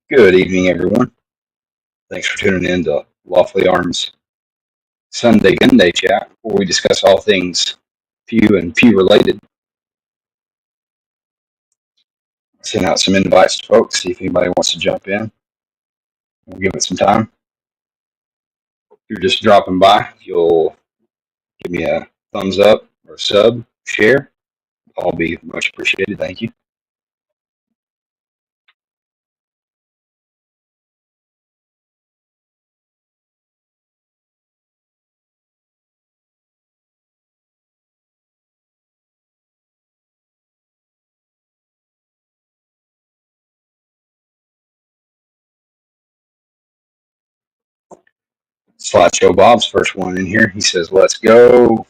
Good evening, everyone. Thanks for tuning in to Lawfully Arms Sunday Gunday chat, where we discuss all things pew and pew related. Send out some invites to folks, see if anybody wants to jump in. We'll give it some time. If you're just dropping by, if you'll give me a thumbs up or sub, share, all be much appreciated. Thank you. Slideshow Bob's first one in here. He says, "Let's go."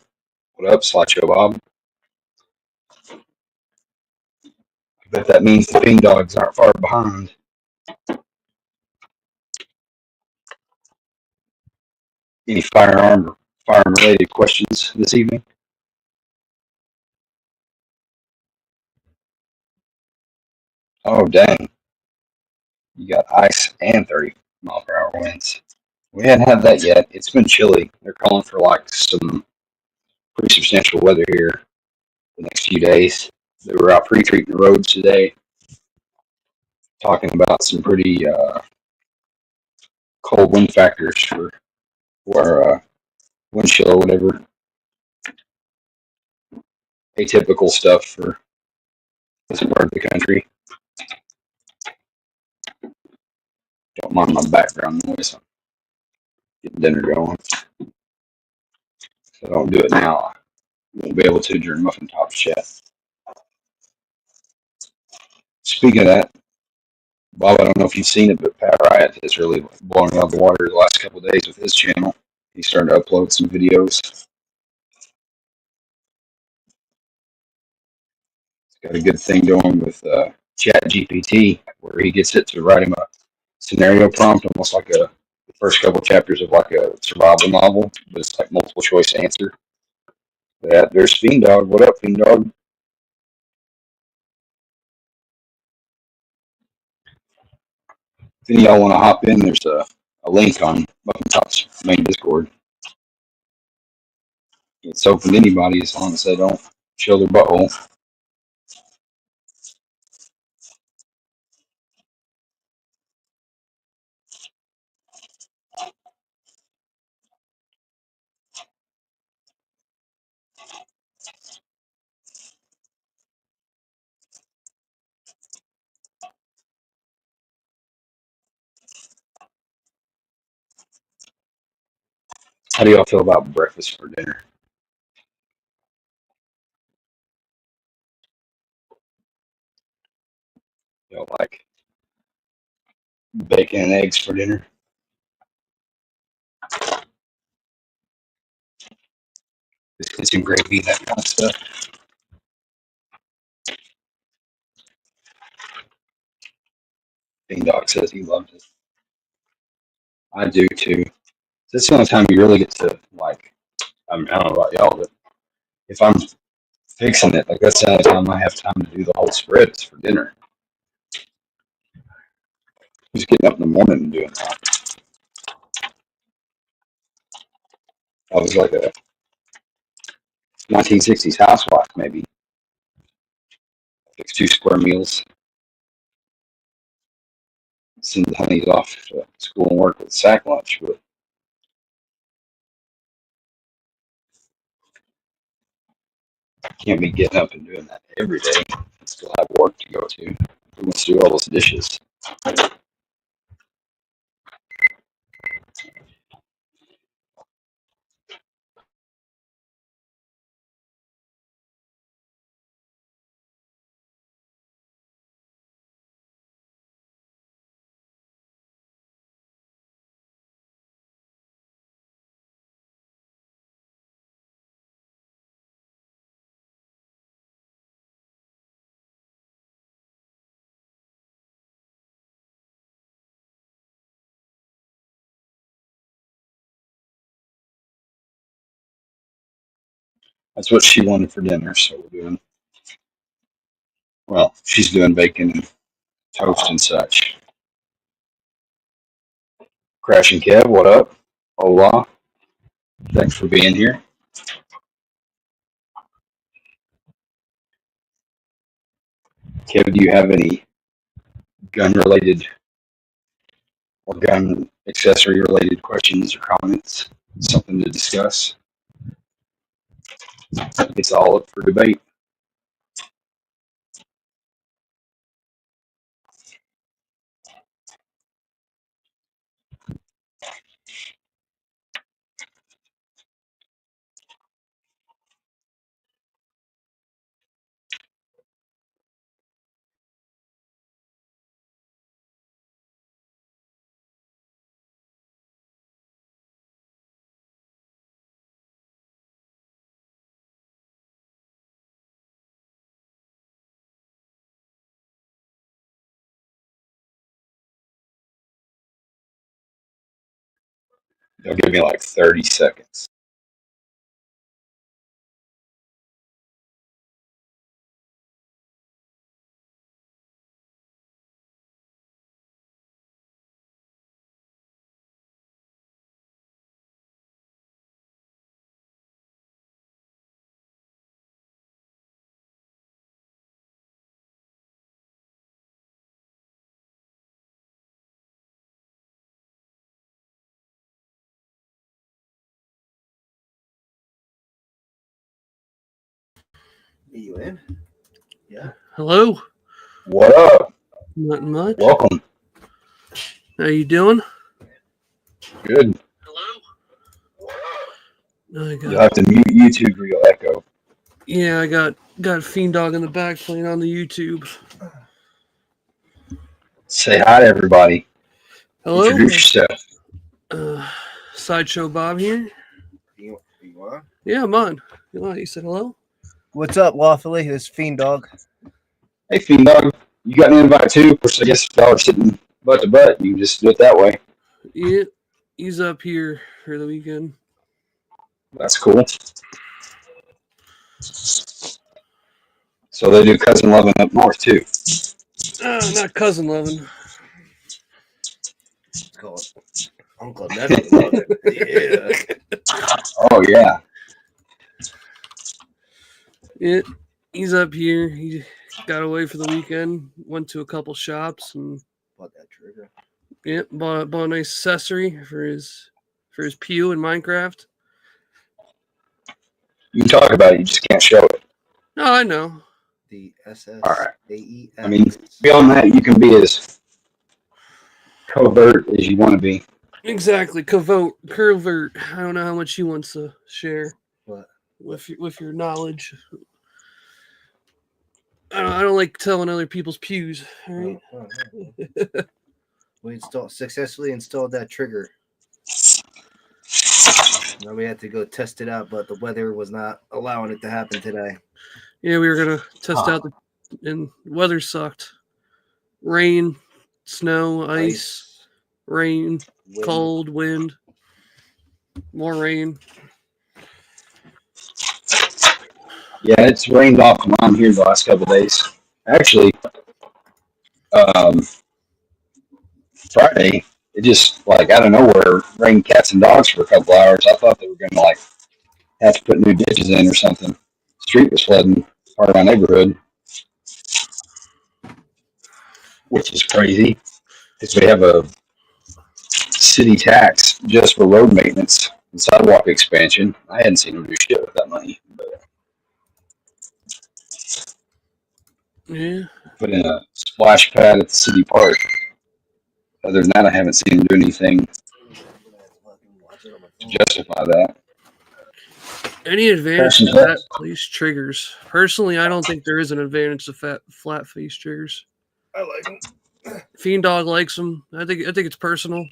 What up, Slideshow Bob? I bet that means the ping dogs aren't far behind. Any firearm or firearm related questions this evening? Oh, dang. You got ice and 30-mile-per-hour winds. We hadn't had that yet. It's been chilly. They're calling for like some pretty substantial weather here the next few days. They were out pre-treating the roads today, talking about some pretty cold wind factors for wind chill or whatever, atypical stuff for this part of the country. Don't mind my background noise. I'm getting dinner going. If I don't do it now, I won't be able to during Muffin Top chat. Speaking of that, Bob, I don't know if you've seen it, but Pat Riot has really blown out of the water the last couple of days with his channel. He's starting to upload some videos. He's got a good thing going with Chat GPT, where he gets it to write him a scenario prompt, almost like the first couple chapters of like a survival novel, but it's like multiple choice answer. Yeah, there's Fiend Dog. What up, Fiend Dog? If any of y'all want to hop in, there's a link on Muffin Top's main Discord. It's open to anybody as long as they don't chill their butthole. How do y'all feel about breakfast for dinner? Y'all like bacon and eggs for dinner? Biscuits and gravy, that kind of stuff. Bing Dog says he loves it. I do too. That's the only time you really get to like. I don't know about y'all, but if I'm fixing it, like that's the only time I have time to do the whole spread is for dinner. Just getting up in the morning and doing that. I was like a 1960s housewife, maybe. Fix 2 square meals, send the honeys off to school and work with sack lunch, but can't be getting up and doing that every day. I still have work to go to. Who wants to do all those dishes? That's what she wanted for dinner, so we're doing. Well, she's doing bacon and toast and such. Crash and Kev, what up? Hola. Thanks for being here. Kev, do you have any gun related or gun accessory related questions or comments? Something to discuss? It's all up for debate. They'll give me like 30 seconds. Are you in? Yeah. Hello. What up? Nothing much. Welcome. How you doing? Good. Hello. You'll have to mute YouTube or you'll echo. Yeah, I got Fiend Dog in the back playing on the YouTube. Say hi to everybody. Hello. Introduce yourself. Sideshow Bob here. You on? Yeah, I'm on. You said hello? What's up, Lawfully? This is Fiend Dog. Hey, Fiend Dog. You got an invite too? Of course, I guess if y'all are sitting butt to butt, you can just do it that way. Yeah, he's up here for the weekend. That's cool. So they do Cousin Loving up north too. Not Cousin Loving. It's called Uncle Nephew Loving. Yeah. Oh yeah. Yeah, he's up here. He got away for the weekend. Went to a couple shops and Bought that trigger. Yeah, bought a nice accessory for his pew in Minecraft. You can talk about it, you just can't show it. No, I know. The SS. All right. AEX. I mean, beyond that, you can be as covert as you want to be. Exactly, covert. I don't know how much he wants to share. What? With your knowledge. I don't like telling other people's pews. All right. We successfully installed that trigger. Now we had to go test it out, but the weather was not allowing it to happen today. Yeah, we were gonna test out and weather sucked. Rain, snow, ice. Rain, wind. Cold, wind, more rain. Yeah, it's rained off around here the last couple of days. Actually, Friday, it just like out of nowhere rained cats and dogs for a couple hours. I thought they were gonna like have to put new ditches in or something. The street was flooding part of my neighborhood, which is crazy because we have a city tax just for road maintenance and sidewalk expansion. I hadn't seen them do shit with that money. But yeah. Put in a splash pad at the city park. Other than that, I haven't seen them do anything to justify that. Any advantage to flat face triggers? Personally, I don't think there is an advantage to flat face triggers. I like them. Fiend Dog likes them. I think it's personal.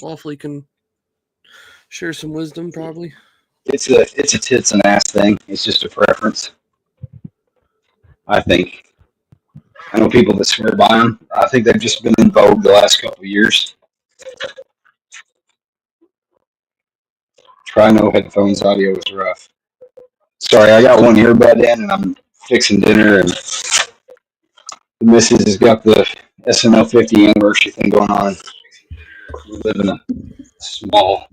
Lawfully can share some wisdom, probably. It's a tits and ass thing. It's just a preference. I think. I know people that swear by them. I think they've just been in vogue the last couple of years. Try no headphones. Audio is rough. Sorry, I got one earbud in and I'm fixing dinner and the missus has got the SNL 50 anniversary thing going on. We live in a small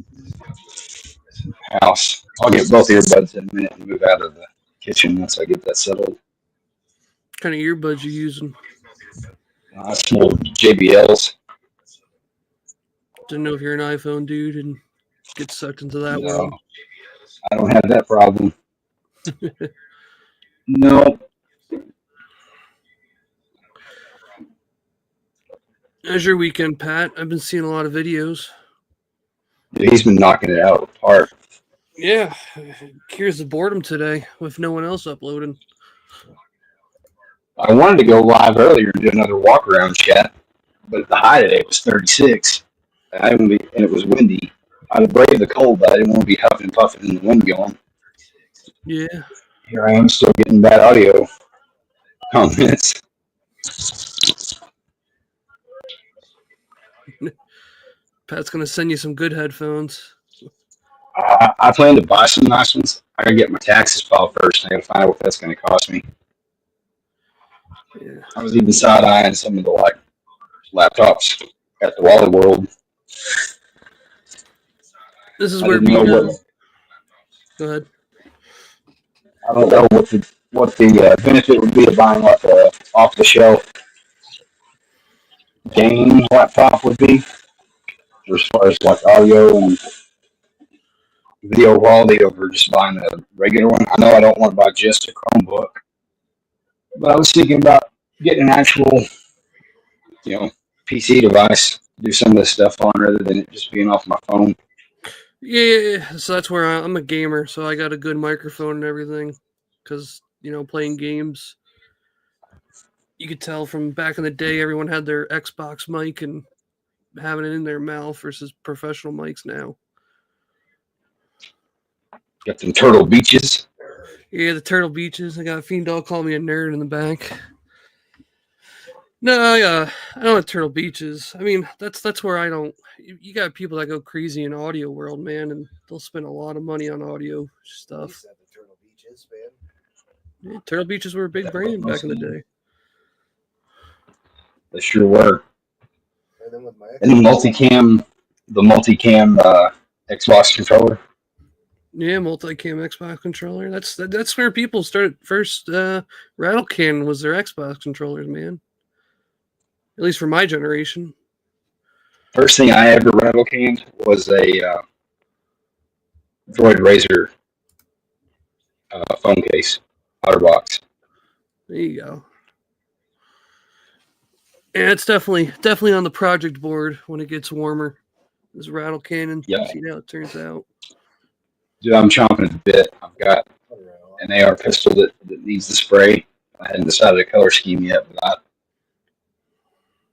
house. I'll get both earbuds in a minute and move out of the kitchen once I get that settled. What kind of earbuds you using? Small JBLs. Didn't know if you're an iPhone dude and get sucked into that No, world. I don't have that problem. No. How's your weekend, Pat? I've been seeing a lot of videos. Dude, he's been knocking it out of the park. Yeah, cures the boredom today with no one else uploading. I wanted to go live earlier and do another walk around chat, but the high today was 36. And it was windy. I'd brave the cold, but I didn't want to be huffing and puffing in the wind going. Yeah. Here I am still getting bad audio comments. Pat's going to send you some good headphones. I plan to buy some nice ones. I gotta get my taxes filed first. I gotta find out what that's gonna cost me. Yeah. I was even side eyeing some of the laptops at the Wally World. This is I where didn't know being. what. Go ahead. I don't know what the benefit would be of buying like a off the shelf game laptop would be, as far as like audio and video quality over just buying a regular one. I know I don't want to buy just a Chromebook, but I was thinking about getting an actual, PC device to do some of this stuff on rather than it just being off my phone. Yeah, so that's where I'm a gamer, so I got a good microphone and everything. Because, playing games, you could tell from back in the day, everyone had their Xbox mic and having it in their mouth versus professional mics now. Got them Turtle Beaches. Yeah, the Turtle Beaches. I got a fiend dog call me a nerd in the back. No, I don't have Turtle Beaches. I mean, that's where I don't. You got people that go crazy in audio world, man, and they'll spend a lot of money on audio stuff. The Turtle Beaches, man. Yeah, Turtle Beaches were a big brand back in the day. They sure were. And then with my And the multicam Xbox controller. Yeah, multi-cam Xbox controller. That's where people started first. Rattle Cannon was their Xbox controllers, man. At least for my generation. First thing I ever rattle canned was a Droid Razor phone case, OtterBox. There you go. Yeah, it's definitely on the project board when it gets warmer. This Rattle Cannon. Yeah. See how it turns out. Dude, I'm chomping at the bit. I've got an AR pistol that needs the spray. I hadn't decided a color scheme yet, but I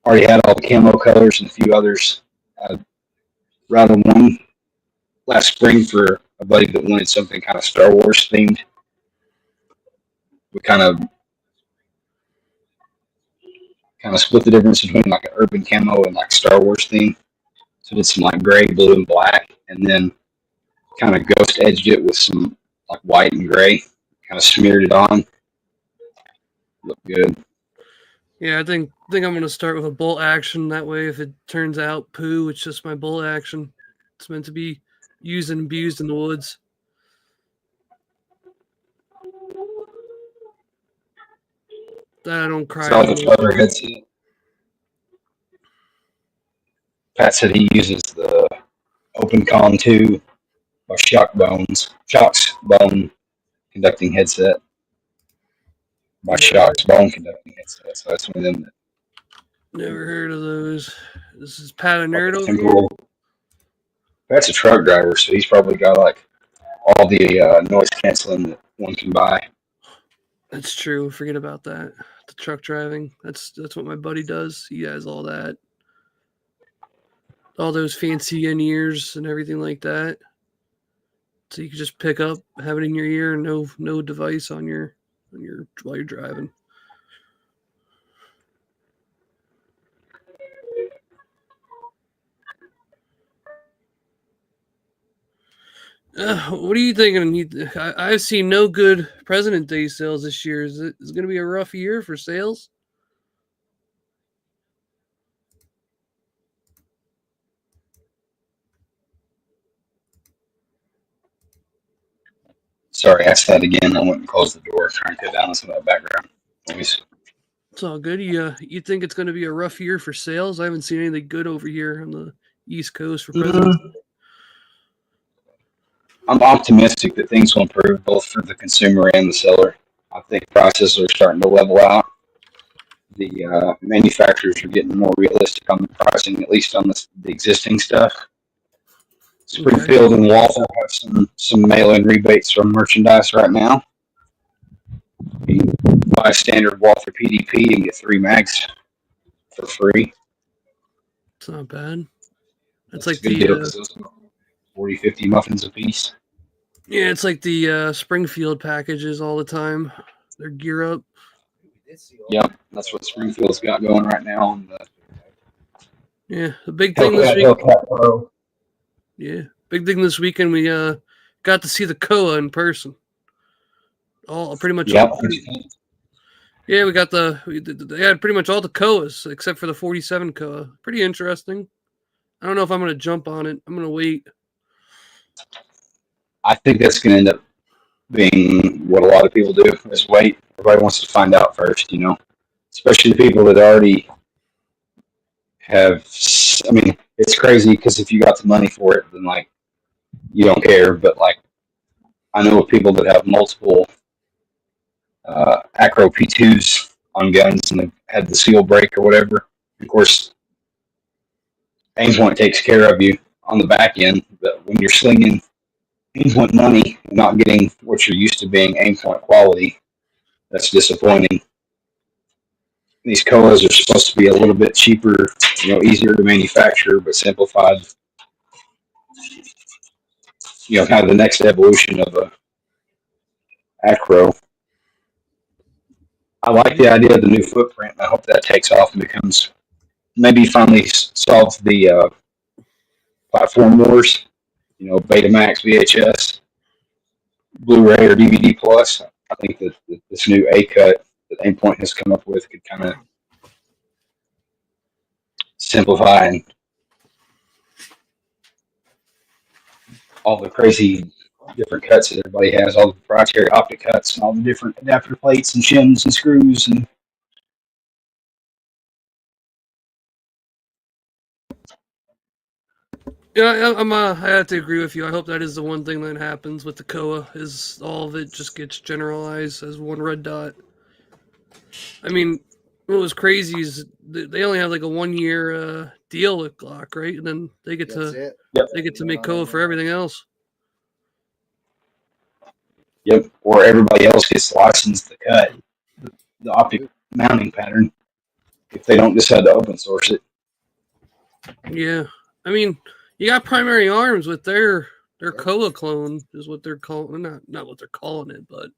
already had all the camo colors and a few others. I rattled one last spring for a buddy that wanted something kind of Star Wars themed. We kind of split the difference between like an urban camo and like Star Wars theme. So did some like gray, blue, and black, and then kind of ghost edged it with some like white and gray. Kind of smeared it on. Looked good. Yeah, I think I'm gonna start with a bolt action. That way, if it turns out poo, it's just my bolt action. It's meant to be used and abused in the woods. That I don't cry. It's like a clever headset. Pat said he uses the OpenCom 2 or Shock's bone conducting headset. By Shock's bone conducting headset. So that's one of them. Never heard of those. This is Pat a nerd over here. Pat's a truck driver, so he's probably got like all the noise canceling that one can buy. That's true. Forget about that. The truck driving. That's what my buddy does. He has all that. All those fancy in-ears and everything like that. So you can just pick up, have it in your ear, and no device on your while you're driving. What are you thinking? I've seen no good President Day sales this year. Is it going to be a rough year for sales? Sorry, ask that again. I went and closed the door, trying to cut down on some of that background noise. It's all good. You think it's going to be a rough year for sales? I haven't seen anything good over here on the East Coast for President's Day. I'm optimistic that things will improve both for the consumer and the seller. I think prices are starting to level out. The manufacturers are getting more realistic on the pricing, at least on the existing stuff. Springfield and Walthall have some mail-in rebates from merchandise right now. You can buy standard Walther PDP and get 3 mags for free. It's not bad. That's like a good deal because those are 40, 50 muffins a piece. Yeah, it's like the Springfield packages all the time. They're gear up. Yep, that's what Springfield's got going right now. Yeah, the big thing this week. Yeah, big thing this weekend. We got to see the Koa in person. All pretty much. Yep. Yeah, we had pretty much all the Koas except for the 47 Koa. Pretty interesting. I don't know if I'm going to jump on it. I'm going to wait. I think that's going to end up being what a lot of people do is wait. Everybody wants to find out first, especially the people that already have. I mean, it's crazy because if you got the money for it, then you don't care. But I know of people that have multiple Acro P2s on guns and have had the seal break or whatever. Of course, Aimpoint takes care of you on the back end, but when you're slinging Aimpoint money and not getting what you're used to being Aimpoint quality, that's disappointing. These Koas are supposed to be a little bit cheaper, easier to manufacture, but simplified. Kind of the next evolution of a Acro. I like the idea of the new footprint. I hope that takes off and becomes maybe finally solves the platform wars. Betamax, VHS, Blu-ray, or DVD plus. I think that this new A cut that Aimpoint has come up with could kind of simplify and all the crazy different cuts that everybody has, all the proprietary optic cuts, and all the different adapter plates and shims and screws and. Yeah, I have to agree with you. I hope that is the one thing that happens with the Koa is all of it just gets generalized as one red dot. I mean, what was crazy is they only have like a 1-year deal with Glock, right? And then they get to make Koa for everything else. Yep, or everybody else gets licensed to cut the optic mounting pattern if they don't decide to open source it. Yeah, I mean, you got Primary Arms with their Koa clone is what they're calling not what they're calling it, but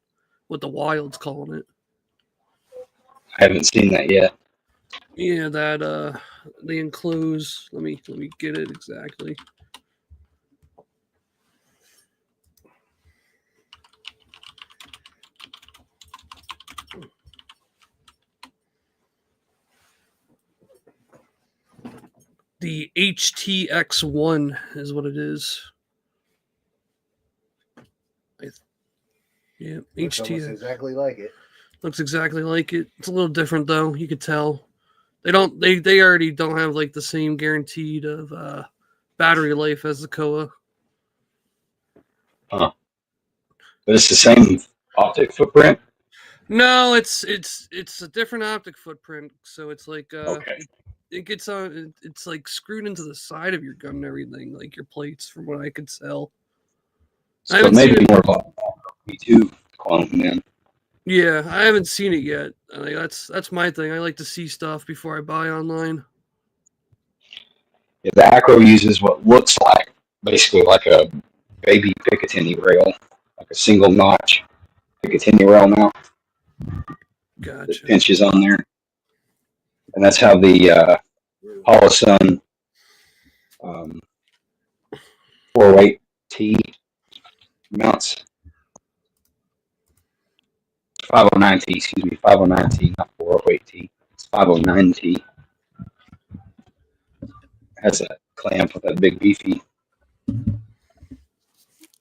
what the Wild's calling it. I haven't seen that yet. Yeah, that they enclose. Let me get it exactly. The HTX1 is what it is. Yeah, Looks almost exactly like it. Looks exactly like it. It's a little different though. You could tell. They already don't have like the same guaranteed of battery life as the Koa. Huh. But it's the same optic footprint? No, it's a different optic footprint. So it's like okay. It gets on. It's like screwed into the side of your gun and everything, like your plates, from what I could tell. So maybe more about V2 clone then. Yeah, I haven't seen it yet. That's my thing. I like to see stuff before I buy online. Yeah, the Acro uses what looks like basically like a baby Picatinny rail, like a single notch Picatinny rail mount. Gotcha. That pinches on there, and that's how the Holosun 408T mounts. 509T, excuse me, 509T, not 408T. It's 509T. Has that clamp with that big beefy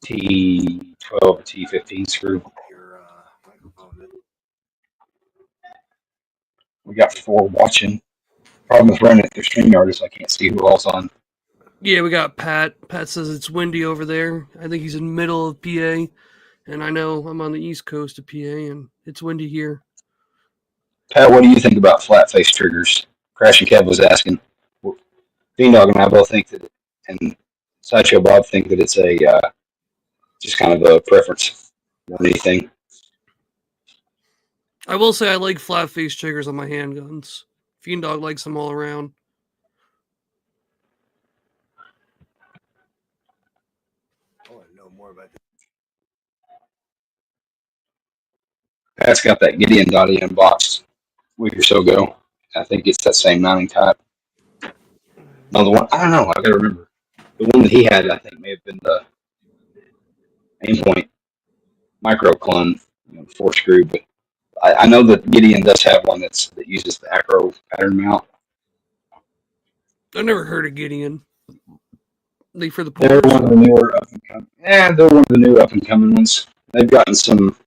T12 T12, a T15 screw. Your microphone. We got 4 watching. Problem with running it through StreamYard is I can't see who all's on. Yeah, we got Pat. Pat says it's windy over there. I think he's in the middle of PA, and I know I'm on the east coast of PA, and it's windy here. Pat, what do you think about flat face triggers? Crash and Kev was asking. Fiend Dog and I both think that, and Sideshow Bob think that it's a just kind of a preference more than anything. I will say I like flat face triggers on my handguns. Fiend Dog likes them all around. I want to know more about this. Pat's got that Gideon Dottie unboxed a week or so ago. I think it's that same mounting type. No, the one, I don't know, I gotta remember. The one that he had, I think, may have been the Aimpoint micro clone, 4 screw, but I know that Gideon does have one that uses the acro pattern mount. I've never heard of Gideon. They for the They're porters? one of the newer up and coming. Yeah, they're one of the new up and coming ones. They've gotten some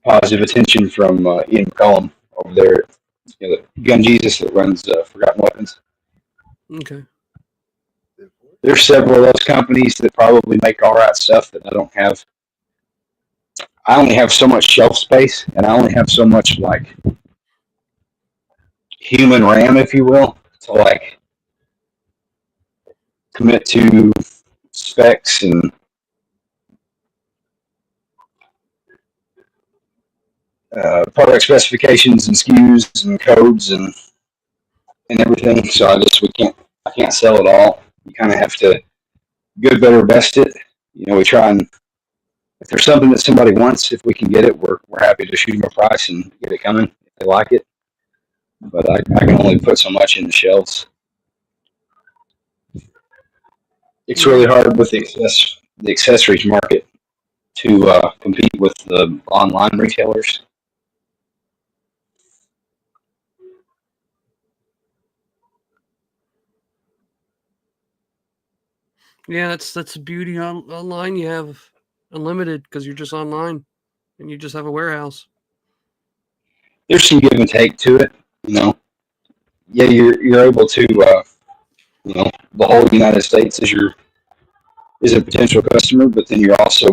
positive attention from Ian McCollum over there. The Gun Jesus that runs Forgotten Weapons. Okay. There's several of those companies that probably make all right stuff that I don't have. I only have so much shelf space, and I only have so much like human RAM, if you will, to like commit to specs and product specifications and SKUs and codes and everything. So I can't sell it all. You kind of have to good, better, best it. We try and if there's something that somebody wants, if we can get it, we're happy to shoot them a price and get it coming if they like it. But I can only put so much in the shelves. It's really hard with the accessories market to compete with the online retailers. Yeah, that's the beauty online. You have unlimited because you're just online and you just have a warehouse. There's some give and take to it, Yeah, you're able to, the whole United States is a potential customer, but then you're also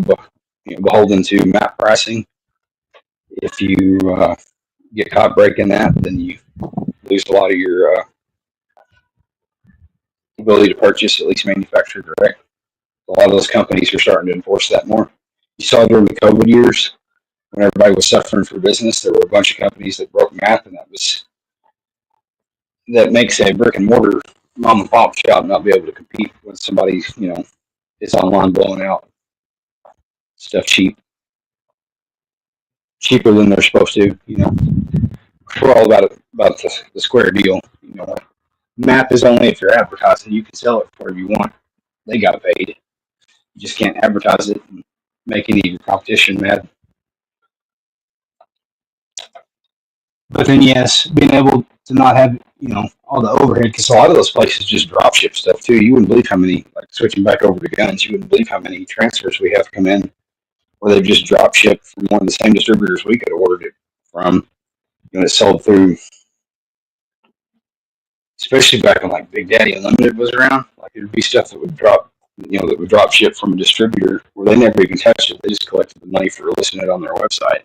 beholden to map pricing. If you get caught breaking that, then you lose a lot of your ability to purchase, at least manufacturer direct. A lot of those companies are starting to enforce that more. You saw during the COVID years when everybody was suffering for business, there were a bunch of companies that broke math, and that makes a brick and mortar mom and pop shop not be able to compete when somebody is online blowing out stuff cheaper than they're supposed to. We're all about the square deal. Map is only if you're advertising. You can sell it for whatever you want. They got paid. You just can't advertise it and make any of your competition mad. But then, yes, being able to not have, all the overhead, because a lot of those places just drop ship stuff too. You wouldn't believe how many, like switching back over to guns, you wouldn't believe how many transfers we have come in where they just drop ship from one of the same distributors we could have ordered it from. It's sold through, especially back when like Big Daddy Unlimited was around. Like there'd be stuff that would drop ship from a distributor where they never even touched it. They just collected the money for listing it on their website.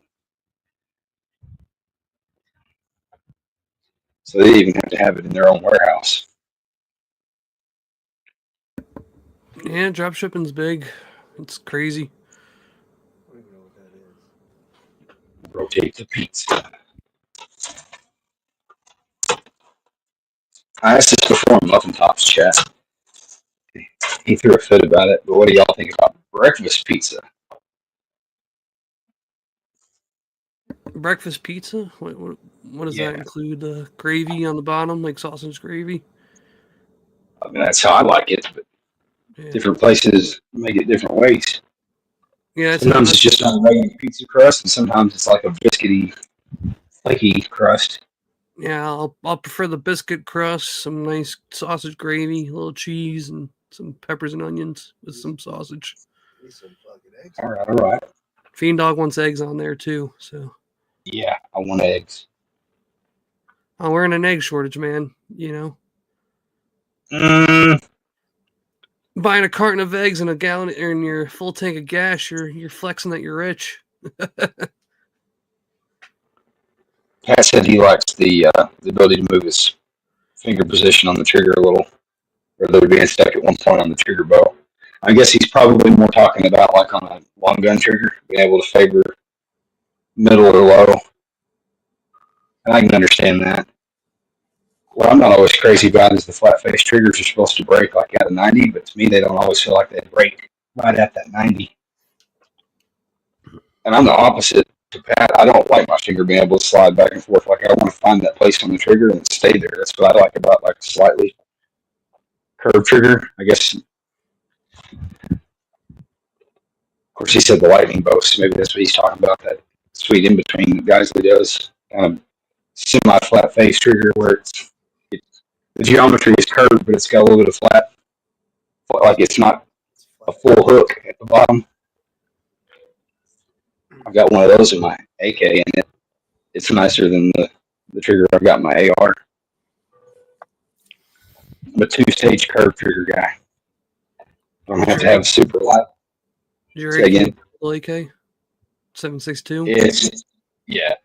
So they even have to have it in their own warehouse. Yeah, drop shipping's big. It's crazy. I don't even know what that is. Rotate the pizza. I asked this before in Muffin Top's chat. He threw a fit about it, but what do y'all think about breakfast pizza? Breakfast pizza? What does that include? Gravy on the bottom, like sausage gravy? I mean, that's how I like it, but different places make it different ways. Yeah, sometimes it's just on a regular pizza crust, and sometimes it's like a biscuity, flaky crust. Yeah, I'll prefer the biscuit crust, some nice sausage gravy, a little cheese, and some peppers and onions with some sausage. Some fucking eggs. All right. Fiend Dog wants eggs on there too. So Yeah, I want eggs. we're in an egg shortage, man. You know, buying a carton of eggs and a gallon and your full tank of gas, you're flexing that you're rich. Pat said he likes the ability to move his finger position on the trigger a little, rather than being stuck at one point on the trigger bow. I guess he's probably more talking about like on a long gun trigger, being able to favor middle or low. And I can understand that. What I'm not always crazy about is the flat face triggers are supposed to break like at a 90, but to me they don't always feel like they break right at that 90. And I'm the opposite to Pat. I don't like my finger being able to slide back and forth. Like I want to find that place on the trigger and stay there. That's what I like about like a slightly curved trigger. I guess. Of course, he said the lightning bow, so maybe that's what he's talking about. That sweet in between that Geisley does, kind of semi-flat face trigger where the geometry is curved, but it's got a little bit of flat, like it's not a full hook at the bottom. I've got one of those in my AK, and it's nicer than the trigger I've got in my AR. I'm a two-stage curved trigger guy. I don't have to have super light. Your Say again. AK 7.62. It's yeah.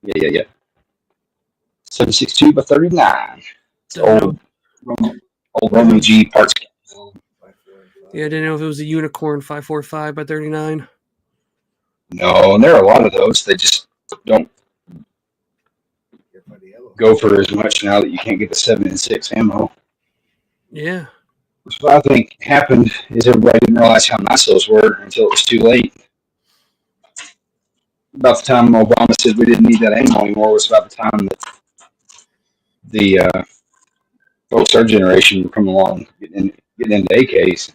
7.62 by 39. It's old Roman G parts. Yeah, I didn't know if it was a unicorn 5.45 by 39. No, and there are a lot of those. They just don't go for as much now that you can't get the 7.6 ammo. Yeah. What I think happened is everybody didn't realize how nice those were until it was too late. About the time Obama said we didn't need that ammo anymore was about the time that the folks our generation would come along getting into AKs.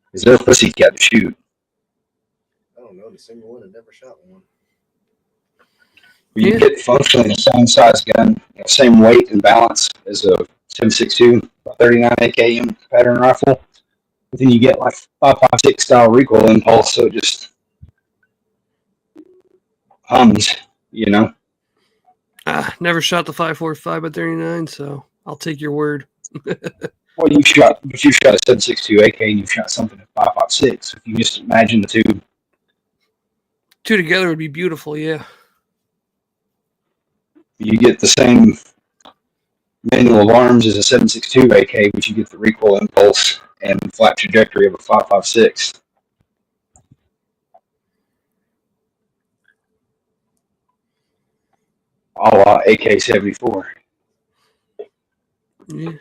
Because they're a pussycat to shoot. I don't know. The single one, I never shot one. You get functionally the same size gun, same weight and balance as a 7.62 39 AKM pattern rifle, but then you get like 5.56 style recoil impulse, so it just hums, you know. Never shot the 5.45 by 39, so I'll take your word. Well, you shot a 7.62 AK and you shot something at 5.56. If you just imagine the two together would be beautiful, yeah. You get the same manual of arms as a 7.62 AK, but you get the recoil impulse and flat trajectory of a 5.56. All AK-74. Yeah.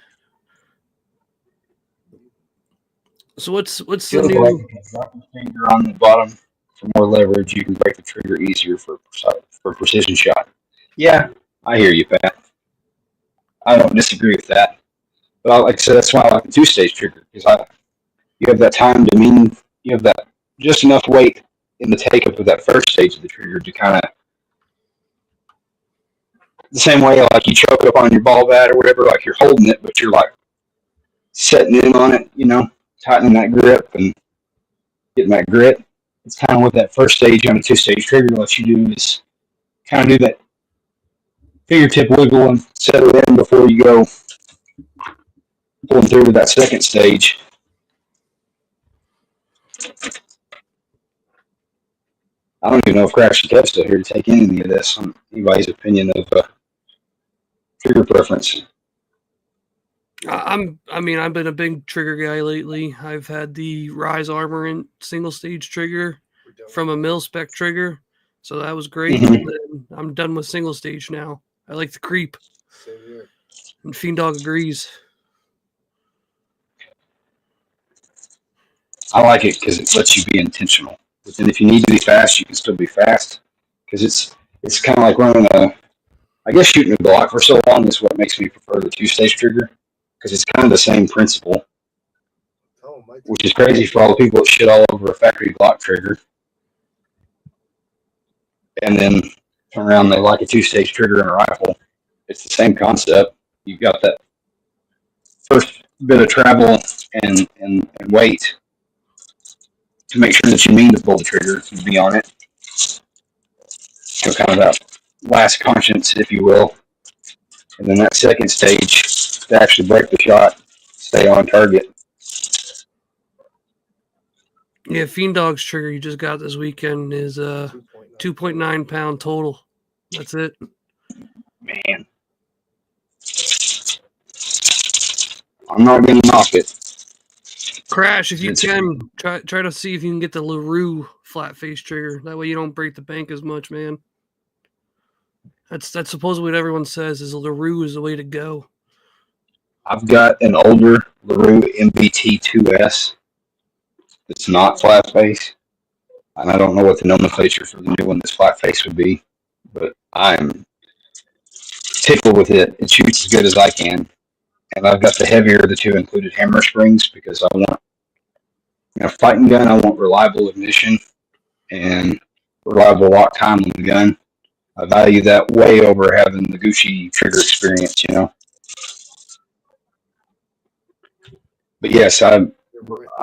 So what's the Feels new? like if you drop your finger on the bottom for more leverage, you can break the trigger easier for precision shot. Yeah, I hear you, Pat. I don't disagree with that. But like I said, that's why I like a two-stage trigger, because you have that time to you have that just enough weight in the take-up of that first stage of the trigger to kind of, the same way like you choke up on your ball bat or whatever, like you're holding it, but you're like setting in on it, tightening that grip and getting that grit. It's kind of what that first stage on a two-stage trigger lets you do, is kind of do that fingertip wiggle and settle in before you go pulling through to that second stage. I don't even know if Crash and Kev's still here to take in any of this on anybody's opinion of trigger preference. I've been a big trigger guy lately. I've had the Rise Armor and single stage trigger from a mil spec trigger, so that was great. Mm-hmm. And then I'm done with single stage now. I like the creep. Same here. And Fiend Dog agrees. I like it because it lets you be intentional. But then if you need to be fast, you can still be fast. Because it's kind of like running I guess shooting a Glock for so long is what makes me prefer the two-stage trigger. Because it's kind of the same principle. Which is crazy for all the people that shit all over a factory Glock trigger. And then turn around and they like a two-stage trigger in a rifle. It's the same concept. You've got that first bit of travel and weight. to make sure that you mean to pull the trigger, to be on it. So kind of that last conscience, if you will. And then that second stage to actually break the shot, stay on target. Yeah, Fiend Dog's trigger you just got this weekend is 2.9 pound total. That's it. Man, I'm not gonna knock it. Crash, if you can, try to see if you can get the LaRue flat face trigger. That way you don't break the bank as much, man. That's supposedly what everyone says is LaRue is the way to go. I've got an older LaRue MBT2S. It's not flat face, and I don't know what the nomenclature for the new one that's flat face would be, but I'm tickled with it. It shoots as good as I can, and I've got the heavier of the two included hammer springs because I want, fighting gun. I want reliable ignition and reliable lock time on the gun. I value that way over having the Gucci trigger experience, But yes, I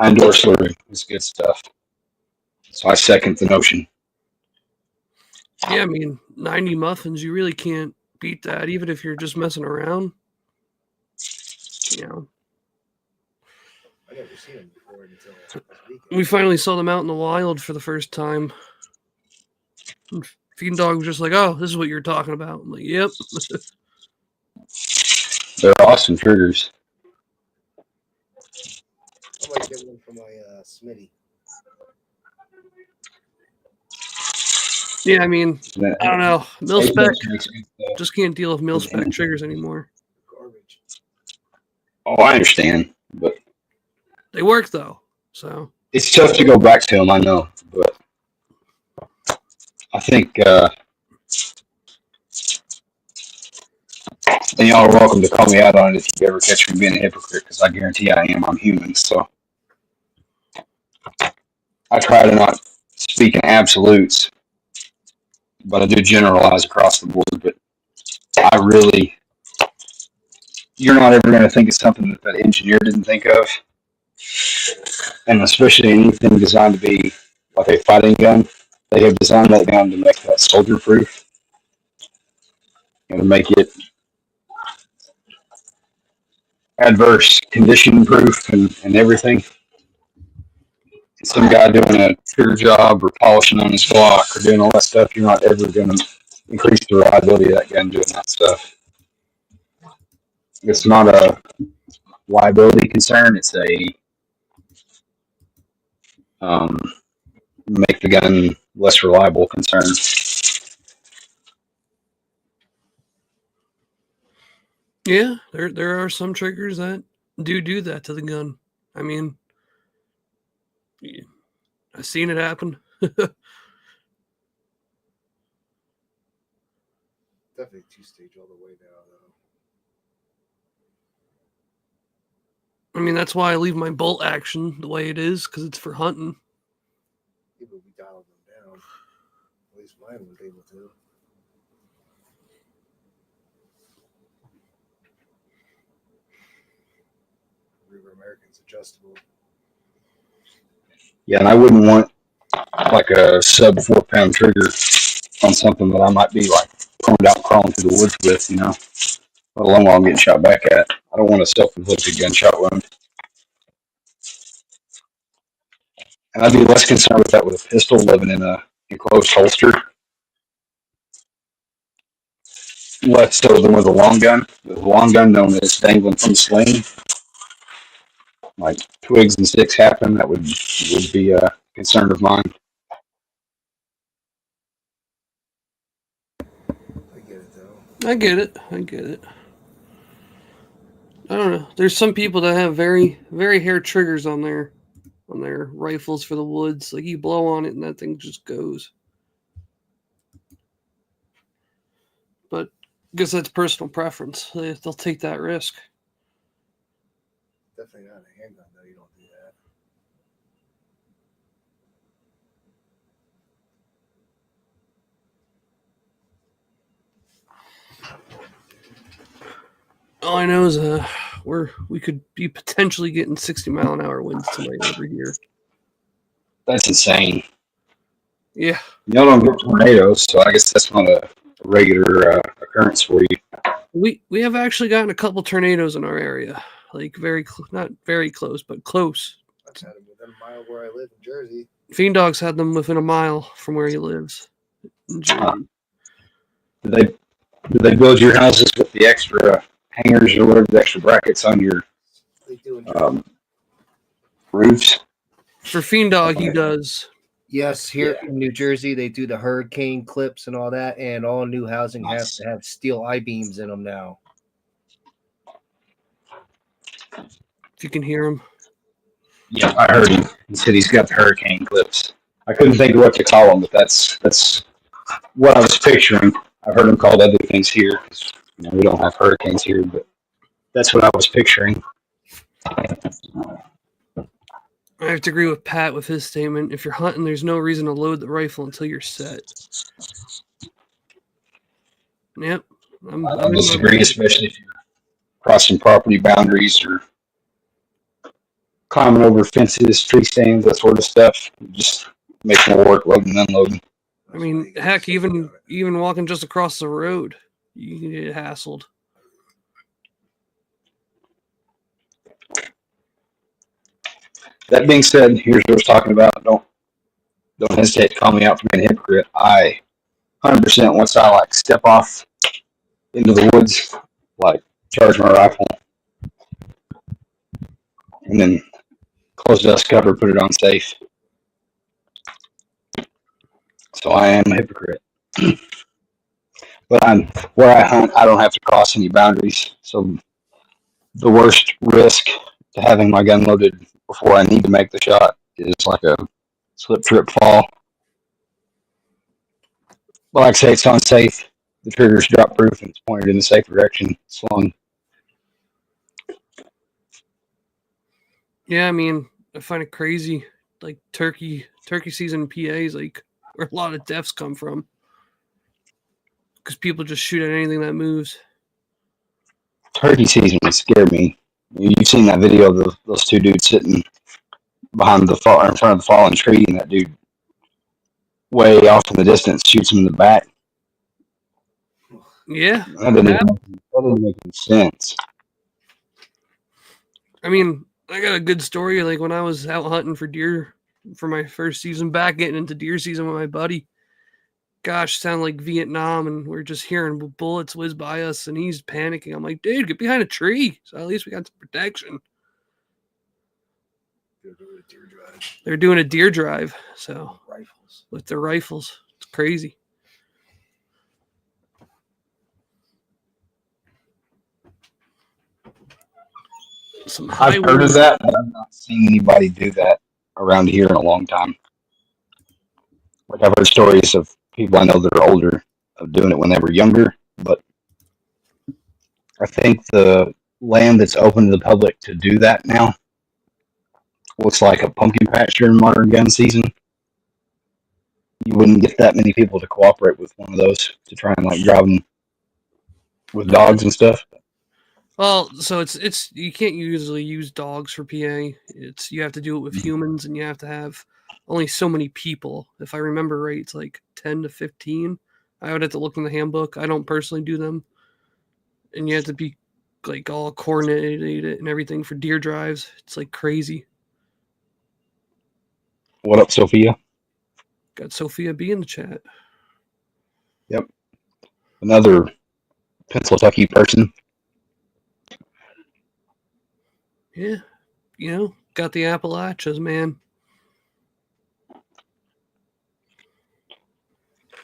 endorse LaRue. It's good stuff. So I second the notion. Yeah, I mean, 90 muffins, you really can't beat that, even if you're just messing around. I never seen them before until this weekend. We finally saw them out in the wild for the first time. Fiend Dog was just like, "Oh, this is what you're talking about." I'm like, "Yep." They're awesome triggers. I might get one for my Smitty. Yeah, I mean, I don't know. Mil spec just can't deal with mil spec triggers anymore. Garbage. Oh, I understand, but they work though. So it's tough to go back to them. I know, but I think. And y'all are welcome to call me out on it if you ever catch me being a hypocrite, because I guarantee I am. I'm human, so I try to not speak in absolutes, but I do generalize across the board. But you're not ever going to think of something that that engineer didn't think of, and especially anything designed to be like a fighting gun. They have designed that gun to make that soldier proof and to make it adverse condition proof and everything. Some guy doing a trigger job or polishing on his Glock or doing all that stuff, you're not ever going to increase the reliability of that gun doing that stuff. It's not a liability concern. It's a make the gun less reliable concern. yeah, there are some triggers that do that to the gun. I mean, I've seen it happen. Definitely 2-stage all the way now, though. I mean, that's why I leave my bolt action the way it is, because it's for hunting. People be dialing them down. At least mine was able to. River American's adjustable. Yeah, and I wouldn't want like a sub 4 pound trigger on something that I might be like pruned out crawling through the woods with, let alone while I'm getting shot back at. I don't want a self-inflicted gunshot wound. And I'd be less concerned with that with a pistol living in a enclosed holster, less so than with a long gun. With a long gun, knowing that it's dangling from the sling, like twigs and sticks happen, that would be a concern of mine. I get it, though. I get it. I don't know. There's some people that have very, very hair triggers on their rifles for the woods. Like you blow on it and that thing just goes. But I guess that's personal preference. They'll take that risk. Definitely not a handgun, though. You don't do that. All I know is we could be potentially getting 60-mile-an-hour winds tonight over here. That's insane. Yeah. Y'all don't get tornadoes, so I guess that's not a regular occurrence for you. We have actually gotten a couple tornadoes in our area, like not very close, but close. I've had them within a mile where I live in Jersey. Fiend Dog's had them within a mile from where he lives in Jersey. Did they build your houses with the extra hangers or whatever, the extra brackets on your roofs? For Fiend Dog, he does. Yes, here in New Jersey, they do the hurricane clips and all that, and all new housing has to have steel I-beams in them now. If you can hear him. Yeah, I heard him. He said he's got the hurricane clips. I couldn't think of what to call them, but that's what I was picturing. I've heard them called other things here. We don't have hurricanes here, but that's what I was picturing. I have to agree with Pat with his statement. If you're hunting, there's no reason to load the rifle until you're set. Yep. I disagree, especially if you're crossing property boundaries or climbing over fences, tree stands, that sort of stuff. It just makes more work loading and unloading. I mean, heck, even walking just across the road, you can get hassled. That being said, here's what I was talking about. Don't hesitate to call me out for being a hypocrite. I 100% once I step off into the woods, charge my rifle, and then close dust cover, put it on safe. So I am a hypocrite. But where I hunt, I don't have to cross any boundaries. So the worst risk to having my gun loaded before I need to make the shot is like a slip, trip, fall. But like I say, it's on safe. The trigger's drop proof and it's pointed in the safe direction. Slung. Yeah, I mean, I find it crazy. Like turkey season in PA is where a lot of deaths come from. Because people just shoot at anything that moves. Turkey season would scare me. You've seen that video of those two dudes sitting behind in front of the fallen tree, and that dude way off in the distance shoots him in the back. Yeah. That didn't make any sense. I mean, I got a good story. Like when I was out hunting for deer for my first season back, getting into deer season with my buddy. Gosh, sound like Vietnam, and we're just hearing bullets whiz by us, and he's panicking. I'm like, dude, get behind a tree. So at least we got some protection. They're doing a deer drive. So with their rifles. It's crazy. I've heard of that, but I've not seen anybody do that around here in a long time. I've heard stories of people I know that are older of doing it when they were younger, but I think the land that's open to the public to do that now looks like a pumpkin patch during modern gun season. You wouldn't get that many people to cooperate with one of those to try and drive them with dogs and stuff. Well, so it's you can't usually use dogs for PA. You have to do it with humans, and you have to have only so many people. If I remember right, it's 10 to 15. I would have to look in the handbook. I don't personally do them. And you have to be all coordinated and everything for deer drives. It's crazy. What up, Sophia? Got Sophia B in the chat. Yep. Another Pennsylvania person. Yeah. Got the Appalachians, man.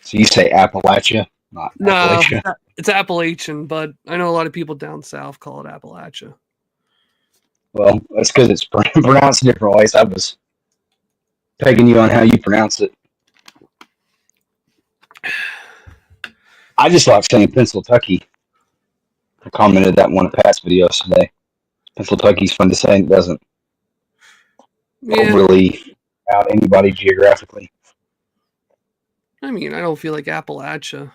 So you say Appalachia, not Appalachia? No, it's Appalachian, but I know a lot of people down south call it Appalachia. Well, that's because it's pronounced different ways. I was pegging you on how you pronounce it. I just like saying Pennsylvania. I commented that in one of Pat's videos today. Pennsylvania's fun to say and it doesn't really out anybody geographically. I mean, I don't feel like Appalachia,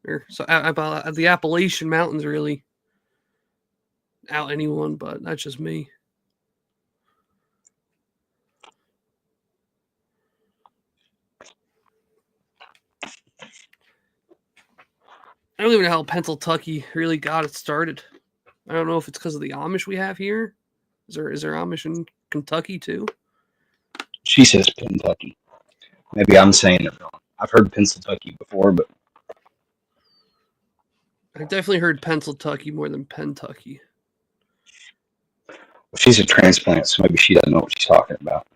the Appalachian Mountains really out anyone, but that's just me. don't even know how Pennsylvania really got it started. I don't know if it's because of the Amish we have here. Is there Amish in Kentucky too? She says Kentucky. Maybe I'm saying it wrong. I've heard Pennsylvania before, but I've definitely heard Pennsylvania more than Pentucky. she's a transplant, so maybe she doesn't know what she's talking about.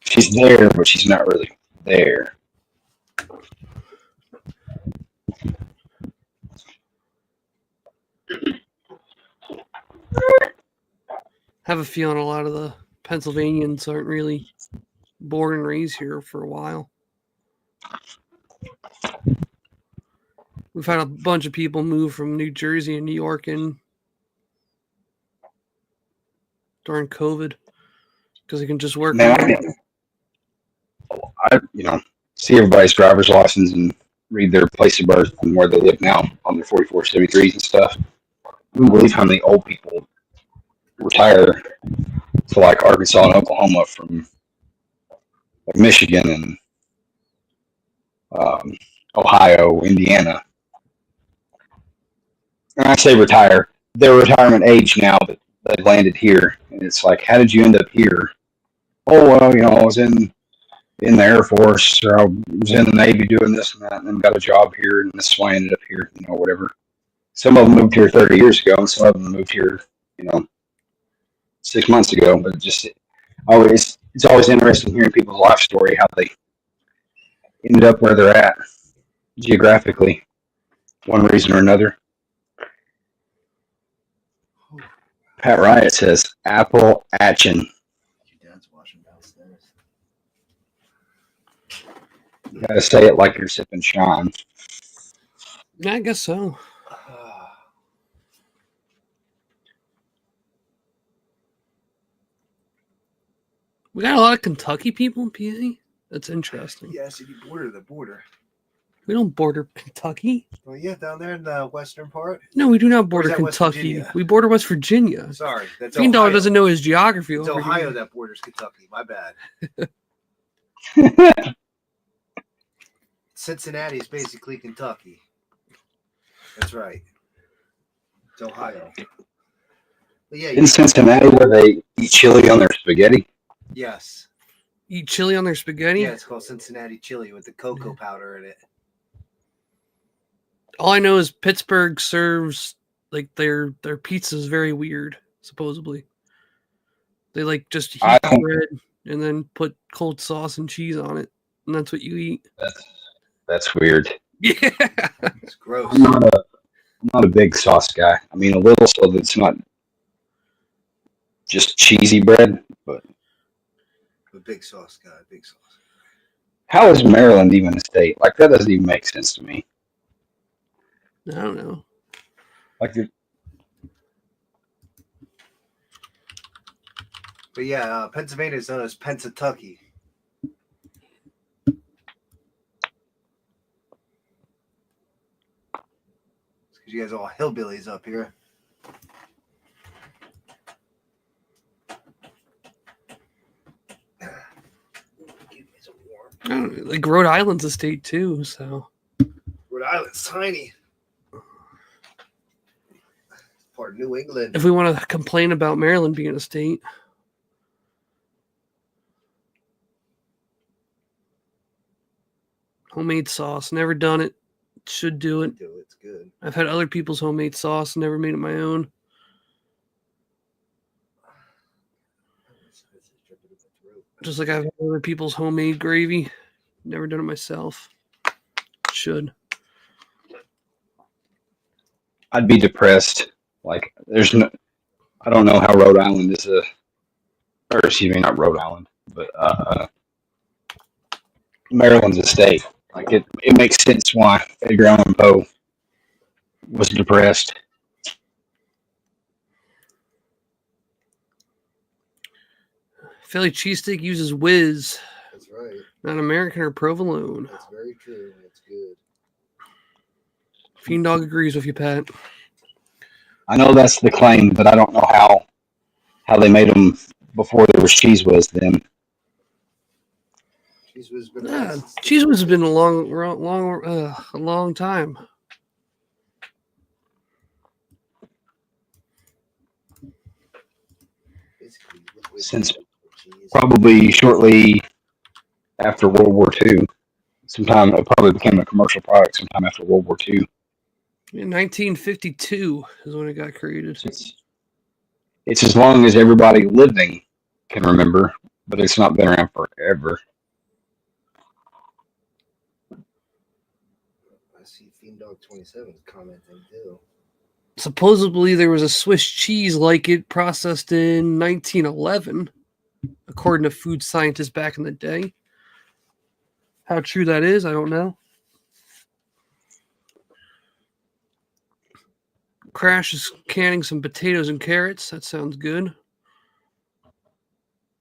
She's there, but she's not really there. Have a feeling a lot of the Pennsylvanians aren't really born and raised here for a while. We've had a bunch of people move from New Jersey and New York in during COVID because they can just work. Man, I see everybody's driver's license and read their place of birth and where they live now on their 4473s and stuff. I don't believe how many old people retire to like Arkansas and Oklahoma from like Michigan and Ohio, Indiana. And I say retire. They're retirement age now, but they landed here. And it's like, how did you end up here? Oh, well, I was in the Air Force or I was in the Navy doing this and that and then got a job here and this is why I ended up here, whatever. Some of them moved here 30 years ago and some of them moved here, 6 months ago. But it's always interesting hearing people's life story, how they ended up where they're at geographically, one reason or another. Pat Riot says Appalachian. Your dad's washing downstairs. You gotta say it like you're sipping Sean. Yeah, I guess so. We got a lot of Kentucky people in PA. That's interesting. Yes, if you border the border. We don't border Kentucky. Well, yeah, down there in the western part. No, we do not border that West Kentucky. Virginia? We border West Virginia. Sorry, that's Fiend Ohio. Dog doesn't know his geography. It's over Ohio here. that borders Kentucky. My bad. Cincinnati is basically Kentucky. That's right. It's Ohio. But yeah, In Cincinnati, where they eat chili on their spaghetti. yes. Eat chili on their spaghetti? Yeah, it's called Cincinnati chili with the cocoa powder in it. All I know is Pittsburgh serves like their pizza is very weird, supposedly. They like just heat the bread and then put cold sauce and cheese on it, and that's what you eat. That's weird. Yeah. It's gross. I'm not a big sauce guy. I mean, a little so that it's not just cheesy bread, but A big sauce guy, big sauce. how is Maryland even a state? Like, that doesn't even make sense to me. I don't know. Like, But yeah, Pennsylvania is known as Pennsatucky. Because you guys are all hillbillies up here. I don't know. Like Rhode Island's a state too, so Rhode Island's tiny. Part of New England. if we want to complain about Maryland being a state. Homemade sauce, never done it. Should do it. It's good. I've had other people's homemade sauce, never made it my own. Just like I've had other people's homemade gravy, never done it myself. Should. I'd be depressed. Like, I don't know how Rhode Island is or excuse me, not Rhode Island, but Maryland's a state. Like, it makes sense why Edgar Allan Poe was depressed. Philly cheesesteak uses whiz. That's right. Not American or provolone. That's very true. That's good. Fiend Dog agrees with you, Pat. I know that's the claim, but I don't know how they made them before there was Cheese Whiz then. Cheese Whiz has been a long time. since probably shortly after World War II. Sometime it probably became a commercial product sometime after World War II. In 1952 is when it got created. It's as long as everybody living can remember, but it's not been around forever. I see Fiend Dog 27 commenting too. Supposedly, there was a Swiss cheese like it processed in 1911, according to food scientists back in the day. How true that is, I don't know. Crash is canning some potatoes and carrots. That sounds good.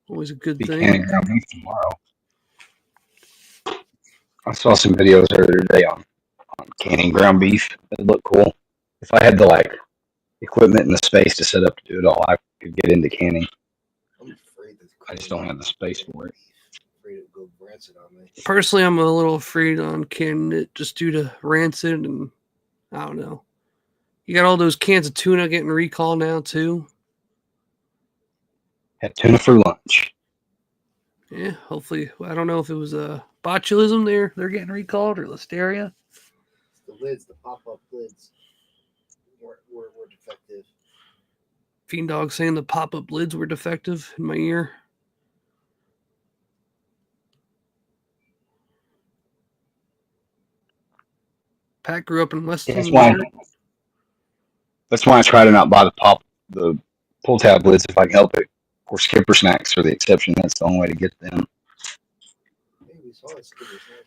Always a good Be thing. canning ground beef tomorrow. I saw some videos earlier today on canning ground beef. It looked cool. If I had the equipment and the space to set up to do it all, I could get into canning. I'm afraid that I just don't have the space for it. Afraid it will go rancid on me. Personally, I'm a little afraid on canning it just due to rancid and I don't know. You got all those cans of tuna getting recalled now too. Had tuna for lunch. Yeah, hopefully. I don't know if it was botulism they're getting recalled or listeria. The lids, the pop-up lids, were defective. Fiend Dog saying the pop-up lids were defective in my ear. Pat grew up in Weston. That's why I try to not buy the pull tab lids if I can help it. Of course, Skipper Snacks are the exception. That's the only way to get them.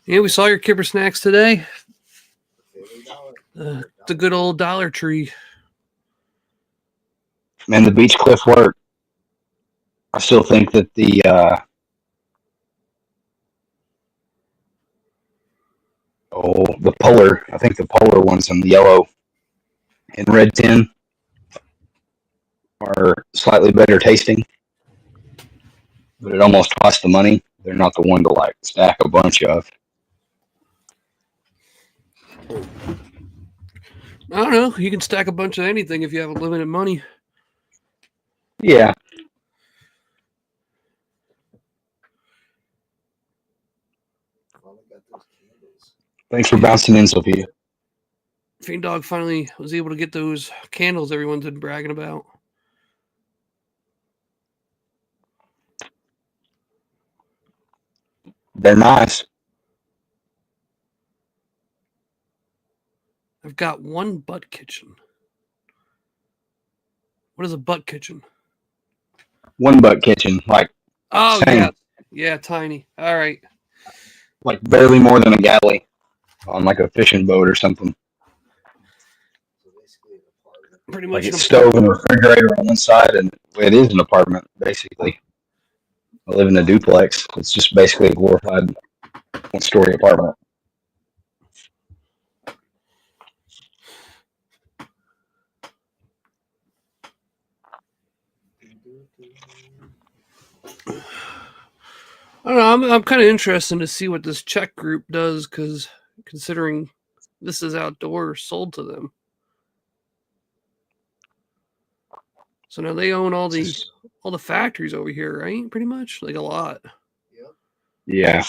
Yeah, we saw your Kipper Snacks today. The good old Dollar Tree. Man, the Beach Cliff work. I still think that the polar. I think the polar ones in the yellow and red tin are slightly better tasting, but it almost costs the money. They're not the one to stack a bunch of. I don't know. You can stack a bunch of anything if you have limited money. Yeah. Thanks for bouncing in, Sophia. Fiend Dog finally was able to get those candles everyone's been bragging about. They're nice. I've got one butt kitchen. What is a butt kitchen? One butt kitchen, Oh, same. yeah. Yeah, tiny. All right. Barely more than a galley on a fishing boat or something. Pretty much it's stove and refrigerator on one side, and it is an apartment, basically. I live in a duplex. It's just basically a glorified one-story apartment. I don't know. I'm kind of interested to see what this Czech group does, because considering this is outdoor sold to them, so now they own all the factories over here, right? Pretty much, a lot. Yep. Yeah.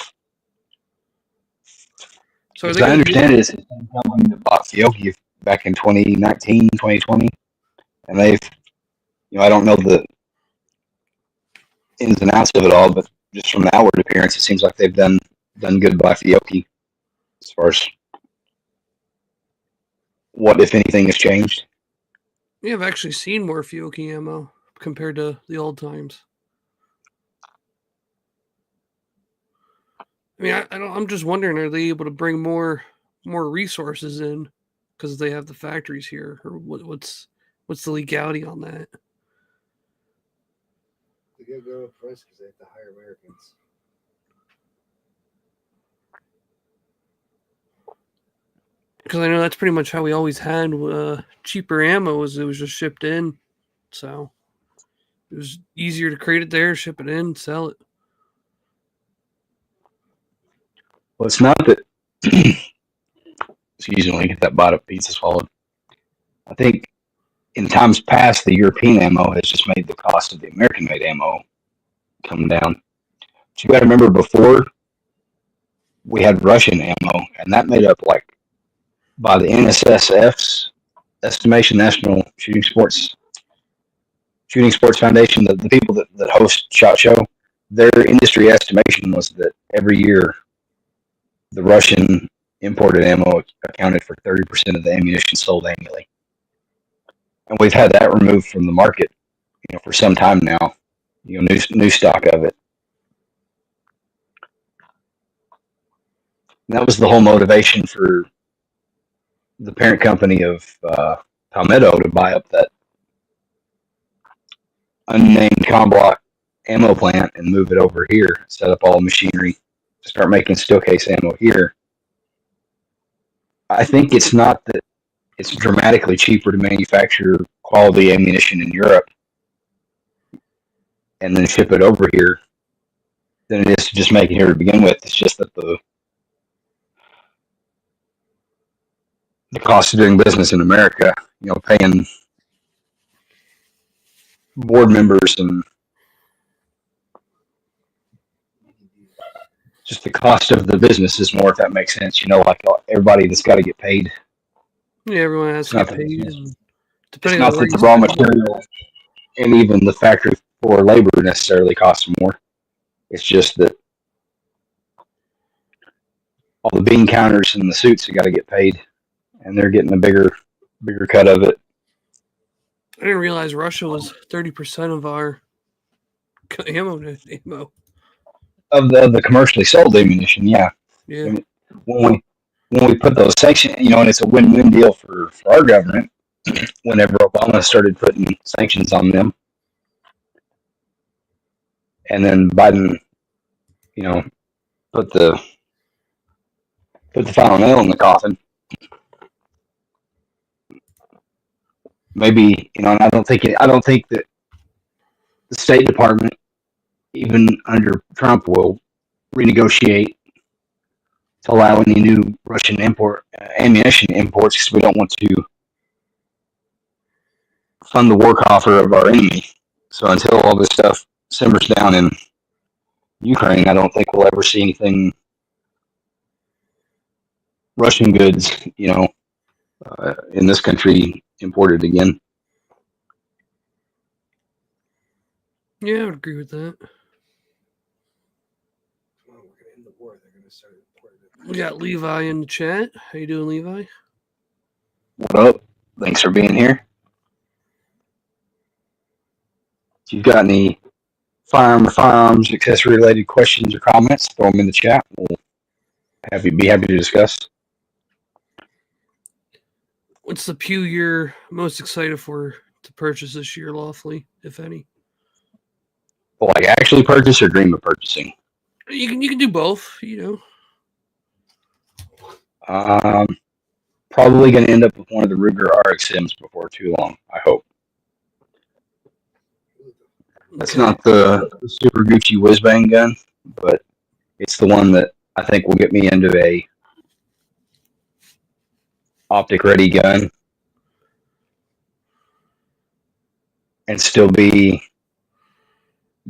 So as I understand it, it's the same company that bought Fiocchi back in 2019, 2020, and they've, I don't know the ins and outs of it all, but just from the outward appearance, it seems like they've done good by Fiocchi as far as what, if anything, has changed. Yeah, I've actually seen more Fiocchi ammo compared to the old times. I mean, I'm just wondering, are they able to bring more resources in because they have the factories here, or what's the legality on that? They gotta go up price because they have to hire Americans. Because I know that's pretty much how we always had cheaper ammo, it was just shipped in, so it was easier to create it there, ship it in, sell it. Well, it's not that. Excuse me, let me get that bite of pizza swallowed. I think in times past, the European ammo has just made the cost of the American-made ammo come down. But you got to remember before we had Russian ammo, and that made up like by the NSSF's estimation, National Shooting Sports Foundation, the people that host SHOT Show, their industry estimation was that every year the Russian imported ammo accounted for 30% of the ammunition sold annually. And we've had that removed from the market, for some time now. New stock of it. And that was the whole motivation for the parent company of Palmetto to buy up that unnamed Comblock ammo plant and move it over here, set up all the machinery, start making steel case ammo here. I think it's not that it's dramatically cheaper to manufacture quality ammunition in Europe and then ship it over here than it is to just make it here to begin with. It's just that the cost of doing business in America, paying board members and just the cost of the business is more, if that makes sense. Like everybody that's got to get paid. Yeah, everyone has to get paid. It's not that the raw material and even the factory floor labor necessarily costs more. It's just that all the bean counters and the suits have got to get paid, and they're getting a bigger cut of it. I didn't realize Russia was 30% of our ammo. Of the commercially sold ammunition, yeah. Yeah. When we put those sanctions, and it's a win-win deal for our government. Whenever Obama started putting sanctions on them, and then Biden, put the final nail in the coffin. Maybe, and I don't think that the State Department, even under Trump, will renegotiate to allow any new Russian ammunition imports, because we don't want to fund the war coffer of our enemy. So until all this stuff simmers down in Ukraine, I don't think we'll ever see anything Russian goods, in this country imported again. Yeah, I would agree with that. We got Levi in the chat. How you doing, Levi? What up? Thanks for being here. If you've got any firearms, accessory-related questions or comments, throw them in the chat. We'll be happy to discuss. What's the pew you're most excited for to purchase this year lawfully, if any? Like actually purchase or dream of purchasing? You can do both, Probably going to end up with one of the Ruger RXMs before too long, I hope. That's not the super Gucci whiz bang gun, but it's the one that I think will get me into a optic ready gun and still be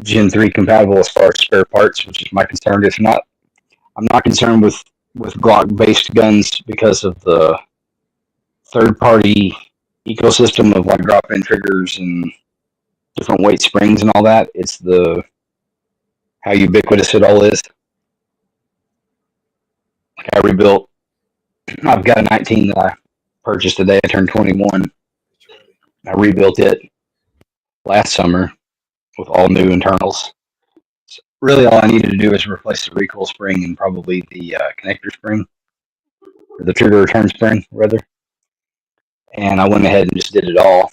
Gen 3 compatible as far as spare parts, which is my concern. If not, I'm not concerned with Glock based guns because of the third party ecosystem of like drop in triggers and different weight springs and all that. It's how ubiquitous it all is. Like I've got a 19 that I purchased the day I turned 21. I rebuilt it last summer with all new internals. So really all I needed to do is replace the recoil spring and probably the connector spring, or the trigger return spring rather. And I went ahead and just did it all.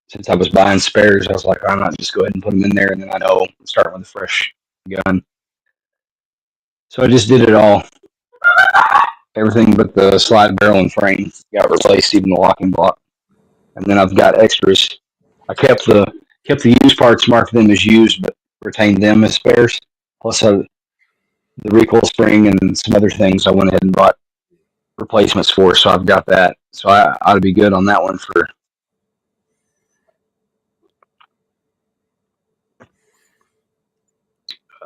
Since I was buying spares, I was like, why not just go ahead and put them in there, and then I know I'm starting with a fresh gun. So I just did it all. Everything but the slide barrel and frame got replaced, even the locking block. And then I've got extras. I kept the used parts, marked them as used, but retained them as spares. Plus, the recoil spring and some other things I went ahead and bought replacements for. So I've got that. So I ought to be good on that one for.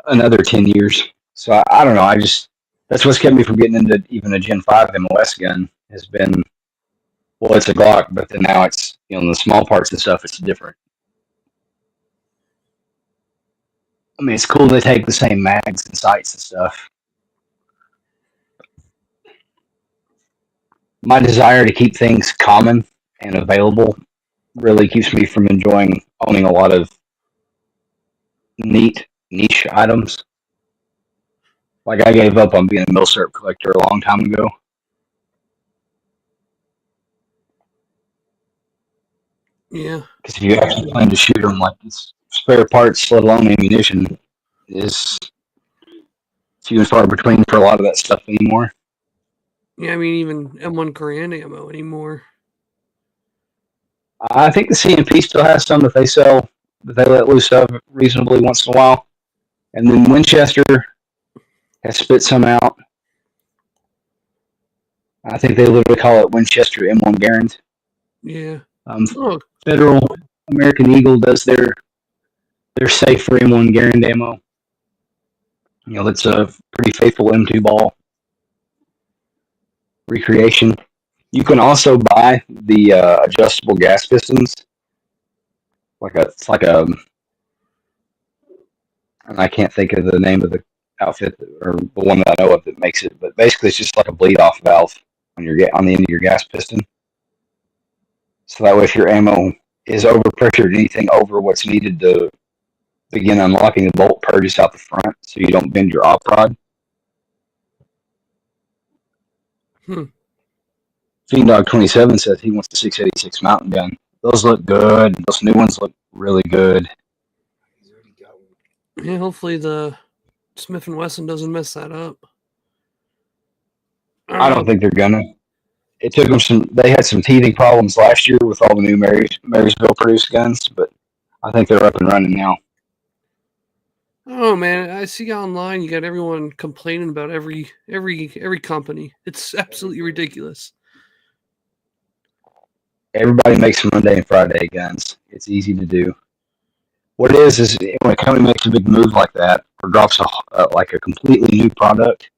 another 10 years. So I don't know. That's what's kept me from getting into even a Gen 5 MOS gun has been, well, it's a Glock, but then now it's, in the small parts and stuff, it's different. I mean, it's cool to take the same mags and sights and stuff. My desire to keep things common and available really keeps me from enjoying owning a lot of neat niche items. Like I gave up on being a milsurp collector a long time ago. Yeah. Because if you actually plan to shoot them, like it's spare parts, let alone ammunition, is few and far between for a lot of that stuff anymore. Yeah, I mean, even M1 Korean ammo anymore. I think the CMP still has some that they sell that they let loose of reasonably once in a while, and then Winchester has spit some out. I think they literally call it Winchester M1 Garand. Yeah. Oh. Federal American Eagle does their safe for M1 Garand ammo. That's a pretty faithful M2 ball recreation. You can also buy the adjustable gas pistons. It's like a, and I can't think of the name of the outfit or the one that I know of that makes it, but basically it's just like a bleed off valve on on the end of your gas piston. So that way, if your ammo is overpressured, anything over what's needed to begin unlocking the bolt purges out the front, so you don't bend your op rod. Fiend Dog 27 says he wants the 686 mountain gun. Those look good. Those new ones look really good. Yeah, hopefully the Smith & Wesson doesn't mess that up. I don't think they're gonna. It took them they had some teething problems last year with all the new Marysville produced guns, but I think they're up and running now. Oh man, I see online you got everyone complaining about every company. It's absolutely ridiculous. Everybody makes Monday and Friday guns. It's easy to do. What it is when a company makes a big move like that or drops like a completely new product,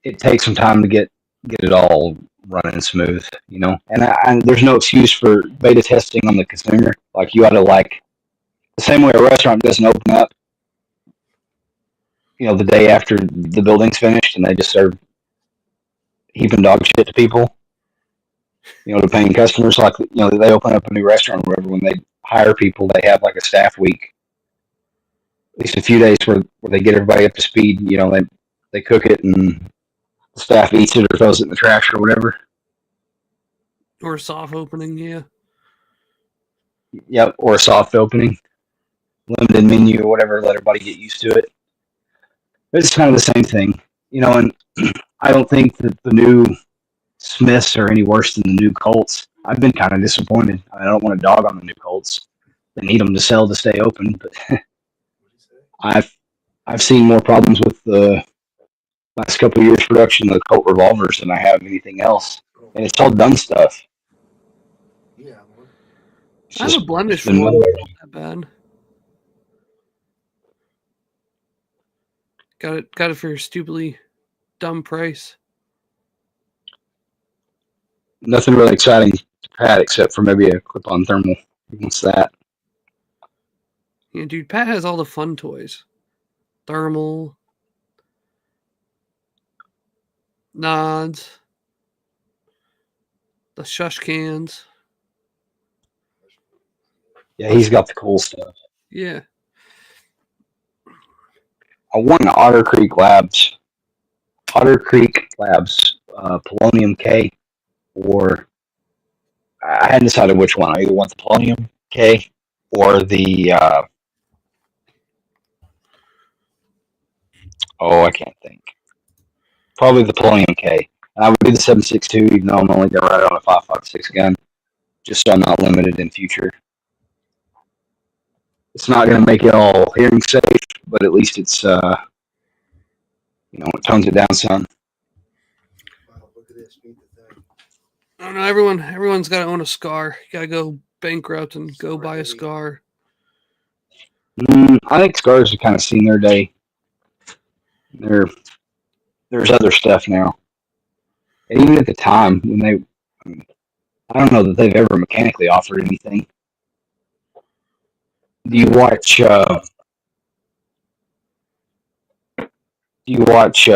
it takes some time to get it all running smooth, And there's no excuse for beta testing on the consumer. Like you ought to the same way a restaurant doesn't open up, the day after the building's finished and they just serve heaping dog shit to people. To paying customers, like they open up a new restaurant or whatever. When they hire people, they have like a staff week, at least a few days where they get everybody up to speed. They cook it and the staff eats it or throws it in the trash or whatever. Or a soft opening, yeah. Yep, or a soft opening, limited menu or whatever. Let everybody get used to it. It's kind of the same thing, And I don't think that the new Smiths are any worse than the new Colts. I've been kind of disappointed. I don't want to dog on the new Colts. They need them to sell to stay open, but I've seen more problems with the last couple of years production of the Colt revolvers than I have anything else, and it's all done stuff. Yeah, I have a blemish for one. Not that bad. Got it for a stupidly dumb price. Nothing really exciting to Pat except for maybe a clip-on thermal. What's that? Yeah, dude, Pat has all the fun toys. Thermal, nods, the shush cans. Yeah, he's got the cool stuff. Yeah. I want an Otter Creek Labs Polonium K, or I hadn't decided which one. I either want the Polonium K or the I can't think. Probably the Polonium K. And I would do the 7.62, even though I'm only going to ride it on a 5.56 gun, just so I'm not limited in future. It's not going to make it all hearing safe, but at least it's it tones it down some. Wow, look at this. I don't know. Everyone's got to own a SCAR. You got to go bankrupt and go buy a SCAR. I think scars have kind of seen their day. There, there's other stuff now. And even at the time when I don't know that they've ever mechanically offered anything. Do you watch? Do you watch?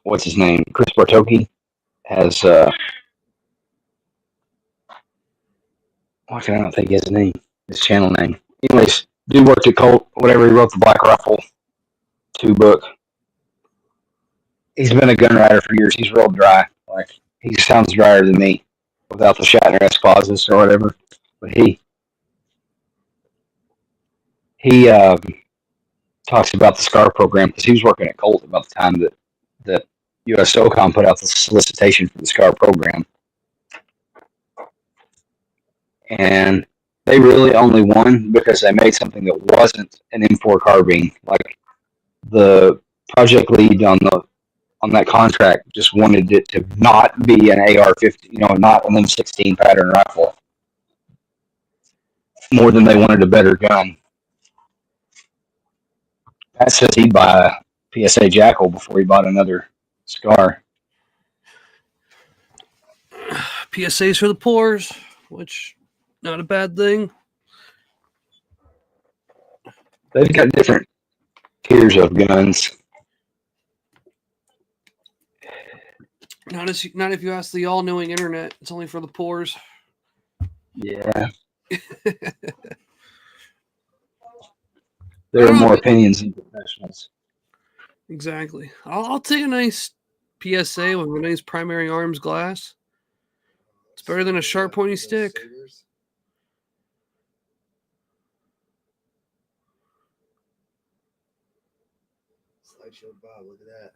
What's his name? Chris Bartoki has. Why can I not think of his name? His channel name. Anyways, dude worked at Colt. Whatever, he wrote the Black Rifle 2 book. He's been a gun writer for years. He's real dry. Like he sounds drier than me, without the Shatner-esque pauses or whatever. But he talks about the SCAR program because he was working at Colt about the time that U.S. SOCOM put out the solicitation for the SCAR program, and they really only won because they made something that wasn't an M4 carbine. Like the project lead on that contract just wanted it to not be an AR-15, not an M16 pattern rifle, more than they wanted a better gun. Pat says he'd buy a PSA Jackal before he bought another SCAR. PSAs for the poors, which not a bad thing. They've got different tiers of guns. Not if you ask the all-knowing internet. It's only for the poors. Yeah. There are more opinions than professionals. Exactly. I'll take a nice PSA with a nice primary arms glass. It's better than a sharp pointy stick. Slideshow Bob, look at that.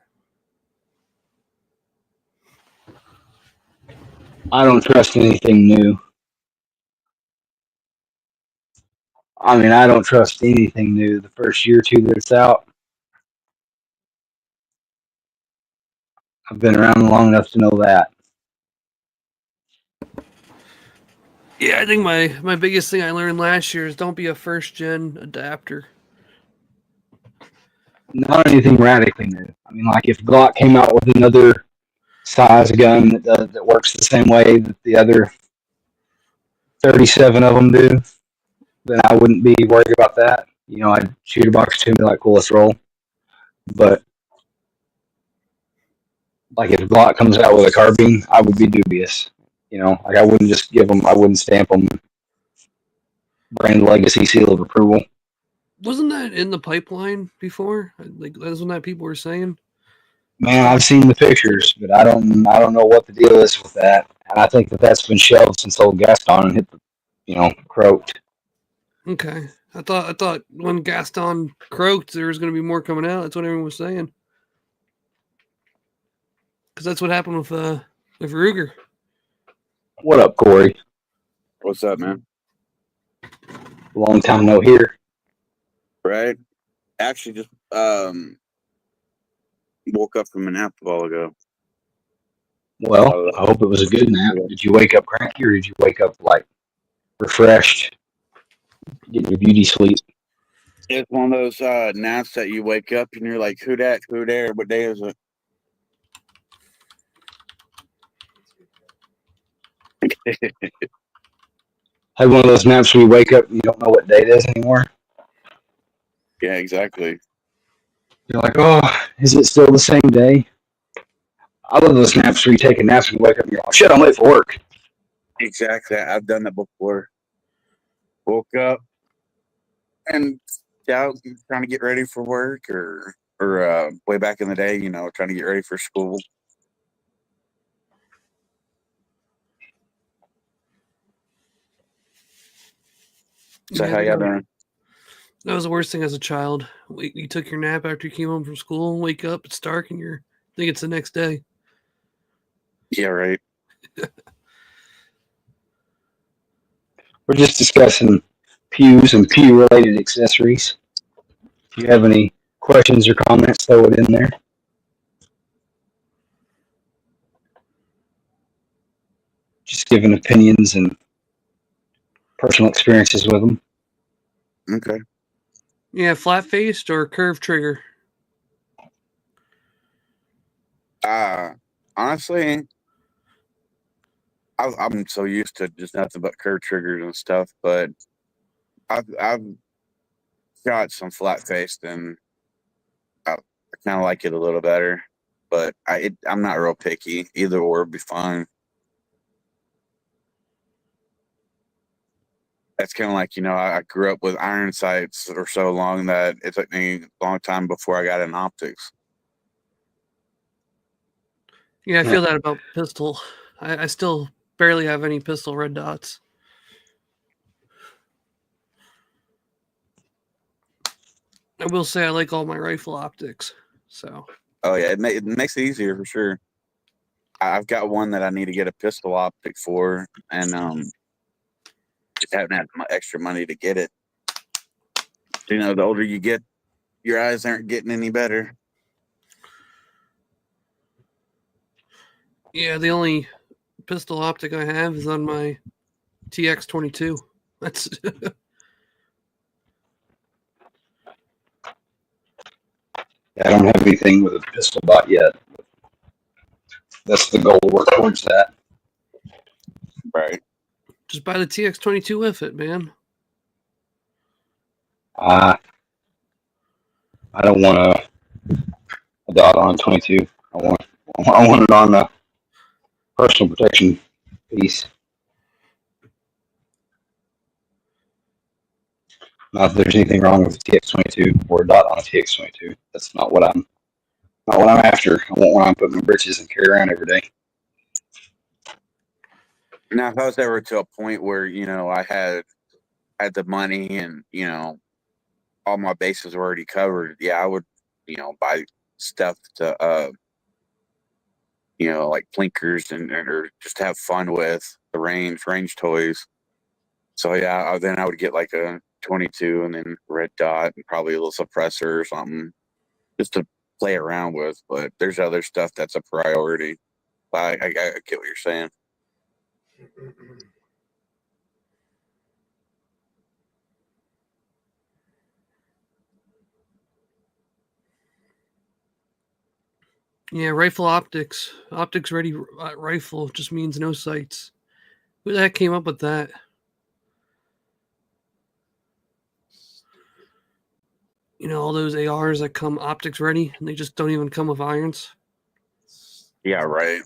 I don't trust anything new. I mean, I don't trust anything new the first year or two that it's out. I've been around long enough to know that. Yeah, I think my biggest thing I learned last year is don't be a first-gen adapter. Not anything radically new. I mean, like if Glock came out with another size gun that works the same way that the other 37 of them do, then I wouldn't be worried about that. I'd shoot a box to me like, cool, let's roll. But like if Glock comes out with a carbine, I would be dubious. Like I wouldn't just I wouldn't stamp them brand legacy seal of approval. Wasn't that in the pipeline before? Like that's what that people were saying. Man, I've seen the pictures, but I don't know what the deal is with that. And I think that's been shelved since old Gaston hit the, croaked. Okay. I thought when Gaston croaked, there was going to be more coming out. That's what everyone was saying. Because that's what happened with Ruger. What up, Corey? What's up, man? Long time no hear. Right? Actually, just woke up from a nap a while ago. Well, I hope it was a good nap. Did you wake up cranky or did you wake up like refreshed, getting your beauty sleep? It's one of those naps that you wake up and you're like, who dat, who there, what day is it? Had one of those naps where you wake up and you don't know what day it is anymore. Yeah, exactly. You're like, oh, is it still the same day? I love those naps where you take a nap and you wake up and you're like, shit, I'm late for work. Exactly. I've done that before. Woke up and out trying to get ready for work or way back in the day, trying to get ready for school. So how y'all doing? That was the worst thing as a child. You took your nap after you came home from school, wake up, it's dark, and you think it's the next day. Yeah, right. We're just discussing pews and pew-related accessories. If you have any questions or comments, throw it in there. Just giving opinions and personal experiences with them. Okay. Yeah, flat faced or curved trigger. Honestly, I'm so used to just nothing but curved triggers and stuff, but I've got some flat faced, and I kind of like it a little better. But I'm not real picky. Either or would be fine. That's kind of like, I grew up with iron sights for so long that it took me a long time before I got in optics. Yeah, I feel that about pistol. I still barely have any pistol red dots. I will say I like all my rifle optics. So. Oh yeah, it makes it easier for sure. I've got one that I need to get a pistol optic for, and just haven't had extra money to get it. The older you get, your eyes aren't getting any better. Yeah, the only pistol optic I have is on my TX22. That's I don't have anything with a pistol dot yet. That's the goal. Work towards that. Right. just buy the TX22 with it, man. I don't want a dot on 22. I want it on the personal protection piece. Not that there's anything wrong with the TX22 or a dot on a TX22. That's not what I'm after. I want one I put in my britches and carry around every day. Now, if I was ever to a point where I had the money and all my bases were already covered, yeah, I would buy stuff to like blinkers and or just have fun with the range toys. So yeah, then I would get like a 22 and then red dot and probably a little suppressor or something just to play around with. But there's other stuff that's a priority. I get what you're saying. Yeah, rifle optics. Optics ready rifle just means no sights. Who the heck came up with that? All those ARs that come optics ready and they just don't even come with irons. Yeah, right.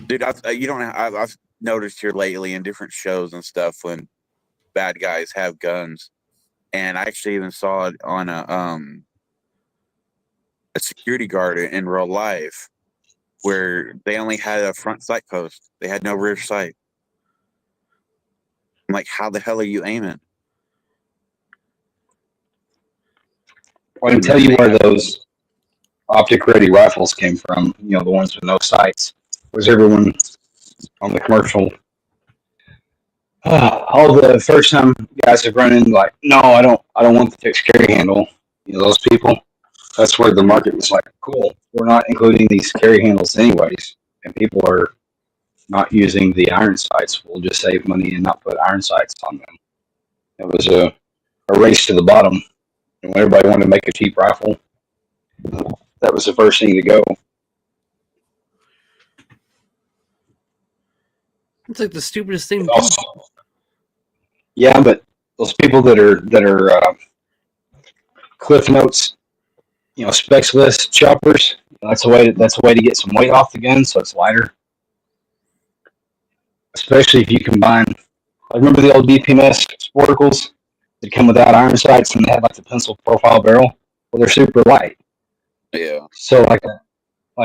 Dude, I've noticed here lately in different shows and stuff when bad guys have guns, and I actually even saw it on a security guard in real life where they only had a front sight post. They had no rear sight. I'm like, how the hell are you aiming? Well, I can tell you where those optic ready rifles came from. The ones with no sights. Was everyone on the commercial? All the first time guys have run in like, no, I don't want the fixed carry handle. Those people. That's where the market was like, cool. We're not including these carry handles anyways, and people are not using the iron sights. We'll just save money and not put iron sights on them. It was a race to the bottom, and when everybody wanted to make a cheap rifle, that was the first thing to go. It's like the stupidest thing to do. Yeah, but those people that are Cliff Notes, specs list shoppers. That's a way to get some weight off the gun, so it's lighter. Especially if you combine. I remember the old DPMS sporticles that come without iron sights, and they had like the pencil profile barrel. Well, they're super light. Yeah. So like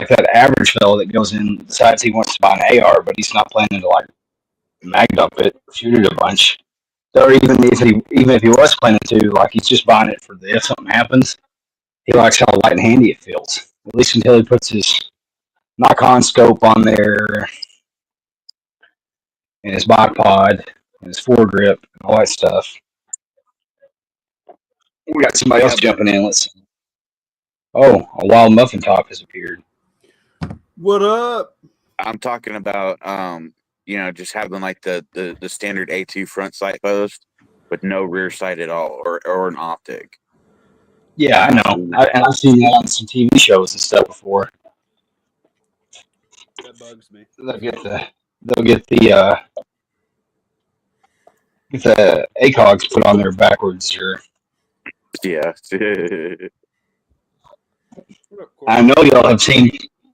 that average fellow that goes in decides he wants to buy an AR, but he's not planning to like mag dump it, shoot it a bunch. Or even if he was planning to, like he's just buying it for the if something happens. He likes how light and handy it feels. At least until he puts his knock-on scope on there, and his bipod, and his foregrip, and all that stuff. We got somebody else jumping in. Let's see. Oh, a wild muffin top has appeared. What up? I'm talking about just having like the standard A2 front sight post with no rear sight at all, or an optic. Yeah, I know. I've seen that on some TV shows and stuff before. That bugs me. They'll get the ACOGs put on there backwards. Or Yeah. I know y'all have seen.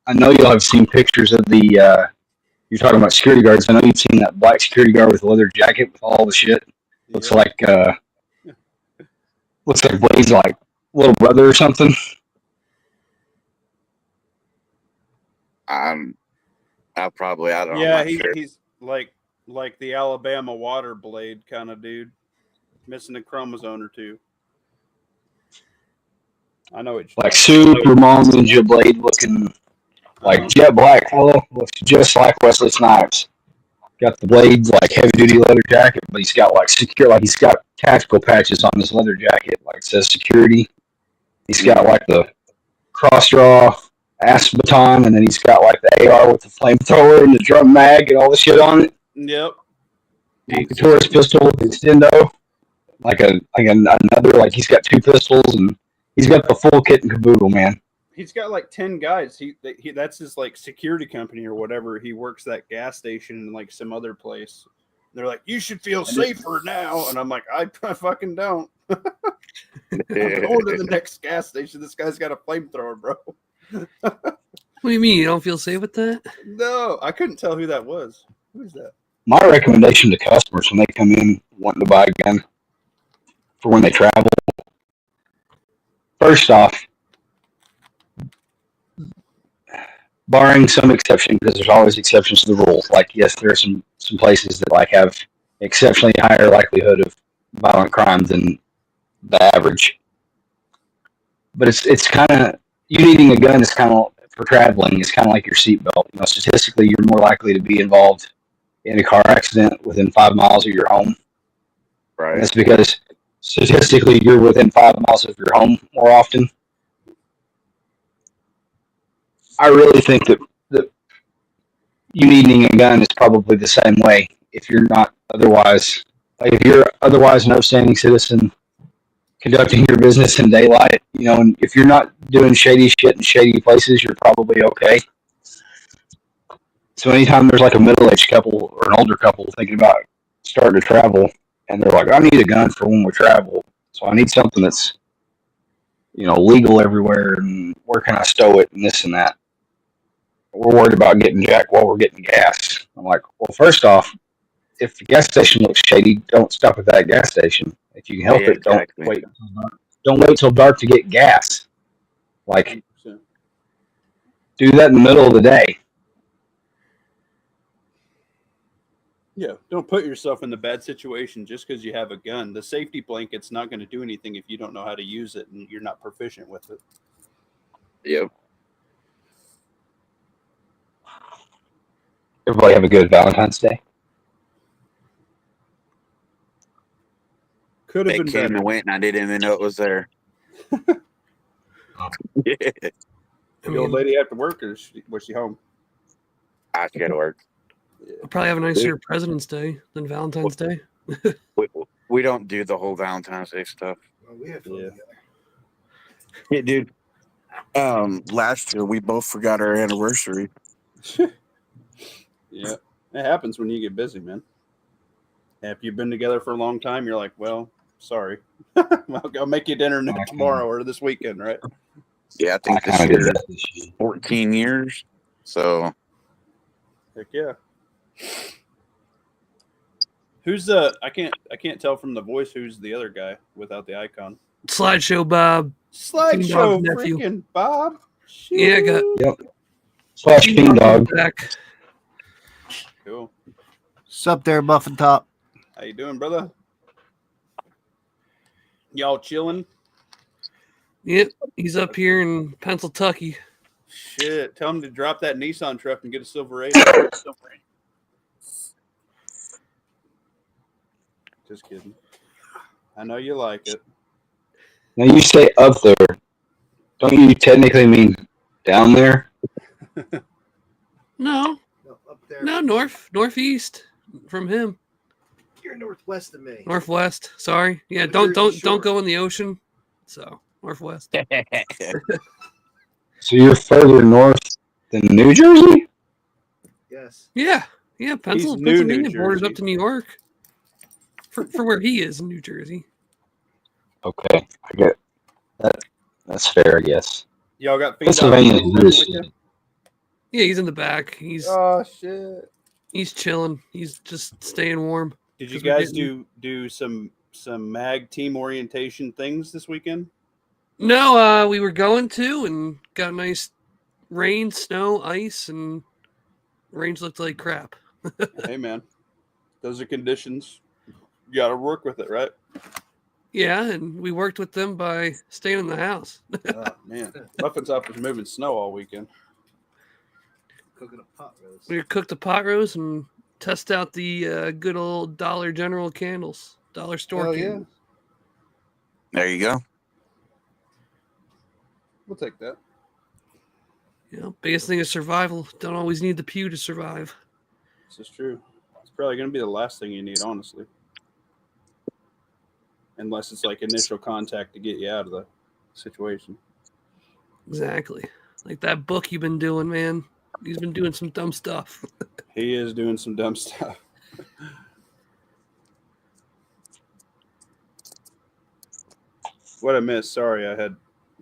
I know y'all have seen pictures of the. You're talking about security guards. I know you've seen that black security guard with a leather jacket with all the shit. Looks like Blade's like little brother or something. I don't know. Yeah, I'm not sure. he's like the Alabama water blade kind of dude, missing a chromosome or two. I know it's Like super mom ninja Blade looking like jet black fellow. Looks just like Wesley Snipes. Got the blades like heavy duty leather jacket, but he's got like secure, like he's got tactical patches on his leather jacket, like it says security. He's got like the cross draw ass baton, and then he's got like the AR with the flamethrower and the drum mag and all the shit on it. Yep. The Taurus pistol with the extendo, another, like he's got two pistols and he's got the full kit and caboodle, man. He's got like 10 guys. He that's his like security company or whatever. He works that gas station in like some other place. They're like, you should feel safer now, and I'm like, I fucking don't. I'm going to the next gas station. This guy's got a flamethrower, bro. What do you mean? You don't feel safe with that? No, I couldn't tell who that was. Who is that? My recommendation to customers when they come in wanting to buy a gun for when they travel, first off, barring some exception, because there's always exceptions to the rule. Like, yes, there are some places that like have exceptionally higher likelihood of violent crime than the average. But it's kind of, you needing a gun is kind of, for traveling, is kind of like your seatbelt. You know, statistically, you're more likely to be involved in a car accident within 5 miles of your home. Right. And that's because statistically, you're within 5 miles of your home more often. I really think that you needing a gun is probably the same way. If you're not otherwise, like if you're otherwise an upstanding citizen conducting your business in daylight, you know, and if you're not doing shady shit in shady places, you're probably okay. So anytime there's like a middle-aged couple or an older couple thinking about starting to travel, and they're like, I need a gun for when we travel, so I need something that's, you know, legal everywhere, and where can I stow it, and this and that. We're worried about getting jacked while we're getting gas. I'm like, well, first off, if the gas station looks shady, don't stop at that gas station. If you can help it, exactly. Don't wait till dark to get gas. Like, 100%. do that in the middle of the day. Yeah, don't put yourself in the bad situation just because you have a gun. The safety blanket's not going to do anything if you don't know how to use it and you're not proficient with it. Yep. Everybody have a good Valentine's Day. Could have They been came better. and went, and I didn't even know it was there. Yeah. The old lady after work, or was she home? I should work. I'll probably have a nicer President's Day than Valentine's Day. We don't do the whole Valentine's Day stuff. Well, we have fun together. Yeah, dude. Last year we both forgot our anniversary. Yeah, it happens when you get busy, man. If you've been together for a long time, you're like, well, sorry. I'll make you dinner tomorrow or this weekend, right? Yeah, I think this year 14 years. So Heck yeah. Who's the? I can't tell from the voice who's the other guy without the icon. Slideshow Bob. Slideshow, nephew. freaking Bob. Shoot. Yeah, I got Slash King Dog. back. Cool. What's up there, Muffin Top? How you doing, brother? Y'all chilling? Yep, he's up here in Pennsylvania. Shit, tell him to drop that Nissan truck and get a Silverado. Just kidding. I know you like it. Now you say up there. Don't you technically mean down there? No, Up there? No, northeast from him. You're northwest of me. Northwest. Sorry. Yeah, The don't Jersey Shore. go in the ocean. So northwest. So you're further north than New Jersey? Yes. Yeah. New Pennsylvania borders Jersey. up to New York. For where he is in New Jersey. Okay, I get that. That's fair, I guess. Y'all got Fiend Pennsylvania is Dog really with you? Yeah, he's in the back. He's Oh shit! chilling. He's just staying warm. Did you 'Cause we're guys getting- do some mag team orientation things this weekend? No, we were going to and got nice rain, snow, ice, and range looked like crap. Hey man, those are conditions. You got to work with it, right? Yeah, and we worked with them by staying in the house. Oh man, Muffin's Up was moving snow all weekend. Cooking a pot roast. We cooked a pot roast and test out the good old Dollar General candles, dollar store Hell yeah. candles. There you go. We'll take that. You know, biggest thing is survival. Don't always need the pew to survive. This is true. It's probably going to be the last thing you need, honestly. Unless it's like initial contact to get you out of the situation. Exactly. Like that book you've been doing, man. He's been doing some dumb stuff. He is doing some dumb stuff. What I missed. Sorry, I had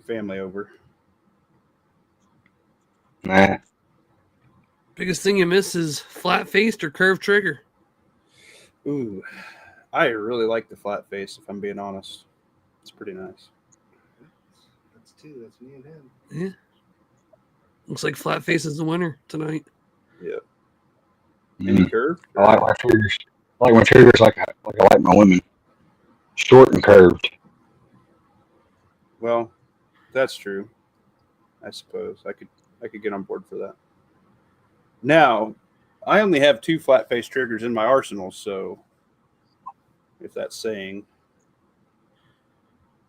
family over. Nah. Biggest thing you miss is flat faced or curved trigger. Ooh, I really like the flat face, if I'm being honest. It's pretty nice. That's two. That's me and him. Yeah. Looks like flat face is the winner tonight. Yeah. Any Mm. curve? I like my triggers. I like my triggers like I like my women. Short and curved. Well, that's true. I suppose I could get on board for that. Now, I only have 2 flat face triggers in my arsenal, so if that's saying,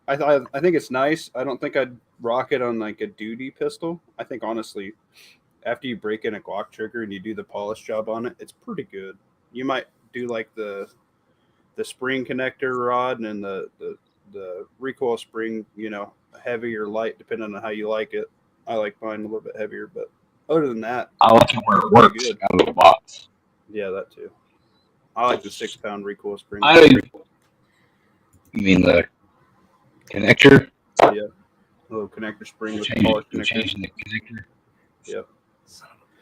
I think it's nice. I don't think I'd rock it on like a duty pistol. I think honestly, after you break in a Glock trigger and you do the polish job on it, it's pretty good. You might do like the spring connector rod and then the recoil spring, heavy or light depending on how you like it. I like mine a little bit heavier, but other than that, I like it where it pretty works good. out of the box. Yeah, that too. I like the 6-pound recoil spring. I you mean the connector? A little connector spring with the polished You're connector. changing the connector. Yep,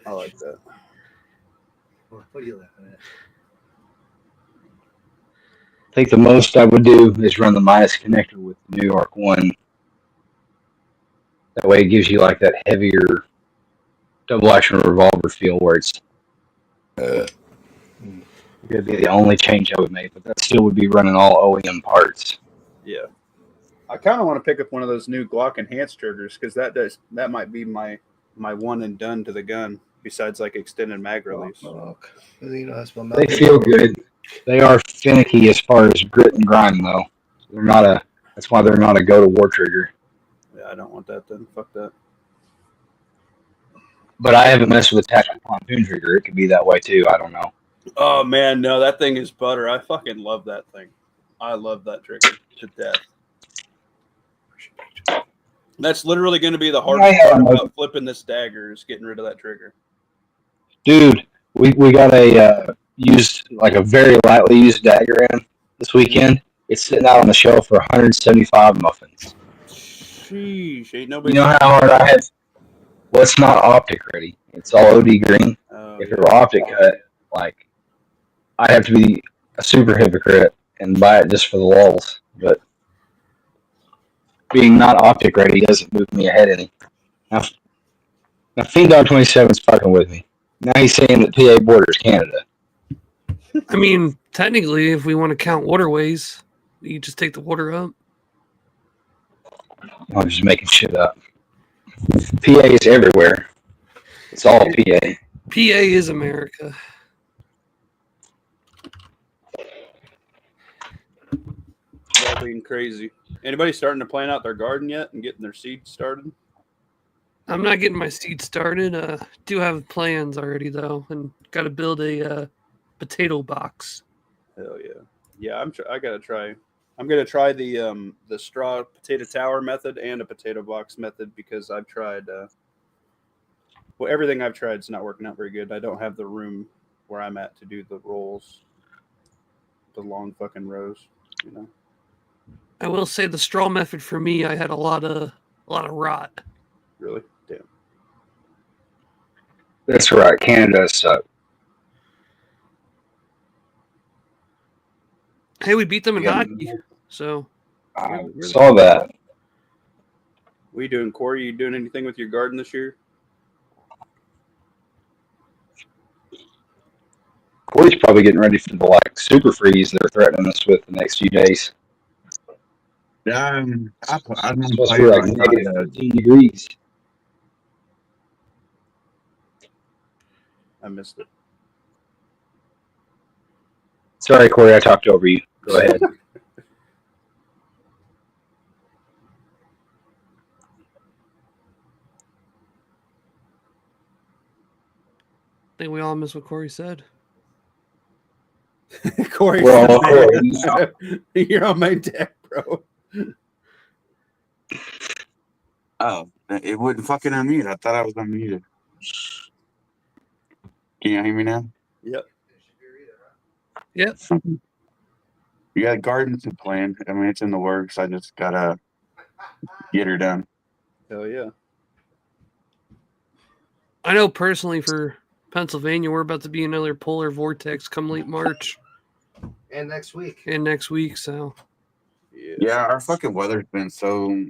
I like that. What are you laughing at? I think the most I would do is run the Midas connector with the New York one. That way it gives you like that heavier double action revolver feel where it's would be the only change I would make, but that still would be running all OEM parts. Yeah, I kind of want to pick up one of those new Glock enhanced triggers because that might be my one and done to the gun. Besides like extended mag release. They feel good. They are finicky as far as grit and grind though. They're not that's why they're not a go to war trigger. Yeah, I don't want that then. Fuck that. But I haven't messed with a tactical pontoon trigger. It could be that way too. I don't know. Oh man, no, that thing is butter. I fucking love that thing. I love that trigger to death. That's literally going to be the hardest part about flipping this dagger is getting rid of that trigger. Dude, we got a a very lightly used dagger in this weekend. It's sitting out on the shelf for 175 muffins. Sheesh, ain't nobody. You know how hard I had. Well, it's not optic ready. It's all OD green. If it were optic cut, like I'd have to be a super hypocrite and buy it just for the lulz. But being not optic ready doesn't move me ahead any. Now Fiend Dog 27 is fucking with me. Now he's saying that PA borders Canada. I mean, technically, if we want to count waterways, you just take the water up. I'm just making shit up. PA is everywhere. It's all PA. PA is America. All being crazy. Anybody starting to plan out their garden yet and getting their seeds started? I'm not getting my seed started. Do have plans already though, and got to build a potato box. Hell yeah, yeah. I gotta try. I'm gonna try the straw potato tower method and a potato box method because I've tried. Well, everything I've tried is not working out very good. I don't have the room where I'm at to do the rolls, the long fucking rows. You know. I will say the straw method for me, I had a lot of rot. Really? Damn. That's right. Canada sucks. Hey, we beat them in Yeah. hockey, so I we're saw that. What are you doing, Corey? You doing anything with your garden this year? Corey's probably getting ready for the super freeze they're threatening us with the next few days. Yeah, I'm It's on supposed to be plan like on negative trying to. 15 degrees. I missed it. Sorry, Corey, I talked over you. Go ahead. I think we all missed what Corey said. Corey, Well, you're on my deck, bro. Oh, it wouldn't fucking unmute. I thought I was unmuted. Can you hear me now? Yep. Yep. You got gardens to plan. I mean, it's in the works. I just gotta get her done. Hell yeah. I know personally for Pennsylvania, we're about to be another polar vortex come late March And next week. So Yeah, our fucking weather's been so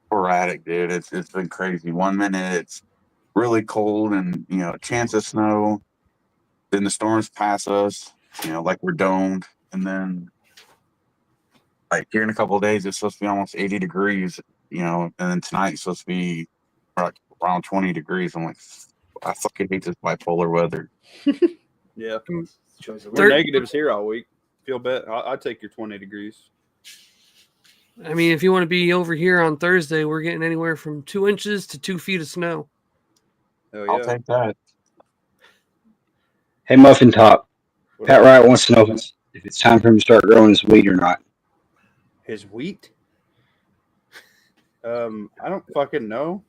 sporadic, dude. It's been crazy. 1 minute it's really cold and chance of snow. Then the storms pass us, like we're domed, and then like here in a couple of days it's supposed to be almost 80 degrees, and then tonight it's supposed to be like around 20 degrees. I'm like, I fucking hate this bipolar weather. Yeah. We're Third- negatives here all week. Feel bad. I'll take your 20 degrees. I mean, if you want to be over here on Thursday, we're getting anywhere from 2 inches to 2 feet of snow. Hell I'll yeah. take that. Hey, Muffin Top. What Pat up? Wright wants to know if it's time for him to start growing his wheat or not. His wheat? I don't fucking know.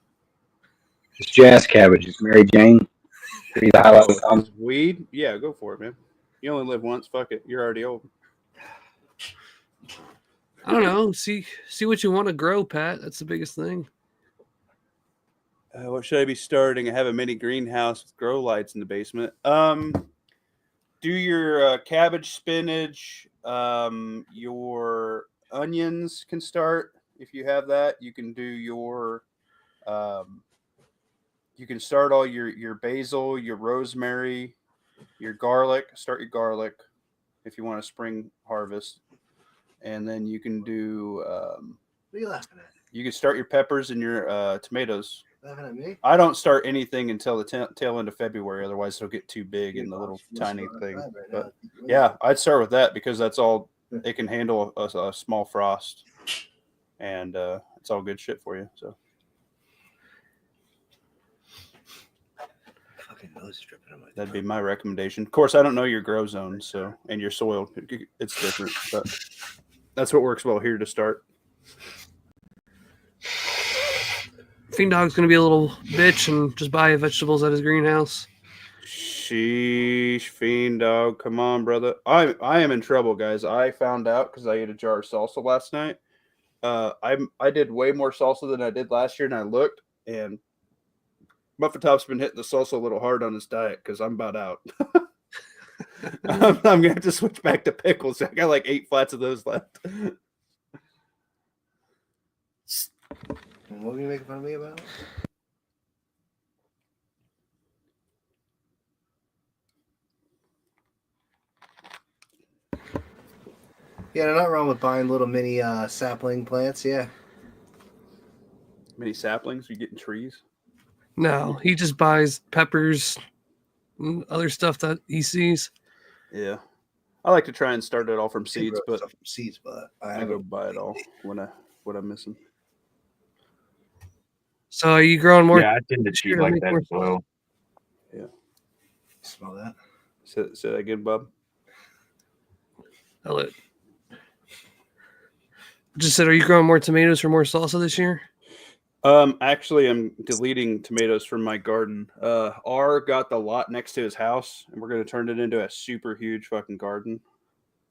It's jazz cabbage. It's Mary Jane. Be the highlight of the His weed? Yeah, go for it, man. You only live once. Fuck it. You're already old. I don't know. See what you want to grow, Pat. That's the biggest thing. What should I be starting? I have a mini greenhouse with grow lights in the basement. Do your cabbage, spinach, your onions can start if you have that. You can do your, you can start all your basil, your rosemary, your garlic. Start your garlic if you want a spring harvest, and then you can do. What are you laughing at? You can start your peppers and your tomatoes. Laughing at me? I don't start anything until the tail end of February, otherwise it'll get too big in the little tiny thing. But yeah, I'd start with that because that's all it can handle a small frost, and it's all good shit for you. So Fucking nose is dripping on my that'd be my recommendation. Of course, I don't know your grow zone, so and your soil, it's different, but that's what works well here to start. Fiend Dog's gonna be a little bitch and just buy vegetables at his greenhouse. Sheesh, Fiend Dog, come on, brother. I am in trouble, guys. I found out because I ate a jar of salsa last night. I did way more salsa than I did last year, and I looked, and Muffin Top's been hitting the salsa a little hard on his diet because I'm about out. I'm gonna have to switch back to pickles. I got like 8 flats of those left. What were you making fun of me about? Yeah, they're not wrong with buying little mini sapling plants. Yeah. Many saplings? You getting trees? No, he just buys peppers and other stuff that he sees. Yeah, I like to try and start it all from seeds, but Stuff from seeds, but I go buy it all when I'm missing. So are you growing more? Yeah, I tend to this cheat year to like make that more as well. Smell that? Say that again, Bob. I'll let- Just said, are you growing more tomatoes for more salsa this year? Actually, I'm deleting tomatoes from my garden. R got the lot next to his house, and we're gonna turn it into a super huge fucking garden.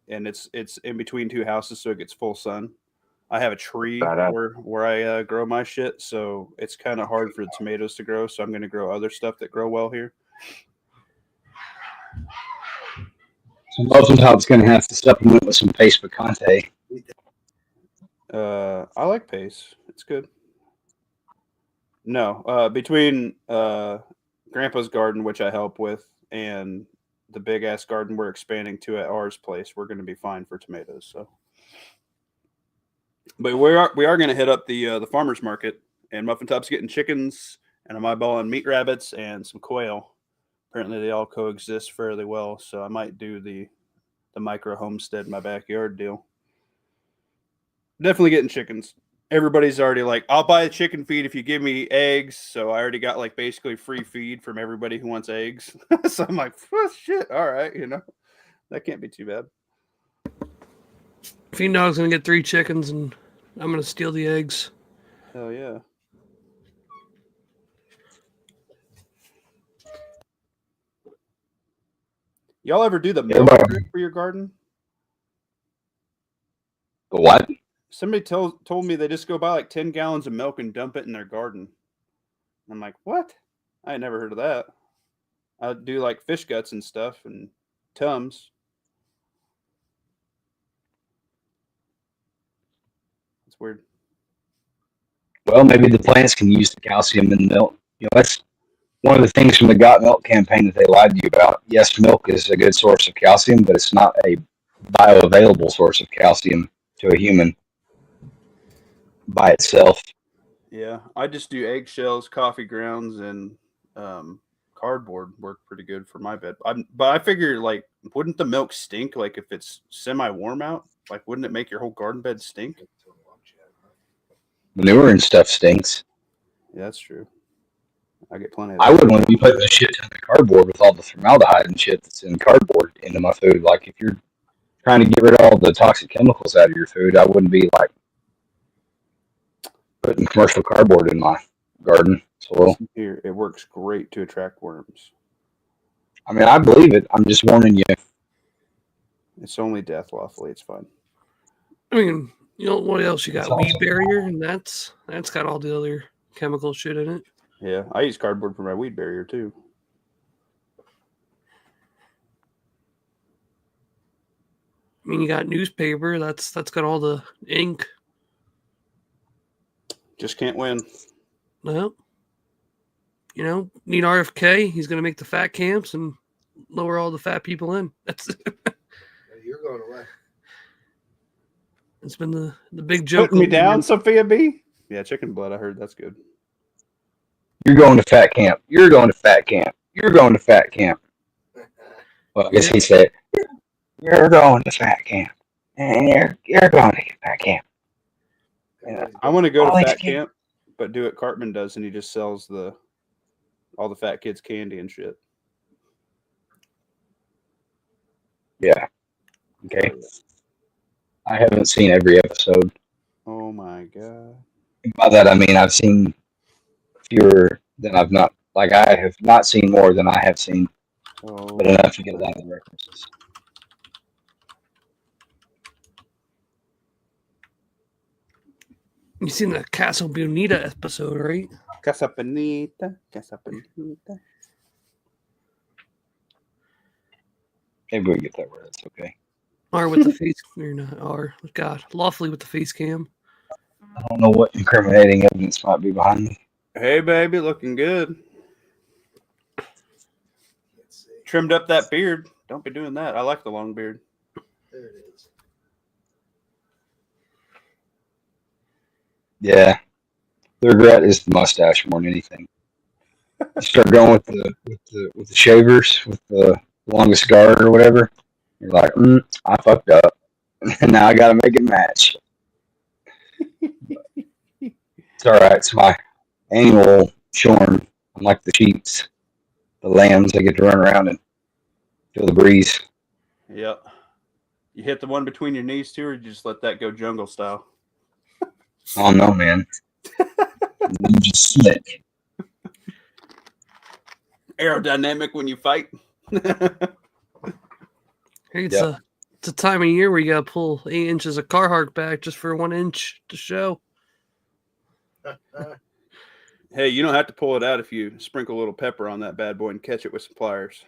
And it's in between two houses, so it gets full sun. I have a tree Badass. where I grow my shit, so it's kind of hard for the tomatoes to grow. So I'm gonna grow other stuff that grow well here. So Moffatop's going to have to supplement with some paste picante. I like pace. It's good. No, between Grandpa's garden, which I help with, and the big ass garden we're expanding to at ours place, we're going to be fine for tomatoes. So, but we are going to hit up the farmers market, and Muffin Top's getting chickens, and I'm eyeballing meat rabbits and some quail. Apparently, they all coexist fairly well, so I might do the micro homestead in my backyard deal. Definitely getting chickens. Everybody's already like, I'll buy a chicken feed if you give me eggs. So I already got like basically free feed from everybody who wants eggs. So I'm like, oh, shit, all right, that can't be too bad. Feed Dog's gonna get 3 chickens, and I'm gonna steal the eggs. Hell yeah. Y'all ever do the milk trick for your garden? The what? Somebody told me they just go buy like 10 gallons of milk and dump it in their garden. I'm like, what? I had never heard of that. I do like fish guts and stuff and Tums. It's weird. Well, maybe the plants can use the calcium in the milk. That's one of the things from the Got Milk campaign that they lied to you about. Yes, milk is a good source of calcium, but it's not a bioavailable source of calcium to a human by itself. Yeah, I just do eggshells, coffee grounds, and cardboard work pretty good for my bed. But I figure, like, wouldn't the milk stink? Like, if it's semi-warm out, like, wouldn't it make your whole garden bed stink? Manure and stuff stinks. Yeah, that's true. I get plenty of I that. wouldn't want to be putting a shit ton of cardboard with all the formaldehyde and shit that's in cardboard into my food. Like, if you're trying to get rid of all the toxic chemicals out of your food, I wouldn't be, like, putting commercial cardboard in my garden soil. Here, it works great to attract worms. I mean, I believe it. I'm just warning you. It's only death, lawfully. It's fine. I mean, what else you got? That's Weed awesome. barrier, and that's got all the other chemical shit in it. Yeah, I use cardboard for my weed barrier, too. I mean, you got newspaper. That's got all the ink. Just can't win. Well, need RFK. He's gonna make the fat camps and lower all the fat people in. You're going away. It's been the big joke. Putting me down, Sophia B? Yeah, chicken blood. I heard that's good. You're going to fat camp. You're going to fat camp. You're going to fat camp. Well, I guess he said, you're going to fat camp. And you're going to fat camp. Yeah. I want to go to fat camp, but do what Cartman does, and he just sells all the fat kids candy and shit. Yeah. Okay. I haven't seen every episode. Oh my god. By that I mean I've seen fewer than I've not. Like, I have not seen more than I have seen, but enough to get a lot of the references. You seen the Casa Bonita episode, right? Casa Bonita, Casa Bonita. Maybe we get that word. It's okay. Or with the face, or not? Or God, lawfully with the face cam. I don't know what incriminating evidence might be behind me. Hey, baby, looking good. Trimmed up that beard. Don't be doing that. I like the long beard. There it is. Yeah. The regret is the mustache more than anything. You start going with the shavers, with the longest guard or whatever. You're like, I fucked up. And now I got to make it match. It's all right. It's my annual shorn, unlike the sheeps, the lambs. They get to run around and feel the breeze. Yep. You hit the one between your knees too, or you just let that go jungle style? Oh no, man! You just slick. Aerodynamic when you fight. Hey, it's Yep. a time of year where you gotta pull 8 inches of Carhartt back just for 1 inch to show. Hey, you don't have to pull it out if you sprinkle a little pepper on that bad boy and catch it with some pliers.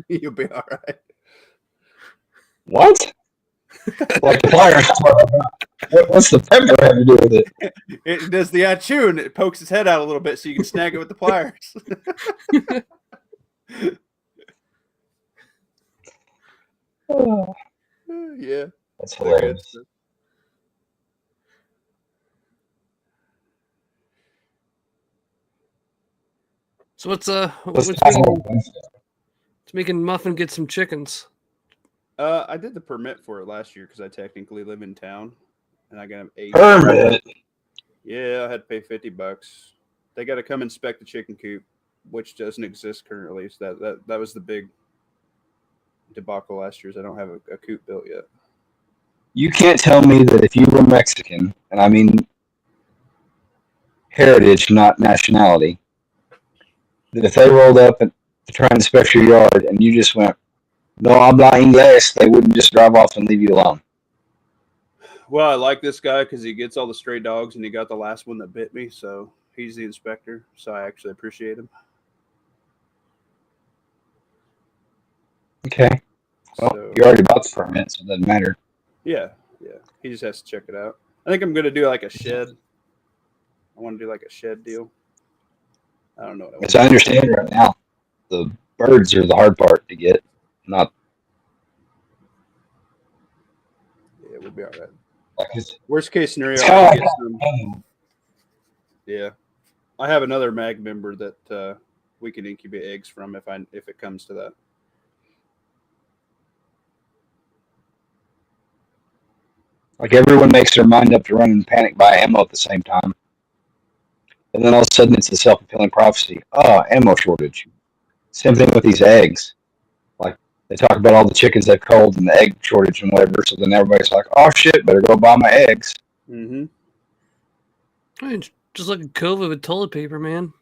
You'll be all right. What? Like the pliers? What's the pepper have to do with it? It does the achoo and it pokes its head out a little bit so you can snag it with the pliers. Oh, Yeah. that's They're good hilarious. stuff. So what's What's making Muffin get some chickens? I did the permit for it last year because I technically live in town, and I got an 8. permit? Yeah, I had to pay $50. They got to come inspect the chicken coop, which doesn't exist currently. So that was the big debacle last year. Is I don't have a coop built yet. You can't tell me that if you were Mexican, and I mean heritage, not nationality, that if they rolled up to try and inspect your yard and you just went, no habla inglés, they wouldn't just drive off and leave you alone. Well, I like this guy because he gets all the stray dogs, and he got the last one that bit me. So he's the inspector. So I actually appreciate him. Okay. Well, So you already bought the permit, so it doesn't matter. yeah. He just has to check it out. I think I'm gonna do like a shed. I want to do like a shed deal. I don't know what I want. As I understand it right now, the birds are the hard part to get, not Yeah, we'll be all right. like Worst case scenario, it's I kind of can like get some. Yeah, I have another mag member that we can incubate eggs from if it comes to that. like everyone makes their mind up to run and panic buy ammo at the same time. And then all of a sudden it's a self-fulfilling prophecy. Oh, ammo shortage. Same thing with these eggs. Like they talk about all the chickens they've culled and the egg shortage and whatever. So then everybody's like, "Oh shit, better go buy my eggs." Mm-hmm. I mean, just like a COVID with toilet paper, man.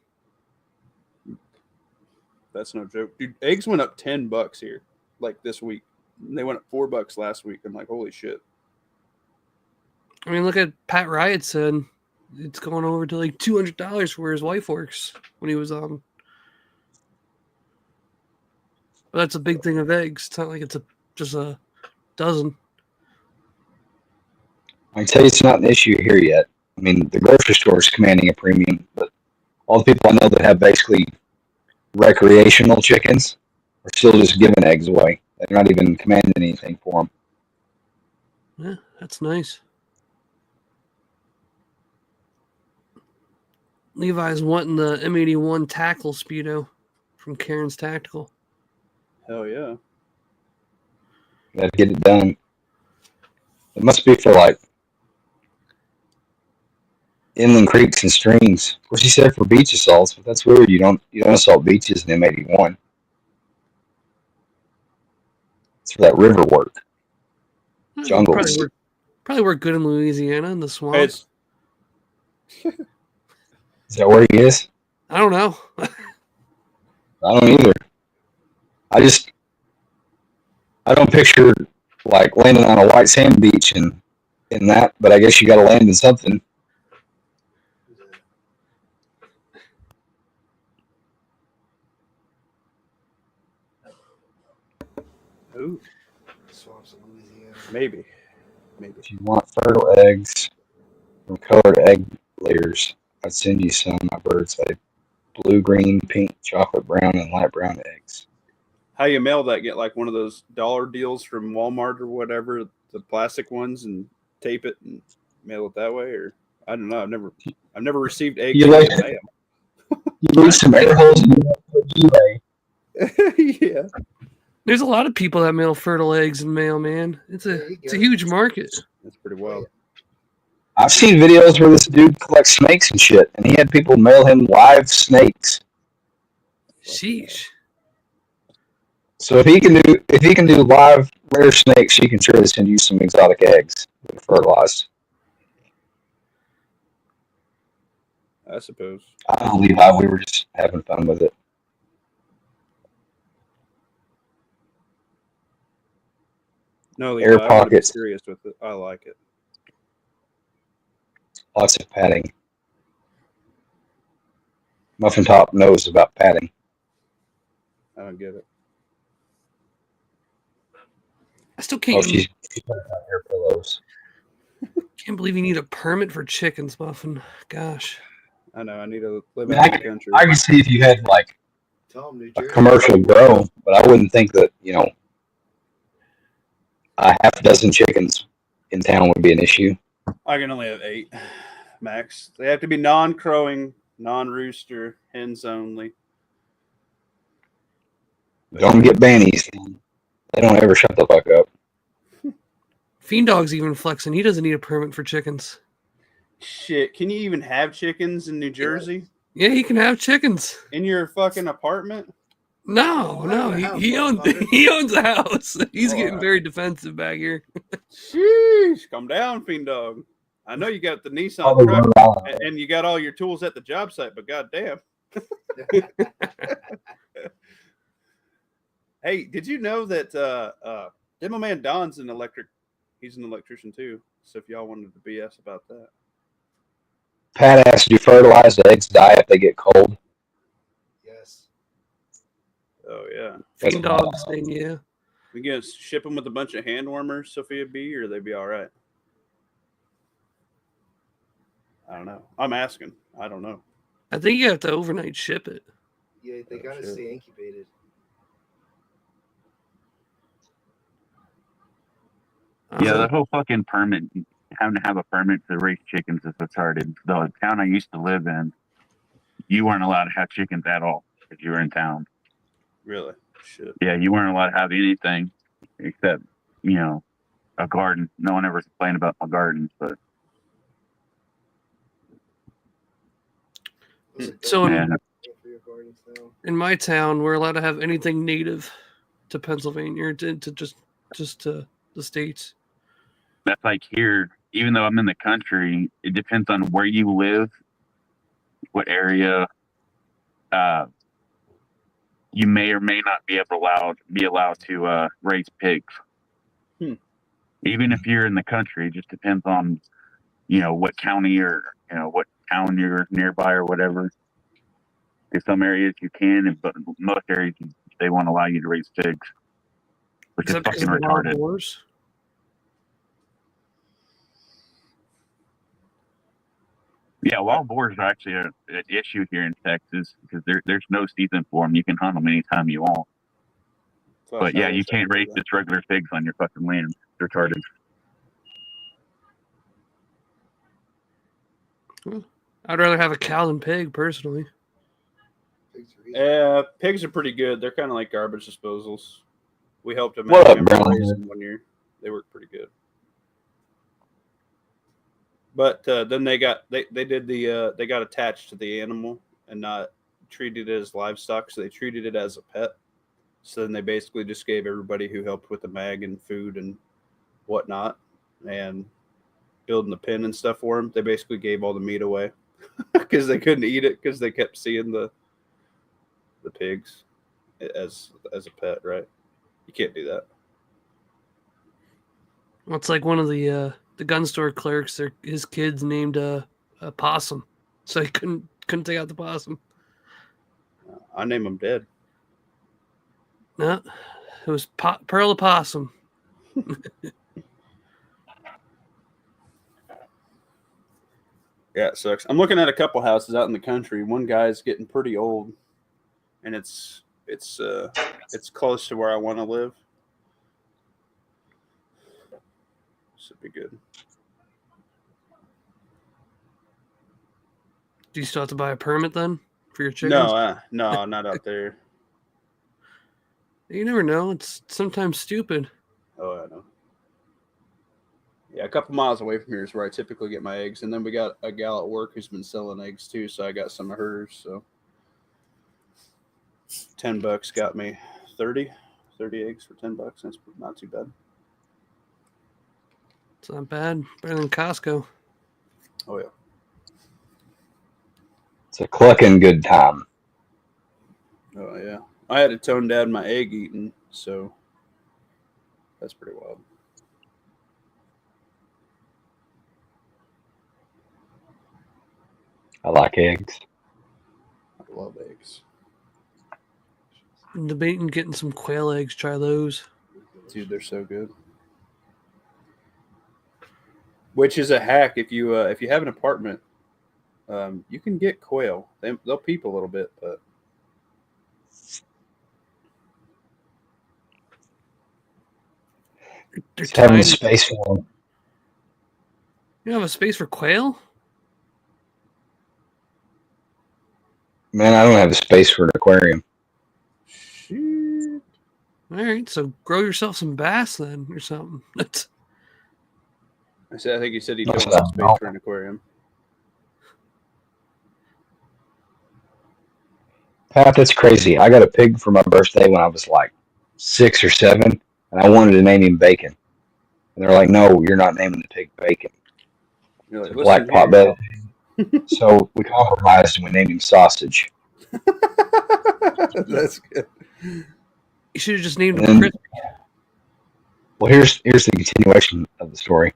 That's no joke, dude. Eggs went up $10 here, like this week. They went up $4 last week. I'm like, holy shit. I mean, look at Pat Riot said it's going over to like $200 where his wife works when he was on. But that's a big thing of eggs. It's not like it's just a dozen. I can tell you it's not an issue here yet. I mean, the grocery store is commanding a premium, but all the people I know that have basically recreational chickens are still just giving eggs away. They're not even commanding anything for them. Yeah, that's nice. Levi's wanting the M81 tackle Speedo from Karen's Tactical. Hell yeah. Got to get it done. It must be for like inland creeks and streams. Of course, he said for beach assaults, but that's weird. You don't assault beaches in M81. It's for that river work. Jungles. Probably work good in Louisiana in the swamp. It's Is that where he is? I don't know. I don't either. I don't picture like landing on a white sand beach and in that, but I guess you got to land in something. ooh, Swamps in Louisiana. maybe. If you want fertile eggs from colored egg layers, I'd send you some. My birds lay blue, green, pink, chocolate brown, and light brown eggs. How you mail that? Get like one of those dollar deals from Walmart or whatever, the plastic ones, and tape it and mail it that way, or I don't know. I've never received eggs You in like the mail. you leave some air holes in your lay. Yeah. There's a lot of people that mail fertile eggs in mail, man. It's a huge market. That's pretty wild. I've seen videos where this dude collects snakes and shit, and he had people mail him live snakes. Sheesh. So if he can do live rare snakes, he can surely send you some exotic eggs that are fertilized. I suppose. I don't know, Levi. We were just having fun with it. No, Levi, Air I'm gonna be pockets, serious with it. I like it. lots of padding. Muffin Top knows about padding. I don't get it. I still Oh, can't she's talking about air pillows. believe you need a permit for chickens, Muffin. Gosh. I know. I need to live I mean, out in the country. I can see if you had like Tell them New a Jersey. commercial grow, but I wouldn't think that a half dozen chickens in town would be an issue. I can only have 8 max. They have to be non-crowing, non-rooster, hens only. Don't get bannies. They don't ever shut the fuck up. Fiend Dog's even flexing. He doesn't need a permit for chickens. Shit, can you even have chickens in New Jersey? Yeah, he can have chickens. In your fucking apartment? No, he owns a house. He's getting very defensive back here. Sheesh, come down, Fiend Dog. I know you got the Nissan Probably truck run around. and you got all your tools at the job site, but goddamn. Hey, did you know that Demo Man Don's an electric? He's an electrician too. So if y'all wanted to BS about that, Pat asked, do fertilized eggs die if they get cold? Yes. oh yeah, Fiend Dog's saying, yeah. we can ship them with a bunch of hand warmers, Sophia B, or they'd be all right. I don't know. I'm asking. I don't know. I think you have to overnight ship it. Yeah, they gotta stay incubated. Yeah, the whole fucking permit, having to have a permit to raise chickens is retarded. The town I used to live in, you weren't allowed to have chickens at all if you were in town. Really? Shit. Yeah, you weren't allowed to have anything except, a garden. No one ever complained about my gardens, but So yeah. in my town, we're allowed to have anything native to Pennsylvania or to just to the states. That's like here, even though I'm in the country, it depends on where you live, what area. You may or may not be allowed to raise pigs. Even if you're in the country, it just depends on what county or what town you're nearby or whatever. In some areas you can, but most areas they won't allow you to raise pigs, which is fucking retarded. Wars? Yeah, wild boars are actually an issue here in Texas because there's no season for them. You can hunt them anytime you want. But yeah, you can't raise just regular pigs on your fucking land. It's retarded. I'd rather have a cow than pig, personally. Pigs are pretty good. They're kind of like garbage disposals. We helped them What out up, raise them one year. They work pretty good. But then they got attached to the animal and not treated it as livestock. So they treated it as a pet. So then they basically just gave everybody who helped with the mag and food and whatnot and building the pen and stuff for them. They basically gave all the meat away because they couldn't eat it because they kept seeing the pigs as a pet, right? You can't do that. Well, it's like one of the gun store clerks. His kids named a possum, so he couldn't take out the possum. I name them Dead. No, it was Pearl the Possum. Yeah, it sucks. I'm looking at a couple houses out in the country. One guy's getting pretty old, and it's close to where I want to live. Should be good. Do you still have to buy a permit then for your chickens? No, not out there. You never know. It's sometimes stupid. Oh, I know. Yeah, a couple miles away from here is where I typically get my eggs, and then we got a gal at work who's been selling eggs too, so I got some of hers. So $10 got me 30 eggs for $10. That's not too bad. It's not bad. Better than Costco. Oh yeah. It's a clucking good time. Oh yeah. I had to tone down my egg eating, so that's pretty wild. I like eggs. I love eggs. I'm debating getting some quail eggs. Try those. Dude, they're so good. Which is a hack if you have an apartment, you can get quail. They'll peep a little bit, but They're It's having tiny. space for them. You have a space for quail? Man, I don't have a space for an aquarium. shit. All right, so grow yourself some bass then, or something. I think you said you That's don't have not space normal. for an aquarium. Pat, that's crazy. I got a pig for my birthday when I was like 6 or 7, and I wanted to name him Bacon. And they're like, "No, you're not naming the pig Bacon. You're It's like, a black listen pot here. belly." So we compromised and we named him Sausage. That's good. You should have just named And him then, Chris. well, here's the continuation of the story.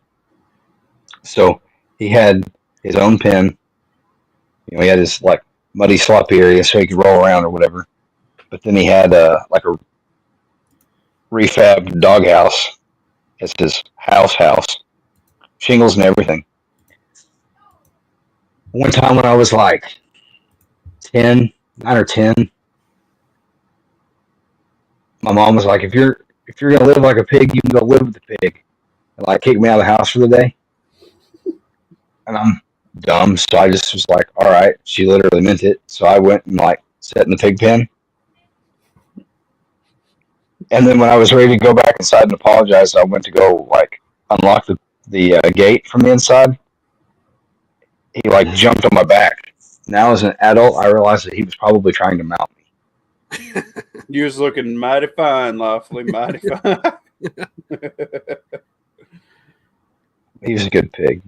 So he had his own pen. He had his like muddy, sloppy area so he could roll around or whatever. But then he had like a refabbed doghouse as his house, shingles and everything. One time when I was like 10, 9 or 10, my mom was like, if you're gonna live like a pig, you can go live with the pig. And like kick me out of the house for the day. And I'm dumb, so I just was like, all right. She literally meant it. So I went and like sat in the pig pen. And then when I was ready to go back inside and apologize, I went to go like unlock the gate from the inside. He like jumped on my back. Now as an adult, I realized that he was probably trying to mount me. You was looking mighty fine, Lawfully, mighty fine. He was a good pig.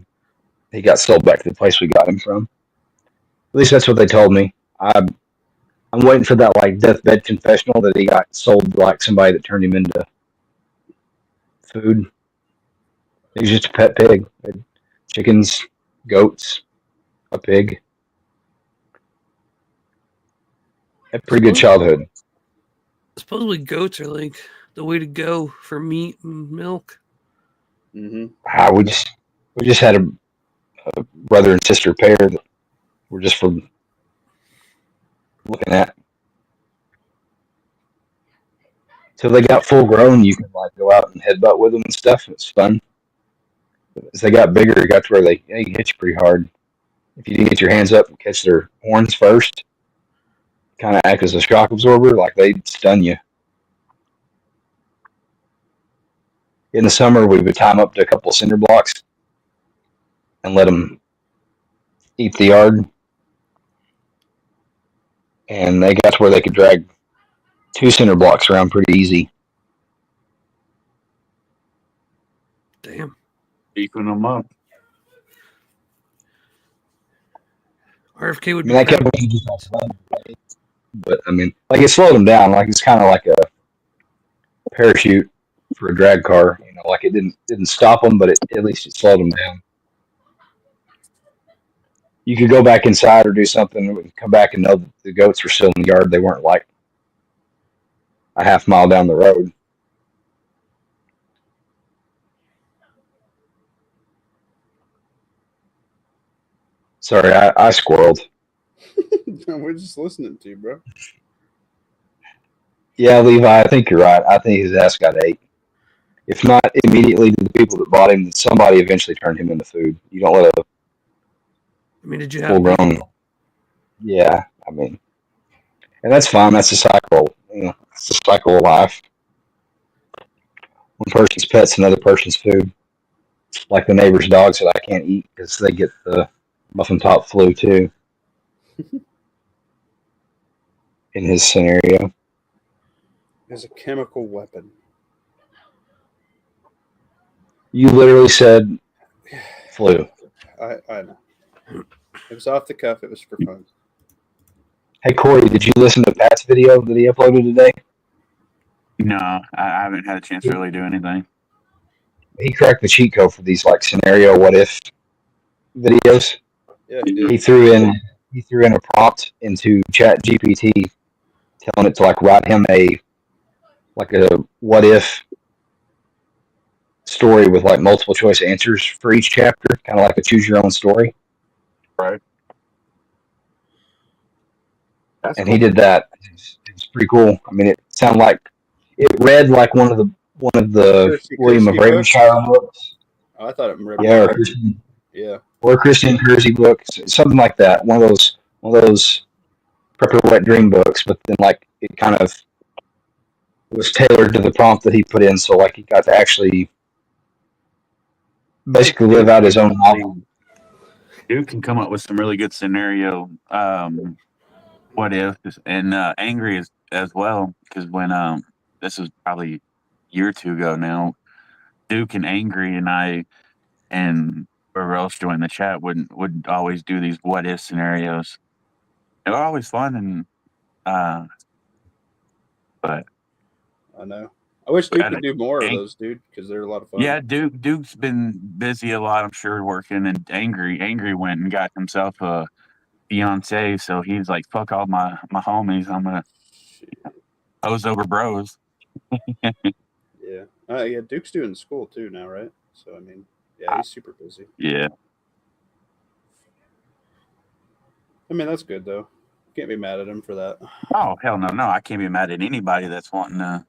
He got sold back to the place we got him from. At least that's what they told me. I'm waiting for that like deathbed confessional that he got sold to like somebody that turned him into food. He was just a pet pig. Chickens, goats, a pig. A pretty good childhood. Supposedly goats are like the way to go for meat and milk. Mm-hmm. We just had a brother and sister pair that were just for looking at. Till they got full grown, you can like go out and headbutt with them and stuff. It's fun. But as they got bigger, it got to where they hit you pretty hard. If you didn't get your hands up and catch their horns first, kind of act as a shock absorber, like they'd stun you. In the summer, we would tie them up to a couple of cinder blocks and let them eat the yard. And they got to where they could drag 2 cinder blocks around pretty easy. Damn. Beefing them up. RFK would I be mean, that proud. kept me right? But I mean, like it slowed them down. Like it's kind of like a parachute for a drag car. Like it didn't stop them, but at least it slowed them down. You could go back inside or do something, and come back and know that the goats were still in the yard. They weren't like a half mile down the road. Sorry, I squirreled. We're just listening to you, bro. Yeah, Levi, I think you're right. I think his ass got ate. If not immediately to the people that bought him, then somebody eventually turned him into food. You don't let a I mean, did you full have grown. Yeah, I mean, and that's fine. That's a cycle. It's the cycle of life. One person's pet's another person's food. like the neighbor's dogs that I can't eat because they get the muffin top flu too. In his scenario, Is a chemical weapon. you literally said flu. I know. It was off the cuff. It was for fun. Hey Corey, did you listen to Pat's video that he uploaded today? No, I haven't had a chance to really do anything. He cracked the cheat code for these like scenario what if videos. Yeah, he did. He threw in a prompt into Chat GPT, telling it to like write him a what if story with like multiple choice answers for each chapter, kind of like a choose your own story. Right. That's And cool. he did that. It was pretty cool. I mean, it read like one of the William of Ravenshire books. Oh, I thought it read Yeah, or or Christian Kersey books, something like that. One of those Prepper Wet Dream books. But then like it kind of was tailored to the prompt that he put in, so like he got to actually basically live out his own novel. Dude can come up with some really good scenario. What if and angry as well, because when this was probably a year or two ago now, Duke and Angry and I and whoever else joined the chat would always do these what if scenarios. They were always fun and but I know. I wish Duke could do more of those, dude, because they're a lot of fun. yeah, Duke's been busy a lot, I'm sure, working, and Angry went and got himself a fiance, so he's like, fuck all my homies, I'm gonna pose over bros. Yeah. Yeah, Duke's doing school too now, right? So I mean, yeah, he's super busy. Yeah. I mean, that's good though. Can't be mad at him for that. Oh hell no, I can't be mad at anybody that's wanting to,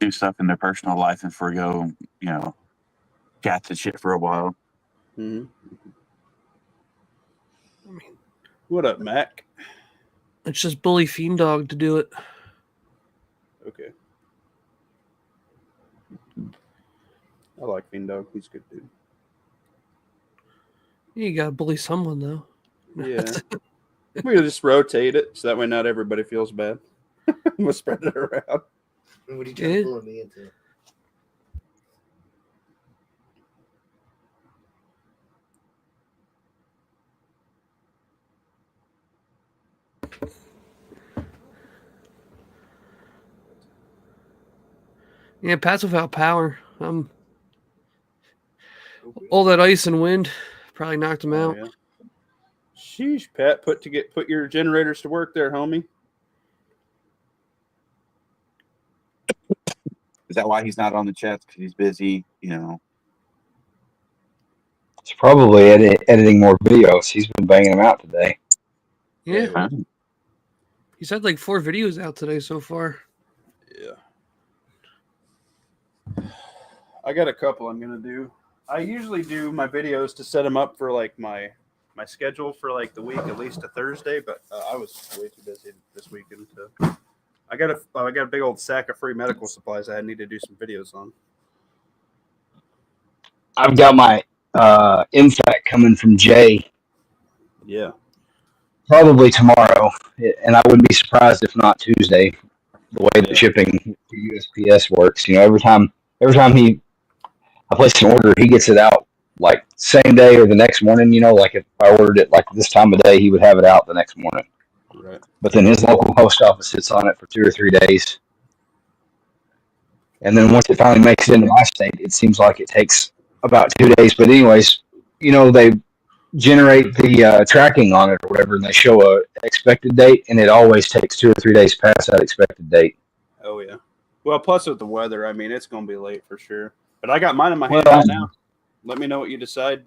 do stuff in their personal life and forego, cats and shit for a while. Mm-hmm. What up, Mac? It's just bully Fiend Dog to do it. Okay. I like Fiend Dog. He's a good dude. You gotta bully someone though. Yeah. We'll just rotate it so that way not everybody feels bad. We'll spread it around. What are you trying to pull me into? Yeah, Pat's without power. All that ice and wind probably knocked him out. Yeah. Sheesh, Pat, put your generators to work there, homie. Is that why he's not on the chat? Because he's busy, He's probably editing more videos. He's been banging them out today. Yeah. He's had like 4 videos out today so far. Yeah. I got a couple I'm going to do. I usually do my videos to set them up for like my schedule for like the week, at least a Thursday, but I was way too busy this weekend to. I got a big old sack of free medical supplies I need to do some videos on. I've got my MFAC coming from Jay. Yeah. Probably tomorrow, and I wouldn't be surprised if not Tuesday. The way the shipping for USPS works, every time I place an order, he gets it out like same day or the next morning. Like if I ordered it like this time of day, he would have it out the next morning. Right. But then his local post office sits on it for 2 or 3 days, and then once it finally makes it into my state, it seems like it takes about 2 days. But anyways, they generate the tracking on it or whatever, and they show a expected date, and it always takes 2 or 3 days past that expected date. Oh yeah. Well, plus with the weather, I mean, it's going to be late for sure. But I got mine in my hand right now. Let me know what you decide.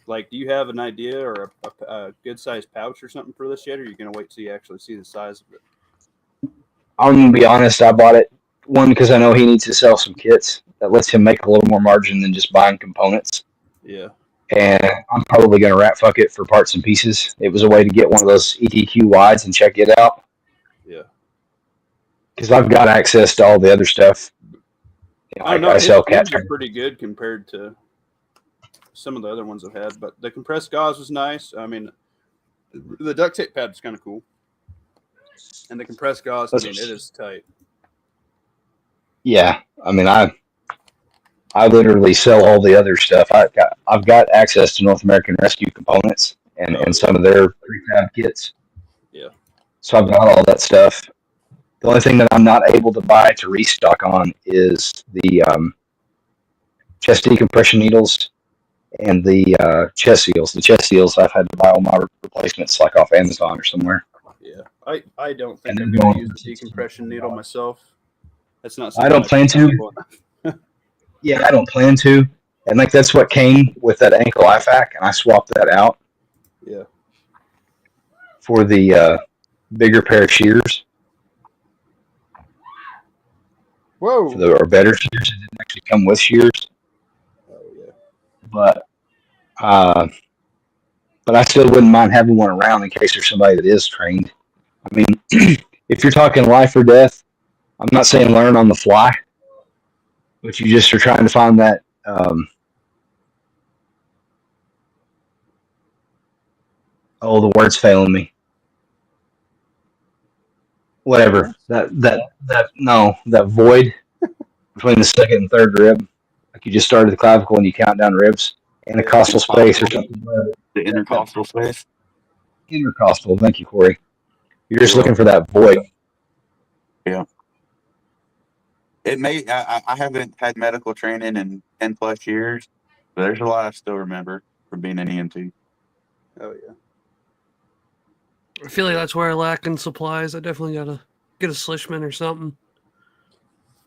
Like, do you have an idea or a good sized pouch or something for this yet, or are you going to wait till you actually see the size of it? I'm going to be honest, I bought it, one, because I know he needs to sell some kits that lets him make a little more margin than just buying components. Yeah. And I'm probably going to rat fuck it for parts and pieces. It was a way to get one of those ETQ wides and check it out. Yeah. Because I've got access to all the other stuff Oh no, I sell his cat. are pretty good compared to some of the other ones I've had. But the compressed gauze was nice. I mean, the duct tape pad is kind of cool, and the compressed gauze. I mean, it is tight. Yeah, I mean, I literally sell all the other stuff. I've got access to North American Rescue Components and some of their prefab kits. Yeah. So I've got all that stuff. The only thing that I'm not able to buy to restock on is the chest decompression needles and the chest seals. The chest seals, I've had to buy all my replacements like off Amazon or somewhere. Yeah, I don't think And I'm they're going to going use the decompression needle myself. That's not I something don't plan to. Yeah, I don't plan to. And like that's what came with that ankle IFAC, and I swapped that out. Yeah. For the bigger pair of shears. Whoa. Or better shears. It didn't actually come with shears. Oh yeah. But I still wouldn't mind having one around in case there's somebody that is trained. I mean, if you're talking life or death, I'm not saying learn on the fly, but you just are trying to find that. The word's failing me. Whatever. That void between the second and third rib. Like you just started the clavicle and you count down ribs. Intercostal space or something. The intercostal space. Intercostal. Thank you, Corey. You're just looking for that void. Yeah. It may. I haven't had medical training in 10 plus years, but there's a lot I still remember from being an EMT. Oh yeah. I feel like that's where I lack in supplies. I definitely gotta get a Slishman or something.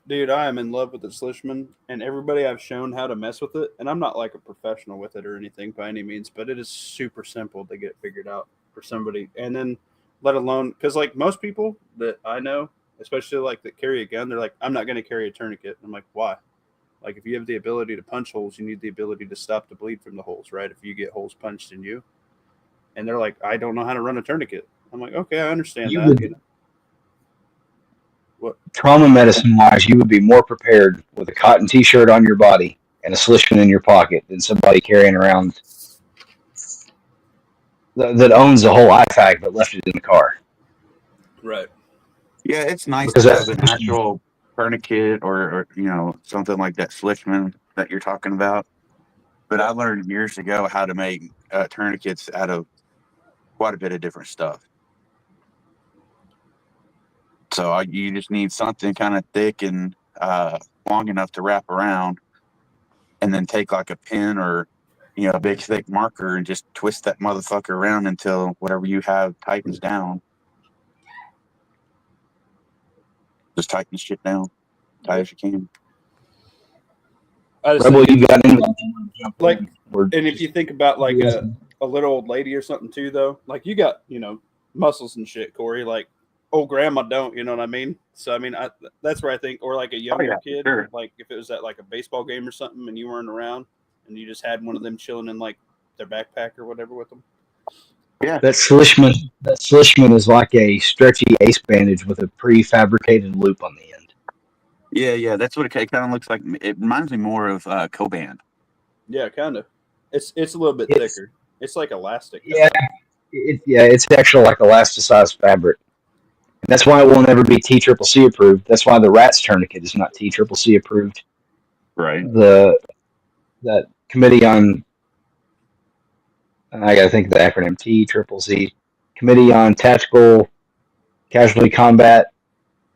Dude, I am in love with the Slishman, and everybody I've shown how to mess with it, and I'm not like a professional with it or anything by any means, but it is super simple to get figured out for somebody. And then, let alone, because like most people that I know, especially like that carry a gun, they're like, I'm not going to carry a tourniquet. I'm like, why? Like, if you have the ability to punch holes, you need the ability to stop the bleed from the holes, right? If you get holes punched in you. And they're like, I don't know how to run a tourniquet. I'm like, okay, I understand that. You know? What? Trauma medicine wise, you would be more prepared with a cotton t-shirt on your body and a Slishman in your pocket than somebody carrying around that owns the whole IFAC but left it in the car. Right. Yeah, it's nice to have an actual tourniquet or something like that Slishman that you're talking about. But I learned years ago how to make tourniquets out of quite a bit of different stuff. So you just need something kind of thick and long enough to wrap around, and then take like a pin or a big thick marker and just twist that motherfucker around until whatever you have tightens down. Just tighten the shit down, tight as you can. Rebel, you got like, and if you think about like a little old lady or something too, though, like you got muscles and shit, Corey. Like old grandma don't, you know what I mean? So I mean, that's where I think, or like a younger kid, sure. Like if it was at like a baseball game or something, and you weren't around, and you just had one of them chilling in like their backpack or whatever with them. Yeah, that Slishman is like a stretchy ace bandage with a prefabricated loop on the end. Yeah, that's what it kind of looks like. It reminds me more of Coban. Yeah, kind of. It's a little bit thicker. It's like elastic. Yeah, it's actually like elasticized fabric. And that's why it will never be TCCC approved. That's why the RATS tourniquet is not TCCC approved. Right. That committee on, I got to think of the acronym, TCCC, Committee on Tactical Casualty Combat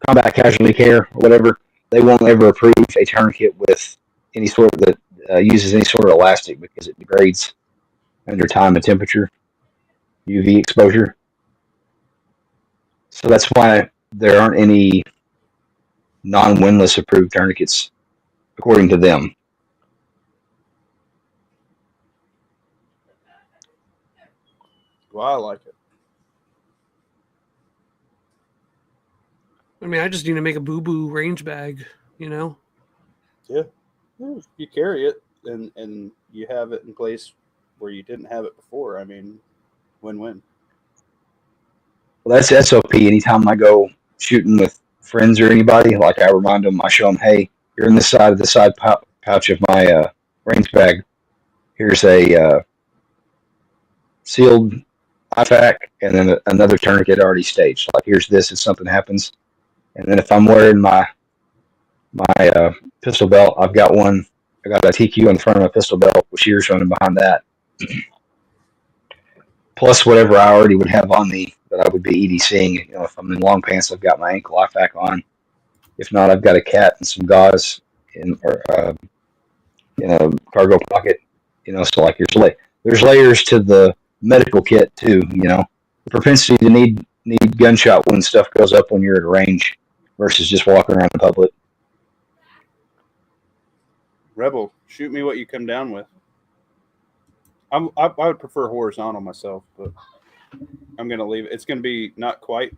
Casualty Care, or whatever. They won't ever approve a tourniquet with any sort of that uses any sort of elastic because it degrades under time and temperature, UV exposure. So that's why there aren't any non-windlass approved tourniquets, according to them. Well, I like it. I mean, I just need to make a boo-boo range bag, Yeah. You carry it, and you have it in place where you didn't have it before. I mean, win-win. Well, that's SOP. Anytime I go shooting with friends or anybody, like I remind them, I show them, hey, Here in the side pouch of my range bag, here's a sealed IFAK and then another tourniquet already staged. Like here's this if something happens, and then if I'm wearing my pistol belt, I've got one. I got a TQ in front of my pistol belt with shears running behind that, plus whatever I already would have on me that I would be EDCing. You know, if I'm in long pants, I've got my ankle IFAK on. If not, I've got a cat and some gauze in a cargo pocket. You know, so like there's layers to the medical kit too. You know, the propensity to need gunshot when stuff goes up when you're at a range versus just walking around in public. Rebel, shoot me what you come down with. I would prefer horizontal myself, but I'm gonna leave it. It's gonna be not quite.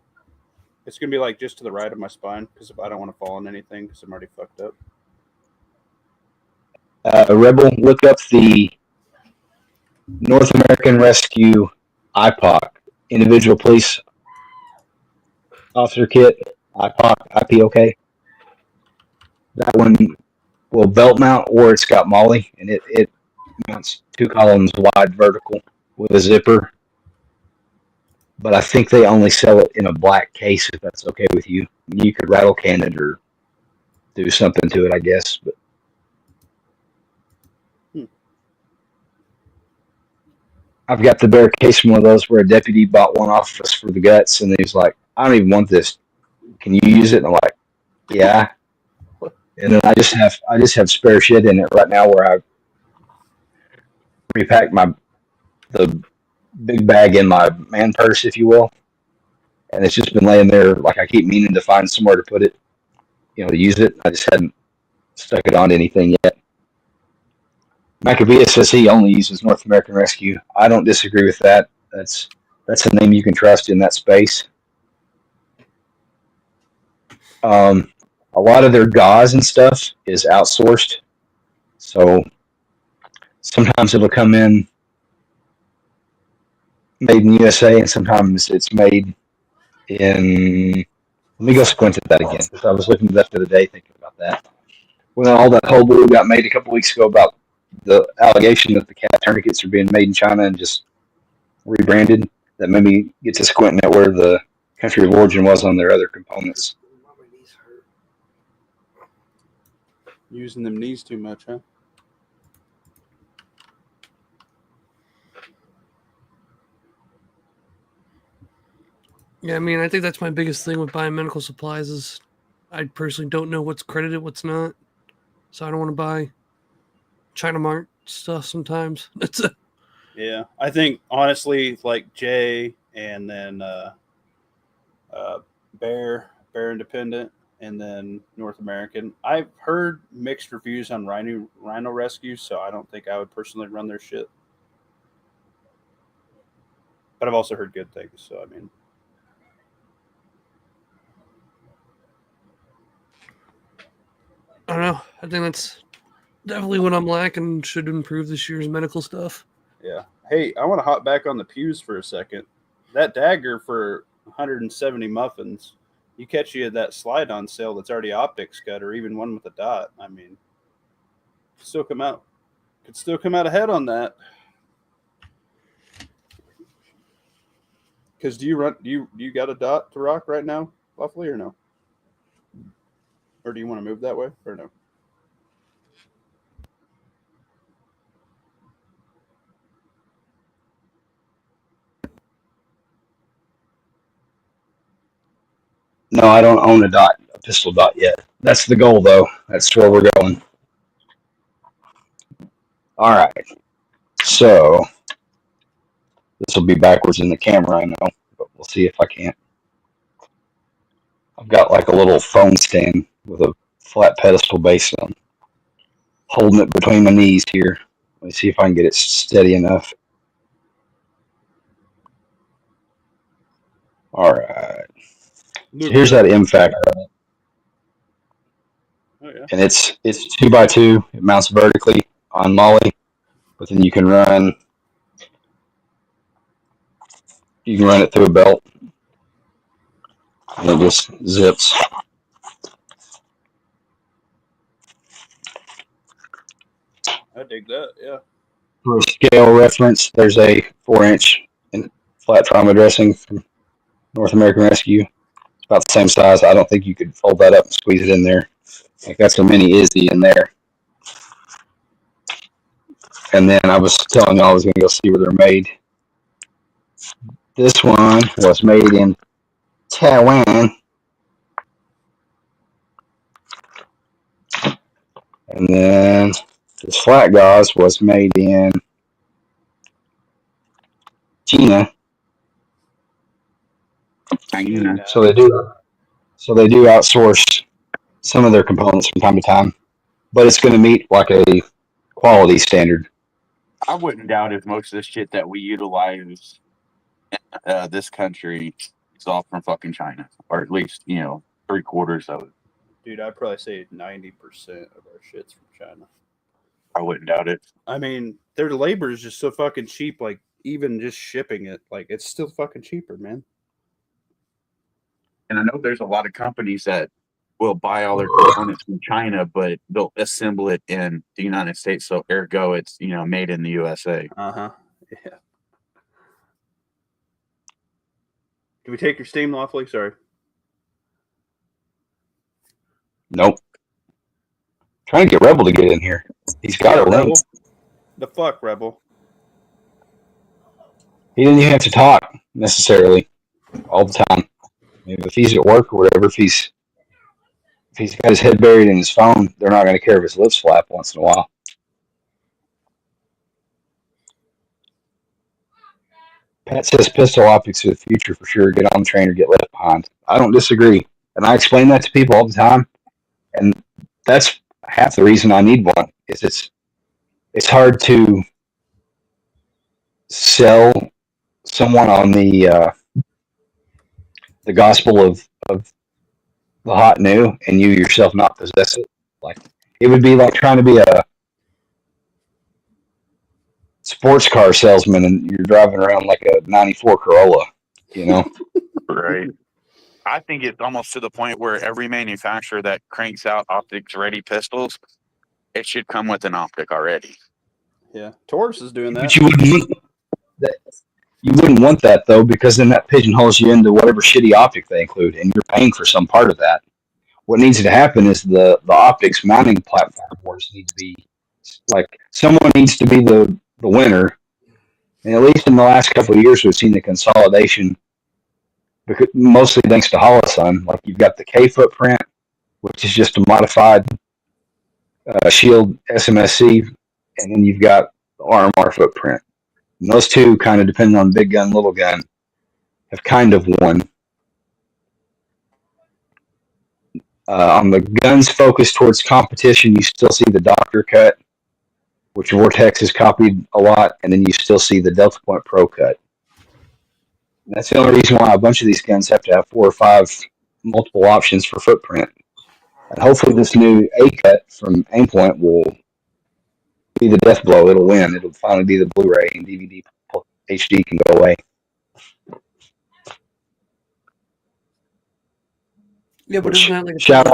It's gonna be like just to the right of my spine because I don't want to fall on anything because I'm already fucked up. Rebel, look up the North American Rescue IPOC, Individual Police Officer Kit, IPOC, IPOK. That one will belt mount or it's got molly, and it mounts 2 columns wide vertical with a zipper. But I think they only sell it in a black case if that's okay with you. You could rattle can it or do something to it, I guess. But I've got the bare case from one of those where a deputy bought one off us for the guts, and he was like, "I don't even want this. Can you use it?" And I'm like, "Yeah." And then I just have spare shit in it right now where I repacked the big bag in my man purse, if you will, and it's just been laying there. Like I keep meaning to find somewhere to put it, you know, to use it. I just hadn't stuck it on anything yet. Maccabea says he only uses North American Rescue. I don't disagree with that. That's a name you can trust in that space. A lot of their gauze and stuff is outsourced, so sometimes it'll come in made in USA, and sometimes it's made in. Let me go squint at that again because I was looking at that the other day thinking about that. When all that hullabaloo got made a couple weeks ago about the allegation that the cat tourniquets are being made in China and just rebranded, that made me get to squinting at where the country of origin was on their other components. Using them knees too much, huh? Yeah, I mean, I think that's my biggest thing with buying medical supplies is I personally don't know what's credited, what's not. So I don't want to buy China Mart stuff sometimes. That's it. Yeah, I think honestly, like Jay and then Bear Independent, and then North American. I've heard mixed reviews on Rhino Rescue, so I don't think I would personally run their shit. But I've also heard good things, so I mean. I don't know. I think that's definitely what I'm lacking. Should improve this year's medical stuff. Yeah. Hey, I want to hop back on the pews for a second. That dagger for 170 muffins, you catch you that slide on sale that's already optics cut, or even one with a dot. I mean, could still come out ahead on that. Because do you got a dot to rock right now, Buffalo, or no? Or do you want to move that way, or no? No, I don't own a pistol dot yet. That's the goal, though. That's where we're going. All right. So this will be backwards in the camera, I know, but we'll see if I can't. I've got like a little phone stand with a flat pedestal base on, holding it between my knees here. Let me see if I can get it steady enough. All right. So here's that MFAC. Oh, yeah. And it's 2x2. It mounts vertically on molly, but then you can run it through a belt, and it just zips. I dig that. Yeah. For a scale reference, there's a 4-inch in flat trauma dressing from North American Rescue. It's about the same size. I don't think you could fold that up and squeeze it in there. Like that's a mini Izzy in there. And then I was telling you I was going to go see where they're made. This one was made in Taiwan. And then this flat gauze was made in China. China. So they do outsource some of their components from time to time, but it's going to meet like a quality standard. I wouldn't doubt if most of the shit that we utilize in this country is all from fucking China, or at least 3/4 of it. Dude, I'd probably say 90% of our shit's from China. I wouldn't doubt it. I mean, their labor is just so fucking cheap. Like, even just shipping it, like, it's still fucking cheaper, man. And I know there's a lot of companies that will buy all their components from China, but they'll assemble it in the United States. So ergo, it's made in the USA. Yeah. Did we take your Steam lawfully? Sorry. Nope. Trying to get Rebel to get in here. He's got a link. The fuck, Rebel? He didn't even have to talk necessarily all the time. If he's at work or whatever, if he's got his head buried in his phone, they're not going to care if his lips flap once in a while. Pat says pistol optics are the future for sure. Get on the train or get left behind. I don't disagree. And I explain that to people all the time. And that's half the reason I need one. Is it's hard to sell someone on the gospel of the hot new and you yourself not possess it. Like it would be like trying to be a sports car salesman and you're driving around like a 94 Corolla, Right. I think it's almost to the point where every manufacturer that cranks out optics ready pistols, it should come with an optic already. Yeah. Taurus is doing that. But you wouldn't want that though, because then that pigeonholes you into whatever shitty optic they include, and you're paying for some part of that. What needs to happen is the optics mounting platforms need to be like someone needs to be the winner. And at least in the last couple of years, we've seen the consolidation, because, mostly thanks to Holosun. Like you've got the K footprint, which is just a modified Shield SMSC, and then you've got the RMR footprint. And those two, kind of depending on big gun, little gun, have kind of won. On the guns focused towards competition, you still see the Doctor cut, which Vortex has copied a lot, and then you still see the Delta Point Pro cut. And that's the only reason why a bunch of these guns have to have 4 or 5 multiple options for footprint. And hopefully this new A cut from Aimpoint will be the death blow. It'll win. It'll finally be the Blu-ray and DVD HD can go away. Yeah, but isn't that like a shout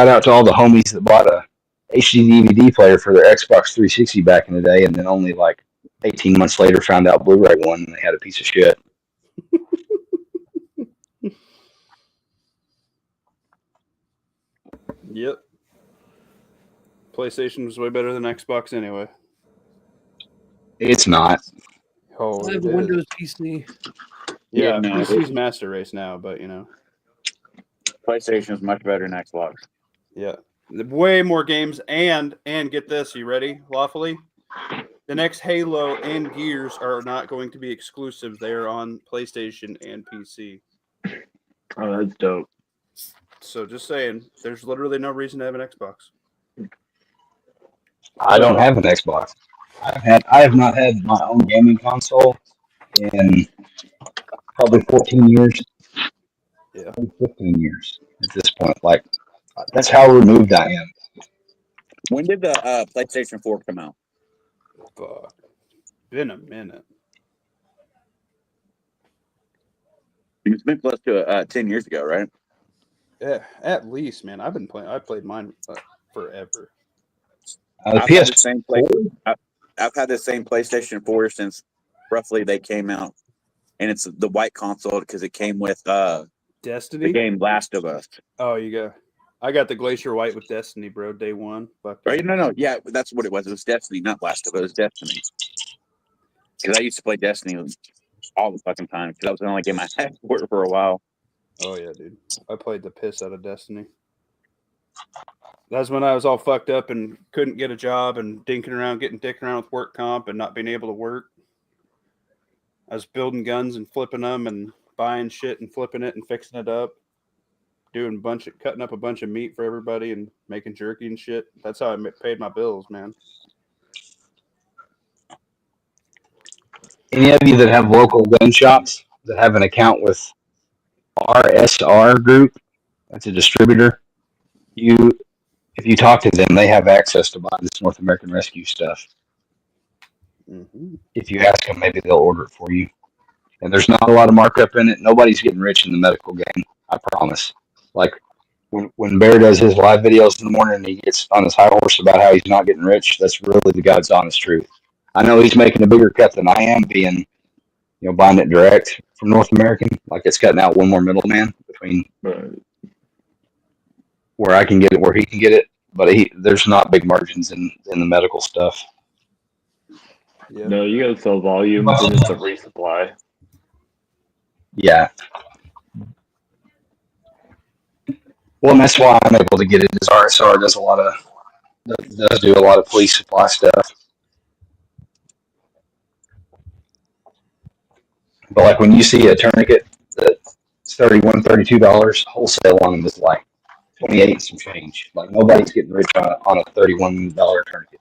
out to all the homies that bought a HD DVD player for their Xbox 360 back in the day, and then only like 18 months later found out Blu-ray won and they had a piece of shit. Yep. PlayStation was way better than Xbox anyway. It's not. Oh, I have a Windows PC. Yeah, no, PC's master race now, but PlayStation is much better than Xbox. Yeah, way more games, and get this, you ready? Lawfully, the next Halo and Gears are not going to be exclusive. They are on PlayStation and PC. Oh, that's dope. So just saying, there's literally no reason to have an Xbox. I don't have an Xbox. I have not had my own gaming console in probably 14 years. Yeah, 15 years at this point. Like that's how removed I am. When did the PlayStation 4 come out? fuck, been a minute. It's been close to 10 years ago, right? Yeah, at least, man. I've been playing. I played mine forever. The I've had the PS4. same play. I've had the same PlayStation 4 since roughly they came out, and it's the white console because it came with the Destiny. game Last of Us. Oh, I got the Glacier White with Destiny, bro. Day one. Fuck Right? No, yeah, that's what it was. It was Destiny, not Last of Us. It was Destiny. Because I used to play Destiny all the fucking time because that was the only game I had for a while. Oh yeah, dude. I played the piss out of Destiny. That's when I was all fucked up and couldn't get a job and dinking around, getting dicking around with work comp and not being able to work. I was building guns and flipping them and buying shit and flipping it and fixing it up, cutting up a bunch of meat for everybody and making jerky and shit. That's how I paid my bills, man. Any of you that have local gun shops that have an account with RSR Group, that's a distributor. If you talk to them, they have access to buy this North American Rescue stuff. Mm-hmm. If you ask them, maybe they'll order it for you. And there's not a lot of markup in it. Nobody's getting rich in the medical game, I promise. Like when Bear does his live videos in the morning and he gets on his high horse about how he's not getting rich, that's really the God's honest truth. I know he's making a bigger cut than I am, being buying it direct from North American. Like it's cutting out one more middleman between where I can get it, where he can get it. But there's not big margins in the medical stuff. Yep. No, you gotta sell volume, then it's a resupply. Yeah. Well, and that's why I'm able to get it. Is RSR does do a lot of police supply stuff. But like when you see a tourniquet that's $31, $32, wholesale on them is like 28 and some change. Like nobody's getting rich on a $31 tourniquet.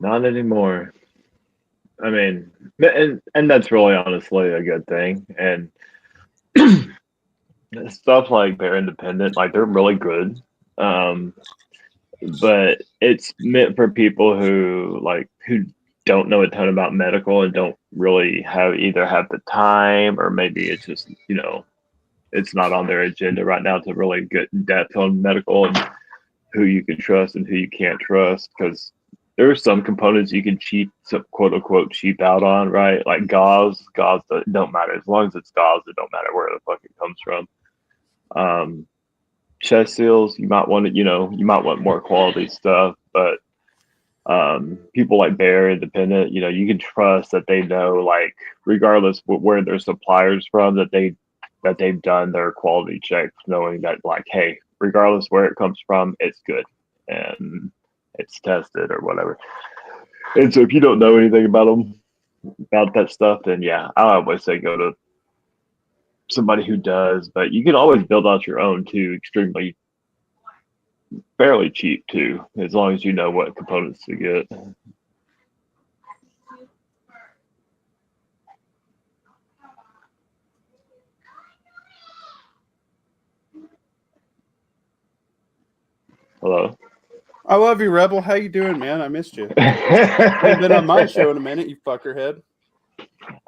Not anymore. I mean, and that's really honestly a good thing. And stuff like Bear Independent, like they're really good. But it's meant for people who don't know a ton about medical and don't really have the time, or maybe it's just it's not on their agenda right now to really get in depth on medical and who you can trust and who you can't trust, because there are some components you can quote unquote cheap out on, right? Like gauze don't matter. As long as it's gauze, it don't matter where the fuck it comes from. Chest seals, you might want more quality stuff, but people like Bear Independent, you can trust that they know, like, regardless where their suppliers from, that they've done their quality checks, knowing that, like, hey, regardless where it comes from, it's good and it's tested or whatever. And so if you don't know anything about that stuff, then yeah, I always say go to somebody who does. But you can always build out your own too, fairly cheap too, as long as you know what components to get. Hello. I love you, Rebel. How you doing, man? I missed you. You've been on my show in a minute, you fuckerhead.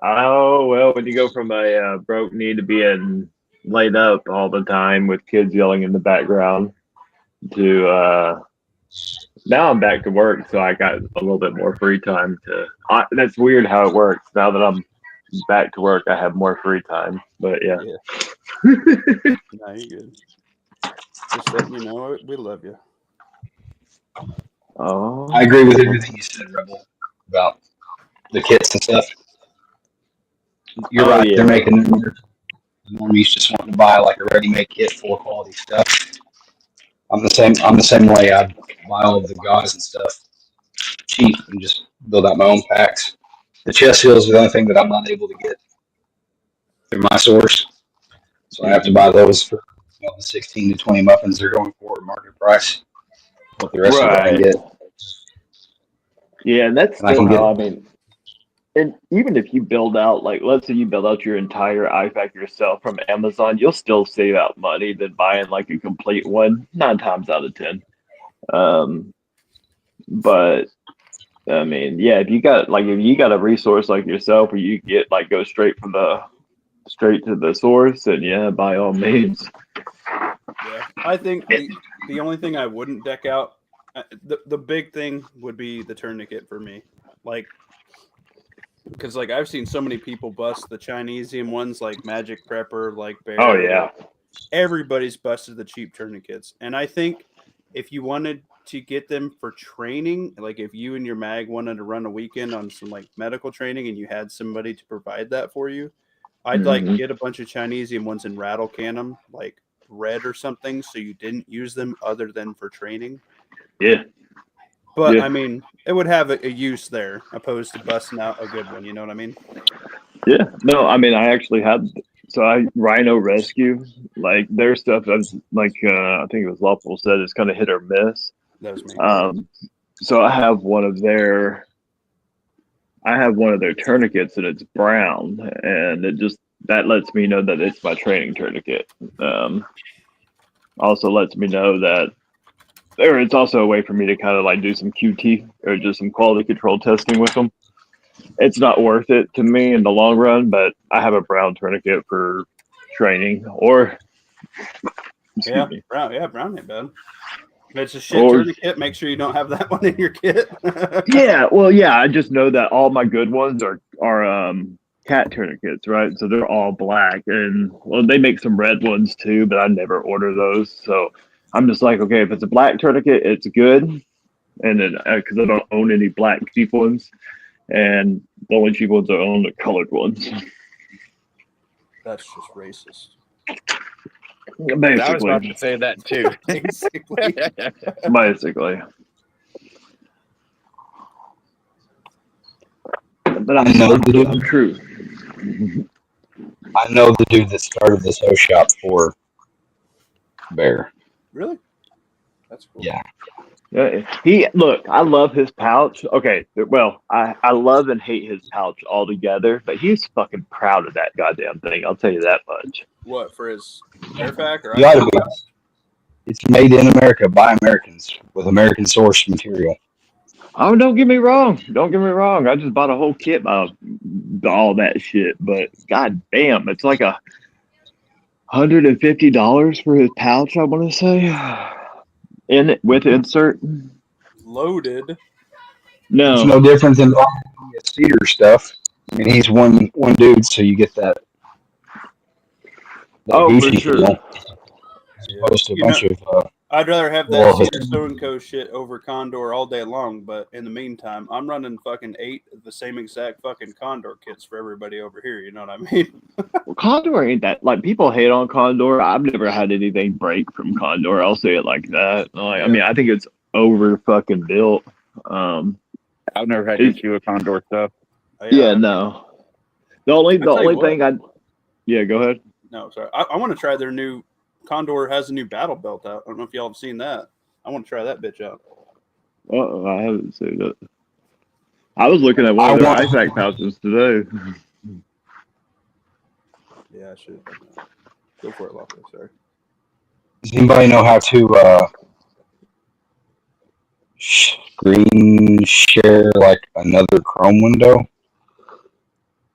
Oh, well, when you go from a broke knee to being laid up all the time with kids yelling in the background to now I'm back to work, so I got a little bit more free time that's weird how it works. Now that I'm back to work, I have more free time, but yeah. No, you're good. Just letting you know we love you. Oh, I agree with everything you said, Rebel, about the kits and stuff. You're right. yeah. They're making the normies just wanting to buy like a ready-made kit full of quality stuff. I'm the same way. I buy all of the gauze and stuff cheap and just build out my own packs. The chest seals are the only thing that I'm not able to get through my source, so I have to buy those for the 16 to 20 muffins they're going for at market price. What the rest of it I can get. Yeah, and that's And I still can get how, I mean, and even if you build out, like, let's say you build out your entire IFAC yourself from Amazon, you'll still save out money than buying like a complete one, 9 times out of 10. But I mean, yeah, if you got a resource like yourself where you get, like, go straight from the straight to the source, then yeah, by all means. Yeah, I think the only thing I wouldn't deck out, the big thing would be the tourniquet for me, like because like I've seen so many people bust the Chinesium ones, like Magic Prepper, like Oh Bear. yeah. Everybody's busted the cheap tourniquets, and I think if you wanted to get them for training, like if you and your mag wanted to run a weekend on some like medical training, and you had somebody to provide that for you, I'd like get a bunch of Chinesium ones and rattle can them like red or something, so you didn't use them other than for training. Yeah. But Yeah. I mean, it would have a use there opposed to busting out a good one. You know what I mean? Yeah. No, I mean I actually had Rhino Rescue, like their stuff that's like I think it was Lawful said it's kind of hit or miss. That was me. So I have one of their tourniquets and it's brown, and it just that lets me know that it's my training tourniquet. Also lets me know that or it's also a way for me to kind of like do some QT or just some quality control testing with them. It's not worth it to me in the long run, but I have a brown tourniquet for training or Yeah, me. brown ain't bad. If it's a shit tourniquet, make sure you don't have that one in your kit. Yeah, well, yeah, I just know that all my good ones are cat tourniquets, right? So they're all black, and well, they make some red ones too, but I never order those. So I'm just like, okay, if it's a black tourniquet, it's good, and then because I don't own any black cheap ones, and the only cheap ones I own are colored ones. That's just racist. Basically, I was about to say that too. Basically. Basically. But I know the dude. True. I know the dude that started this O shop for Bear. Really? That's cool. Yeah. Look, I love his pouch. Okay, well, I love and hate his pouch altogether, but he's fucking proud of that goddamn thing. I'll tell you that much. What, for his airfac or You ought to iPhone? be. It's made in America by Americans with American sourced material. Oh, don't get me wrong. Don't get me wrong. I just bought a whole kit of all that shit, but god damn, it's like $150 for his pouch, I want to say. In it with insert. Loaded. No. It's no different than cedar stuff. I mean, he's one dude, so you get that Oh, for Gucci sure. feel, as opposed to a bunch of. I'd rather have that Cedar Stone Co. shit over Condor all day long, but in the meantime, I'm running fucking 8 of the same exact fucking Condor kits for everybody over here. You know what I mean? Well, Condor ain't that. Like, people hate on Condor. I've never had anything break from Condor. I'll say it like that. Like, I mean, I think it's over fucking built. I've never had issue with Condor stuff. Yeah, no. The only thing yeah, go ahead. No, sorry. I want to try their new Condor has a new battle belt out. I don't know if y'all have seen that. I want to try that bitch out. I haven't seen it. I was looking at one of their IFAC pouches today. Yeah, I should. Go for it, Locke. Sorry. Does anybody know how to screen share like another Chrome window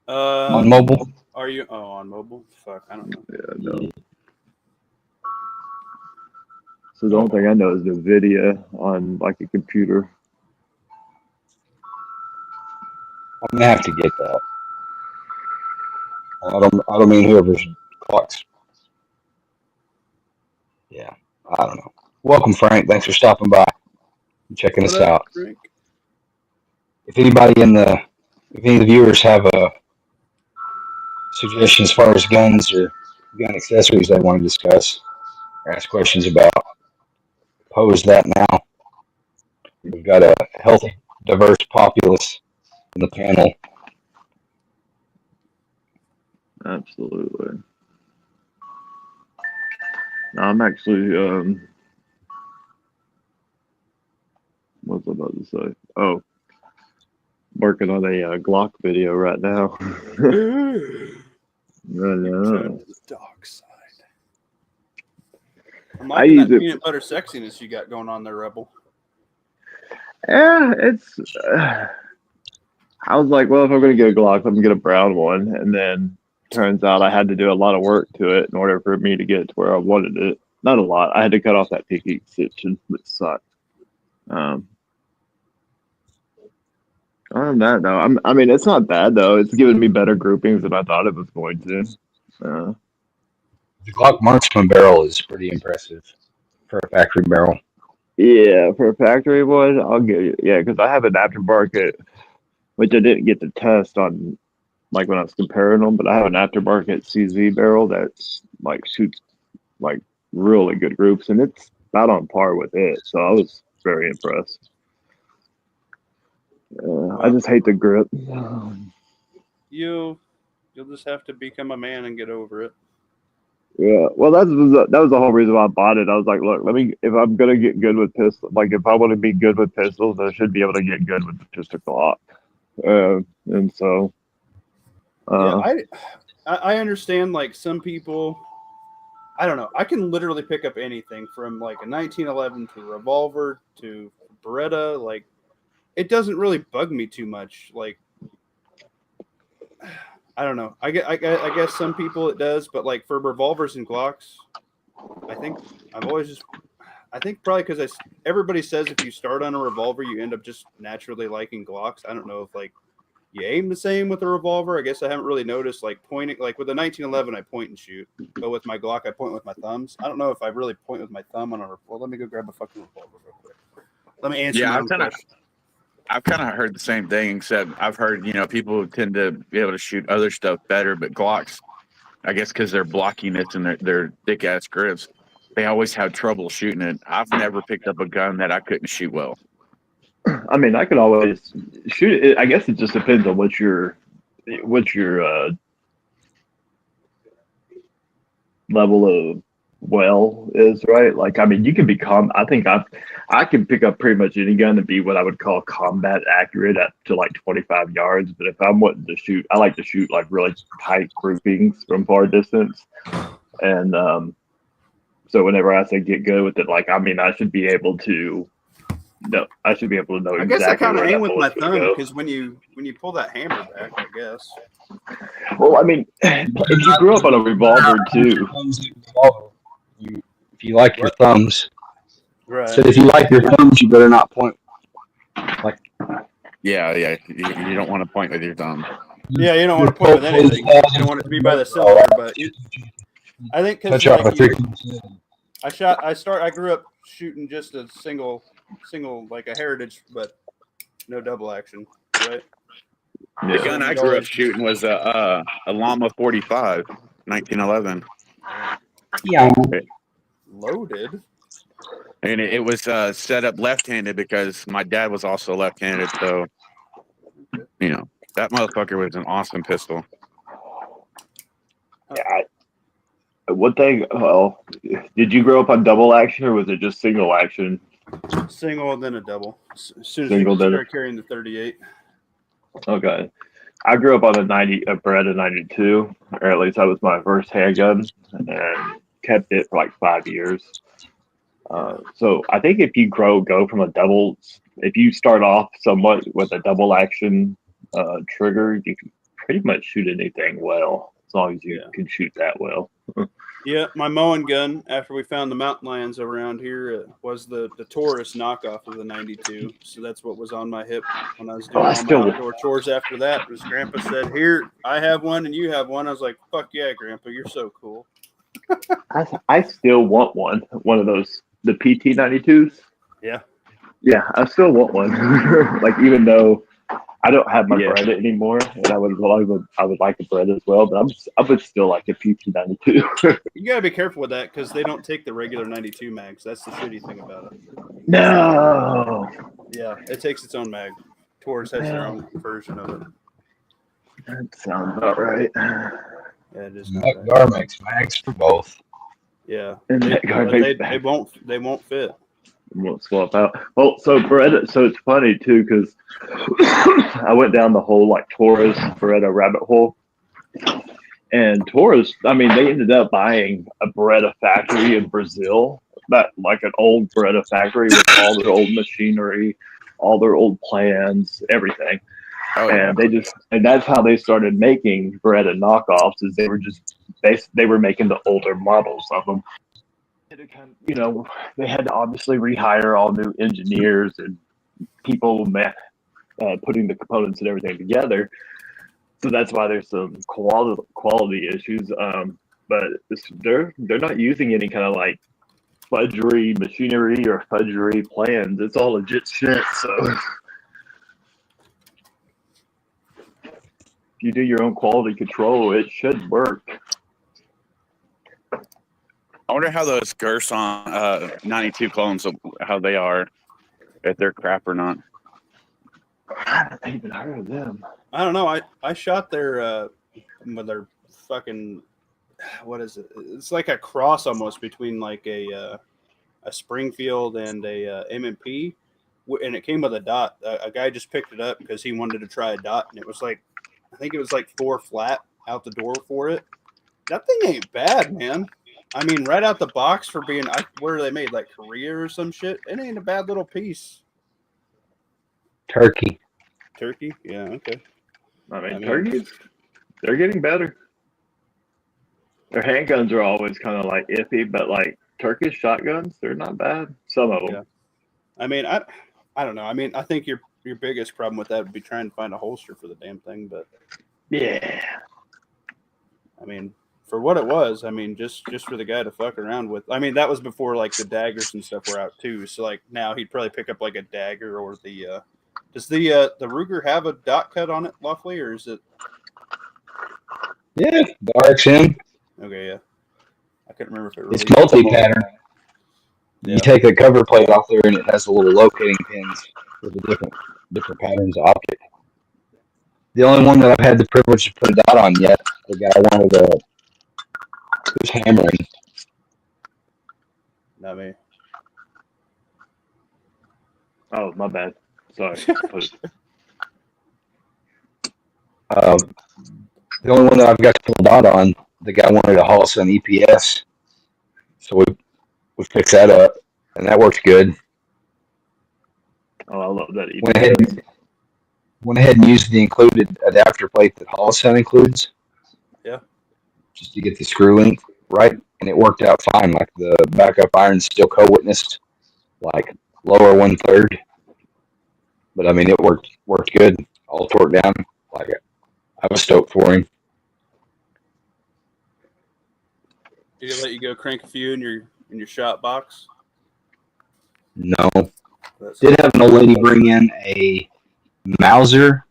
on mobile? Are you on mobile? Fuck, I don't know. Yeah, no. So the only thing I know is the video on like a computer. I'm gonna have to get that. I don't mean whoever's clocks. Yeah, I don't know. Welcome, Frank. Thanks for stopping by and checking us out. Frank? If any of the viewers have a suggestion as far as guns or gun accessories they want to discuss or ask questions about, pose that now. We've got a healthy, diverse populace in the panel. Absolutely. I'm actually what's I about to say? Oh, working on a Glock video right now. The dark side. I'm liking that peanut butter sexiness you got going on there, Rebel. Yeah, it's. I was like, well, if I'm gonna get a Glock, I'm gonna get a brown one, and then turns out I had to do a lot of work to it in order for me to get to where I wanted it. Not a lot. I had to cut off that peak extension, which sucked. Other than that, though, I mean, it's not bad though. It's given me better groupings than I thought it was going to. The Glock marksman barrel is pretty impressive for a factory barrel. Yeah, for a factory one, I'll give you. Yeah, because I have an aftermarket, which I didn't get to test on, like when I was comparing them, but I have an aftermarket CZ barrel that's like shoots like really good groups, and it's about on par with it. So I was very impressed. I just hate the grip. You'll just have to become a man and get over it. Yeah, well, that was the whole reason why I bought it. I was like, look, if I'm gonna get good with pistols, like if I want to be good with pistols, I should be able to get good with just a Glock. And so, yeah, I understand. Like some people, I don't know. I can literally pick up anything from like a 1911 to a revolver to Beretta. Like, it doesn't really bug me too much. Like, I don't know. I guess some people it does, but like for revolvers and Glocks, I think probably because everybody says if you start on a revolver, you end up just naturally liking Glocks. I don't know if like you aim the same with a revolver. I guess I haven't really noticed like pointing. Like with a 1911, I point and shoot, but with my Glock, I point with my thumbs. I don't know if I really point with my thumb on a. Well, let me go grab a fucking revolver real quick. Let me answer my own question. I've kind of heard the same thing, except I've heard, people tend to be able to shoot other stuff better, but Glocks, I guess because their blockiness and their thick ass grips, they always have trouble shooting it. I've never picked up a gun that I couldn't shoot well. I mean, I could always shoot it. I guess it just depends on what your level of is, right? Like, I mean, you can become. I think I can pick up pretty much any gun and be what I would call combat accurate up to like 25 yards. But if I'm wanting to shoot, I like to shoot like really tight groupings from far distance. And so whenever I say get good with it, like, I mean, I should be able to know exactly. I guess I kind of aim with my thumb because when you pull that hammer back, I guess. Well, I mean, if you grew up on a revolver too. If you like your thumbs, right? So if you like your thumbs, you better not point. Like, yeah, you don't want to point with your thumb. Yeah, you don't want to point with anything. You don't want it to be by the cylinder, but I think because I grew up shooting just a single like a heritage, but no double action, right? The gun I grew up shooting was a Llama 45, 1911. Yeah. Loaded. And it was set up left-handed because my dad was also left-handed. So, that motherfucker was an awesome pistol. Yeah. What thing? Well, did you grow up on double action or was it just single action? Single, then a double. As soon as you start carrying the 38. Okay. I grew up on a Beretta 92, or at least that was my first handgun, and kept it for like 5 years. So I think if you go from if you start off somewhat with a double action trigger, you can pretty much shoot anything well, as long as you can shoot that well. Yeah, my mowing gun, after we found the mountain lions around here, was the Taurus knockoff of the 92. So that's what was on my hip when I was doing all my outdoor chores after that. His grandpa said, "Here, I have one and you have one." I was like, "Fuck yeah, Grandpa, you're so cool." I still want one of those, the PT 92s. Yeah. Yeah, I still want one. Like, even though I don't have my Beretta anymore, and I would like a Beretta as well, but I would still like a PT 92. You gotta be careful with that because they don't take the regular 92 mags. That's the shitty thing about it. No. Yeah, it takes its own mag. Taurus has their own version of it. That sounds about right. Yeah, it is. Gar makes mags for both. Yeah, and they won't fit. Won't swap out. Well, so Beretta. So it's funny too because I went down the whole like Taurus Beretta rabbit hole, and Taurus. I mean, they ended up buying a Beretta factory in Brazil. That like an old Beretta factory with all their old machinery, all their old plans, everything. Oh, yeah. And that's how they started making Beretta knockoffs. Is they were making the older models of them. You know, they had to obviously rehire all new engineers and people putting the components and everything together. So that's why there's some quality issues. But they're not using any kind of like fudgery machinery or fudgery plans. It's all legit shit. So if you do your own quality control, it should work. I wonder how those Gerson 92 clones, how they are, if they're crap or not. I haven't even heard of them. I don't know. I shot their fucking, what is it? It's like a cross almost between like a Springfield and a M&P, and it came with a dot. A guy just picked it up because he wanted to try a dot, and it was like, I think it was like 4 flat out the door for it. That thing ain't bad, man. I mean, right out the box for being, where are they made? Like Korea or some shit? It ain't a bad little piece. Turkey. Turkey? Yeah, okay. I mean, turkeys, they're getting better. Their handguns are always kind of like iffy, but like Turkish shotguns, they're not bad. Some of them. Yeah. I mean, I don't know. I mean, I think your biggest problem with that would be trying to find a holster for the damn thing, but yeah. I mean, for what it was, I mean, just for the guy to fuck around with. I mean, that was before like the daggers and stuff were out too. So like now he'd probably pick up like a dagger or the. Does the Ruger have a dot cut on it, Lawfully, or is it? Yeah, the RXM. Okay, yeah. I couldn't remember if it really. It's multi-pattern. Yeah. You take the cover plate off there, and it has the little locating pins for the different patterns of optic. The only one that I've had the privilege to put a dot on yet, the guy wanted who's hammering. Not me. Oh, my bad. Sorry. The only one that I've got to put a dot on, the guy wanted a Holson EPS, so we fixed that up, and that worked good. Oh, I love that EPS. Went ahead and used the included adapter plate that Holson includes. Yeah. Just to get the screw length right, and it worked out fine. Like the backup iron's still co-witnessed, like lower 1/3. But I mean, it worked good. All torqued down. Like I was stoked for him. Did he let you go crank a few in your shot box? No. Did have an old lady bring in a Mauser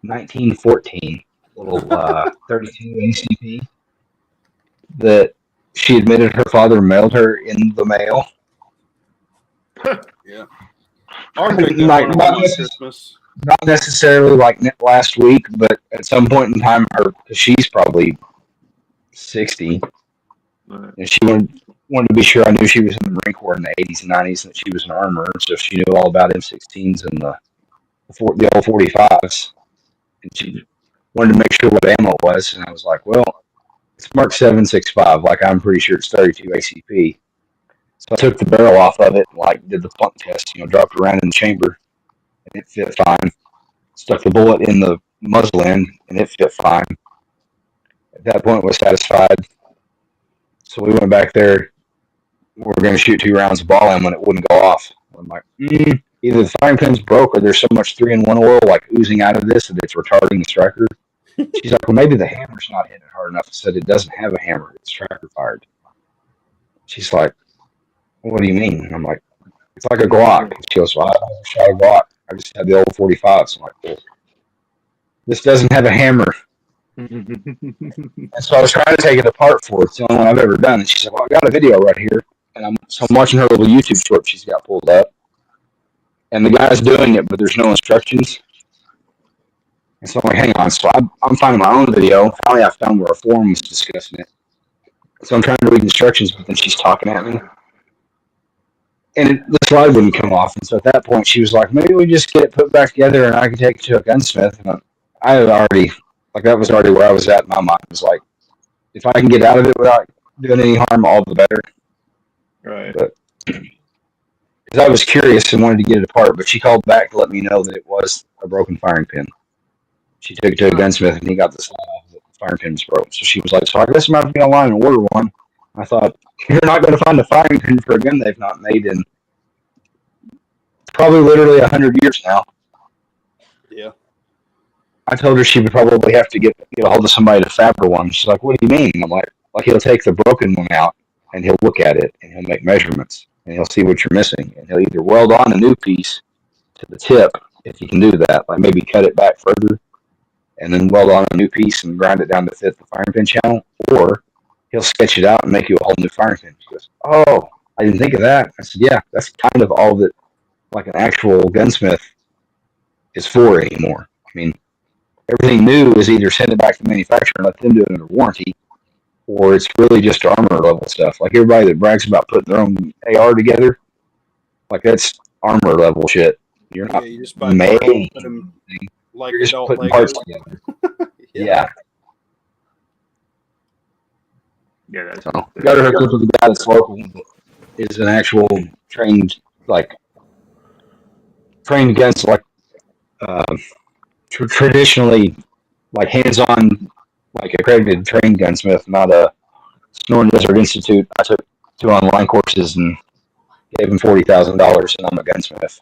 1914 little 32 ACP that she admitted her father mailed her in the mail. Yeah. Not Christmas. Not necessarily like last week, but at some point in time, she's probably 60, and she wanted to be sure I knew she was in the Marine Corps in the 80s and 90s, and that she was an armorer, so she knew all about M16s and the old 45s, and she wanted to make sure what ammo it was, and I was like, well, it's Mark 7.65, like I'm pretty sure it's 32 ACP. So I took the barrel off of it, and did the plunk test, dropped it around in the chamber, and it fit fine. Stuck the bullet in the muzzle end, and it fit fine. At that point, I was satisfied. So we went back there. We were going to shoot 2 rounds of ball ammo, and it wouldn't go off. I'm like, either the firing pin's broke, or there's so much 3-in-1 oil oozing out of this that it's retarding the striker. She's like, well, maybe the hammer's not hitting it hard enough. I said, it doesn't have a hammer. It's tracker fired. She's like, what do you mean? And I'm like, it's like a Glock. She goes, well, I never shot a Glock. I just had the old 45s. I'm like, well, this doesn't have a hammer. And so I was trying to take it apart for her. It's the only one I've ever done. And she said, well, I got a video right here. And I'm watching her little YouTube short she's got pulled up. And the guy's doing it, but there's no instructions. And so I'm like, hang on. So I'm finding my own video. Finally, I found where a forum was discussing it. So I'm trying to read instructions, but then she's talking at me. And the slide wouldn't come off. And so at that point, she was like, maybe we just get it put back together and I can take it to a gunsmith. And I had already, that was already where I was at in my mind. It was like, if I can get out of it without doing any harm, all the better. Right. But because I was curious and wanted to get it apart, but she called back to let me know that it was a broken firing pin. She took it to a gunsmith and he got the slide off the firing pin was broke. So she was like, so I guess I'm going to have to go online and order one. I thought, you're not going to find a firing pin for a gun they've not made in probably literally 100 years now. Yeah. I told her she would probably have to get a hold of somebody to fabricate one. She's like, what do you mean? I'm like he'll take the broken one out and he'll look at it and he'll make measurements and he'll see what you're missing and he'll either weld on a new piece to the tip if you can do that, like maybe cut it back further and then weld on a new piece and grind it down to fit the firing pin channel, or he'll sketch it out and make you a whole new firing pin. She goes, oh, I didn't think of that. I said, yeah, that's kind of all that like an actual gunsmith is for anymore. I mean, everything new is either send it back to the manufacturer and let them do it under warranty, or it's really just armor level stuff. Like everybody that brags about putting their own AR together, like that's armor level shit. You're not you just buy parts and put them like you're just adult putting Legos. parts together. Yeah. Yeah, that's So got her hooked up with a guy that's local that is an actual trained against like traditionally like hands-on like accredited trained gunsmith, not a Snoring Desert Institute. I took 2 online courses and gave him $40,000, and I'm a gunsmith.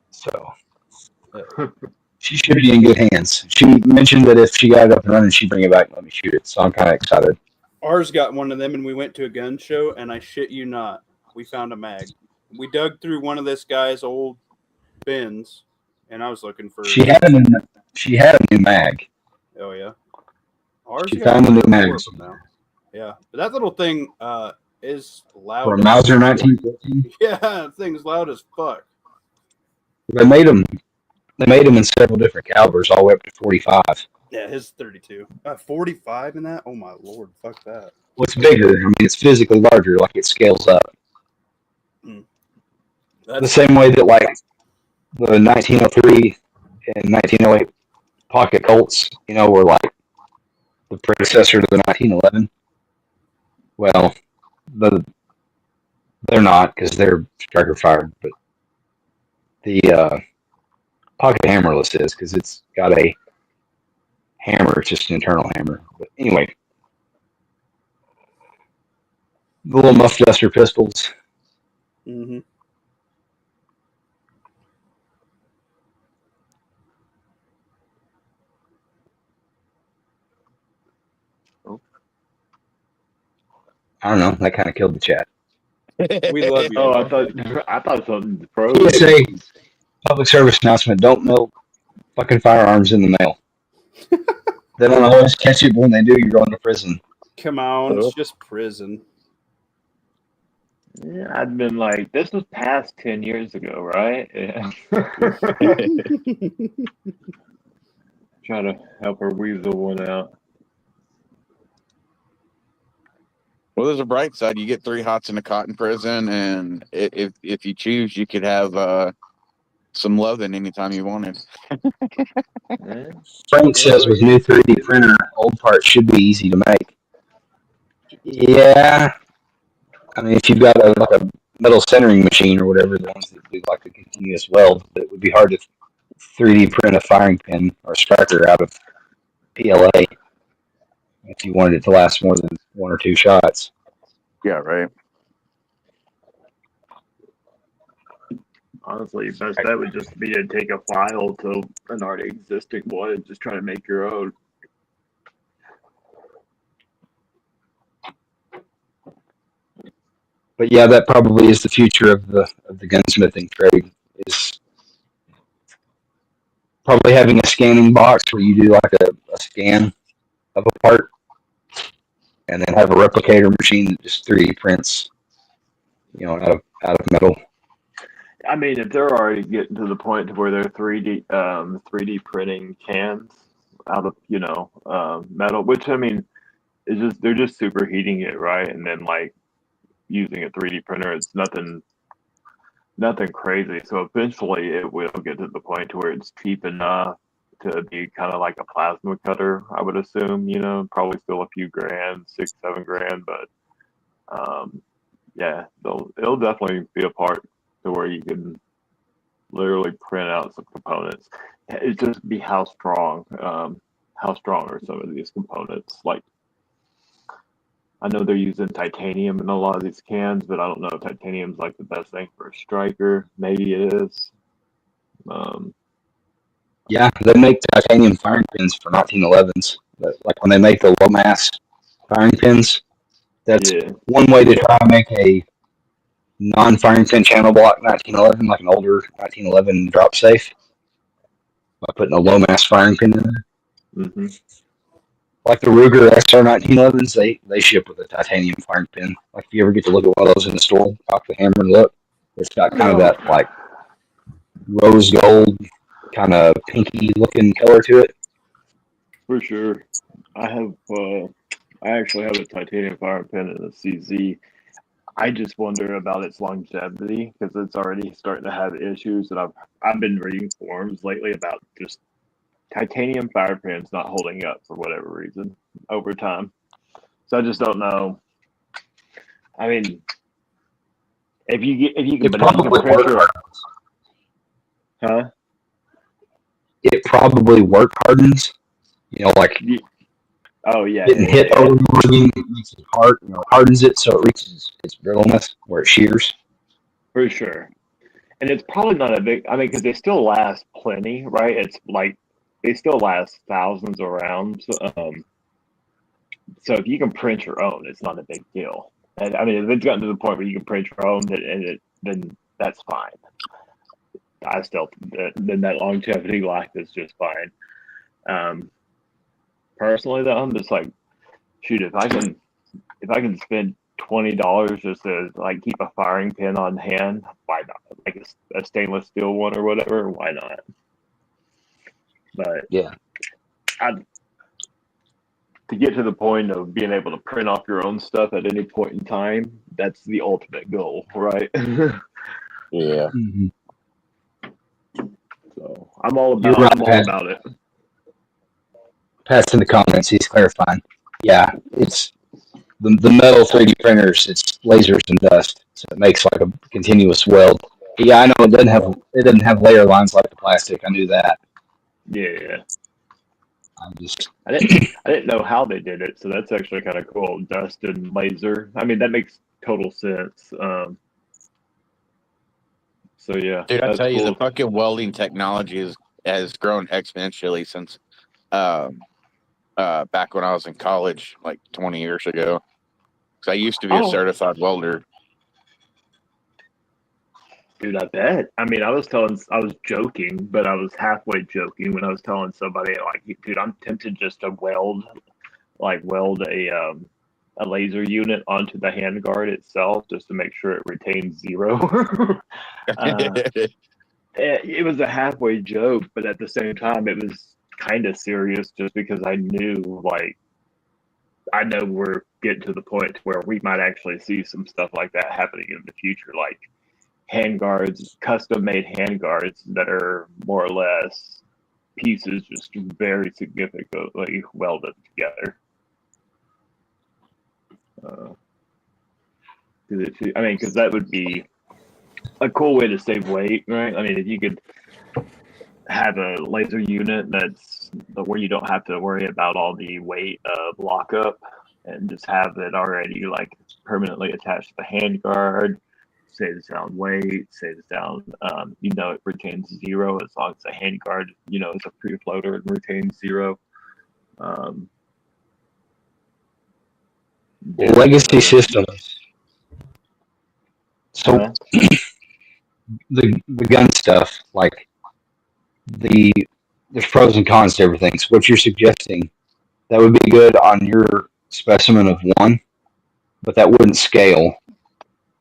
So she should be in good hands. She mentioned that if she got it up and running, she'd bring it back and let me shoot it. So I'm kind of excited. Ours got one of them, and we went to a gun show, and I shit you not, we found a mag. We dug through one of this guy's old bins, and I was looking for. She had a new mag. Oh yeah, ours She got found a new mag now. Yeah, but that little thing is loud. For a Mauser 1915. Yeah, that thing's loud as fuck. They made them in several different calibers, all the way up to 45. Yeah, his 32. 45 in that? Oh my lord, fuck that. What's bigger? I mean, it's physically larger, like it scales up. The same way that like the 1903 and 1908 pocket Colts, were like the predecessor to the 1911. Well, they're not because they're striker fired, but the pocket hammerless is because it's got a hammer. It's just an internal hammer. But anyway, the little muff duster pistols. Mm-hmm. I don't know. That kind of killed the chat. We love you. Oh, I thought something froze. PSA public service announcement: don't mail fucking firearms in the mail. They don't always catch it, but when they do, you're going to prison. Come on, it's just prison. Yeah, I'd been like, this was past 10 years ago, right? Yeah. Try to help her weasel one out. Well, there's a bright side. You get 3 hots in a cotton prison, and if you choose, you could have some loathing anytime you wanted. Frank says with new 3D printer, old parts should be easy to make. Yeah. I mean, if you've got a metal centering machine or whatever, the ones that do like a continuous weld, it would be hard to 3D print a firing pin or striker out of PLA if you wanted it to last more than 1 or 2 shots. Yeah, right. Honestly, best bet would just be to take a file to an already existing one and just try to make your own. But yeah, that probably is the future of the gunsmithing trade. Is probably having a scanning box where you do like a scan of a part, and then have a replicator machine that just 3D prints, out of metal. I mean, if they're already getting to the point to where they're 3D printing cans out of metal, which I mean, it's just they're just superheating it, right? And then like using a 3D printer, it's nothing crazy. So eventually, it will get to the point to where it's cheap enough to be kind of like a plasma cutter. I would assume, probably still a few grand, $6-7 grand, but yeah, it'll definitely be a part to where you can literally print out some components. It just be how strong are some of these components. Like, I know they're using titanium in a lot of these cans, but I don't know if titanium's like the best thing for a striker. Maybe it is. Yeah, they make titanium firing pins for 1911s. But like when they make the low mass firing pins, that's Yeah, one way to try to make a non-firing pin channel block 1911, like an older 1911 drop safe, by putting a low mass firing pin in there. hmm Like the Ruger XR 1911s, they ship with a titanium firing pin. Like if you ever get to look at one of those in the store, cock the hammer and look, it's got kind of that like rose gold, kind of pinky looking color to it. for sure. I actually have a titanium firing pin in a CZ. I just wonder about its longevity because it's already starting to have issues, and I've been reading forums lately about just titanium fire pins not holding up for whatever reason over time. So I just don't know. I mean, if you can, It but if you can probably print your, work. huh? It probably work hardens. You know, like Oh yeah, getting hit over and over again makes it hard. You know, hardens it so it reaches its brittleness where it shears. for sure. And it's probably not a big. I mean, because they still last plenty, right? It's like they still last thousands of rounds. So if you can print your own, it's not a big deal. And I mean, if it's gotten to the point where you can print your own, then that's fine. I still then that longevity life is just fine. Personally, though, I'm just like, shoot, if I can spend $20 just to like keep a firing pin on hand, why not? Like a stainless steel one or whatever, why not? But Yeah. To get to the point of being able to print off your own stuff at any point in time, that's the ultimate goal, right? Yeah. Mm-hmm. So I'm all about it. Pat's in the comments. He's clarifying. Yeah, it's the metal 3D printers. It's lasers and dust, so it makes like a continuous weld. But yeah, I know it doesn't have layer lines like the plastic. I knew that. Yeah. I'm just I didn't know how they did it, so that's actually kind of cool. Dust and laser. I mean, that makes total sense. So yeah, Dude, I that's tell you, the cool. fucking welding technology has grown exponentially since back when I was in college, like 20 years ago. Because I used to be a certified welder. Dude, I bet. I mean, I was joking, but I was halfway joking when I was telling somebody, like, dude, I'm tempted just to weld a laser unit onto the handguard itself just to make sure it retains zero. It was a halfway joke, but at the same time, it was kind of serious just because I know we're getting to the point where we might actually see some stuff like that happening in the future, like handguards, custom-made handguards that are more or less pieces just very significantly welded together. Because that would be a cool way to save weight, right? I mean, if you could have a laser unit that's where you don't have to worry about all the weight of lockup and just have it already like permanently attached to the handguard, saves down weight, saves down, it retains zero as long as the handguard, is a pre-floater and retains zero. legacy systems. So the gun stuff, like there's pros and cons to everything. So what you're suggesting, that would be good on your specimen of one, but that wouldn't scale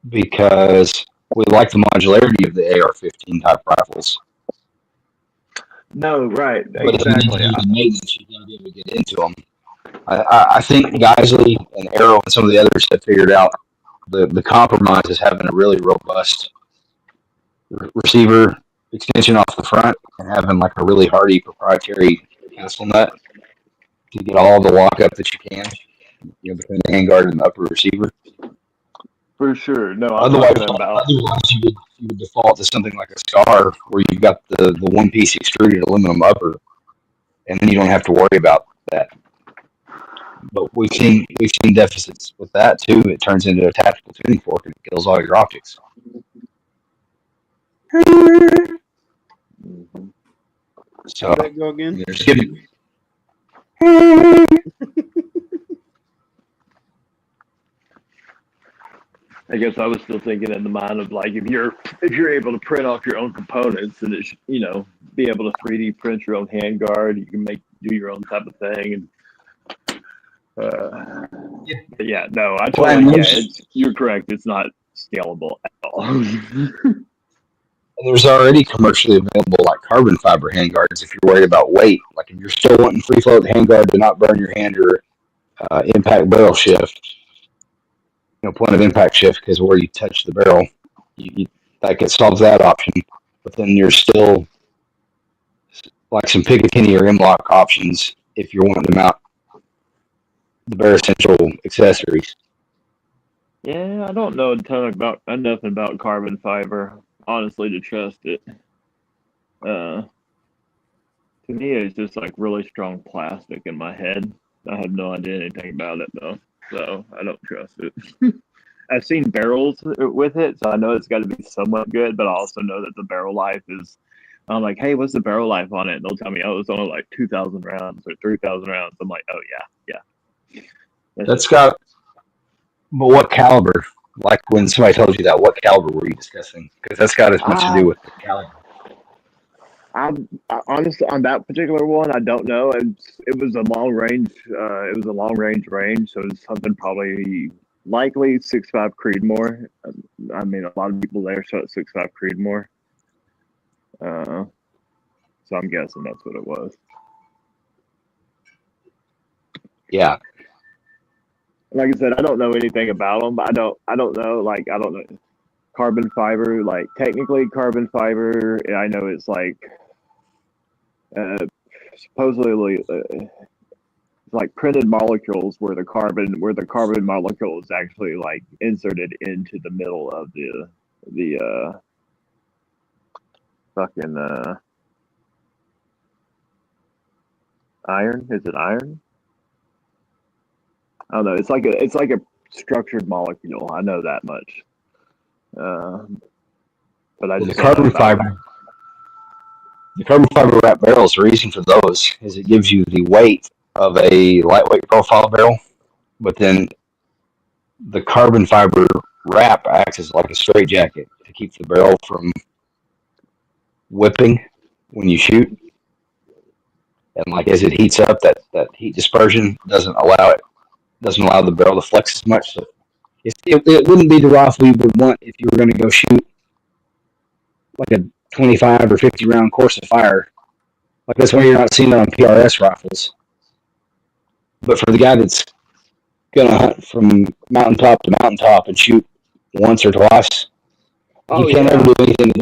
because we like the modularity of the AR-15 type rifles. No, right, But exactly. if you need maintenance, you got to be able to get into them. I think Geisley and Arrow and some of the others have figured out the compromise is having a really robust receiver extension off the front and having like a really hardy proprietary castle nut to get all the lockup that you can, between the handguard and the upper receiver. For sure. No, I'm Otherwise, talking about. you you would default to something like a Scar, where you've got the one-piece extruded aluminum upper, and then you don't have to worry about that. But we've seen deficits with that too. It turns into a tactical tuning fork and it kills all your optics. So How'd that go again? there's giving. I guess I was still thinking in the mind of like if you're able to print off your own components and it be able to 3D print your own handguard, you can do your own type of thing. And yeah, no, I totally you're correct. It's not scalable at all. And there's already commercially available like carbon fiber handguards if you're worried about weight. Like if you're still wanting free float handguard to not burn your hand or impact barrel shift. Point of impact shift, because where you touch the barrel, it solves that option. But then you're still like some Picatinny or M-Lock options if you're wanting to mount the bare essential accessories. Yeah, I don't know enough about carbon fiber, honestly, to trust it. To me, it's just like really strong plastic in my head. I have no idea anything about it though, so I don't trust it. I've seen barrels with it, so I know it's got to be somewhat good, but I also know that the barrel life is. I'm like, hey, what's the barrel life on it? And they'll tell me, oh, it's only like 2,000 rounds or 3,000 rounds. I'm like, oh yeah. That's got. But what caliber? Like when somebody told you that, what caliber were you discussing? Because that's got as much to do with the caliber. I honestly, on that particular one, I don't know. It was a long range. It was a long range, so it's something probably likely 6.5 Creedmoor. I mean, a lot of people there shot 6.5 Creedmoor. So I'm guessing that's what it was. Yeah. Like I said, I don't know anything about them. I don't know. Like I don't know carbon fiber. Like technically, carbon fiber. I know it's like supposedly like printed molecules where the carbon molecule is actually like inserted into the middle of the fucking iron. Is it iron? I don't know. It's like a structured molecule. I know that much. But I just the carbon fiber. The carbon fiber wrap barrels, the reason for those is it gives you the weight of a lightweight profile barrel, but then the carbon fiber wrap acts as like a straitjacket to keep the barrel from whipping when you shoot. And like as it heats up, that heat dispersion doesn't allow the barrel to flex as much. So it wouldn't be the rifle you would want if you were going to go shoot like a 25 or 50 round course of fire. Like that's why you're not seeing it on PRS rifles. But for the guy that's going to hunt from mountaintop to mountaintop and shoot once or twice, you can't ever do anything.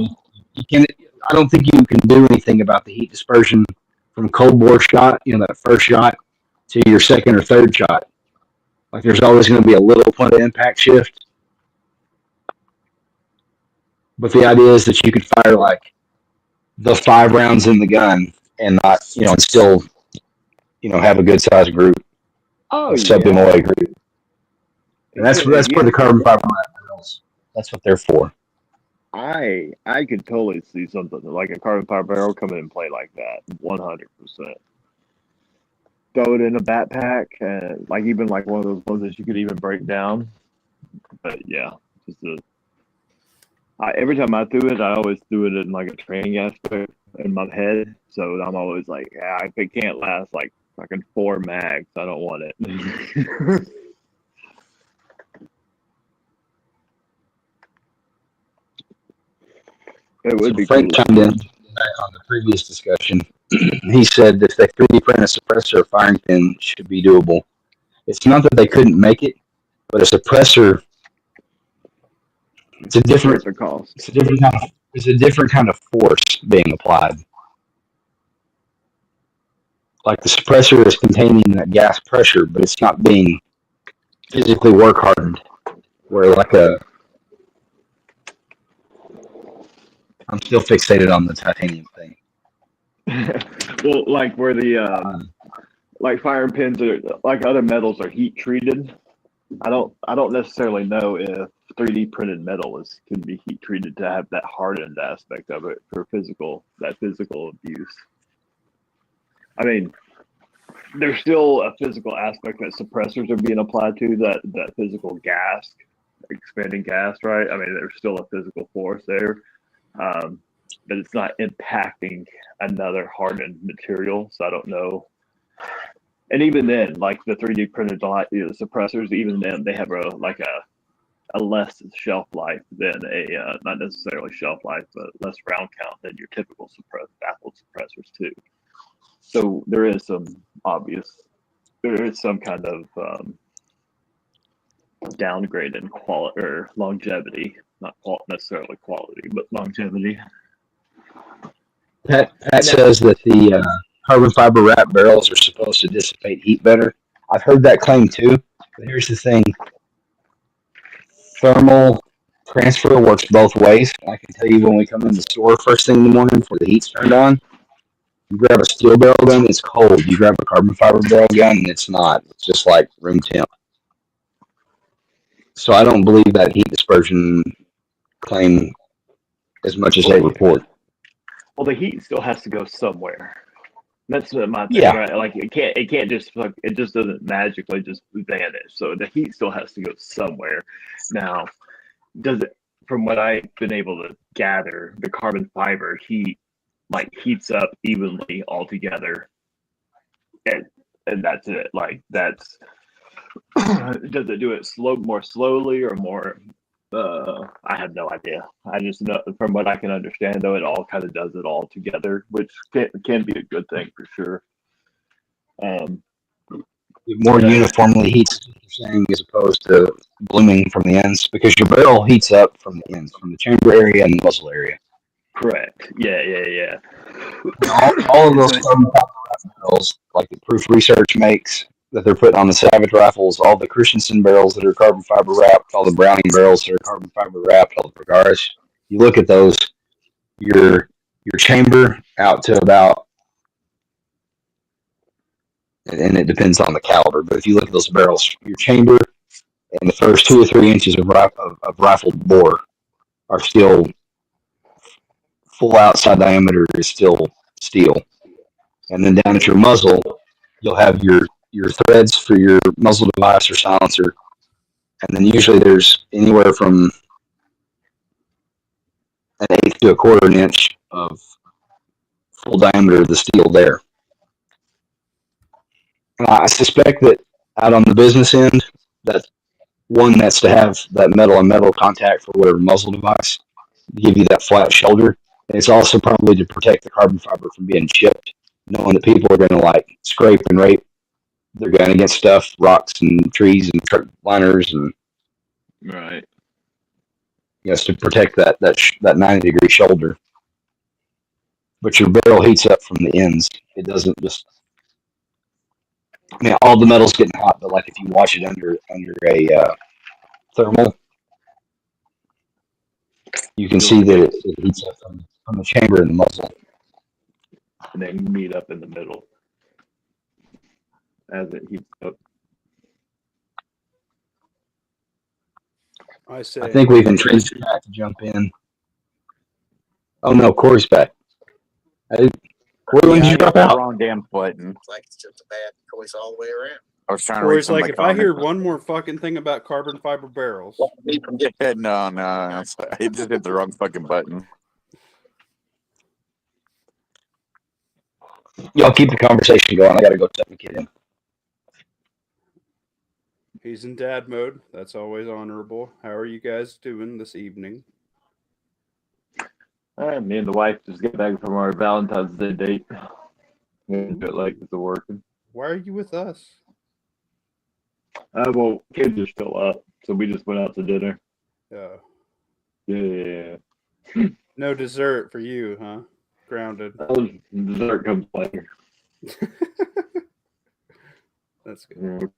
I don't think you can do anything about the heat dispersion from cold bore shot, that first shot, to your second or third shot. Like there's always going to be a little point of impact shift. But the idea is that you could fire like the 5 rounds in the gun and not, and still, have a good sized group. Oh, sub-MOA group. And that's where the carbon fiber barrels. That's what they're for. I could totally see something like a carbon fiber barrel come in and play like that, 100%. Throw it in a backpack, and like even like one of those ones that you could even break down. But yeah, every time I threw it, I always threw it in like a training aspect in my head. So I'm always like, if it can't last like fucking 4 mags, I don't want it. It would be Frank cool. chimed in back on the previous discussion. He said if they 3D print a suppressor, a firing pin should be doable. It's not that they couldn't make it, but a suppressor, it's a different kind of force being applied. Like the suppressor is containing that gas pressure, but it's not being physically work hardened. Where like I'm still fixated on the titanium thing. Well, like where the like firing pins are, like other metals are heat treated. I don't necessarily know if 3D printed metal can be heat treated to have that hardened aspect of it for physical abuse. I mean, there's still a physical aspect that suppressors are being applied to, that physical gas, expanding gas, right? I mean, there's still a physical force there, but it's not impacting another hardened material. So I don't know. And even then, like the 3D printed suppressors, even then they have a less shelf life than not necessarily shelf life, but less round count than your typical baffled suppressors too. So there is some kind of downgrade in quality or longevity, not necessarily quality, but longevity. Pat says that the carbon fiber wrap barrels are supposed to dissipate heat better. I've heard that claim too, but here's the thing. Thermal transfer works both ways. I can tell you when we come in the store first thing in the morning before the heat's turned on, you grab a steel barrel gun, it's cold. You grab a carbon fiber barrel gun, and it's not. It's just like room temp. So I don't believe that heat dispersion claim as much as they report. Well, the heat still has to go somewhere. That's my thing, Yeah. right? Like it can't just it just doesn't magically just vanish. So the heat still has to go somewhere. Now, does it? From what I've been able to gather, the carbon fiber heats up evenly altogether, and that's it. Like that's does it do it more slowly or more? I have no idea. I just know from what I can understand, though, it all kind of does it all together, which can be a good thing for sure. It more uniformly heats, you're saying, as opposed to blooming from the ends, because your barrel heats up from the ends, from the chamber area and the muzzle area. Correct. Yeah. All of those carbon fiber barrels, like the Proof Research makes, that they're putting on the Savage rifles, all the Christensen barrels that are carbon fiber wrapped, all the Browning barrels that are carbon fiber wrapped, all the Pagaris. You look at those, your chamber out to about, and it depends on the caliber, but if you look at those barrels, your chamber and the first 2 or 3 inches of rifled bore are still full outside diameter is still steel, and then down at your muzzle, you'll have your threads for your muzzle device or silencer, and then usually there's anywhere from an eighth to a quarter an inch of full diameter of the steel there. And I suspect that out on the business end, that one that's to have that metal on metal contact for whatever muzzle device to give you that flat shoulder. And it's also probably to protect the carbon fiber from being chipped, knowing that people are going to like scrape and rape their gun against stuff, rocks and trees and truck liners, and Right. yes, to protect that 90-degree shoulder. But your barrel heats up from the ends. It doesn't just. I mean, all the metal's getting hot, but like if you watch it under a thermal, you can see that it heats up from the chamber and the muzzle. And they meet up in the middle as it heats up. I think we've entrained Pat to jump in. Oh no, Corey's back. Corey, when did you drop out? Wrong damn button. Like it's just a bad choice all the way around. I was trying to read Corey's some of like, the if I hear comments. one more fucking thing about carbon fiber barrels, Yeah, no, I just hit the wrong fucking button. Y'all keep the conversation going. I gotta go tuck the kid in. he's in dad mode. That's always honorable. How are you guys doing this evening? Me and the wife just got back from our Valentine's Day date. A bit late because of working. Why are you with us? Well, kids are still up, so we just went out to dinner. Yeah. No dessert for you, huh? Grounded. Dessert comes later. That's good.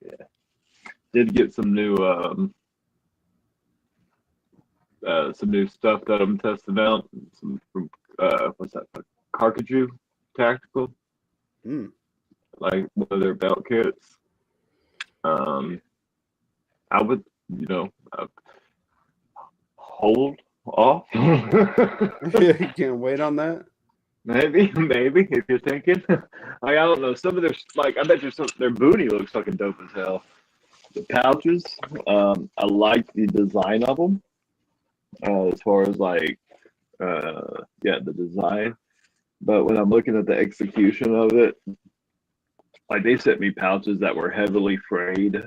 Yeah. Did get some new some new stuff that I'm testing out. Some from what's that? Carcajou Tactical, like one of their belt kits. I would, hold off. You can't wait on that. Maybe if you're thinking. Like I don't know. Some of their I bet you their booty looks fucking dope as hell. The pouches, I like the design of them. As far as the design. But when I'm looking at the execution of it, like they sent me pouches that were heavily frayed.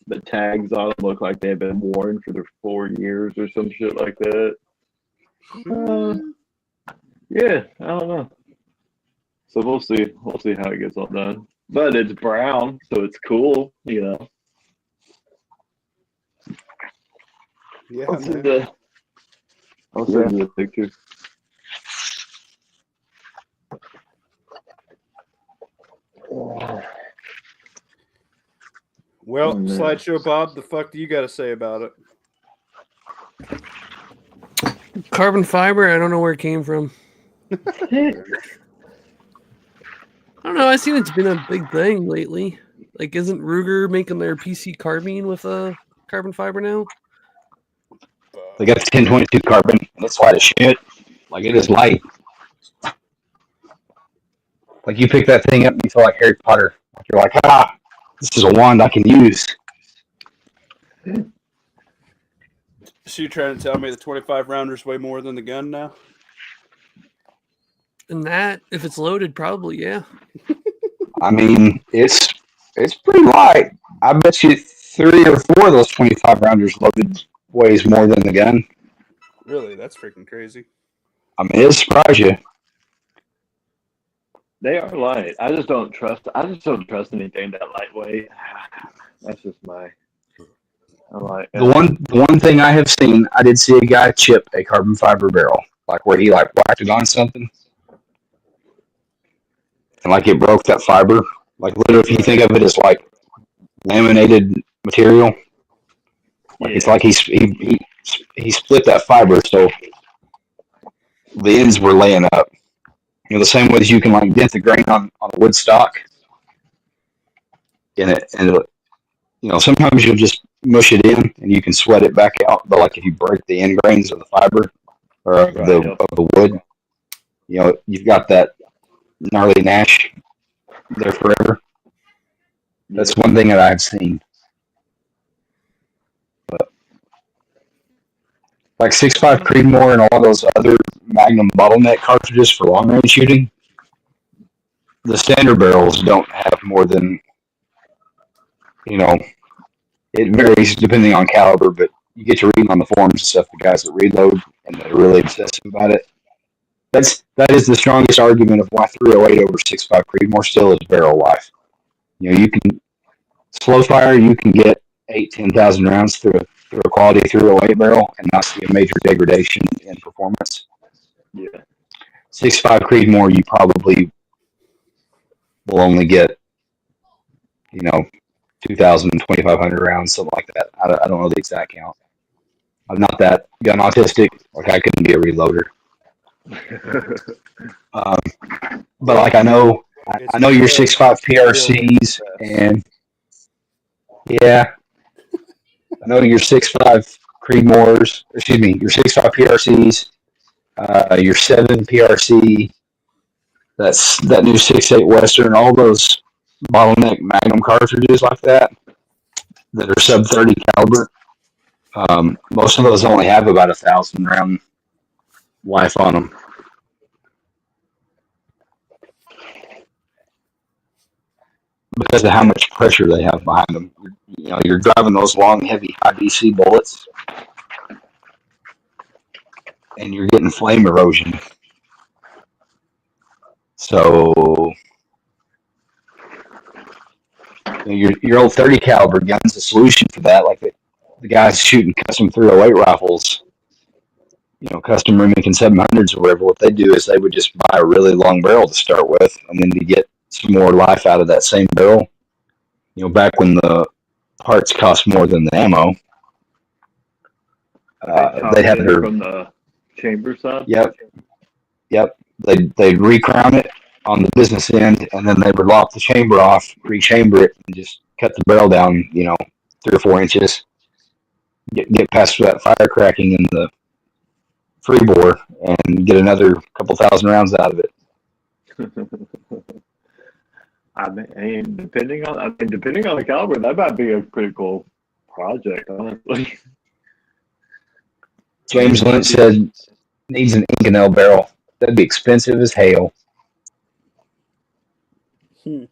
The tags on them look like they've been worn for their 4 years or some shit like that. Yeah, I don't know. So we'll see. We'll see how it gets all done. But it's brown, so it's cool, Yeah, I'll send you the picture. Well, Slideshow Bob, the fuck do you got to say about it? Carbon fiber, I don't know where it came from. I don't know. I've seen it's been a big thing lately. Like, isn't Ruger making their PC carbine with a carbon fiber now? They got the 1022 carbon. It's light as shit. Like, it is light. Like, you pick that thing up and you feel like Harry Potter. Like, you're like, this is a wand I can use. So you're trying to tell me the 25 rounder's way more than the gun now? And that, if it's loaded, probably, yeah. I mean, it's pretty light. I bet you 3 or 4 of those 25 rounders loaded weighs more than the gun. Really? That's freaking crazy. I mean, it'll surprise you. They are light. I just don't trust anything that lightweight. That's just my. The one thing I have seen, I did see a guy chip a carbon fiber barrel, like where he whacked it on something, and it broke that fiber. Like literally, if you think of it as like laminated material, it's like he split that fiber, so the ends were laying up. The same way as you can dent the grain on a wood stock, and sometimes you'll just mush it in and you can sweat it back out. But if you break the end grains of the fiber or of the wood, you've got that gnarly gnash there forever. That's one thing that I've seen. But 6.5 Creedmoor and all those other Magnum bottleneck cartridges for long range shooting, the standard barrels don't have more than, it varies depending on caliber, but you get to read on the forums and stuff, the guys that reload, and they're really obsessive about it. That is the strongest argument of why 308 over 6.5 Creedmoor still is barrel life. You can slow fire, you can get 10,000 rounds through a quality 308 barrel and not see a major degradation in performance. Yeah. 6.5 Creedmoor, you probably will only get, 2,000, 2,500 rounds, something like that. I don't know the exact count. I'm not that gun autistic. I couldn't be a reloader. But I know your 6.5 PRCs and yeah, I know your 6.5 Creedmoors. Excuse me, your 6.5 PRCs, your 7 PRC. That new 6.8 Western. All those bottleneck Magnum cartridges like that are sub 30 caliber. Most of those only have about 1,000 round life on them. Because of how much pressure they have behind them. You're driving those long, heavy, high DC bullets, and you're getting flame erosion. So your old 30 caliber gun's a solution for that. Like the guys shooting custom 308 rifles, custom Remington 700s or whatever. What they do is they would just buy a really long barrel to start with, and then to get some more life out of that same barrel. Back when the parts cost more than the ammo, Top they'd have end their from the chamber side. yep. They'd recrown it on the business end, and then they would lop the chamber off, rechamber it, and just cut the barrel down, 3 or 4 inches. Get past that fire cracking in the free bore, and get another couple thousand rounds out of it. Depending on the caliber, that might be a pretty cool project, honestly. James Lynch said needs an Inconel barrel. That'd be expensive as hell. And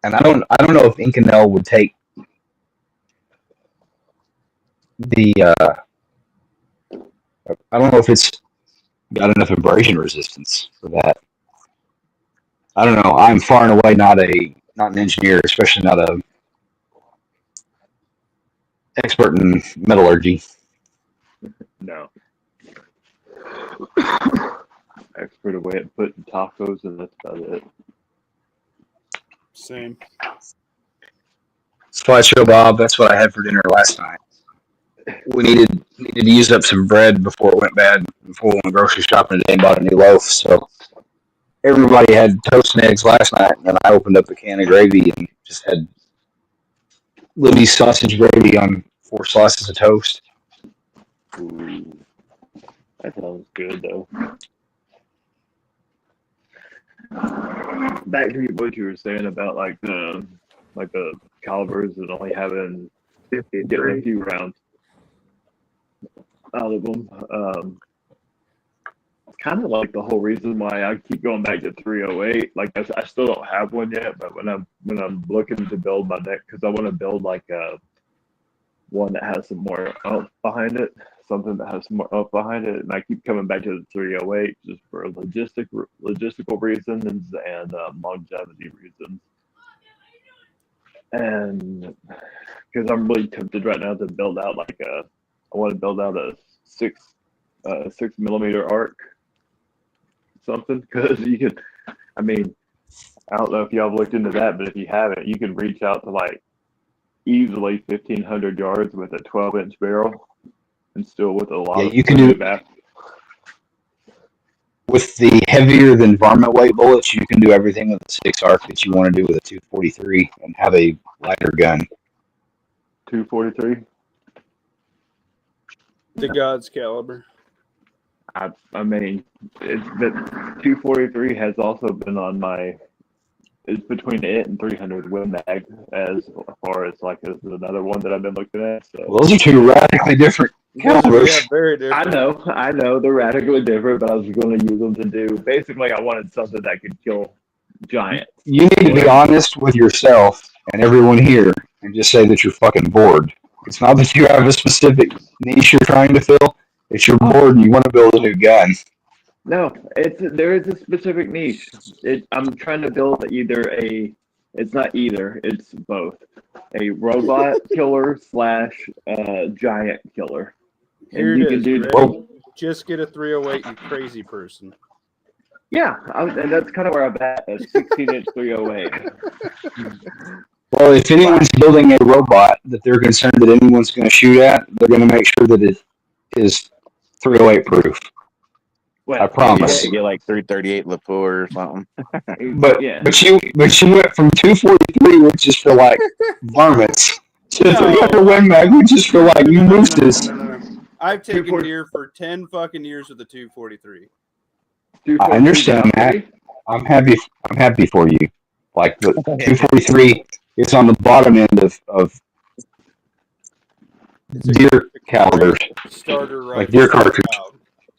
I don't know if Inconel would take the. I don't know if it's got enough abrasion resistance for that. I don't know. I'm far and away not an engineer, especially not a expert in metallurgy. No. Expert away at putting tacos, and that's about it. Same. Slideshow Bob, that's what I had for dinner last night. We needed to use up some bread before it went bad, before we went grocery shopping today and bought a new loaf. So everybody had toast and eggs last night, and then I opened up a can of gravy and just had Libby's sausage gravy on 4 slices of toast. Ooh, that sounds good, though. Back to what you were saying about like the calibers and only having getting a few rounds out of them. Kind of like the whole reason why I keep going back to 308. Like I still don't have one yet, but when I'm looking to build my neck, because I want to build like a one that has some more up behind it, something that has some more up behind it, and I keep coming back to the 308 just for logistical reasons and longevity reasons. And because I'm really tempted right now to build out I want to build out a 6mm arc, something, because you can. I mean, I don't know if y'all have looked into that, but if you haven't, you can reach out to like easily 1,500 yards with a 12-inch barrel, and still with a lot of you can do back. With the heavier than varmint weight bullets, you can do everything with a 6 arc that you want to do with a 243 and have a lighter gun. 243. The God's caliber. I mean, but 243 has also been on my. It's between it and 300 Win Mag as far as as another one that I've been looking at. So Well, those are 2 radically different calibers. Yeah, very different. I know they're radically different, but I was going to use them to do. Basically, I wanted something that could kill giants. You need to be honest with yourself and everyone here and just say that you're fucking bored. It's not that you have a specific niche you're trying to fill. It's you're bored and you want to build a new gun. No, there is a specific niche. I'm trying to build it's not either, it's both. A robot killer / giant killer. Here And you it can is. do Ready? Just get a 308, you crazy person. Yeah, and that's kind of where I'm at, a 16-inch 308. Well, if anyone's building a robot that they're concerned that anyone's going to shoot at, they're going to make sure that it is 308 proof. Well, I promise. You get like 338 LaFleur or something. But yeah. but you went from 243, which is for like varmints, to 300 Win Mag, which is for like mooses. No. I've taken deer for 10 fucking years with a 243. I understand that. I'm happy for you. Like the 243 is on the bottom end of deer calibers, Starter rifle. like deer cartridge.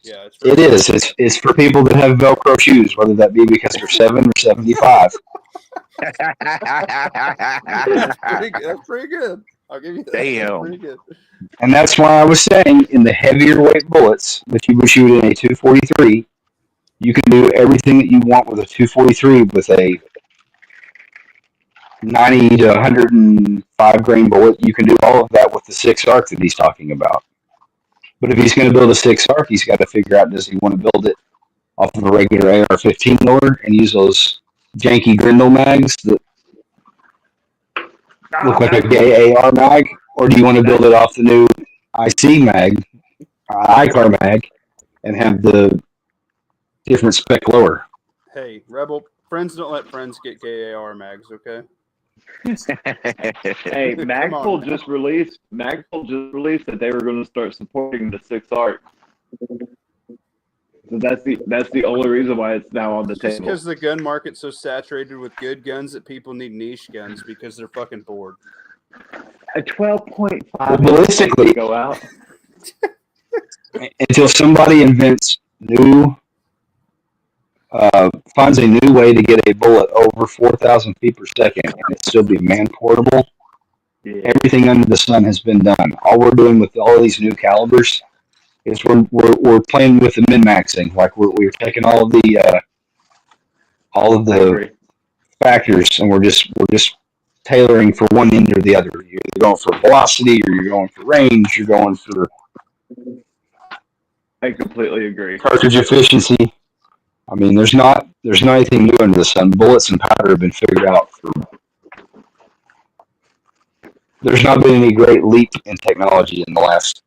Yeah, it is. It's for people that have Velcro shoes, whether that be because they're 7 or 75. That's pretty good. I'll give you that. Damn. That's pretty good. And that's why I was saying in the heavier weight bullets that you would shoot in a 243, you can do everything that you want with a 243 with a 90 to 105 grain bullet. You can do all of that with the 6 arc that he's talking about. But if he's going to build a 6 arc, he's got to figure out, does he want to build it off of a regular AR-15 loader and use those janky Grindle mags that look like a gay AR mag? Or do you want to build it off the new IC mag, iCar mag, and have the different spec lower. Hey, Rebel, friends don't let friends get gay AR mags, okay? Hey, Come on. Magpul just released that they were going to start supporting the 6 Arc. So that's the only reason why it's now on the It's just table. because the gun market's so saturated with good guns that people need niche guns because they're fucking bored. A 12.5 Well, ballistically, go out. until somebody invents finds a new way to get a bullet over 4,000 feet per second and it still be man portable. Yeah. Everything under the sun has been done. All we're doing with all of these new calibers is we're playing with the min maxing. Like we're taking all of the factors and we're just tailoring for one end or the other. You're going for velocity or you're going for range. You're going for I completely agree. cartridge efficiency. I mean, there's not anything new under the sun. Bullets and powder have been figured out for. There's not been any great leap in technology in the last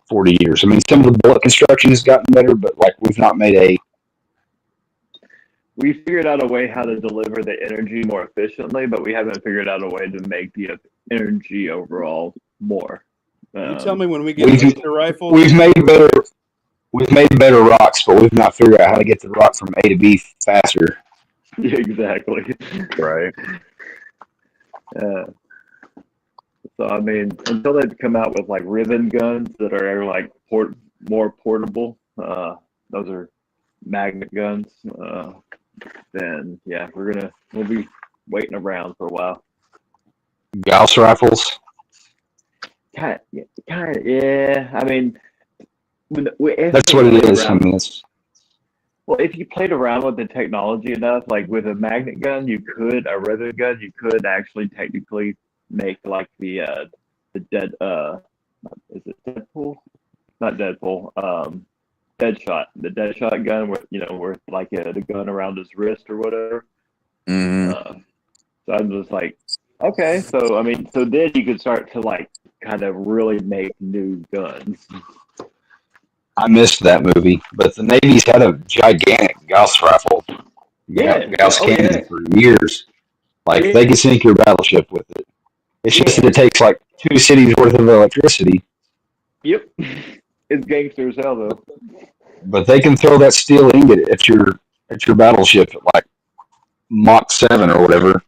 40 years. I mean, some of the bullet construction has gotten better, but like we've not made a. We figured out a way how to deliver the energy more efficiently, but we haven't figured out a way to make the energy overall more. You tell me when we get We've- laser rifles. We've made better rocks, but we've not figured out how to get the rock from A to B faster. Yeah, exactly. Right. So I mean, until they come out with like ribbon guns that are like more portable, those are magnet guns. Then yeah, we'll be waiting around for a while. Gauss rifles. Kind of, yeah. I mean, That's what it is. I mean, it's. Well, if you played around with the technology enough, like with a magnet gun, a ribbon gun, you could actually technically make like the dead is it Deadpool? Not Deadpool. Deadshot. The Deadshot gun where like the gun around his wrist or whatever. Mm-hmm. So I'm just like, okay, so I mean, so then you could start to like kind of really make new guns. I missed that movie, but the Navy's had a gigantic Gauss rifle, Gauss cannon for years. Like they can sink your battleship with it. It's just that it takes like 2 cities worth of electricity. Yep, it's gangster as hell though. But they can throw that steel ingot at your battleship at like Mach 7 or whatever.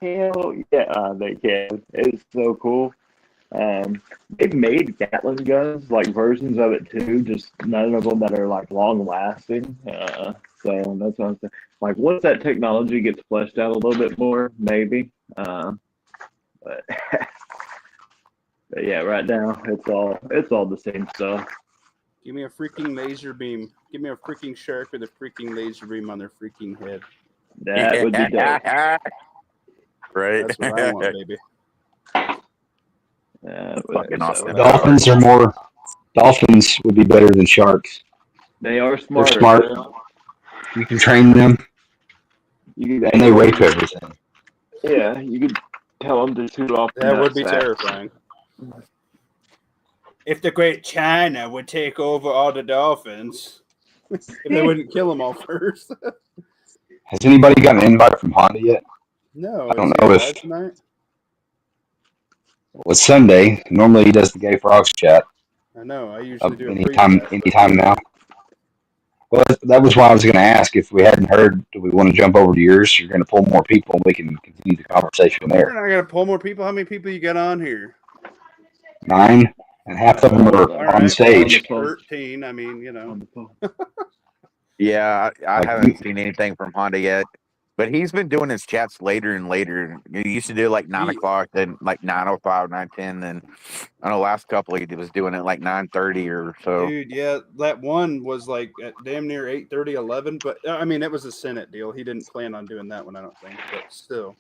Hell yeah, they can. It's so cool. They've made Gatling guns, like versions of it too, just none of them that are like long lasting. So that's what I'm saying. Like once that technology gets fleshed out a little bit more, maybe. But, but yeah, right now it's all the same stuff. Give me a freaking laser beam. Give me a freaking shark with a freaking laser beam on their freaking head. That would be dope. Right. That's what I want, baby. Fucking awesome. Dolphins would be better than sharks. They are smart. They're smart. You can train them. And they rape everything. Yeah, you could tell them to shoot off. That would be terrifying. If the Great China would take over all the dolphins, if they wouldn't kill them all first. Has anybody got an invite from Honda yet? No, I don't know if tonight. Well, it's Sunday. Normally he does the Gay Frogs chat. I know. I usually do anytime now. Well, that was why I was going to ask if we hadn't heard. Do we want to jump over to yours? You're going to pull more people, and we can continue the conversation there. We're not going to pull more people. How many people you got on here? 9, and half of them are on stage. 13. I mean, you know. Yeah, I haven't seen anything from Honda yet. But he's been doing his chats later and later. He used to do like 9 o'clock, then like 9:05, 9:10. Then I know last couple he was doing it like 9:30 or so. Dude, yeah, that one was like at damn near 8:30, 11. But I mean, it was a Senate deal. He didn't plan on doing that one, I don't think. But still.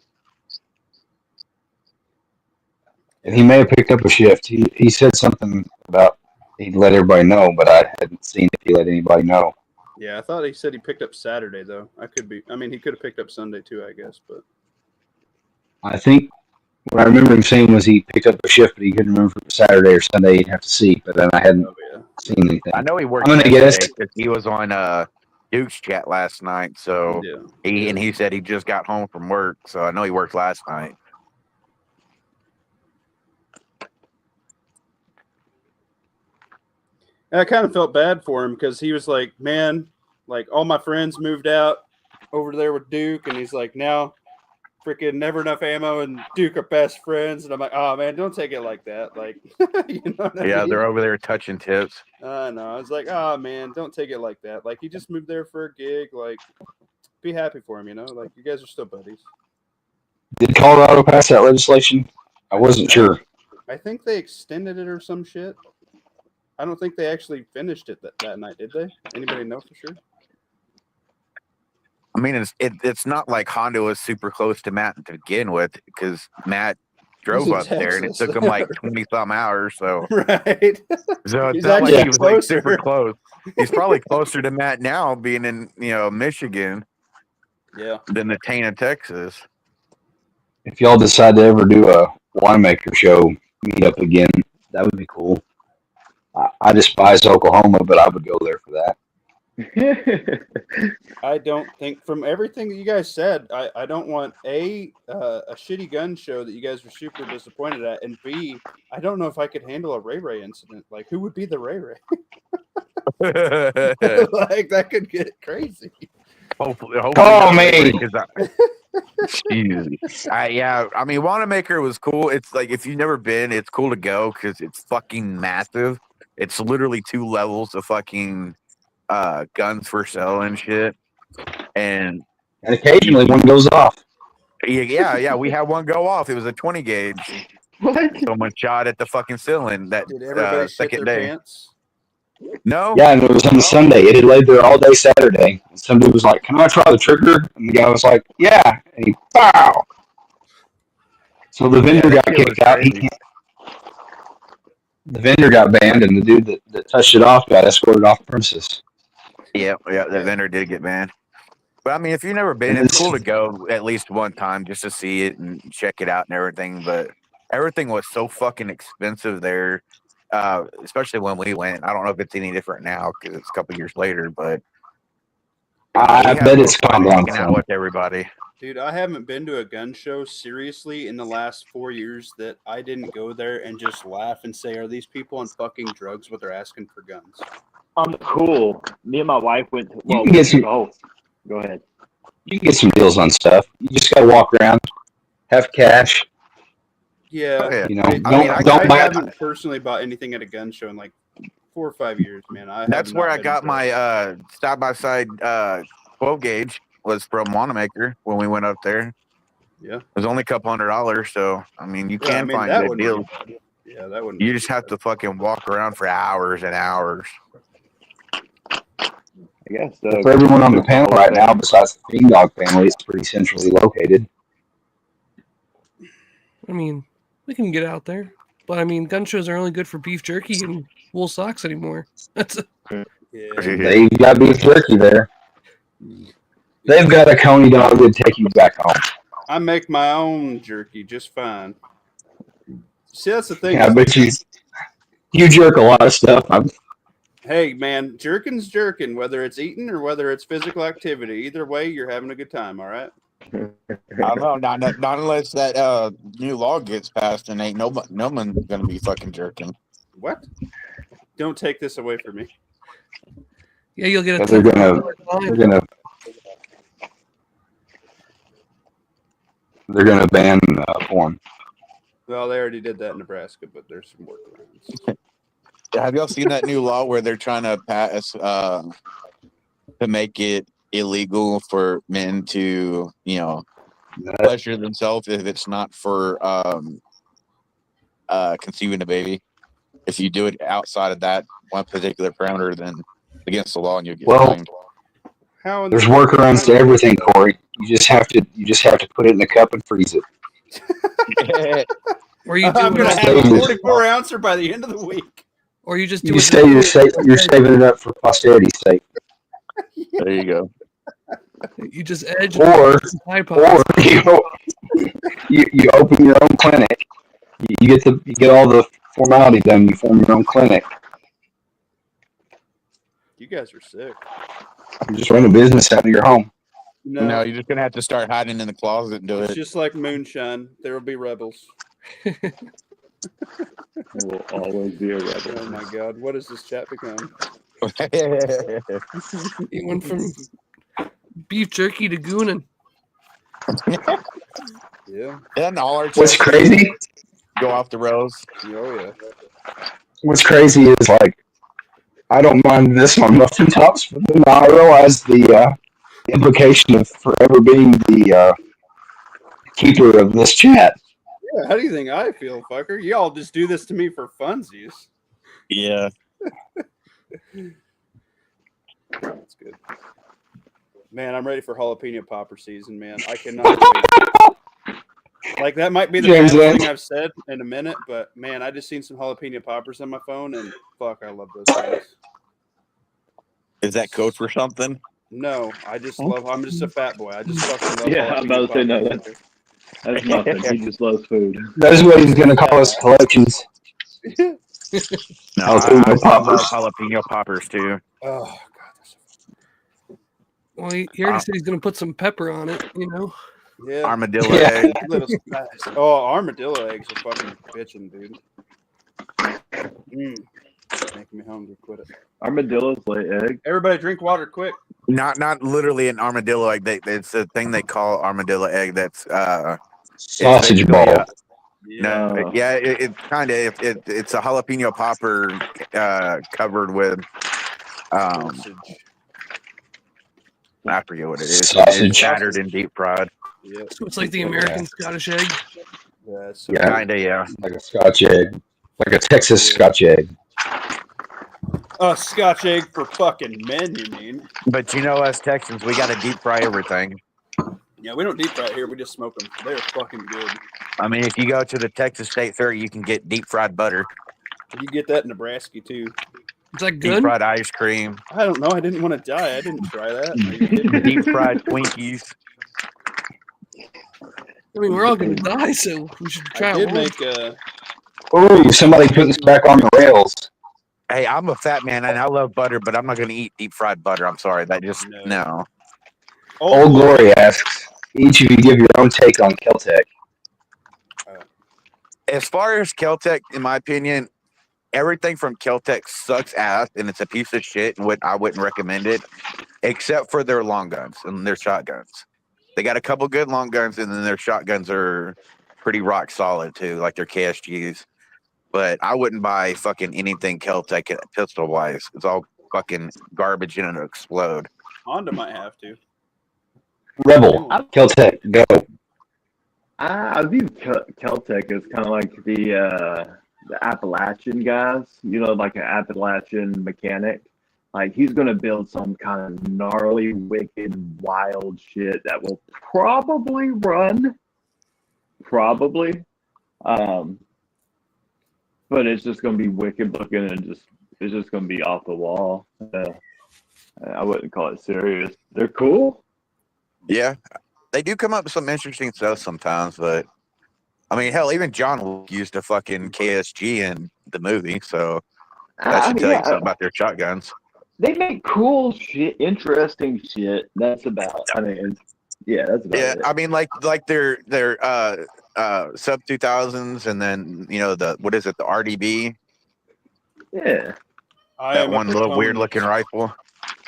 And he may have picked up a shift. He said something about he'd let everybody know, but I hadn't seen if he let anybody know. Yeah, I thought he said he picked up Saturday, though. I mean, he could have picked up Sunday, too, I guess. But I think what I remember him saying was he picked up a shift, but he couldn't remember if it was Saturday or Sunday. He'd have to see, but then I hadn't seen anything. I know he worked I'm gonna yesterday guess. because he was on Duke's chat last night. So he said he just got home from work. So I know he worked last night. And I kind of felt bad for him because he was like, man, like all my friends moved out over there with Duke, and he's like, now freaking never enough ammo and Duke are best friends. And I'm like, oh man, don't take it like that. Like, you know what I mean? They're over there touching tips. I know. I was like, oh man, don't take it like that. Like, he just moved there for a gig. Like, be happy for him, you know? Like, you guys are still buddies. Did Colorado pass that legislation? I wasn't sure. I think they extended it or some shit. I don't think they actually finished it that night, did they? Anybody know for sure? I mean, it's not like Honda was super close to Matt to begin with because Matt drove up there and it took him like 20-some hours. So right. So it's He's not like actually he was like closer. super close. He's probably closer to Matt now, being in Michigan, than the Tana, Texas. If y'all decide to ever do a winemaker show meet up again, that would be cool. I despise Oklahoma, but I would go there for that. I don't think, from everything that you guys said, I don't want a shitty gun show that you guys were super disappointed at, and B, I don't know if I could handle a Ray Ray incident. Like, who would be the Ray Ray? Like, that could get crazy. Hopefully Call me. I mean, Wanamaker was cool. It's like, if you've never been, it's cool to go because it's fucking massive. It's literally 2 levels of fucking guns for sale and shit. And occasionally one goes off. Yeah, we had one go off. It was a 20 gauge. What? Someone shot at the fucking ceiling that Did everybody shit second their day. pants? No. Yeah, and it was on Sunday. It had laid there all day Saturday. And somebody was like, "Can I try the trigger?" And the guy was like, "Yeah." And he, pow! So the vendor got kicked out. The vendor got banned, and the dude that touched it off got escorted off the premises. Yeah, the vendor did get banned. But I mean, if you've never been, it's cool to go at least one time just to see it and check it out and everything. But everything was so fucking expensive there, especially when we went. I don't know if it's any different now because it's a couple years later, but I bet it's gone down hanging out with everybody. Dude, I haven't been to a gun show seriously in the last 4 years that I didn't go there and just laugh and say, are these people on fucking drugs what they're asking for guns? Cool. Me and my wife went to, You can get some, go ahead. You can get some deals on stuff. You just gotta walk around, have cash. Yeah. You know, I haven't personally bought anything at a gun show in like 4 or 5 years, man. That's where I got my side-by-side 12 gauge. Was from Wanamaker when we went up there. Yeah, it was only a couple $100, so I mean, you can find good deals. Yeah, that wouldn't. You just have to fucking walk around for hours and hours. I guess for everyone on the panel right now, besides the Fiend Dog family, it's pretty centrally located. I mean, we can get out there, but I mean, gun shows are only good for beef jerky and wool socks anymore. That's They've got beef jerky there. They've got a coney dog that take you back home. I make my own jerky just fine. See, that's the thing. Yeah, but you jerk a lot of stuff. Hey, man, jerkin's jerkin, whether it's eating or whether it's physical activity. Either way, you're having a good time, all right? I don't know, not unless that new law gets passed and ain't no one's going to be fucking jerking. What? Don't take this away from me. Yeah, you'll get a They're gonna ban porn. Well, they already did that in Nebraska, but there's some workarounds. Have y'all seen that new law where they're trying to pass to make it illegal for men to, pleasure themselves if it's not for conceiving a baby? If you do it outside of that one particular parameter, then against the law, and you'll get fined. There's workarounds to everything, Corey. You just have to put it in a cup and freeze it. Or you I'm going to have a 44 ouncer by the end of the week. Or you just do you're saving it up for posterity's sake. There you go. You just edge or You open your own clinic. You get all the formality done. You form your own clinic. You guys are sick. You just run a business out of your home. No, you're just gonna have to start hiding in the closet and do it's it. just like moonshine. There will be rebels. There will always be a rebel. Oh my god, what has this chat become? He went from beef jerky to gooning. Yeah. And all our What's chats crazy? go off the rails. Oh yeah. What's crazy is like I don't mind this on muffin tops, but then I realize the implication of forever being the keeper of this chat. Yeah, how do you think I feel, fucker? Y'all just do this to me for funsies. Yeah. That's good. Man, I'm ready for jalapeno popper season, man. I cannot wait. Like, that might be the James baddest Lynch. thing I've said in a minute, but man, I just seen some jalapeno poppers on my phone, and fuck, I love those things. Is that code for something? No, I just love. I'm just a fat boy. I just fucking love. Yeah, I'm about to say no. jalapeno poppers. That's nothing. He just loves food. That's what he's going to call his collections. No, Jalapeno I love poppers. jalapeno poppers too. Oh god, Well, he already said he's going to put some pepper on it, you know. yeah. Armadillo Yeah. egg. Little spice. Oh, armadillo eggs are fucking bitching, dude. Making me hungry. Quit it. Armadillos lay eggs. Everybody, drink water, quick. Not literally an armadillo egg. It's a thing they call armadillo egg. That's Sausage basically, ball. no, yeah, it kind of it's a jalapeno popper covered with Sausage. I forget what it is. Sausage. It's shattered and deep fried. Yeah, So it's like the American Scottish egg. yeah, it's Yeah. Kinda, yeah. Like a Scotch egg. Like a Texas Scotch egg. a Scotch egg for fucking men. You mean? But you know, us Texans, we got to deep fry everything. Yeah, we don't deep fry it here. We just smoke them. They're fucking good. I mean, if you go to the Texas State Fair, you can get deep fried butter, You get that in Nebraska too. Is that deep good? fried ice cream, I don't know. I didn't want to die. I didn't try that. Are you kidding me? deep fried Twinkies. I mean, we're all going to die, so we should try I it did once. make Ooh, somebody put this back on the rails. Hey, I'm a fat man and I love butter, but I'm not going to eat deep fried butter. I'm sorry. That just, no. Old Glory asks, each of you give your own take on Keltec. As far as Keltec, in my opinion, everything from Keltec sucks ass and it's a piece of shit and I wouldn't recommend it, except for their long guns and their shotguns. They got a couple good long guns and then their shotguns are pretty rock solid too, like their KSGs. But I wouldn't buy fucking anything Keltec pistol wise. It's all fucking garbage and it'll explode. Honda might have to. Rebel, Keltec, go. I view Keltec as kind of like the Appalachian guys, you know, like an Appalachian mechanic. Like he's gonna build some kind of gnarly, wicked, wild shit that will probably run, but it's just gonna be wicked looking and it's just gonna be off the wall. I wouldn't call it serious. They're cool. Yeah, they do come up with some interesting stuff sometimes, but I mean, hell, even John Wick used a fucking KSG in the movie, so that should tell you something about their shotguns. They make cool shit, interesting shit. That's about. I mean, that's about it. I mean, like their sub 2000s, and then you know the what is it, the RDB? Yeah, That one little weird looking rifle.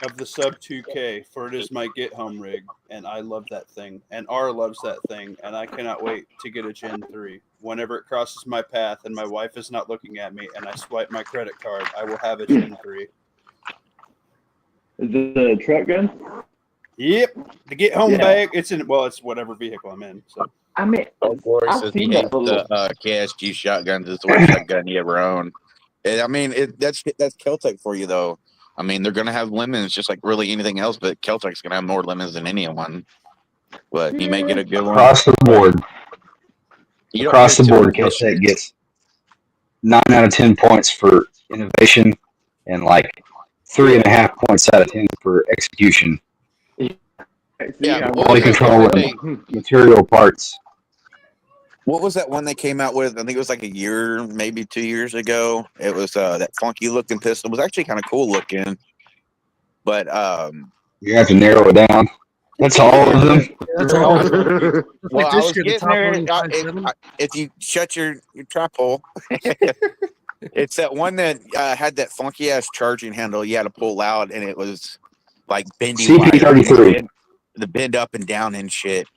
Of the sub 2K, for it is my get home rig, and I love that thing, and R loves that thing, and I cannot wait to get a Gen 3. Whenever it crosses my path and my wife is not looking at me and I swipe my credit card, I will have a Gen 3. Is it a truck gun? Yep, the get home bag. It's it's whatever vehicle I'm in. So I mean, Glory says he hates the KSG shotguns. It's the worst shotgun he ever owned. I mean, that's Keltec for you though. I mean, they're gonna have lemons just like really anything else, but Keltec's gonna have more lemons than anyone. But you may get a good one Across the board. Across the board, Keltec gets 9 out of 10 points for innovation and like 3.5 points out of 10 for execution. Yeah, Quality control and material parts. What was that one they came out with? I think it was like a year, maybe 2 years ago. It was that funky looking pistol. It was actually kind of cool looking, but You have to narrow it down. That's all of them. That's all. Of them. well, I was the getting top there. one, 5.7. If you shut your trap hole, it's that one that had that funky ass charging handle you had to pull out, and it was like bendy CP33. the bend up and down and shit.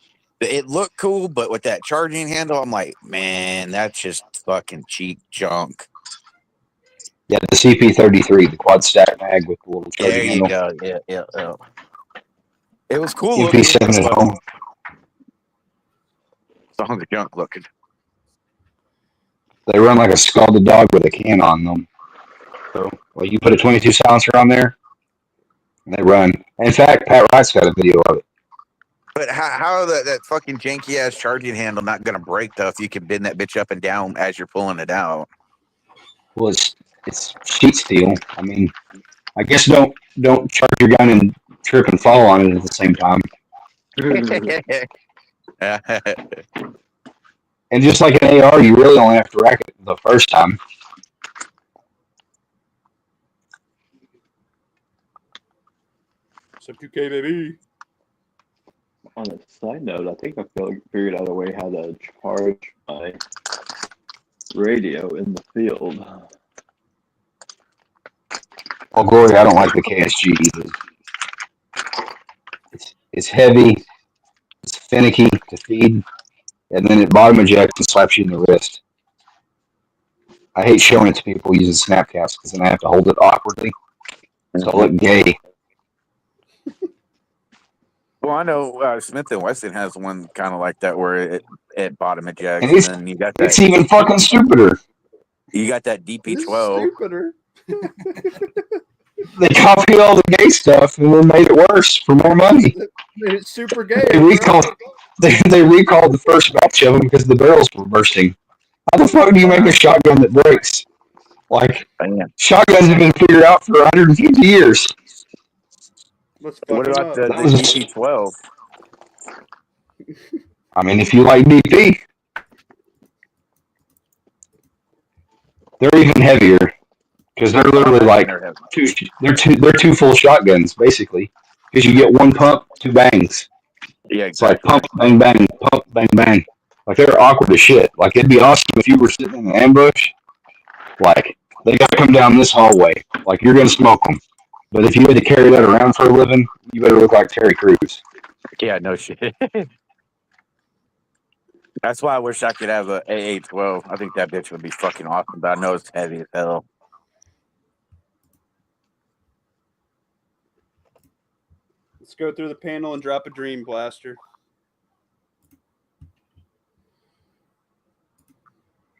It looked cool, but with that charging handle, I'm like, man, that's just fucking cheap junk. Yeah, the CP33, the quad stack mag with the little charging There you handle. go. Yeah. It was cool looking. MP7 at home. It's a hunk of junk looking. They run like a scalded dog with a can on them. So, well, you put a 22 silencer on there, and they run. In fact, Pat Wright's got a video of it. But how that fucking janky ass charging handle not gonna break though if you can bend that bitch up and down as you're pulling it out? Well, it's sheet steel. I mean, I guess don't charge your gun and trip and fall on it at the same time. And just like an AR, you really only have to rack it the first time. Sub 2K, baby. On a side note, I think I figured out a way how to charge my radio in the field. Oh, Glory, I don't like the KSG either. It's heavy, it's finicky to feed, and then it bottom ejects and slaps you in the wrist. I hate showing it to people using snap caps because then I have to hold it awkwardly. So I look gay. Well, I know Smith & Wesson has one kind of like that where it bottom ejects, And and then you got that. It's even fucking stupider. You got that DP12. Stupider. They copied all the gay stuff and then made it worse for more money. Made it super gay. They recalled the first batch of them because the barrels were bursting. How the fuck do you make a shotgun that breaks? Like, shotguns have been figured out for 150 years. What about the DP12? I mean, if you like DP, they're even heavier because they're literally like two full shotguns basically. Because you get one pump, two bangs. Yeah, exactly. It's like pump, bang, bang, pump, bang, bang. Like they're awkward as shit. Like it'd be awesome if you were sitting in an ambush. Like they got to come down this hallway. Like you're gonna smoke them. But if you had to carry that around for a living, you better look like Terry Crews. Yeah, no shit. That's why I wish I could have a AA-12. I think that bitch would be fucking awesome, but I know it's heavy as hell. Let's go through the panel and drop a dream blaster.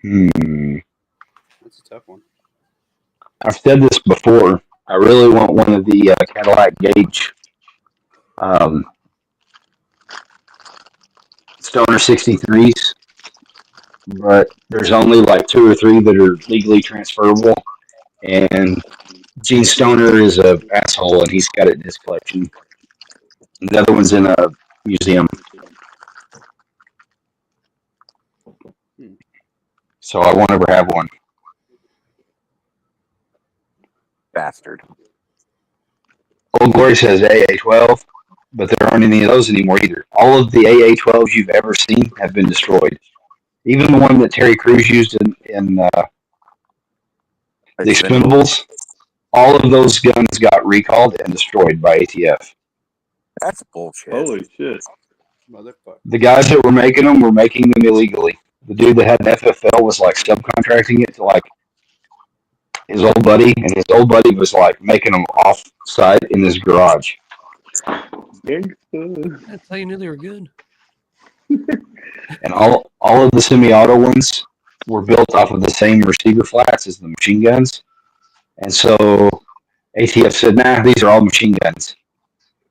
That's a tough one. I've said this before. I really want one of the Cadillac Gauge Stoner 63s, but there's only like 2 or 3 that are legally transferable, and Gene Stoner is an asshole, and he's got it in his collection. And the other one's in a museum. So I won't ever have one. Bastard. Old Glory says AA-12, but there aren't any of those anymore either. All of the AA-12s you've ever seen have been destroyed. Even the one that Terry Crews used in the Expendables, all of those guns got recalled and destroyed by ATF. That's bullshit. Holy shit. Motherfucker. The guys that were making them illegally. The dude that had an FFL was like subcontracting it to like his old buddy, and his old buddy was like making them off-site in his garage. That's how you knew they were good. And all of the semi-auto ones were built off of the same receiver flats as the machine guns. And so ATF said, nah, these are all machine guns.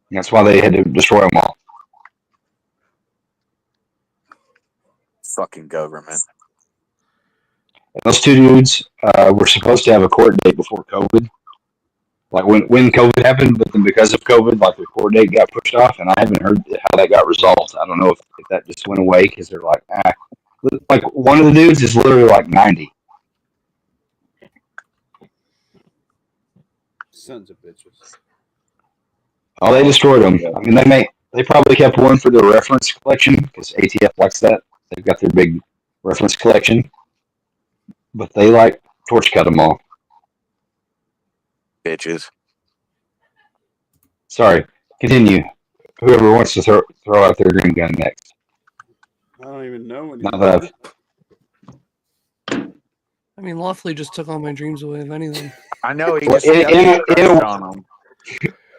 And that's why they had to destroy them all. Fucking government. And those 2 dudes were supposed to have a court date before COVID. Like when COVID happened, but then because of COVID, like the court date got pushed off, and I haven't heard how that got resolved. I don't know if that just went away because they're like, Like one of the dudes is literally like 90. Sons of bitches. Oh, they destroyed them. I mean, they probably kept one for their reference collection because ATF likes that. They've got their big reference collection, but they like torch cut them all. Bitches. Sorry, continue. Whoever wants to throw out their dream gun next. I don't even know Not anymore. that I mean, Lawfully just took all my dreams away, if anything. I know he Well, just crushed on them.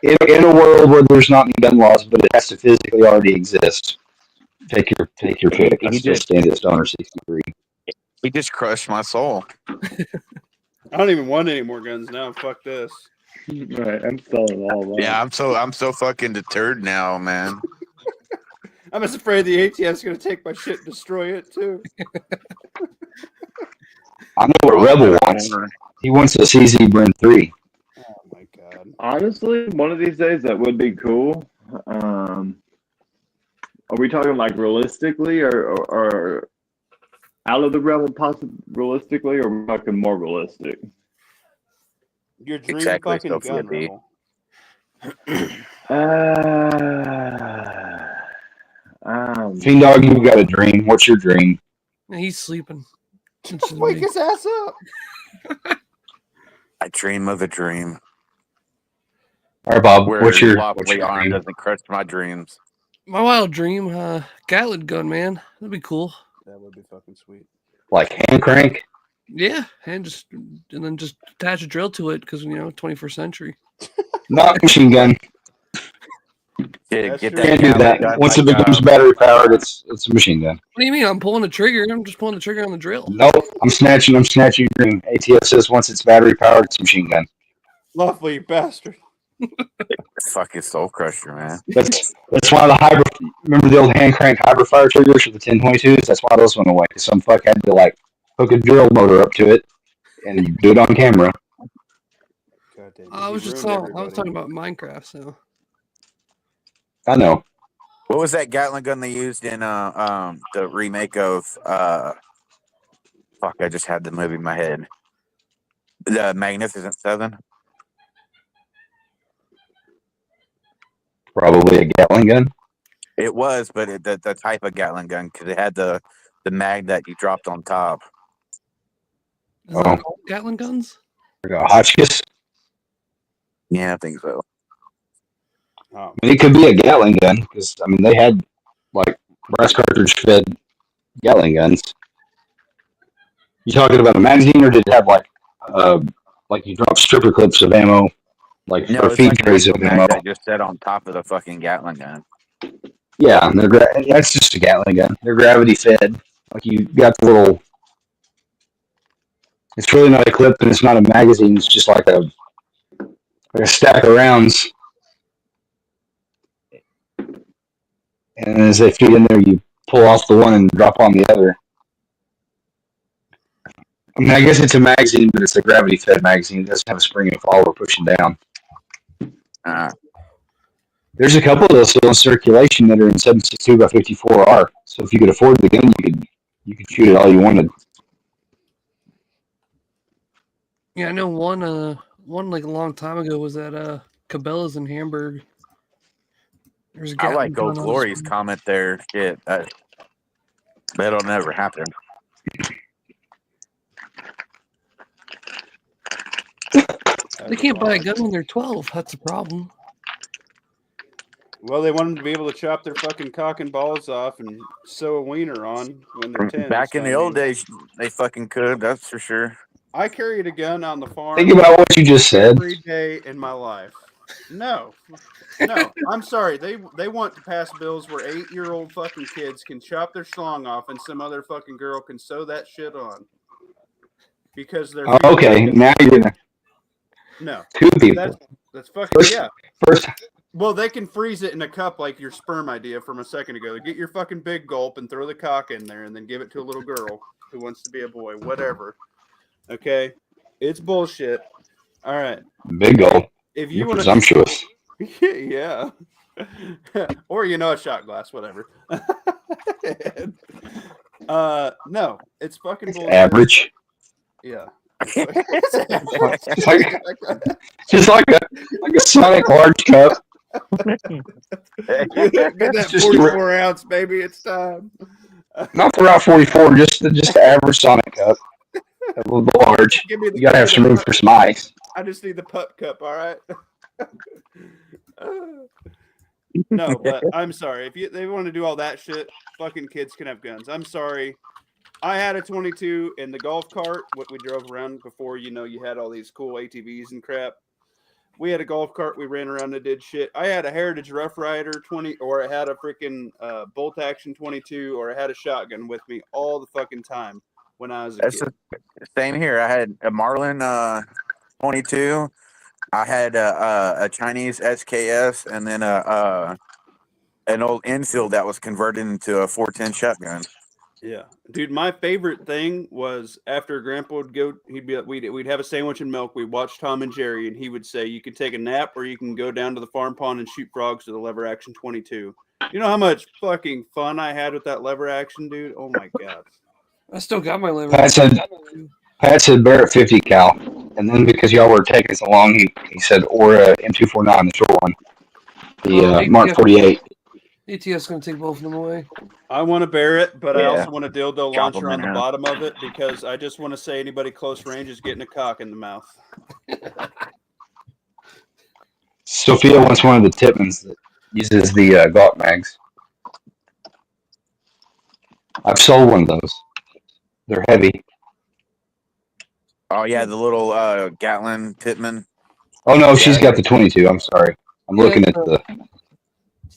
in a world where there's not any gun laws, but it has to physically already exist. Take your pick. I still stand at Stoner 63. He just crushed my soul. I don't even want any more guns now. Fuck this. Right, I'm selling all of them. Yeah, I'm so fucking deterred now, man. I'm just afraid the ATF's gonna take my shit and destroy it too. I know what Rebel wants. He wants a CZ Bryn 3. Oh my god. Honestly, one of these days that would be cool. Are we talking like realistically or out of the realm of realistically, or are we talking more realistic? Your dream Exactly, fucking Sophia gun, B. Rebel. Fiend Dog, you got a dream. What's your dream? He's sleeping. Wake his ass up. I dream of a dream. All right, Bob. Where What's your arm dream? doesn't crush my dreams. My wild dream, Gatling gun, man. That'd be cool. That would be fucking sweet. Like hand crank? Yeah, and then just attach a drill to it because 21st century. Not machine gun. Yeah, That's get true. that Can't do that. gun Once like, it becomes battery powered, it's a machine gun. What do you mean? I'm pulling the trigger. I'm just pulling the trigger on the drill. Nope. I'm snatching your dream. ATF says once it's battery powered, it's a machine gun. Lovely bastard. fucking soul crusher, man. That's why the hybrid. Remember the old hand crank hybrid fire triggers for the 1022s? That's why those went away. Because some fuck had to like hook a drill motor up to it and do it on camera. God damn, I was talking about Minecraft. So I know. What was that Gatling gun they used in the remake of fuck, I just had the movie in my head. The Magnificent Seven? Probably a Gatling gun. It was, but the type of Gatling gun, because it had the mag that you dropped on top. is that called Gatling guns? Hotchkiss. Yeah, I think so. Oh, I mean, it could be a Gatling gun because I mean they had like brass cartridge fed Gatling guns. You talking about a magazine, or did it have like you drop stripper clips of ammo, like No, for it's feed like an trays of actual ammo? mag that just set on top of the fucking Gatling gun. Yeah, and that's just a Gatling gun. They're gravity fed. Like you got the little. It's really not a clip, and it's not a magazine. It's just like a stack of rounds. And as they feed in there, you pull off the one and drop on the other. I mean, I guess it's a magazine, but it's a gravity-fed magazine. It doesn't have a spring and follower pushing down. There's a couple of those still in circulation that are in 7.62 by 54R. So if you could afford the gun, you could shoot it all you wanted. Yeah, I know one like a long time ago was at Cabela's in Hamburg. There's a I like Gatling gun Old on Glory's display. comment there. Shit, that'll never happen. They can't buy a gun when they're 12. That's the problem. Well, they want them to be able to chop their fucking cock and balls off and sew a wiener on when they're 10. Back in so, the old days, they fucking could. That's for sure. I carried a gun on the farm. Think about what you just said. Every day in my life. No, I'm sorry. They want to pass bills where 8-year-old fucking kids can chop their schlong off and some other fucking girl can sew that shit on. Because they're Okay, now you're gonna. No. Two people. That's fucking yeah. First. Well, they can freeze it in a cup like your sperm idea from a second ago. Get your fucking big gulp and throw the cock in there and then give it to a little girl who wants to be a boy. Whatever. Okay? It's bullshit. All right. Big gulp. If you You're want presumptuous. yeah. Or a shot glass, whatever. No, it's fucking It's bullshit. average. Yeah. Just like a Sonic large cup. Get that Just 44 ounce, baby. It's time. not the Route 44, just the average Sonic cup. A little bit large. Give me the. You gotta have some room for some ice. I just need the pup cup. All right. No, but I'm sorry. If they want to do all that shit, fucking kids can have guns. I'm sorry. I had a 22 in the golf cart. What we drove around before, you had all these cool ATVs and crap. We had a golf cart. We ran around and did shit. I had a Heritage Rough Rider 20, or I had a freaking bolt action 22, or I had a shotgun with me all the fucking time when I was a kid. The same here. I had a Marlin 22. I had a Chinese SKS, and then an old Enfield that was converted into a 410 shotgun. Yeah, dude. My favorite thing was after Grandpa would go, we'd have a sandwich and milk. We'd watch Tom and Jerry, and he would say, "You can take a nap, or you can go down to the farm pond and shoot frogs with a lever action 22." You know how much fucking fun I had with that lever action, dude? Oh my god! I still got my lever. Pat said Barrett 50 cal, and then because y'all were taking so long, he said or M249, the short one, the Mark 48. ATS gonna take both of them away. I want to bear it, but I also want a dildo launcher on Compliment the her. bottom of it because I just want to say anybody close range is getting a cock in the mouth. Sophia wants one of the Tippmans that uses the Glock mags. I've sold one of those. They're heavy. Oh yeah, the little Gatlin Pittman. Oh no, she's got the 22. I'm sorry. I'm looking at the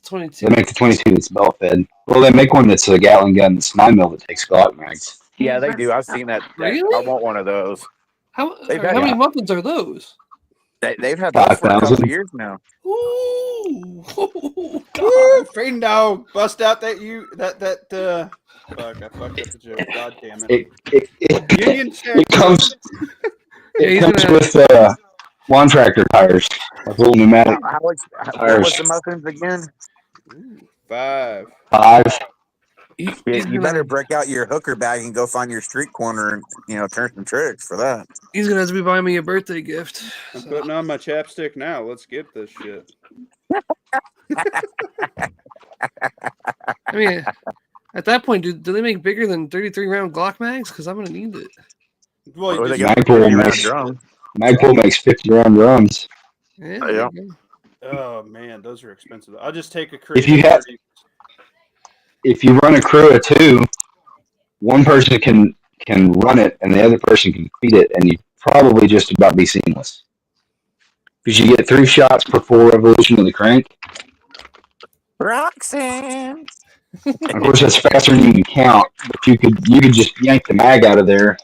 22. They make the 22 that's belt fed. Well, they make one that's a Gatling gun that's 9mm that takes Glock mags. Yeah, they do. I've seen that. Really? I want one of those. How many muffins are those? They've had those for a couple 5,000. of years now. Ooh, God, Fiend dog, bust out that fuck, I fucked up the joke. God damn it. Union Jack. It comes with lawn tractor tires, like little pneumatic What tires. was the muffins again? 5. You better break out your hooker bag and go find your street corner and turn some tricks for that. He's gonna have to be buying me a birthday gift. I'm putting on my chapstick now. Let's get this shit. I mean, at that point, do they make bigger than 33 round Glock mags? Because I'm gonna need it. Well, Magpul makes 50 round drums. Yeah. Oh man, those are expensive. I'll just take a crate. If you run a crew of 2, one person can run it and the other person can feed it, and you probably just about be seamless. Because you get 3 shots per 4 revolution of the crank. Roxanne. Of course, that's faster than you can count, but you could just yank the mag out of there,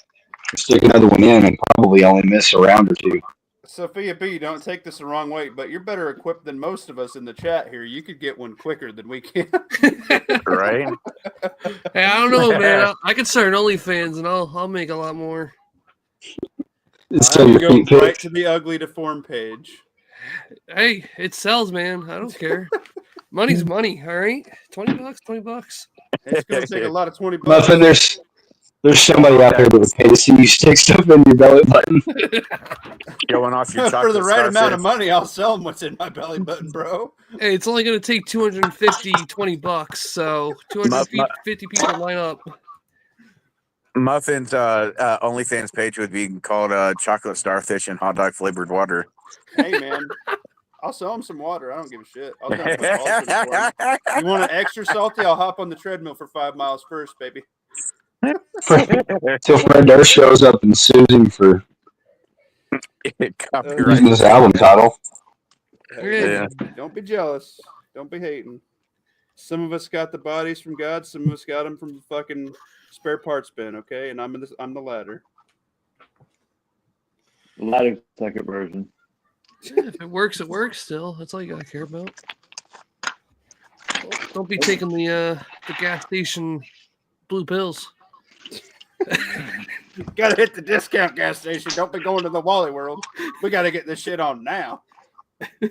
and stick another one in, and probably only miss a round or 2. Sophia B, don't take this the wrong way, but you're better equipped than most of us in the chat here. You could get one quicker than we can. Right? Hey, I don't know, man. I could start an OnlyFans, and I'll make a lot more. So go right to the ugly deformed page. Hey, it sells, man. I don't care. Money's money, all right? $20. It's gonna take a lot of $20. Muffin, there's somebody out there that would pay to see you stick stuff in your belly button. Showing off your chocolate for the right starfish. amount of money, I'll sell them what's in my belly button, bro. Hey, it's only going to take $20, so 250 people line up. Muffin's OnlyFans page would be called Chocolate Starfish and Hot Dog Flavored Water. Hey, man. I'll sell them some water. I don't give a shit. I'll dump some salt in it for 'em. You want it extra salty? I'll hop on the treadmill for 5 miles first, baby. Till Fred Durst shows up and sues him for using this album title. Hey, don't be jealous. Don't be hating. Some of us got the bodies from God. Some of us got them from the fucking spare parts bin. Okay, and I'm the latter. The latter second version. Yeah, if it works, it works. Still, that's all you gotta care about. Don't be taking the gas station blue pills. Gotta hit the discount gas station. Don't be going to the Wally World. We gotta get this shit on now. Oh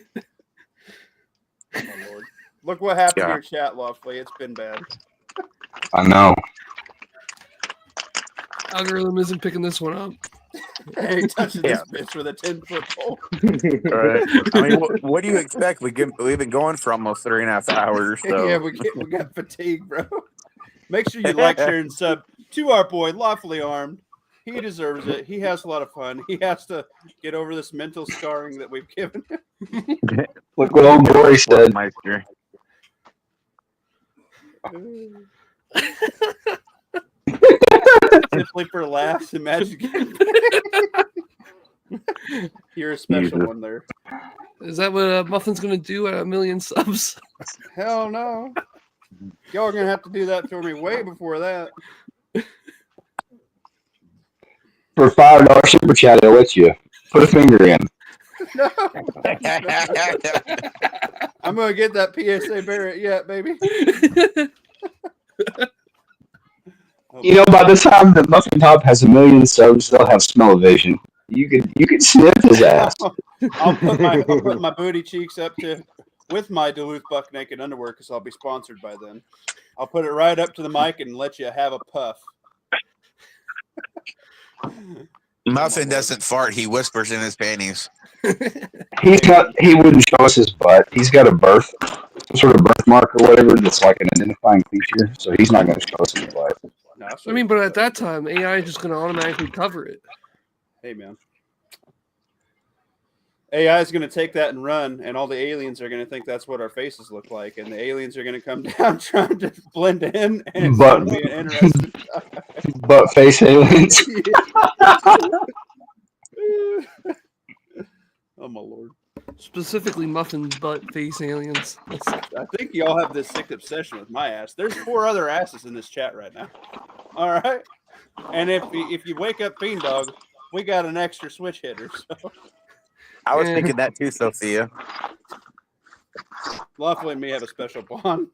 my Lord. Look what happened to your chat, Loftley. It's been bad. I know. Algorithm isn't picking this one up. I ain't touching this bitch with a 10-foot pole. All right. I mean, what do you expect? We've been going for almost 3.5 hours. So. Yeah, we got fatigue, bro. Make sure you like, share, and sub to our boy, Lawfully Armed. He deserves it. He has a lot of fun. He has to get over this mental scarring that we've given him. Look what old Glory said. Meister. Simply for laughs and magic. You're a special one there. Is that what Muffin's going to do at 1 million subs? Hell no. Y'all are going to have to do that for me way before that. For a $5 super chat, I'll let you put a finger in. No. I'm going to get that PSA Barrett yet, baby. You know, by the time that Muffin Top has 1 million subs, they'll have smell-o-vision. You could sniff his ass. I'll put my booty cheeks up to with my Duluth Buck Naked underwear because I'll be sponsored by then. I'll put it right up to the mic and let you have a puff. Muffin doesn't fart; he whispers in his panties. He wouldn't show us his butt. He's got some sort of birthmark or whatever that's like an identifying feature, so he's not going to show us his butt. No, I mean, but at that time, AI is just going to automatically cover it. Hey, man. AI is going to take that and run, and all the aliens are going to think that's what our faces look like, and the aliens are going to come down trying to blend in, and it's going to be an interesting time. Butt face aliens. Oh, my Lord. Specifically, Muffin's butt face aliens. I think y'all have this sick obsession with my ass. There's 4 other asses in this chat right now. All right? And if you wake up Fiend Dog, we got an extra switch hitter, so... I was thinking that too, Sophia. Lawfully and me have a special bond.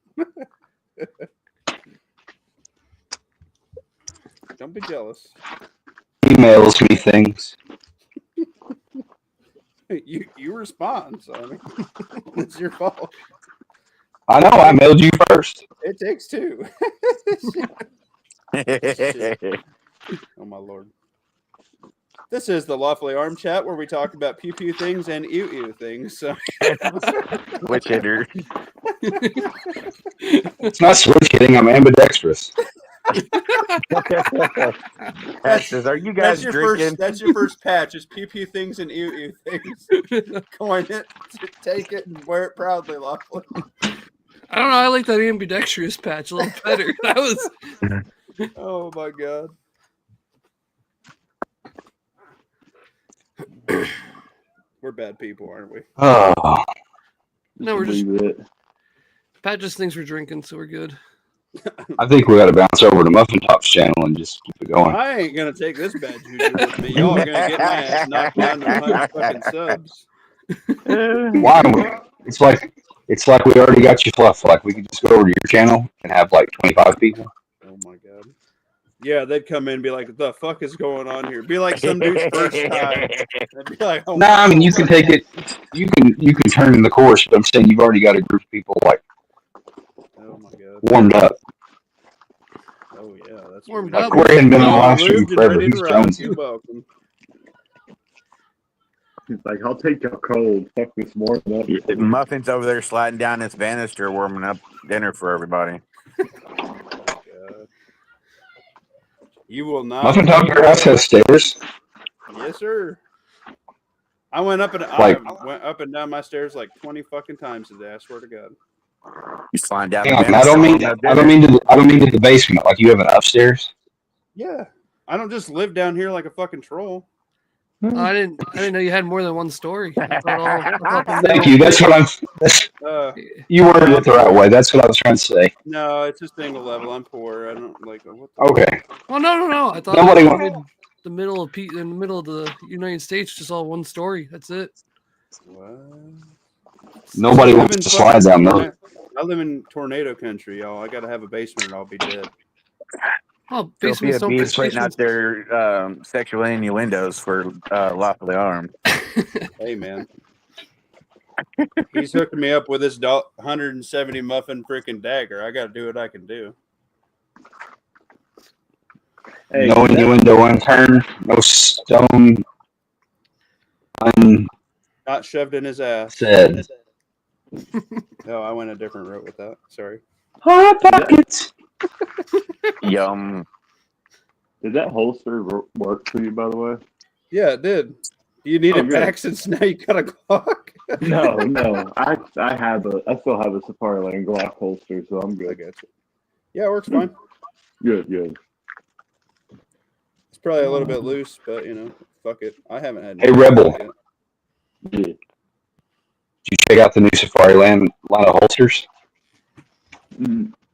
Don't be jealous. Emails me things. You respond, so I mean, it's your fault. I know, I mailed you first. It takes 2. Oh, my Lord. This is the Lawfully Armed Chat where we talk about pew-pew things and ew-ew things. So. Switch hitter. It's not switch hitting, I'm ambidextrous. Are you guys drinking? That's your first patch, is pew-pew things and ew-ew things. Coin it, take it, and wear it proudly, Lawfully. I don't know, I like that ambidextrous patch a little better. That was... Oh, my God. We're bad people, aren't we? Oh. No, we're just... Pat just thinks we're drinking, so we're good. I think we got to bounce over to Muffin Top's channel and just keep it going. I ain't going to take this bad juju with me. Y'all are going to get my ass knocked down to 100 fucking subs. Why? It's like we already got you fluff. Like, we could just go over to your channel and have like 25 people. Oh, my God. Yeah, they'd come in and be like, "What the fuck is going on here?" Be like some dude's first time. They'd be like, "Oh, nah, I mean, you can take it. You can turn in the course, but I'm saying you've already got a group of people like warmed up. Oh yeah, that's warmed like up. Corey hadn't been on the live stream forever. He's Jones. You're welcome. He's like, I'll take your cold. Fuck this more. Muffin's over there sliding down this banister, warming up dinner for everybody. You will not. Muffin Top, your house has stairs. Yes, sir. I went up and down my stairs like 20 fucking times today. I swear to God. You flying down? Hang on, I don't mean to the basement. Like you have an upstairs. Yeah, I don't just live down here like a fucking troll. I didn't know you had more than one story. I thought Thank you. That's what I'm. You worded it the right way. That's what I was trying to say. No, it's just single level. I'm poor. I don't like. Okay. Well, no. I thought nobody the middle of the United States, just all one story. That's it. What? Nobody wants to slide down there. I live in tornado country, y'all. I gotta have a basement or I'll be dead. Oh, basements don't B's putting out their sexual innuendos for Lawfully Armed. Hey, man. He's hooking me up with this 170 muffin freaking dagger. I got to do what I can do. Hey, No innuendo unturned. No stone unsaid. Not shoved in his ass. No, I went a different route with that. Sorry. Hot pockets. Yum. did that holster work for you, by the way? Yeah, it did. Do you need Oh, it good. back since now you got a Glock? No. I still have a Safari Lane Glock holster, so I'm I good. got you. Yeah, it works fine. Good. It's probably a little bit loose, but you know, fuck it. I haven't had. Hey, Rebel. Yet. Yeah. Did you check out the new Safari Land line of holsters?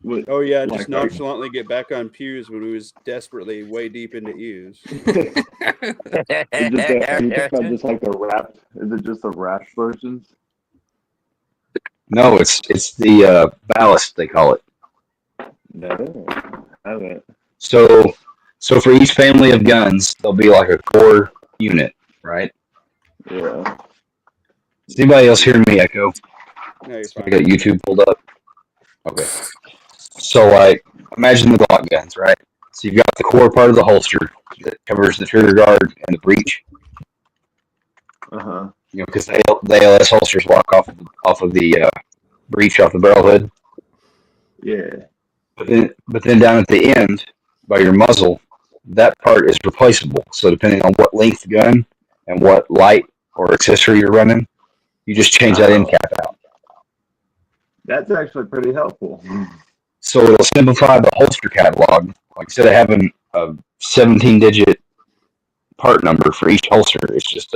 What, Oh yeah, like, just nonchalantly get back on pews when we was desperately way deep into ewes. you talking about just like the wrap? Is it just the wrap versions? No, it's the ballast they call it. No, I haven't. So for each family of guns, there'll be like a core unit, right? Yeah. Is anybody else hearing me echo? No, you're I fine. got YouTube pulled up. Okay. So like, imagine the Glock guns, right? So you've got the core part of the holster that covers the trigger guard and the breech. Uh-huh. You know, because the ALS holsters walk off of the breech off the barrel hood. Yeah. But then down at the end, by your muzzle, that part is replaceable. So depending on what length gun and what light or accessory you're running, you just change that end cap out. That's actually pretty helpful. So it'll simplify the holster catalog. Like instead of having a 17-digit part number for each holster, it's just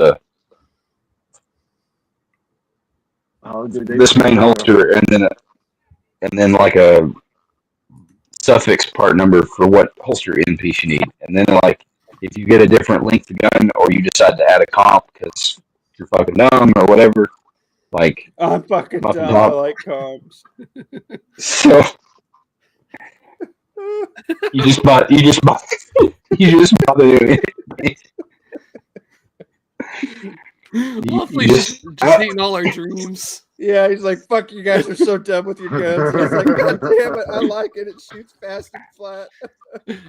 this main holster and then like a suffix part number for what holster end piece you need. And then like if you get a different length gun or you decide to add a comp because you're fucking dumb or whatever, like I'm fucking Muffin dumb. Top. I like comps. So you just bought the Lovely just hating all our dreams. Yeah, he's like, fuck, you guys are so dumb with your guns. He's like, God damn it, I like it. It shoots fast and flat.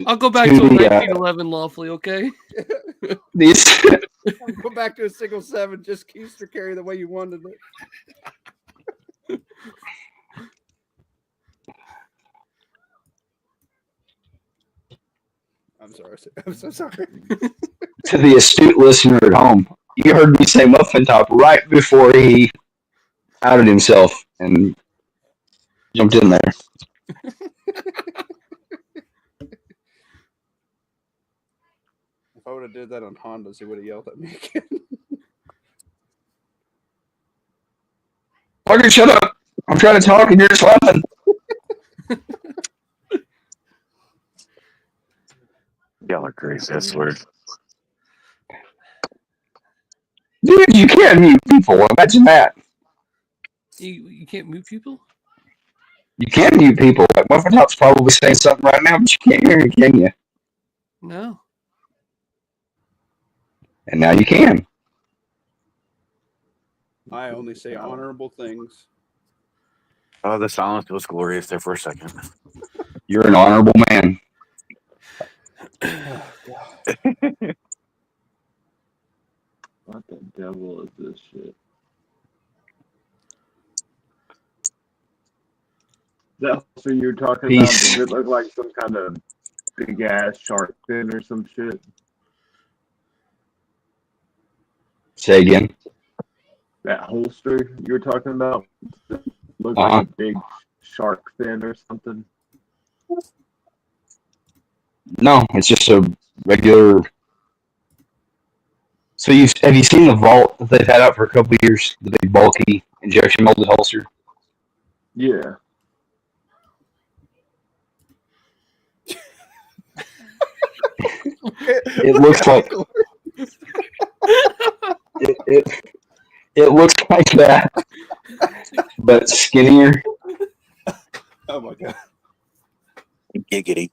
I'll go back to a 1911 Lawfully, okay? Go back to a single 7, just keister carry the way you wanted it. I'm sorry. I'm so sorry. To the astute listener at home, you heard me say Muffin Top right before he outed himself and jumped in there. If I would have did that on Hondas, he would have yelled at me again. Fucking shut up! I'm trying to talk and you're just laughing. Y'all are crazy, I swear. Dude, you can't mute people. Imagine that. You can't mute people? You can mute people. Like Muffin Top's probably saying something right now, but you can't hear me, can you? No. And now you can. I only say honorable things. Oh, the silence was glorious there for a second. You're an honorable man. What the devil is this shit? That holster you're talking about, does it look like some kind of big ass shark fin or some shit? Say again. That holster you're talking about looks like a big shark fin or something. No, it's just a regular. So have you seen the vault that they've had out for a couple of years? The big bulky injection molded holster. Yeah. It looks like it looks like that, but skinnier. Oh my god. Giggity.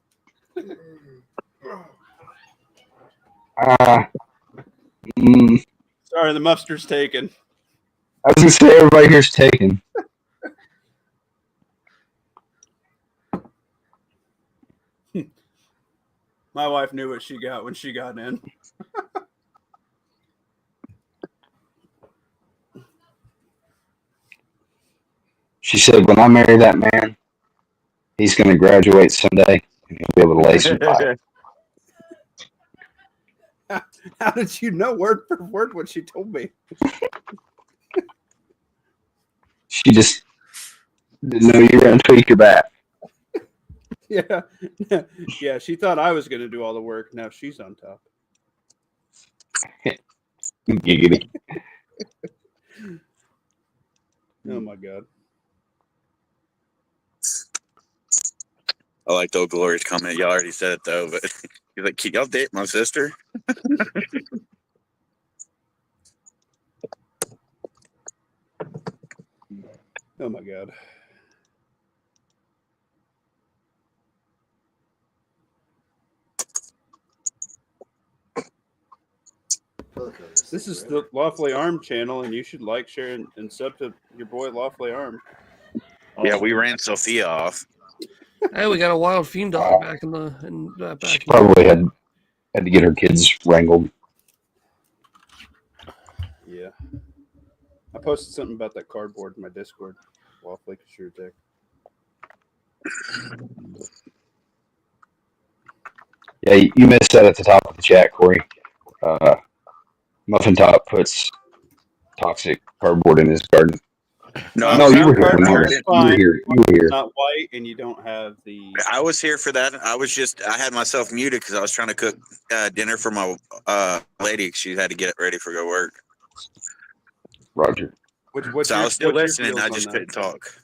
Sorry, the mustard's taken. I was gonna say everybody here's taken. My wife knew what she got when she got in. She said, when I marry that man, he's going to graduate someday and he'll be able to lay some pipe. How did you know word for word what she told me? She just didn't know you were going to tweak your back. Yeah. Yeah, she thought I was going to do all the work. Now she's on top. Giggity. Oh, my God. I liked Old Glory's comment. Y'all already said it though, but he's like, "Can y'all date my sister?" Oh, my God. This is the Lawfully Armed channel, and you should like, share, and sub to your boy Lawfully Armed. Yeah, we ran Sophia off. Hey, we got a wild fiend dog back in the She back. probably had to get her kids wrangled. Yeah. I posted something about that cardboard in my Discord. Lawfully Sure Tech. Yeah, you missed that at the top of the chat, Corey. Muffin Top puts toxic cardboard in his garden. No, No, you were here. cardboard Remember, is you were fine. here. You were here. Not white, and you don't have the. I was here for that. I had myself muted because I was trying to cook dinner for my lady. She had to get ready for go work. Roger. So I was still listening. I just couldn't talk.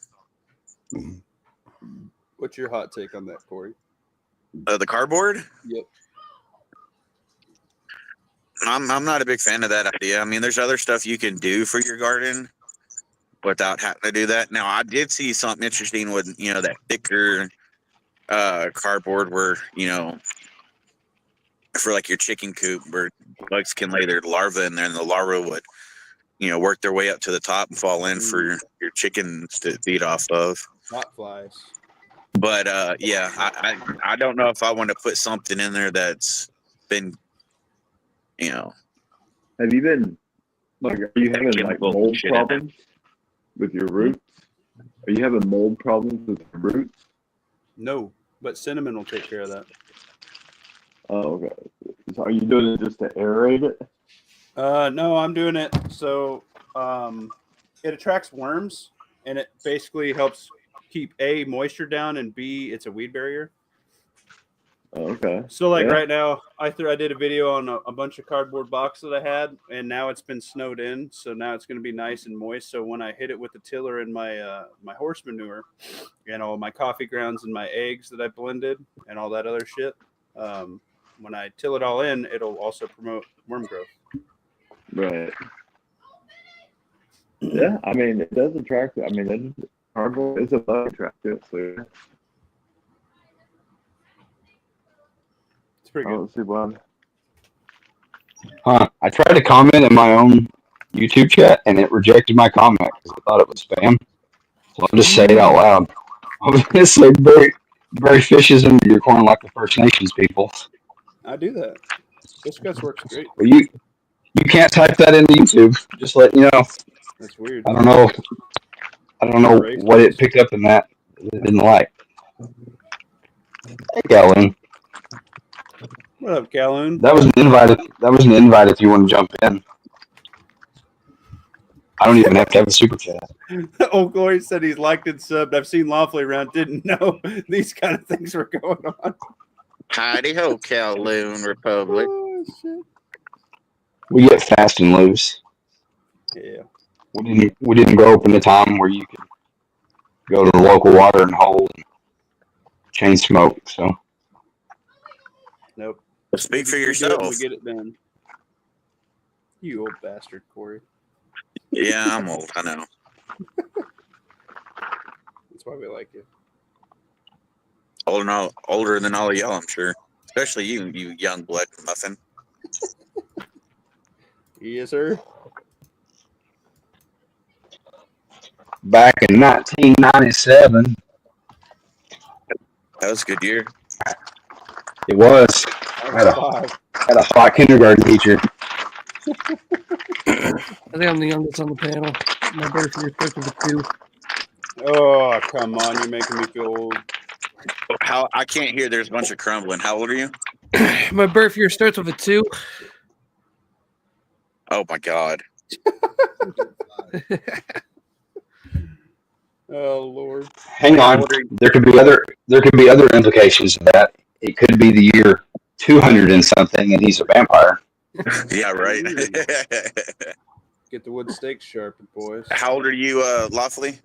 What's your hot take on that, Corey? The cardboard? Yep. I'm not a big fan of that idea. I mean, there's other stuff you can do for your garden without having to do that. Now, I did see something interesting with that thicker cardboard where for like your chicken coop where bugs can lay their larvae in there, and the larvae would work their way up to the top and fall in for your chickens to feed off of. Hot flies. But yeah, I don't know if I want to put something in there that's been Have you been are you having like mold problems with your roots? Are you having mold problems with your roots? No, but cinnamon will take care of that. Oh, okay. So are you doing it just to aerate it? No, I'm doing it so it attracts worms, and it basically helps keep A, moisture down, and B, it's a weed barrier. Okay. So like right now, I did a video on a bunch of cardboard box that I had, and now it's been snowed in, so now it's going to be nice and moist. So when I hit it with the tiller and my my horse manure, and all my coffee grounds and my eggs that I blended and all that other shit, when I till it all in, it'll also promote worm growth. Right. Yeah, I mean it does attract. I mean, cardboard is a bug attractant, so yeah. It's pretty good. I don't see why. I tried to comment in my own YouTube chat, and it rejected my comment because I thought it was spam. So I'll just say it out loud. I was going to say, bury fishes into your corn like the First Nations people. I do that. Discuss works great. But you can't type that into YouTube. Just letting you know. That's weird. I don't know what it picked up in that it didn't like. Hey, Galloon. What up, Galloon? That was an invite if you want to jump in. I don't even have to have a super chat. Old Glory said he's liked and subbed. I've seen Lawfully Around. Didn't know these kind of things were going on. Heidi ho, Kowloon Republic. Oh, shit. We get fast and loose. Yeah. We didn't grow up in a time where you could go to the local watering hole and chain smoke. So. Nope. Speak for We yourself. we get it done. You old bastard, Corey. Yeah, I'm old. I know. That's why we like you. Older than all of y'all, I'm sure. Especially you young blood muffin. Yes, sir. Back in 1997. That was a good year. It was. I I was 5. had a hot kindergarten teacher. I think I'm the youngest on the panel. My birth year starts with a 2. Oh, come on. You're making me feel old. How I can't hear. There's a bunch of crumbling. How old are you? My birth year starts with a 2. Oh my god. Oh, Lord. Hang on. There could be other implications of that. It could be the year 200 and something, and he's a vampire. Yeah, right. Get the wood stakes sharpened, boys. How old are you, lawfully?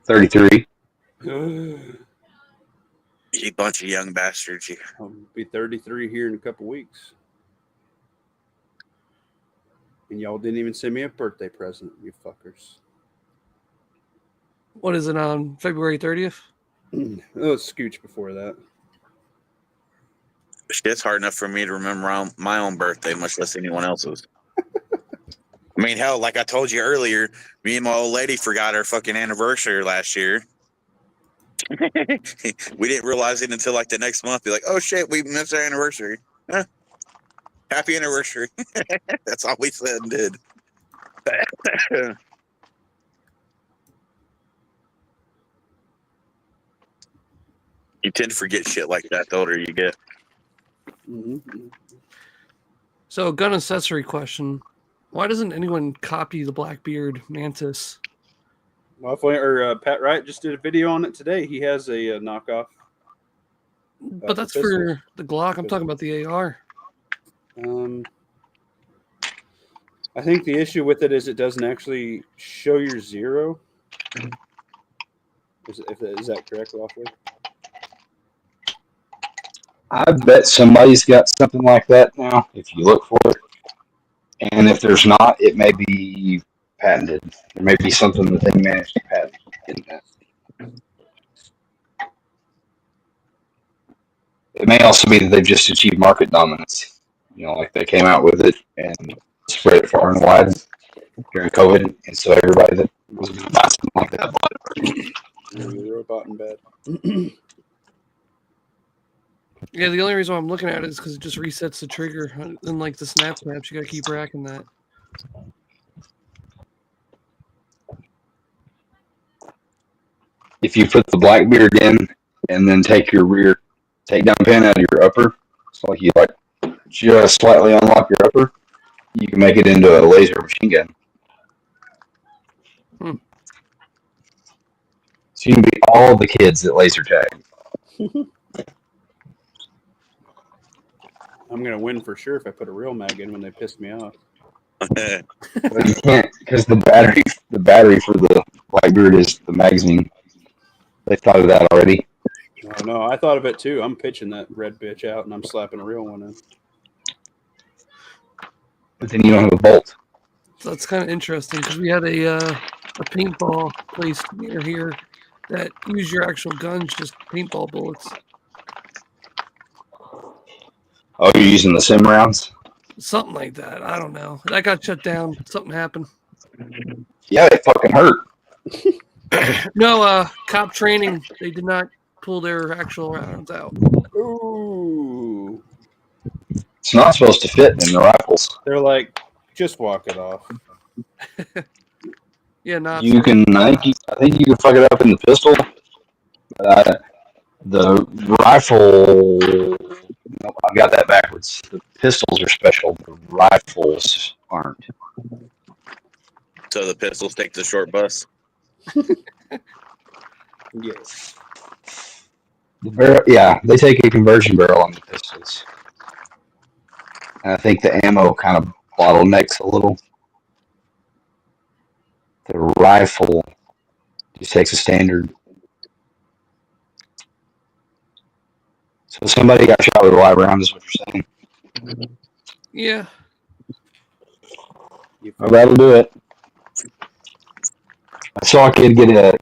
33. You bunch of young bastards. You. I'll be 33 here in a couple weeks. And y'all didn't even send me a birthday present, you fuckers. What is it on February 30th? Oh, scooch before that. Shit's hard enough for me to remember my own birthday, much less anyone else's. I mean, hell, like I told you earlier, me and my old lady forgot our fucking anniversary last year. We didn't realize it until like the next month. Be like, oh shit, we missed our anniversary. Huh. Happy anniversary. That's all we said and did. You tend to forget shit like that the older you get. Mm-hmm. So, gun accessory question. Why doesn't anyone copy the Blackbeard Mantis? Well, Pat Wright just did a video on it today. He has a knockoff. But that's for the Glock. I'm talking about the AR. I think the issue with it is it doesn't actually show your zero. Is that correct, Lawfully? I bet somebody's got something like that now, if you look for it. And if there's not, it may be patented. There may be something that they managed to patent in that. It may also be that they've just achieved market dominance. You know, like they came out with it and spread it far and wide during COVID. And so everybody that was going to buy something like that bought it. The robot in bed. Yeah, the only reason why I'm looking at it is because it just resets the trigger. Unlike the snap snaps, you got to keep racking that. If you put the Blackbeard in and then take your rear takedown pin out of your upper, so like you like just slightly unlock your upper, you can make it into a laser machine gun. So you can beat all the kids at laser tag. I'm gonna win for sure if I put a real mag in when they piss me off. But you can't because the battery for the Blackbeard is the magazine. They thought of that already. Oh no, I thought of it too. I'm pitching that red bitch out and I'm slapping a real one in. But then you don't have a bolt. So that's kind of interesting because we had a paintball place near here that use your actual guns, just paintball bullets. Oh, you're using the sim rounds? Something like that. I don't know. That got shut down. Something happened. Yeah, they fucking hurt. No, cop training. They did not pull their actual rounds out. Ooh. It's not supposed to fit in the rifles. They're like, just walk it off. Yeah, not. You can. I think you can fuck it up in the pistol. The rifle. No, I've got that backwards. The pistols are special. The rifles aren't. So the pistols take the short bus. Yes. The barrel, yeah, they take a conversion barrel on the pistols. And I think the ammo kind of bottlenecks a little. The rifle just takes a standard. So somebody got shot with a live round, is what you're saying. Yeah. Well, that'll do it. I saw a kid get a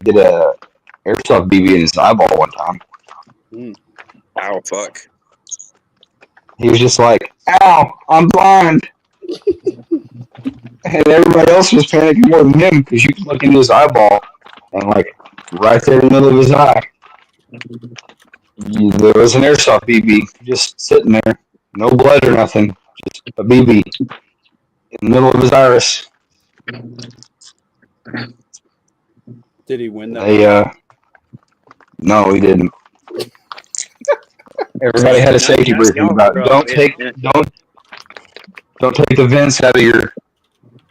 airsoft BB in his eyeball one time. Ow, fuck. He was just like, "Ow, I'm blind," and everybody else was panicking more than him because you could look into his eyeball and like right there in the middle of his eye. There was an airsoft BB just sitting there, no blood or nothing, just a BB in the middle of his iris. Did he win that? They no, he didn't. Everybody had a safety briefing about don't take the vents out of your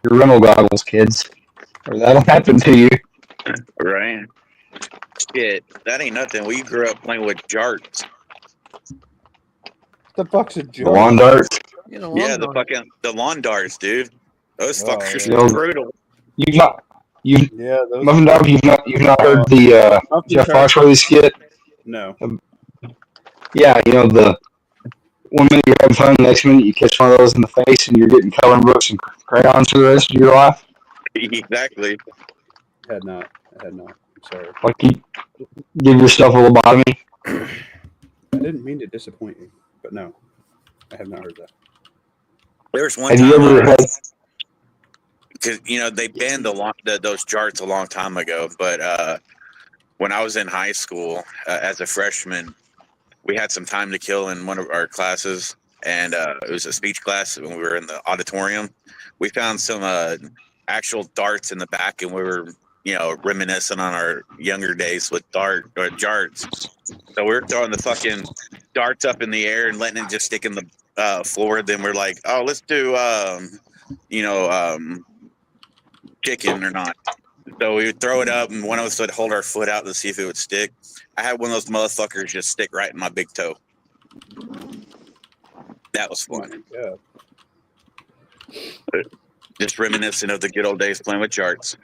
rental goggles, kids, or that'll happen to you. Right. Shit, that ain't nothing. We grew up playing with jarts. The fuck's a The jar? lawn darts. You know, Yeah, the lawn darts, dude. Those fuckers yeah. are brutal. Yeah, those. Muffin Dog, you've not heard the Jeff Foxworthy skit? No. Yeah, the 1 minute you're having fun, the next minute you catch one of those in the face and you're getting coloring books and crayons for the rest of your life. Exactly. I had not. I'm sorry. Like you give yourself a lobotomy. I didn't mean to disappoint you, but no, I have not heard that. There's one Have time, you ever had? because they banned those jarts a long time ago. But when I was in high school as a freshman, we had some time to kill in one of our classes, and it was a speech class. When we were in the auditorium, we found some actual darts in the back, and we were reminiscing on our younger days with jarts. So we were throwing the fucking darts up in the air and letting it just stick in the floor. Then we're like, oh, let's do chicken or not. So we would throw it up, and one of us would hold our foot out to see if it would stick. I had one of those motherfuckers just stick right in my big toe. That was fun. Yeah. Just reminiscent of the good old days playing with charts.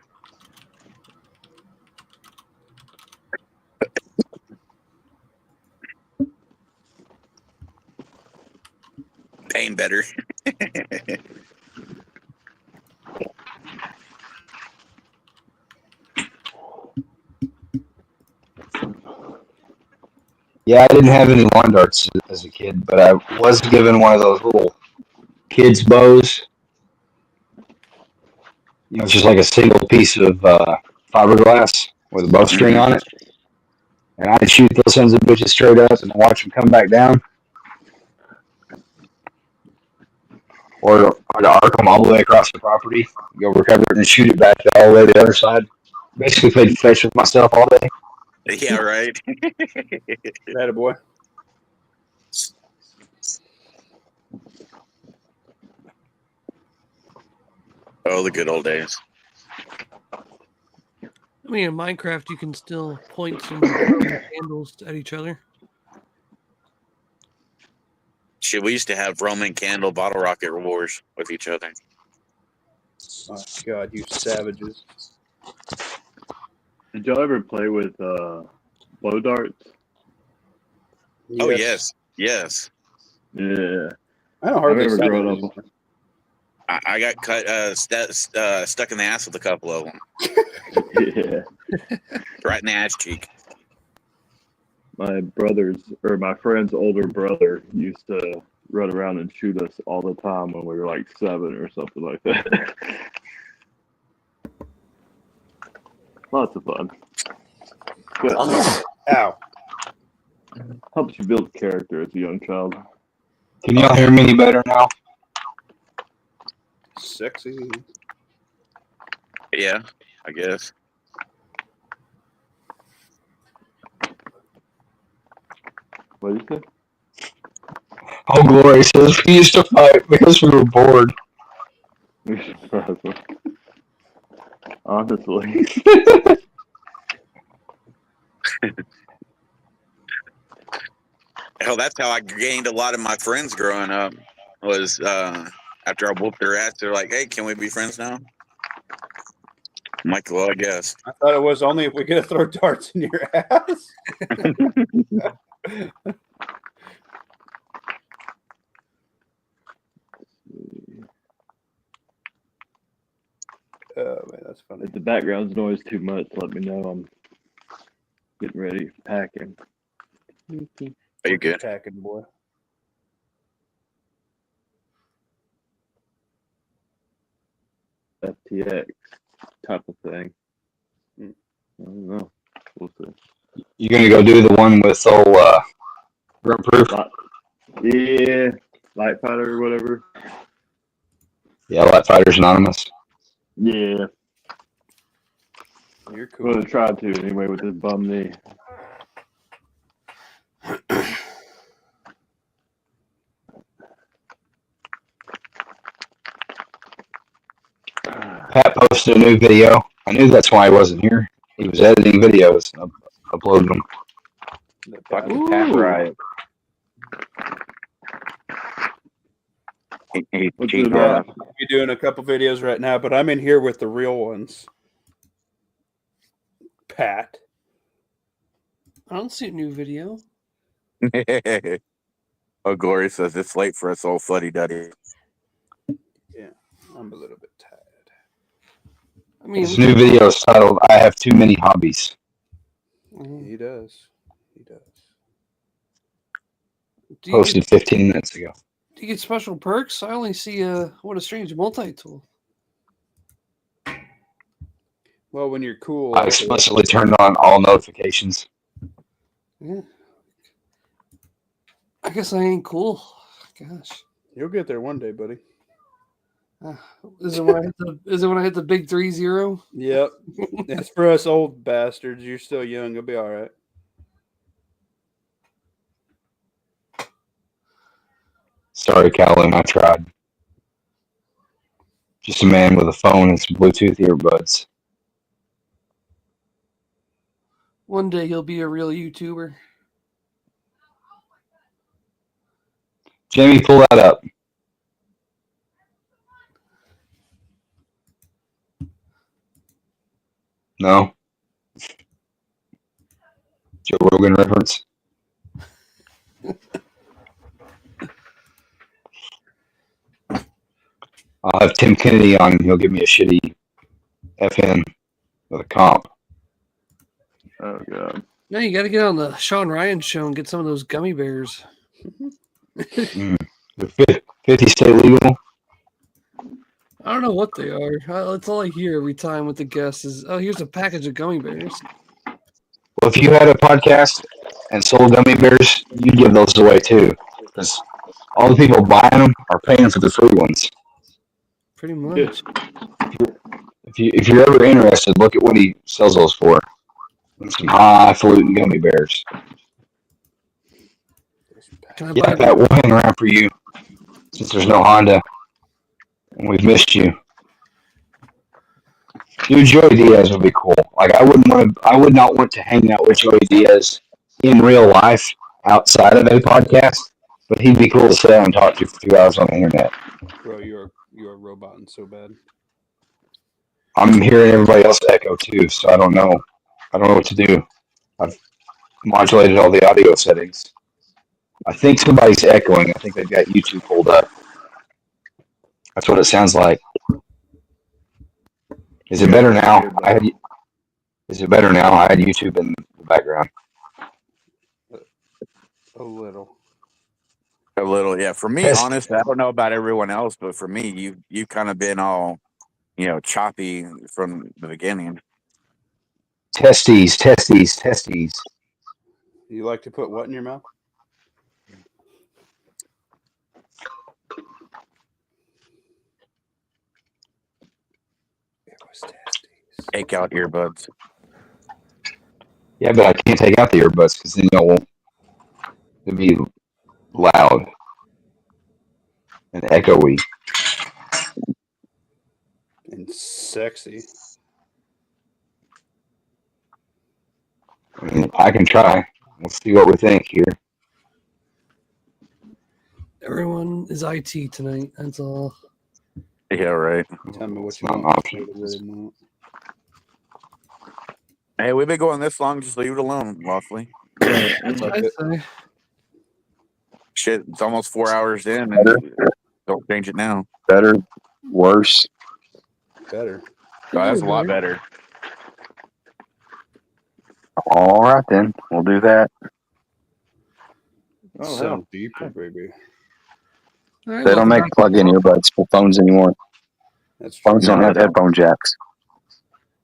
Pain better. Yeah, I didn't have any lawn darts as a kid, but I was given one of those little kids' bows. It's just like a single piece of fiberglass with a bowstring on it. And I'd shoot those sons of bitches straight up and watch them come back down. Or I'd arc them all the way across the property, go recover it, and shoot it back all the way to the other side. Basically played fetch with myself all day. Yeah, right. That a boy. Oh, the good old days. I mean, in Minecraft, you can still point some candles at each other. Shit, we used to have Roman candle bottle rocket wars with each other. Oh God, you savages! Did y'all ever play with blow darts? Yes. Oh yes, yes. Yeah. I don't hardly. I remember growing up. I got cut, stuck in the ass with a couple of them. Yeah. Right in the ass cheek. My friend's older brother used to run around and shoot us all the time when we were like 7 or something like that. Lots of fun. But ow. Helps you build character as a young child. Can y'all hear me any better now? Sexy. Yeah, I guess. What did you say? Oh, Glory says we used to fight because we were bored. Honestly. Hell, that's how I gained a lot of my friends growing up. Was after I whooped their ass, they're like, "Hey, can we be friends now?" I'm like, "Well, I guess." I thought it was only if we could throw darts in your ass. Oh man, that's funny. If the background's noise too much, let me know. I'm getting ready, packing. Are you good? Packing, boy. FTX type of thing. I don't know. We'll see. You gonna go do the one with old Grunt proof. Yeah, Light Fighter or whatever. Yeah, Light Fighters Anonymous. Yeah, You're I'm gonna cool. try to anyway with this bum knee. Pat posted a new video. I knew that's why he wasn't here. He was editing videos and uploading them. The Fucking Pat- Pat Ooh. Riot. What's Cheap it about? ass. We're doing a couple videos right now, but I'm in here with the real ones. Pat. I don't see a new video. Oh, Glory says it's late for us old fuddy duddy. Yeah, I'm a little bit tired. I mean, His new video is titled "I Have Too Many Hobbies." He does. He does. do you Posted get 15 minutes ago. do you get special perks? I only see what a strange multi-tool. Well, when you're cool, I like explicitly turned on all notifications. Yeah. I guess I ain't cool. Gosh. you'll get there one day, buddy. Is it when I hit the big 3-0? Yep. It's for us old bastards. You're still young. You'll be all right. Sorry, Calvin, I tried. Just a man with a phone and some Bluetooth earbuds. One day he'll be a real YouTuber. Jamie, pull that up. No? Joe Rogan reference? I'll have Tim Kennedy on and he'll give me a shitty FN with a comp. Oh god. No, you got to get on the Sean Ryan show and get some of those gummy bears. The 50 state legal? I don't know what they are. That's all I hear every time with the guests is, "Oh, here's a package of gummy bears." Well, if you had a podcast and sold gummy bears, you'd give those away too. Because all the people buying them are paying for the free ones. Pretty much. If you're ever interested, look at what he sells those for. Some highfalutin gummy bears. Can I Yeah, buy Pat, we'll hang around for you since there's no Honda and we've missed you. Dude, Joey Diaz would be cool. Like I would not want to hang out with Joey Diaz in real life outside of a podcast, but he'd be cool to sit down and talk to for 2 hours on the internet. Bro, you're roboting so bad. I'm hearing everybody else echo too, so I don't know. I don't know what to do. I've modulated all the audio settings. I think somebody's echoing. I think they've got YouTube pulled up. That's what it sounds like. Is it better now? Is it better now? I had YouTube in the background. A little. A little, yeah. For me, Test. honest, I don't know about everyone else, but for me, you've kind of been all, choppy from the beginning. Testes, testes, testes. You like to put what in your mouth? It was testes. Take out earbuds. Yeah, but I can't take out the earbuds because then it'll be loud and echoey. And sexy. I mean, I can try. We'll see what we think here. Everyone is IT tonight. That's all. Yeah, right. Tell me what It's you not an want. option. Really want. Hey, we've been going this long. Just leave it alone, Lawfully. That's what I say. Shit, it's almost 4 hours in, and don't change it now. Better, worse. Better. Oh, that's a lot better. All right, then. We'll do that. Oh, Sound deeper, baby. All right, They don't welcome make back. plug-in earbuds for phones anymore. That's true. Phones don't have headphone jacks.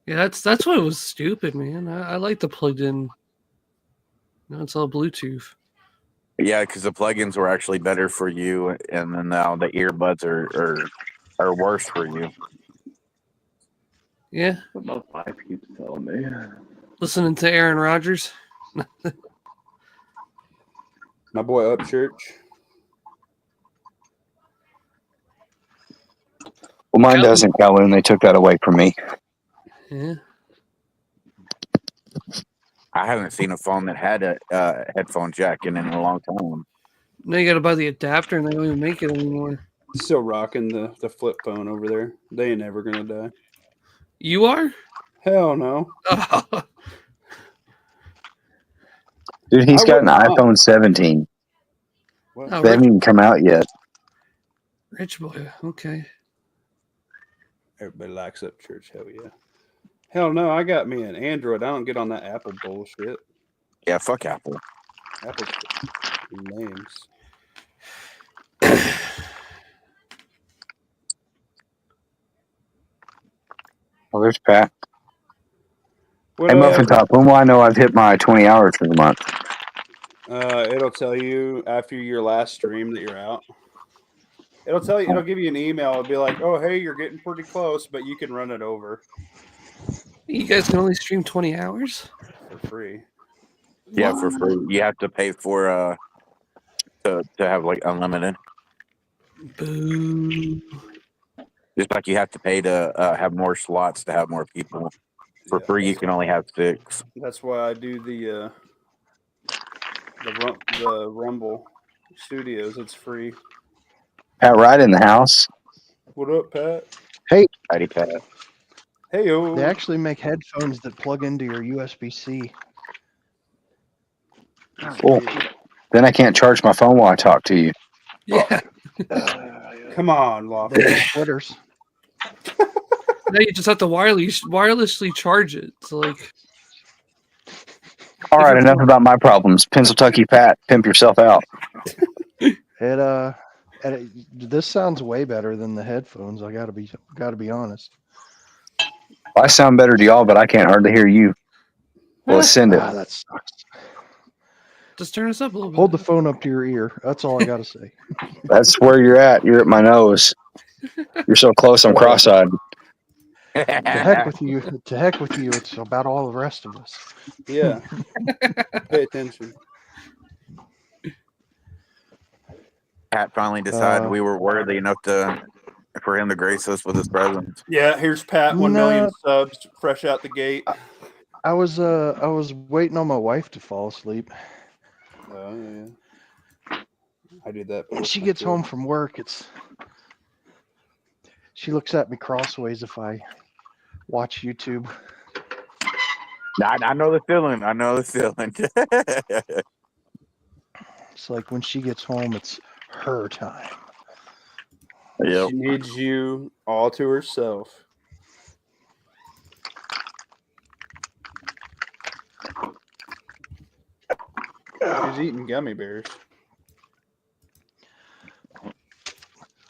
Yeah, that's what was stupid, man. I like the plugged in. Now it's all Bluetooth. Yeah, because the plugins were actually better for you, and then now the earbuds are worse for you. Yeah, What my wife keeps telling me. listening to Aaron Rodgers. My boy Upchurch. Well, mine doesn't, Calhoun. They took that away from me. Yeah. I haven't seen a phone that had a headphone jack in a long time. Now you got to buy the adapter, and they don't even make it anymore. Still rocking the flip phone over there. They ain't never gonna die. You are? Hell no. Dude, he's I got an wouldn't mind. iPhone 17. What? Oh, They haven't even come out yet. Rich boy. Okay. Everybody likes Upchurch. Hell yeah. Hell no, I got me an Android. I don't get on that Apple bullshit. Yeah, fuck Apple. Apple's names. Well, there's Pat. What Hey, up? Muffin Top, when will I know I've hit my 20 hours for the month? It'll tell you after your last stream that you're out. It'll tell you. It'll give you an email. It'll be like, "Oh, hey, you're getting pretty close, but you can run it over You guys can only stream 20 hours? for free." Yeah, for free. You have to pay for to have like unlimited. Boo. Just like you have to pay to have more slots to have more people. For Yeah, free, you can only have 6. That's why I do the Rumble Studios. It's free. Pat, right in the house. What up, Pat? Hey, Patty Pat. Hey, yo. They actually make headphones that plug into your USB-C. cool. Then I can't charge my phone while I talk to you. Yeah. Come on, They Lawful. make splitters. Now you just have to wirelessly charge it. So, like. All right, Different enough form. about my problems. Pennsylvania Pat, pimp yourself out. This sounds way better than the headphones. I gotta be honest. I sound better to y'all, but I can't hardly hear you. Well, send it. That sucks. Just turn us up a little bit. Hold the phone up to your ear. That's all I gotta say. That's where you're at. You're at my nose. You're so close, I'm cross-eyed. To heck with you. To heck with you. It's about all the rest of us. Yeah. Pay attention. Pat finally decided we were worthy enough for him to grace us with his presence. Yeah, here's Pat, 1 million subs, fresh out the gate. I was waiting on my wife to fall asleep. Oh yeah. I did that. When she gets home from work, she looks at me crossways if I watch YouTube. I know the feeling. I know the feeling. It's like when she gets home, it's her time. Yep. She needs you all to herself. She's eating gummy bears.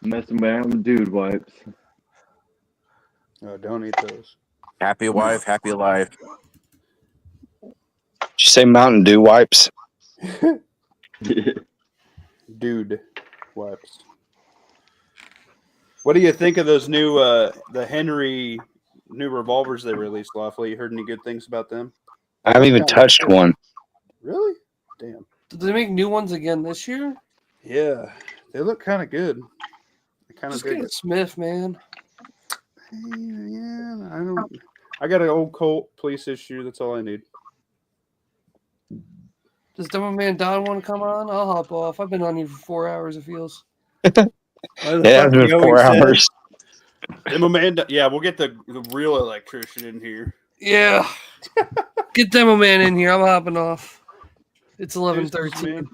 Messing around with dude wipes. Oh, don't eat those. Happy wife, happy life. Did you say Mountain Dew wipes? Dude wipes. What do you think of those new the Henry new revolvers they released, Lawfully? You heard any good things about them? I haven't even touched one. Really? Damn. Did they make new ones again this year? Yeah. They look kind of good. I kind of Just dig get a it. Smith, man. Yeah, I got an old Colt police issue. That's all I need. Does Demo Man Don want to come on? I'll hop off. I've been on here for 4 hours, it feels. Why the Yeah, fuck it's been Joey 4 said? hours. Demo Man, yeah, we'll get the real electrician in here. Yeah. Get Demo Man in here. I'm hopping off. It's Deuces, 11:13.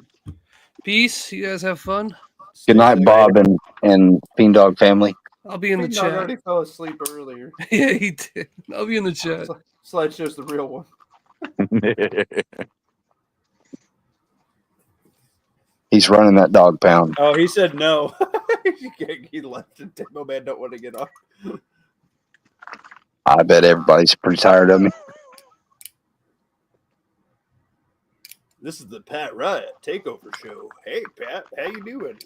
Peace. You guys have fun. Good night, Bob and Fiend Dog family. I'll be in the Fiend Dog chat. already fell asleep earlier. Yeah, he did. I'll be in the chat. Slideshow's the real one. He's running that dog pound. Oh, he said no. He left and Demo Man don't want to get on. I bet everybody's pretty tired of me. This is the Pat Riot Takeover Show. Hey, Pat, how you doing?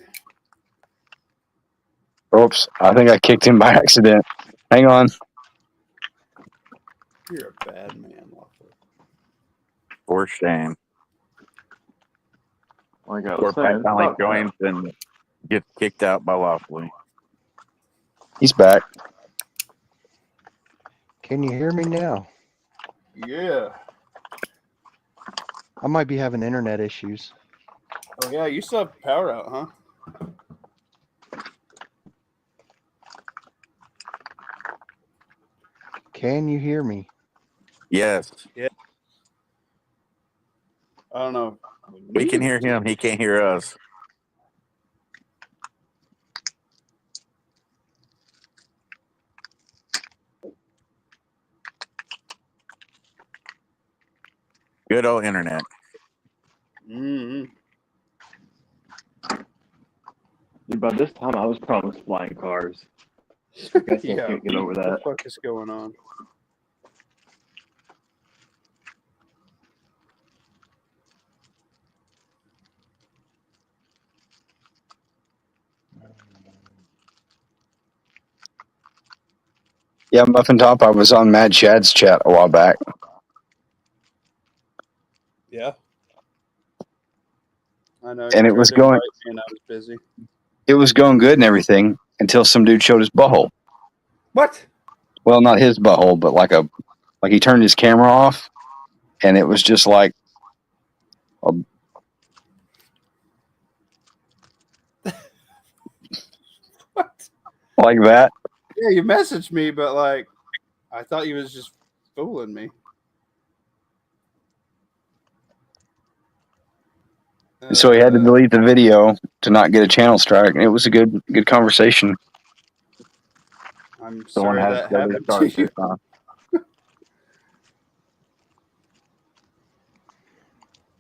Oops, I think I kicked him by accident. Hang on. You're a bad man, Lawful. For shame. Like I Or was Pat saying, finally fuck that. joins and gets kicked out by Lawfully. He's back. Can you hear me now? Yeah. I might be having internet issues. Oh, yeah, you still have power out, huh? Can you hear me? Yes. Yeah. I don't know. We can hear him. He can't hear us. Good old internet. Mm-hmm. Dude, by this time, I was promised flying cars. I still Yeah. can't get over What the that. fuck is going on? Yeah, Muffin Top, I was on Mad Chad's chat a while back. Yeah. I know. And You it was tried to going invite me and I was busy. it was going good and everything until some dude showed his butthole. What? Well, not his butthole, but like he turned his camera off and it was just like What? like that. Yeah, you messaged me, but like, I thought you was just fooling me. So he had to delete the video to not get a channel strike, and it was a good conversation. I'm Someone sorry has that to happened to restart you. this, huh?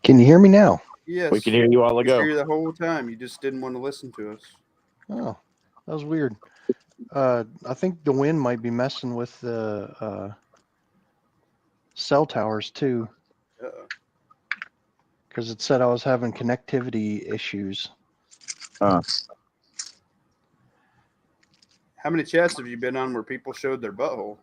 Can you hear me now? Yes. We could hear you all We could ago. hear you the whole time. You just didn't want to listen to us. Oh, that was weird. I think the wind might be messing with the cell towers too, Uh-oh. because it said I was having connectivity issues. Huh. How many chats have you been on where people showed their butthole?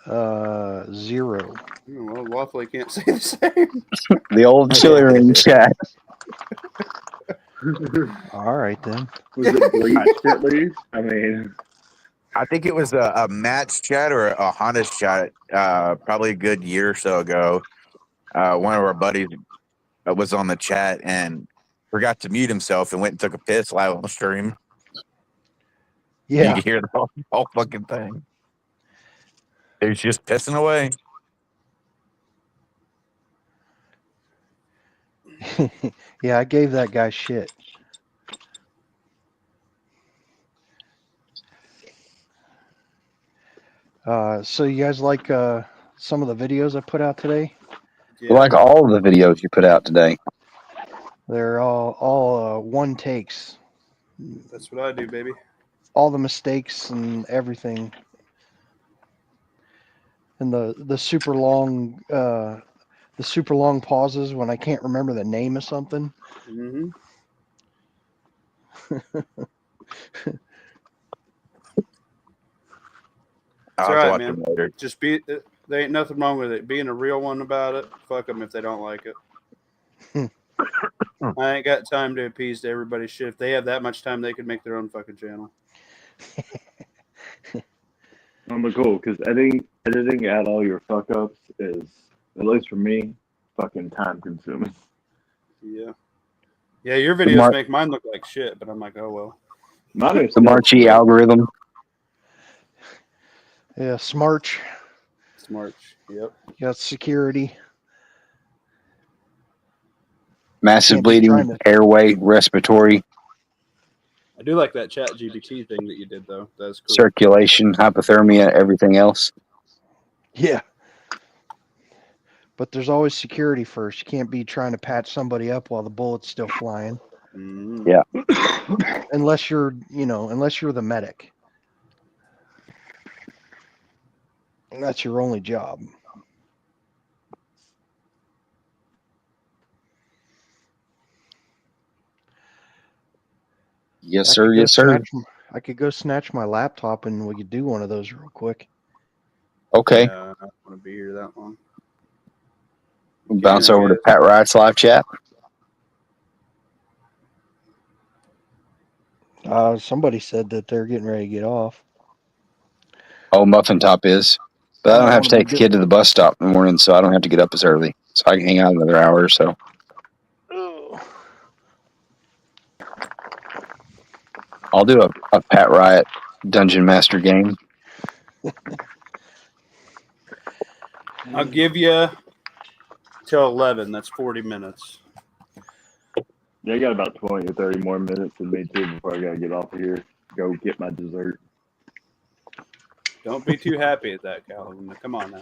0. Well, Waffle can't say the same. The old chili ring chat. All right then. Was it bleached at least? I mean, I think it was a Matt's chat or a Honda's chat, probably a good year or so ago. One of our buddies was on the chat and forgot to mute himself and went and took a piss live on the stream. You Yeah. could hear the whole fucking thing. He was just pissing away. Yeah, I gave that guy shit. So you guys like some of the videos I put out today? Yeah. Like all of the videos you put out today. They're all one takes. That's what I do, baby. All the mistakes and everything. And the super long pauses when I can't remember the name of something. Mm-hmm. I'll It's all have to right, watch man. them later. Just there ain't nothing wrong with it. Being a real one about it. Fuck them if they don't like it. I ain't got time to appease to everybody's shit. If they have that much time, they could make their own fucking channel. I'm cool because editing out all your fuck ups is, at least for me, fucking time consuming. Yeah. Yeah, your videos make mine look like shit, but I'm like, oh well. Mine are The Marchi algorithm. Yeah, Smarch. Smart. Yep. You got security. Massive Can't be bleeding, trying to- airway, respiratory, I do like that chat GPT thing that you did though. That's cool. circulation, hypothermia, everything else. Yeah. But there's always security first. You can't be trying to patch somebody up while the bullet's still flying. Mm-hmm. Yeah. Unless you're the medic. And that's your only job. Yes, I sir. could go Yes, sir. I could go snatch my laptop and we could do one of those real quick. Okay. Yeah, I don't want to be here that long. Bounce I over to guess. Pat Wright's live chat. Somebody said that they're getting ready to get off. Oh, Muffin Top is. But I don't have to take the kid to the bus stop in the morning, so I don't have to get up as early. So I can hang out another hour or so. I'll do a Pat Riot Dungeon Master game. I'll give you till 11. That's 40 minutes. Yeah, I got about 20 or 30 more minutes than me too before I gotta get off of here. Go get my dessert. Don't be too happy at that, Calvin. Come on now.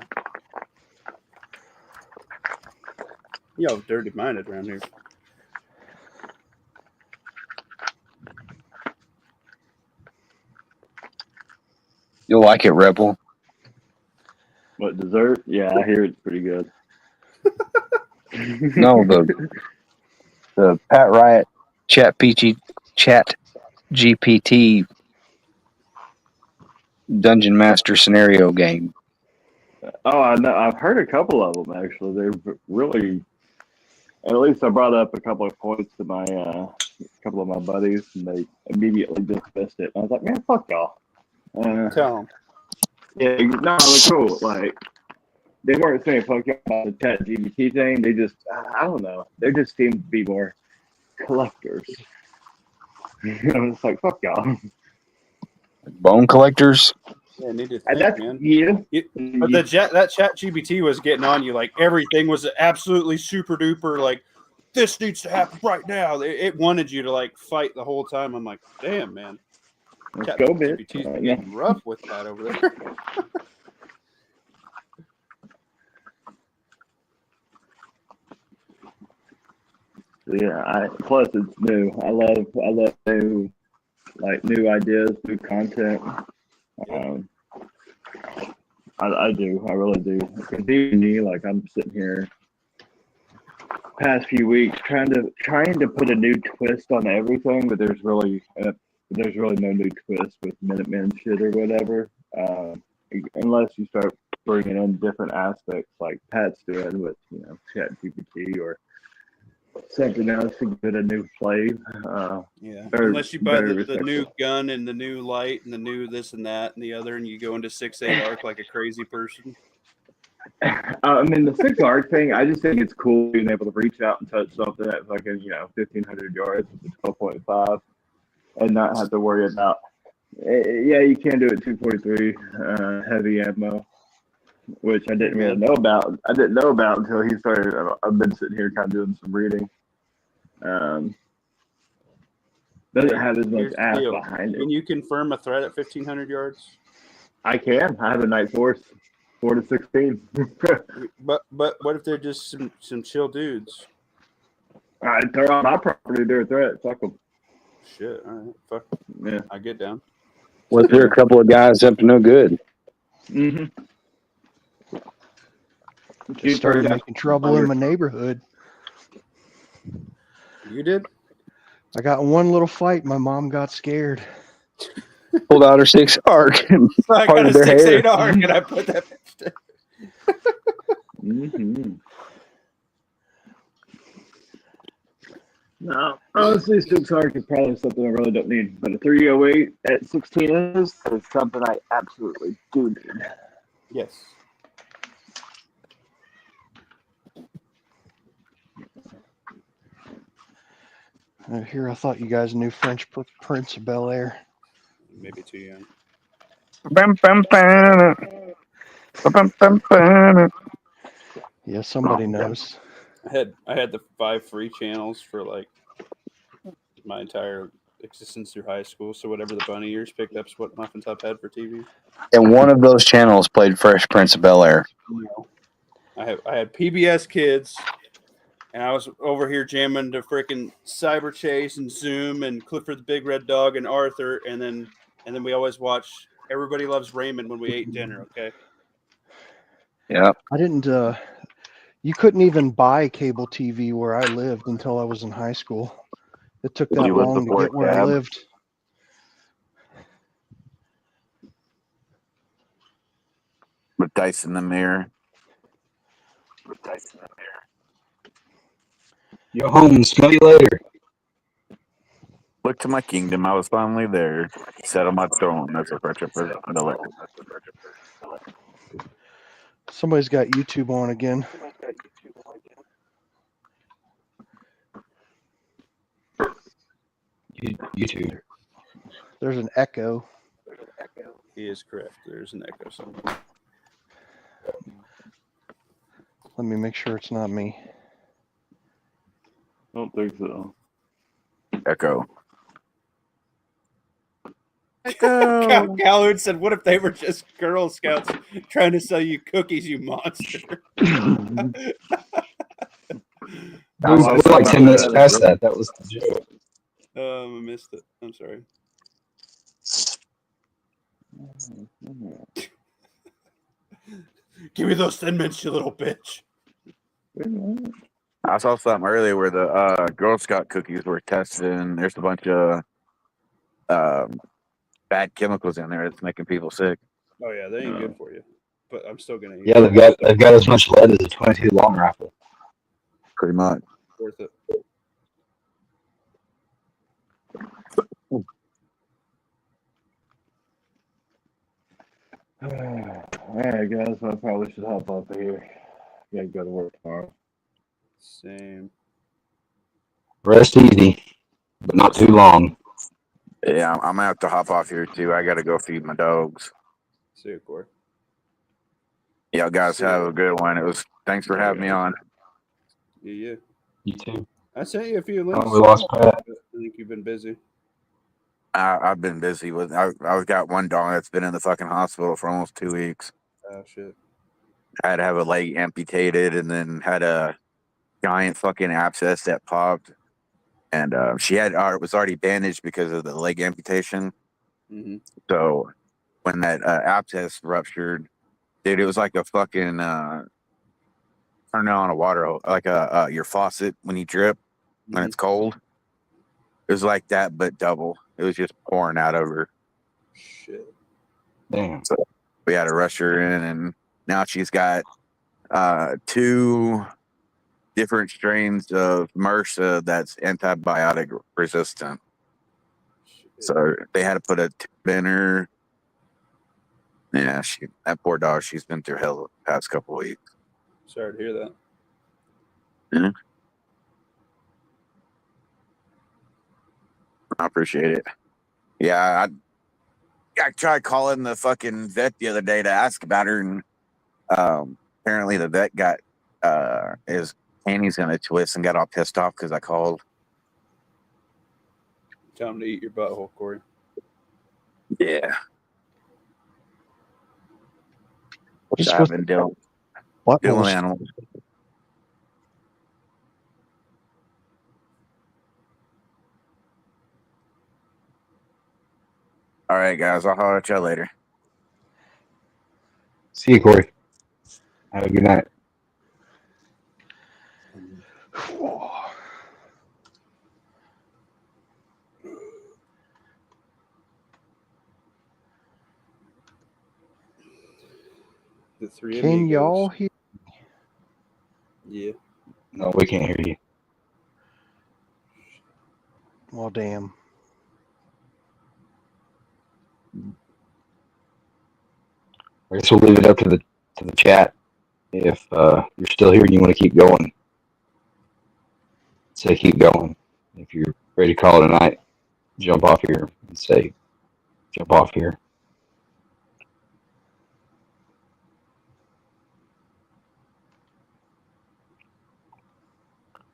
Y'all dirty-minded around here. You'll like it, Rebel. What, dessert? Yeah, I hear it's pretty good. No, the Pat Riot Chat GPT Dungeon Master scenario game. Oh, I know. I've heard a couple of them actually. They're really. At least I brought up a couple of points to my couple of my buddies, and they immediately dismissed it. And I was like, "Man, fuck y'all." Tell them. Yeah, no, they're cool. Like they weren't saying fuck y'all about the Chat GPT thing. They just, I don't know. They just seem to be more collectors. I was like, fuck y'all. Bone collectors. Yeah, I need to And think, that's man. you. But that Chat GPT was getting on you. Like everything was absolutely super duper. Like this needs to happen right now. It wanted you to like fight the whole time. I'm like, damn, man. Let's Chat go, bitch. GPT's getting rough with that over there. Yeah, plus it's new. I love new ideas, new content. I do. I really do. Because even me, like I'm sitting here past few weeks trying to put a new twist on everything, but there's really no new twist with Minutemen shit or whatever. Unless you start bringing in different aspects like Pat's doing with Chat GPT or something else to give it a new flavor. Yeah. Unless you buy the new gun and the new light and the new this and that and the other, and you go into 6/8 arc like a crazy person. I mean, the 6 arc thing, I just think it's cool being able to reach out and touch something at fucking 1,500 yards with the 12.5 and not have to worry about. Yeah, you can do it 243 heavy ammo, which I didn't really know about. I didn't know about until he started. I've been sitting here kind of doing some reading. Doesn't have as much ass behind it. Can you confirm a threat at 1,500 yards? I can. I have a night force, 4 to 16. but what if they're just some chill dudes? They're on my property. They're a threat. Fuck them. Shit. All right. Fuck. Yeah. I get down. Was there a couple of guys up to no good? Mm-hmm. Just started making trouble in my neighborhood. You did? I got in one little fight. My mom got scared. Pulled out her 6 arc and I got a 6/8 arc and I put that. Mm-hmm. No, honestly, 6 arc is probably something I really don't need. But a 308 at 16 inches is something I absolutely do need. Yes. Here, I thought you guys knew French Prince of Bel Air. Maybe too young. Yeah, somebody knows. I had the 5 free channels for like my entire existence through high school. So whatever the bunny ears picked up is what Muffin Top had for TV. And one of those channels played Fresh Prince of Bel Air. No. I had PBS Kids, and I was over here jamming to freaking Cyber Chase and Zoom and Clifford the Big Red Dog and Arthur, and then we always watched Everybody Loves Raymond when we ate dinner. Okay. Yeah. I didn't. You couldn't even buy cable TV where I lived until I was in high school. It took that long to get where I lived. With dice in the mirror. Go home and smell you later. Look to my kingdom, I was finally there. Sat on my throne as a wretched miller. Somebody's got YouTube on again. YouTube. There's an echo. He is correct. There's an echo somewhere. Let me make sure it's not me. I don't think so. Echo. Calhoun said, "What if they were just Girl Scouts trying to sell you cookies, you monster?" We're like 10 minutes past that. That was the joke. I missed it. I'm sorry. Give me those 10 minutes, you little bitch. I saw something earlier where the Girl Scout cookies were tested, and there's a bunch of bad chemicals in there that's making people sick. Oh yeah, they ain't good for you. But I'm still gonna eat. Yeah, they've got as much lead as a 22 long rifle. Pretty much. Worth it. Alright, guys, I probably should hop off of here. Gotta go to work tomorrow. Same. Rest easy, but not too long. Yeah, I'm gonna have to hop off here too. I gotta go feed my dogs. See you, Corey. Y'all guys have a good one. Thanks for having me on. Yeah. You too. I sent you a few links. Oh, we lost Pat. I think you've been busy. I've been busy with. I've got one dog that's been in the fucking hospital for almost 2 weeks. Oh shit. I had to have a leg amputated, and then had a giant fucking abscess that popped, and she had was already bandaged because of the leg amputation. Mm-hmm. So when that abscess ruptured, dude, it was like a fucking turn on a water, like your faucet when you drip when it's cold. It was like that, but double. It was just pouring out of her. Shit. Damn. So we had to rush her in, and now she's got 2 different strains of MRSA that's antibiotic resistant. So they had to put a tube in her. Yeah, that poor dog, she's been through hell the past couple of weeks. Sorry to hear that. Yeah. I appreciate it. Yeah, I tried calling the fucking vet the other day to ask about her, and apparently the vet got his panties in a twist and got all pissed off because I called. Tell him to eat your butthole, Corey. Yeah. What's I've been dealing with animals. All right, guys. I'll holler at y'all later. See you, Corey. Have a good night. The three Can amigos. y'all hear? Yeah. No, we can't hear you. Well, damn. I guess we'll leave it up to the chat. If you're still here and you want to keep going, say keep going. If you're ready to call it a night, jump off here and say jump off here.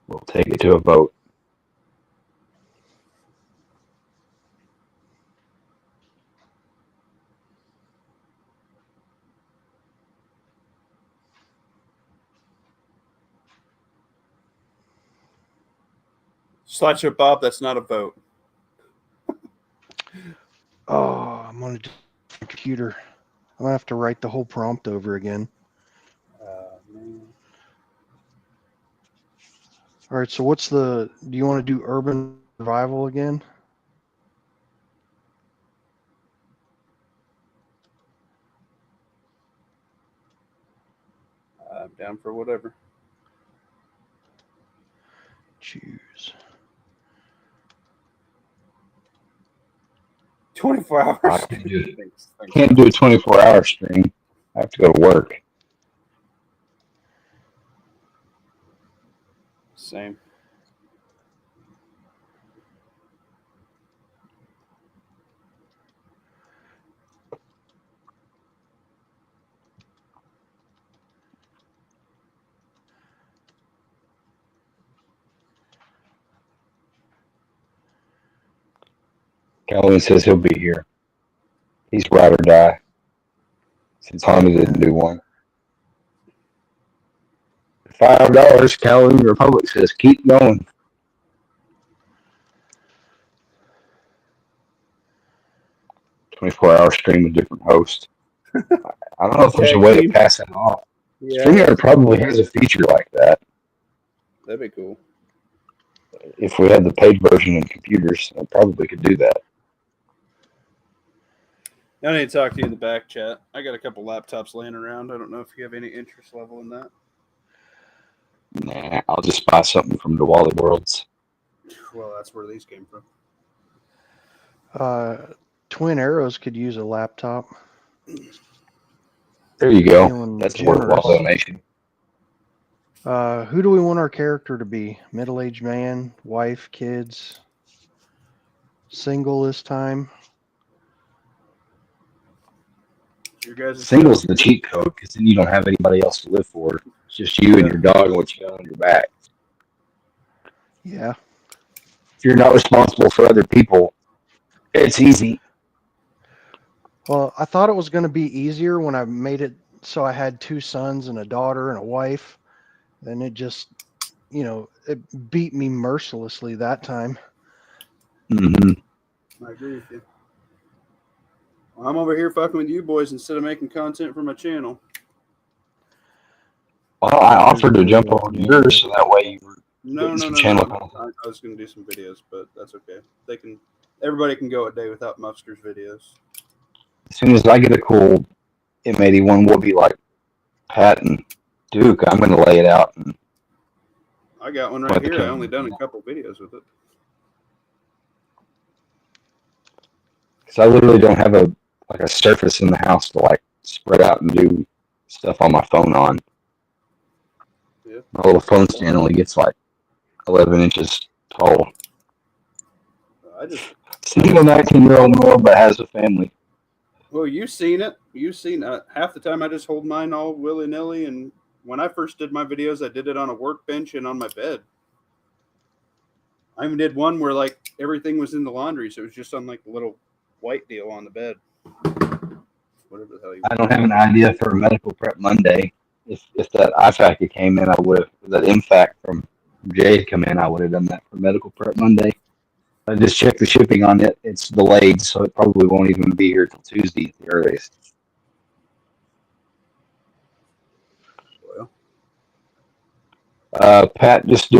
We'll take it to a vote. Slideshow Bob, that's not a vote. Oh, I'm on a different computer. I'm gonna have to write the whole prompt over again. Man. All right. So do you want to do urban survival again? Down for whatever. Choose. 24 I hours. can't do it. Thanks. Can't do a 24-hour stream. I have to go to work. Same. Calvin says he'll be here. He's ride or die. Since Honda didn't do one. $5. Calvin Republic says keep going. 24-hour stream with different hosts. I don't know if there's a way to pass it off. Yeah, StreamYard probably has a feature like that. that'd be cool. If we had the paid version in computers, I probably could do that. I need to talk to you in the back chat. I got a couple laptops laying around. I don't know if you have any interest level in that. Nah, I'll just buy something from the Wally Worlds. Well, that's where these came from. Twin Arrows could use a laptop. There you go. Feeling That's a generous. worthwhile donation. Who do we want our character to be? Middle-aged man, wife, kids, single this time? Your guys' Single's the cheat code because then you don't have anybody else to live for. It's just you and your dog and what you got on your back. Yeah. If you're not responsible for other people, it's easy. Well, I thought it was going to be easier when I made it so I had 2 sons and a daughter and a wife. And it just, it beat me mercilessly that time. Mm-hmm. I agree with you. Well, I'm over here fucking with you boys instead of making content for my channel. Well, I offered to jump on yours so that way you were No. channel content. I was going to do some videos, but that's okay. Everybody can go a day without Muffster's videos. As soon as I get a cool M81, we'll be like Pat and Duke. I'm going to lay it out. And I got one right here. I only done a couple videos with it. Because I literally don't have a surface in the house to spread out and do stuff on my phone on. Yeah. My little phone stand only gets 11 inches tall. Single 19-year-old male but has a family. Well, you've seen it. Half the time I just hold mine all willy-nilly, and when I first did my videos, I did it on a workbench and on my bed. I even did one where everything was in the laundry, so it was just on the little white deal on the bed. Whatever the hell you want. I don't have an idea for a medical prep Monday. If that IFAC came in, I would have. That MFAC from Jay had come in, I would have done that for medical prep Monday. I just checked the shipping on it. It's delayed, so it probably won't even be here till Tuesday at the earliest. Well. Pat, just do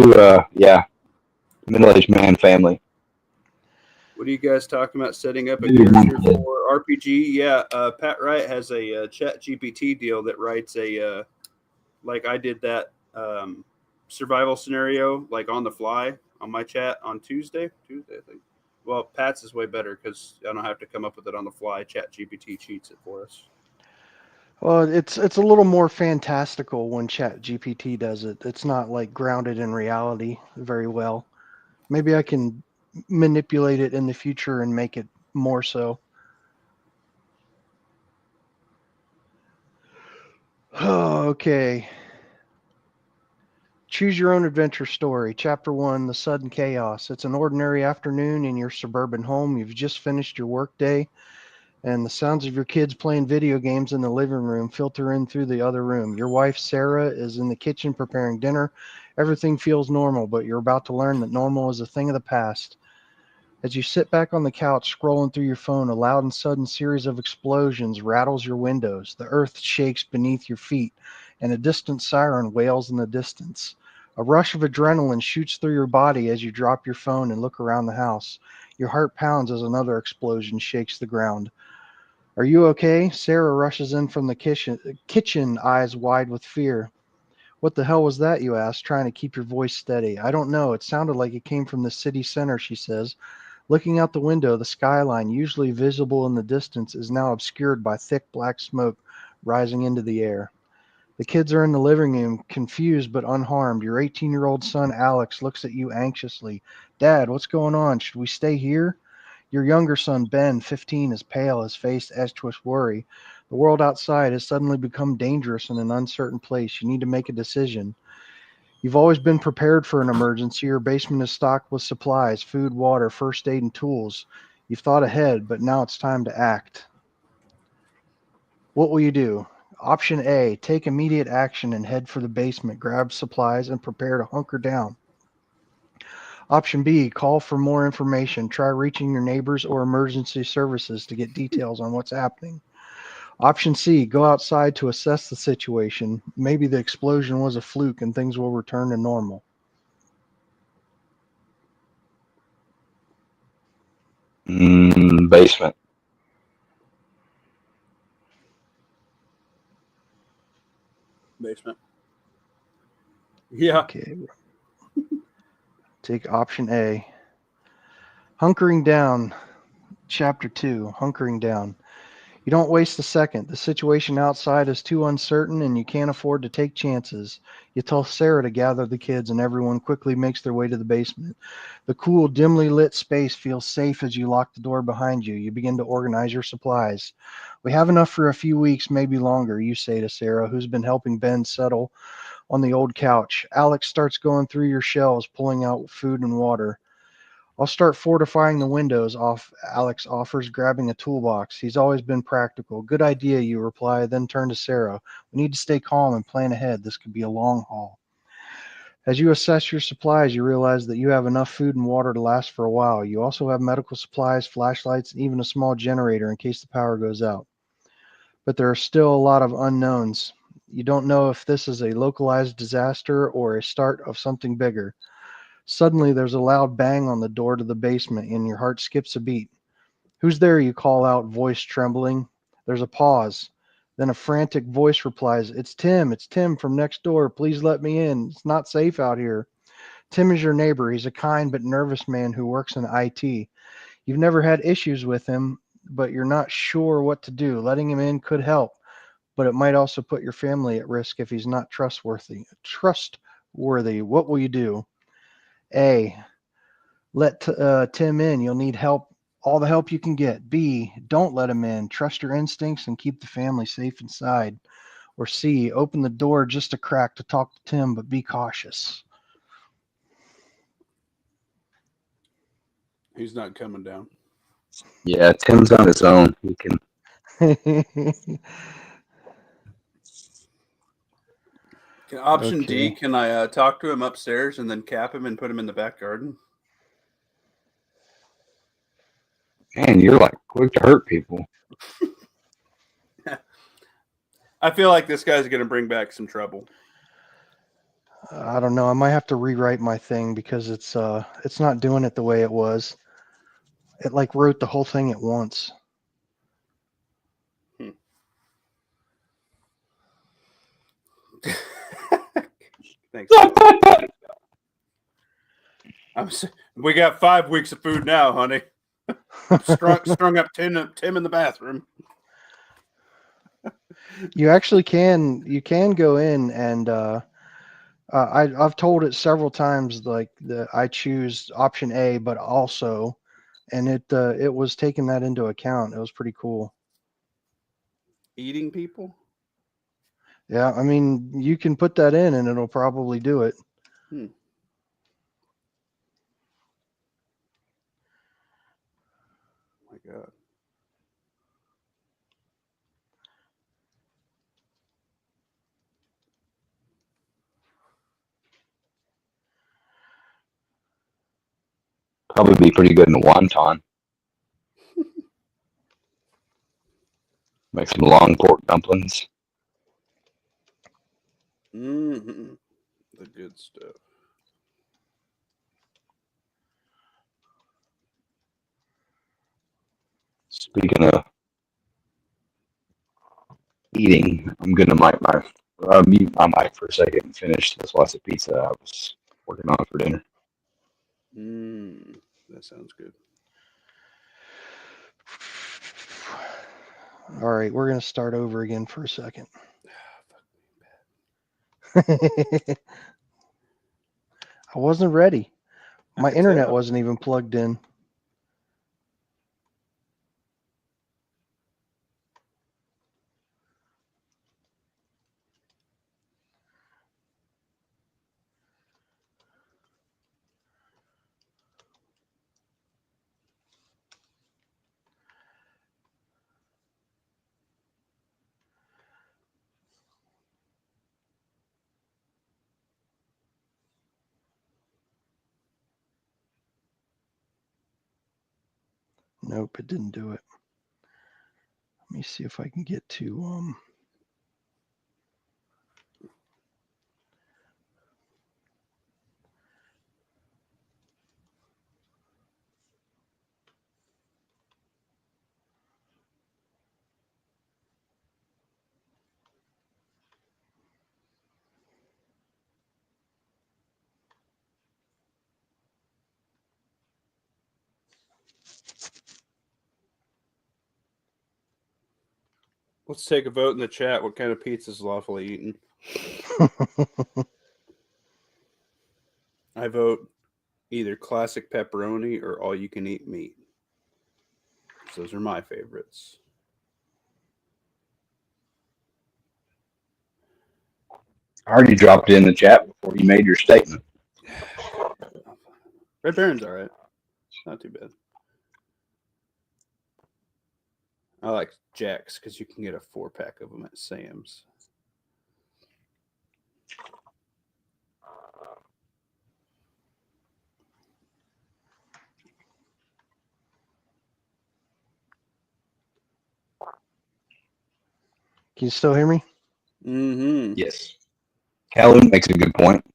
middle-aged man family. What are you guys talking about setting up a character for RPG? Yeah, Pat Wright has a Chat GPT deal that writes a I did that survival scenario on the fly on my chat on Tuesday, I think. Well, Pat's is way better because I don't have to come up with it on the fly. Chat GPT cheats it for us. Well, it's a little more fantastical when Chat GPT does it. It's not grounded in reality very well. Maybe I can manipulate it in the future and make it more so. Okay. Choose your own adventure story. Chapter 1, The Sudden Chaos. It's an ordinary afternoon in your suburban home. You've just finished your workday, and the sounds of your kids playing video games in the living room filter in through the other room. Your wife, Sarah, is in the kitchen preparing dinner. Everything feels normal, but you're about to learn that normal is a thing of the past. As you sit back on the couch scrolling through your phone, a loud and sudden series of explosions rattles your windows. The earth shakes beneath your feet, and a distant siren wails in the distance. A rush of adrenaline shoots through your body as you drop your phone and look around the house. Your heart pounds as another explosion shakes the ground. Are you okay? Sarah rushes in from the kitchen, eyes wide with fear. What the hell was that, you ask, trying to keep your voice steady. I don't know. It sounded like it came from the city center, she says. Looking out the window, the skyline, usually visible in the distance, is now obscured by thick black smoke rising into the air. The kids are in the living room, confused but unharmed. Your 18-year-old son, Alex, looks at you anxiously. Dad, what's going on? Should we stay here? Your younger son, Ben, 15, is pale, his face etched with worry. The world outside has suddenly become dangerous and an uncertain place. You need to make a decision. You've always been prepared for an emergency. Your basement is stocked with supplies, food, water, first aid, and tools. You've thought ahead, but now it's time to act. What will you do? Option A, take immediate action and head for the basement, grab supplies, and prepare to hunker down. Option B, call for more information. Try reaching your neighbors or emergency services to get details on what's happening. Option C, go outside to assess the situation. Maybe the explosion was a fluke and things will return to normal. Basement. Basement. Yeah. Okay. Take option A. Hunkering down. Chapter 2, Hunkering Down. You don't waste a second. The situation outside is too uncertain and you can't afford to take chances. You tell Sarah to gather the kids and everyone quickly makes their way to the basement. The cool, dimly lit space feels safe as you lock the door behind you. You begin to organize your supplies. We have enough for a few weeks, maybe longer, you say to Sarah, who's been helping Ben settle on the old couch. Alex starts going through your shelves, pulling out food and water. I'll start fortifying the windows, Alex offers, grabbing a toolbox. He's always been practical. Good idea, you reply, then turn to Sarah. We need to stay calm and plan ahead. This could be a long haul. As you assess your supplies, you realize that you have enough food and water to last for a while. You also have medical supplies, flashlights, and even a small generator in case the power goes out. But there are still a lot of unknowns. You don't know if this is a localized disaster or a start of something bigger. Suddenly, there's a loud bang on the door to the basement, and your heart skips a beat. Who's there? You call out, voice trembling. There's a pause. Then a frantic voice replies, It's Tim. It's Tim from next door. Please let me in. It's not safe out here. Tim is your neighbor. He's a kind but nervous man who works in IT. You've never had issues with him, but you're not sure what to do. Letting him in could help, but it might also put your family at risk if he's not trustworthy. What will you do? A, let Tim in. You'll need help, all the help you can get. B, don't let him in. Trust your instincts and keep the family safe inside. Or C, open the door just a crack to talk to Tim, but be cautious. He's not coming down. Yeah, Tim's on his own. He can. Option Okay. D, can I talk to him upstairs and then cap him and put him in the back garden? Man, you're like quick to hurt people. I feel like this guy's going to bring back some trouble. I don't know. I might have to rewrite my thing because it's not doing it the way it was. It like wrote the whole thing at once. Thanks. We got 5 weeks of food now, honey. strung up Tim in the bathroom. You actually can go in and I've told it several times, like I choose option A, but also, and it was taking that into account. It was pretty cool. Eating people? Yeah, I mean, you can put that in and it'll probably do it. My God. Probably be pretty good in a wonton. Make some long pork dumplings. Mm-hmm. The good stuff. Speaking of eating, I'm gonna make my mute my mic for a second and finish the slice of pizza I was working on for dinner. That sounds good. All right, we're going to start over again for a second. I wasn't ready. My internet wasn't even plugged in. Nope, it didn't do it. Let me see if I can get to Let's take a vote in the chat. What kind of pizza is lawfully eaten? I vote either classic pepperoni or all you can eat meat. Those are my favorites. I already dropped it in the chat before you made your statement. Red Baron's all right. Not too bad. I like Jack's because you can get a 4-pack of them at Sam's. Can you still hear me? Mm-hmm. Yes. Calhoun makes a good point.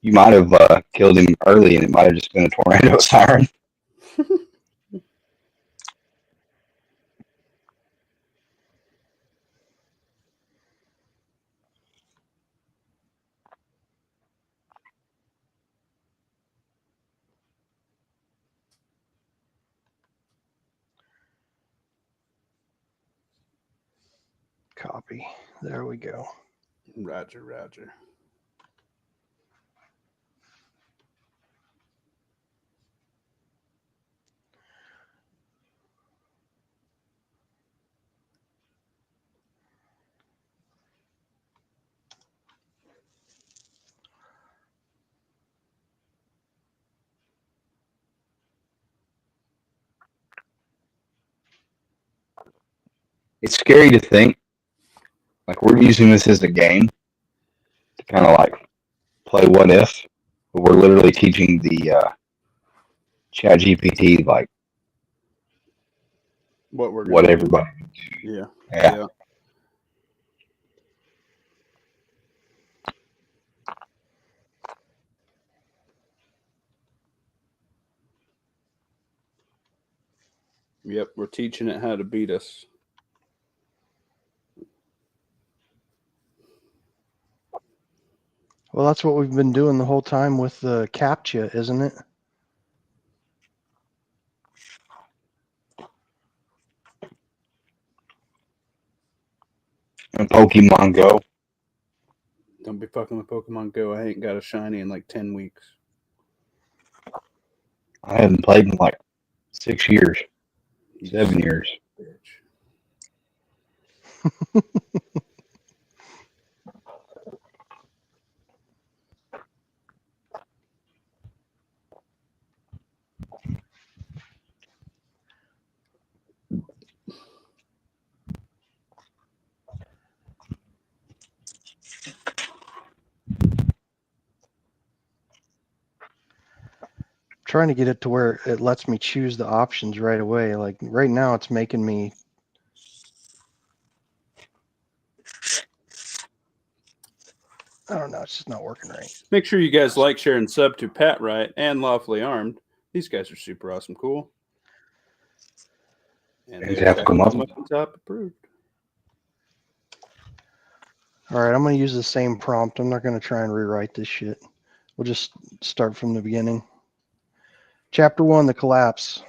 You might have killed him early, and it might have just been a tornado siren. Copy. There we go. Roger, Roger. It's scary to think, like, we're using this as a game to kind of like play what if, but we're literally teaching the Chat GPT like What everybody. Yeah. Yeah. Yep, we're teaching it how to beat us. Well, that's what we've been doing the whole time with the CAPTCHA, isn't it? And Pokemon Go. Don't be fucking with Pokemon Go. I ain't got a shiny in like 10 weeks. I haven't played in like 6 years, 7 years. Bitch. Trying to get it to where it lets me choose the options right away. Like right now, it's making me. I don't know. It's just not working right. Make sure you guys like, share, and sub to Pat Wright and Lawfully Armed. These guys are super awesome cool. And they're Tactical Muffin Top approved. All right, I'm going to use the same prompt. I'm not going to try and rewrite this shit. We'll just start from the beginning. Chapter 1, the collapse.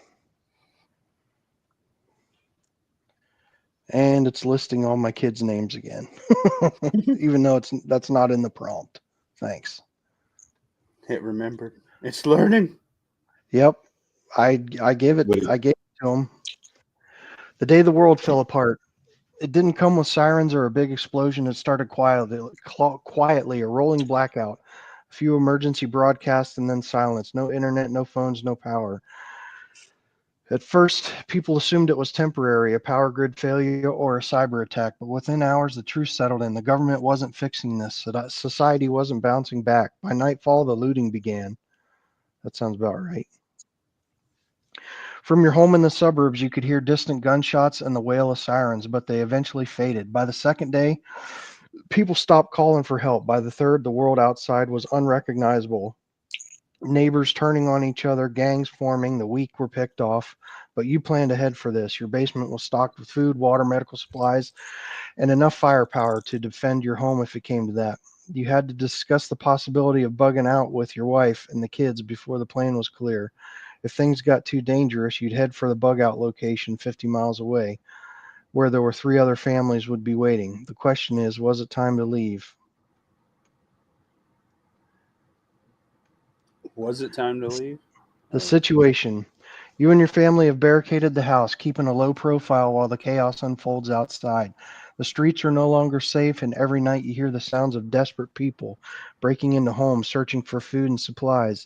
And it's listing all my kids' names again, even though that's not in the prompt. Thanks. Hit remembered. It's learning. Yep, I gave it to them. The day the world fell apart. It didn't come with sirens or a big explosion. It started quietly, a rolling blackout, a few emergency broadcasts, and then silence. No internet, no phones, no power. At first, people assumed it was temporary, a power grid failure or a cyber attack, but within hours, the truth settled in. The government wasn't fixing this. Society wasn't bouncing back. By nightfall, the looting began. That sounds about right. From your home in the suburbs, you could hear distant gunshots and the wail of sirens, but they eventually faded. By the second day, people stopped calling for help. By the third, the world outside was unrecognizable. Neighbors turning on each other, gangs forming, the weak were picked off. But you planned ahead for this. Your basement was stocked with food, water, medical supplies, and enough firepower to defend your home if it came to that. You had to discuss the possibility of bugging out with your wife and the kids before the plan was clear. If things got too dangerous, you'd head for the bug out location 50 miles away, where there were 3 other families would be waiting. The question is, was it time to leave? Was it time to leave? The situation. You and your family have barricaded the house, keeping a low profile while the chaos unfolds outside. The streets are no longer safe, and every night you hear the sounds of desperate people breaking into homes, searching for food and supplies.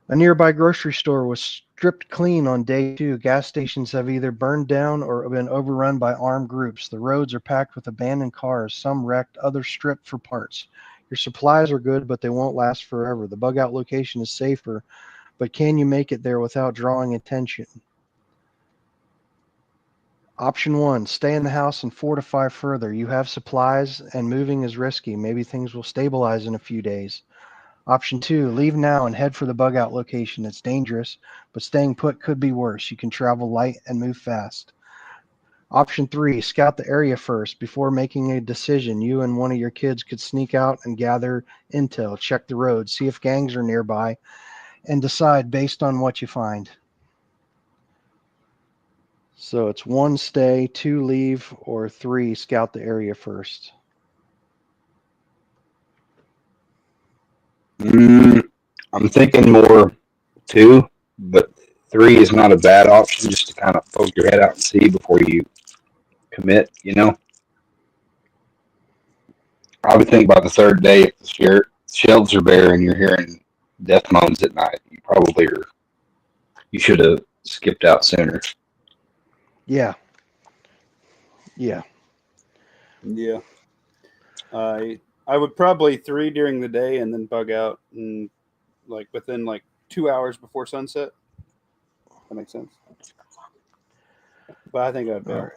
A nearby grocery store was stripped clean on day 2. Gas stations have either burned down or been overrun by armed groups. The roads are packed with abandoned cars, some wrecked, others stripped for parts. Your supplies are good, but they won't last forever. The bug out location is safer, but can you make it there without drawing attention? Option 1, stay in the house and fortify further. You have supplies and moving is risky. Maybe things will stabilize in a few days. Option 2, leave now and head for the bug out location. It's dangerous, but staying put could be worse. You can travel light and move fast. Option 3, scout the area first. Before making a decision, you and one of your kids could sneak out and gather intel, check the road, see if gangs are nearby, and decide based on what you find. So it's 1, stay, 2, leave, or 3, scout the area first. I'm thinking more 2, but 3 is not a bad option just to kind of poke your head out and see before you commit, you know? I would think by the third day, if the shelves are bare and you're hearing death moans at night, you should have skipped out sooner. Yeah. Yeah. Yeah. I would probably 3 during the day and then bug out and within 2 hours before sunset. That makes sense. But I think I'd bail. Right.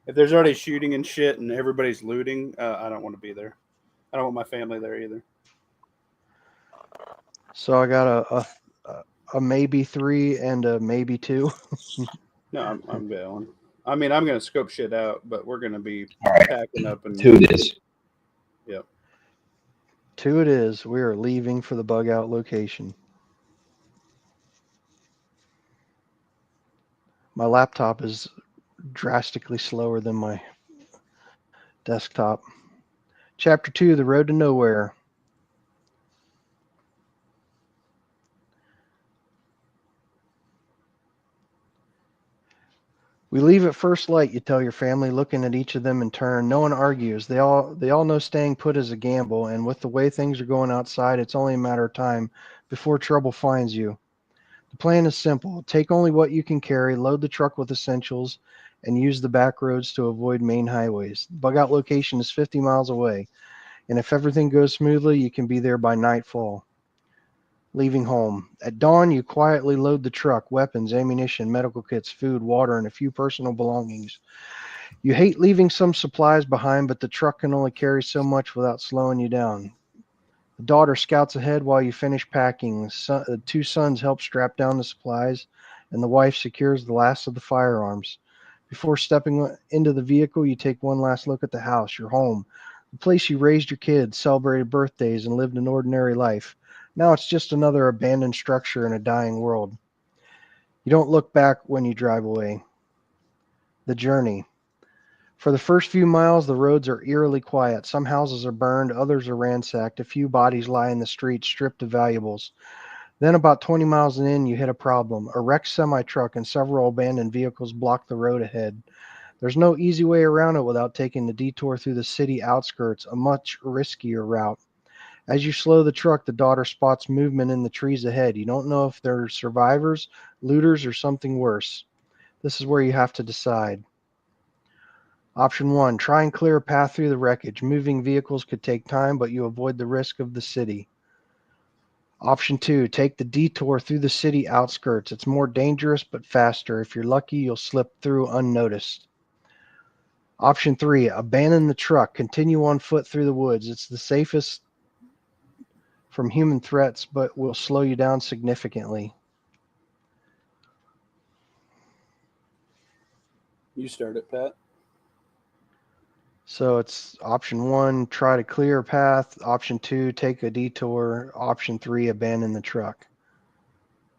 If there's already shooting and shit and everybody's looting, I don't want to be there. I don't want my family there either. So I got a maybe 3 and a maybe 2. No, I'm bailing. I mean, I'm going to scope shit out, but we're going to be packing up and 2 it is. Yep. 2 it is. We are leaving for the bug out location. My laptop is drastically slower than my desktop. Chapter 2, the road to nowhere. We leave at first light, you tell your family, looking at each of them in turn. No one argues. They all know staying put is a gamble, and with the way things are going outside, it's only a matter of time before trouble finds you. The plan is simple. Take only what you can carry, load the truck with essentials, and use the back roads to avoid main highways. The bug out location is 50 miles away, and if everything goes smoothly, you can be there by nightfall. Leaving home. At dawn, you quietly load the truck, weapons, ammunition, medical kits, food, water, and a few personal belongings. You hate leaving some supplies behind, but the truck can only carry so much without slowing you down. The daughter scouts ahead while you finish packing. The 2 sons help strap down the supplies, and the wife secures the last of the firearms. Before stepping into the vehicle, you take one last look at the house, your home, the place you raised your kids, celebrated birthdays, and lived an ordinary life. Now it's just another abandoned structure in a dying world. You don't look back when you drive away. The journey. For the first few miles, the roads are eerily quiet. Some houses are burned, others are ransacked. A few bodies lie in the streets, stripped of valuables. Then, about 20 miles in, you hit a problem. A wrecked semi-truck and several abandoned vehicles block the road ahead. There's no easy way around it without taking the detour through the city outskirts, a much riskier route. As you slow the truck, the daughter spots movement in the trees ahead. You don't know if they're survivors, looters, or something worse. This is where you have to decide. Option 1, try and clear a path through the wreckage. Moving vehicles could take time, but you avoid the risk of the city. Option 2, take the detour through the city outskirts. It's more dangerous, but faster. If you're lucky, you'll slip through unnoticed. Option 3, abandon the truck. Continue on foot through the woods. It's the safest from human threats, but will slow you down significantly. You start it, Pat. So it's option 1, try to clear a path. Option 2, take a detour. Option 3, abandon the truck.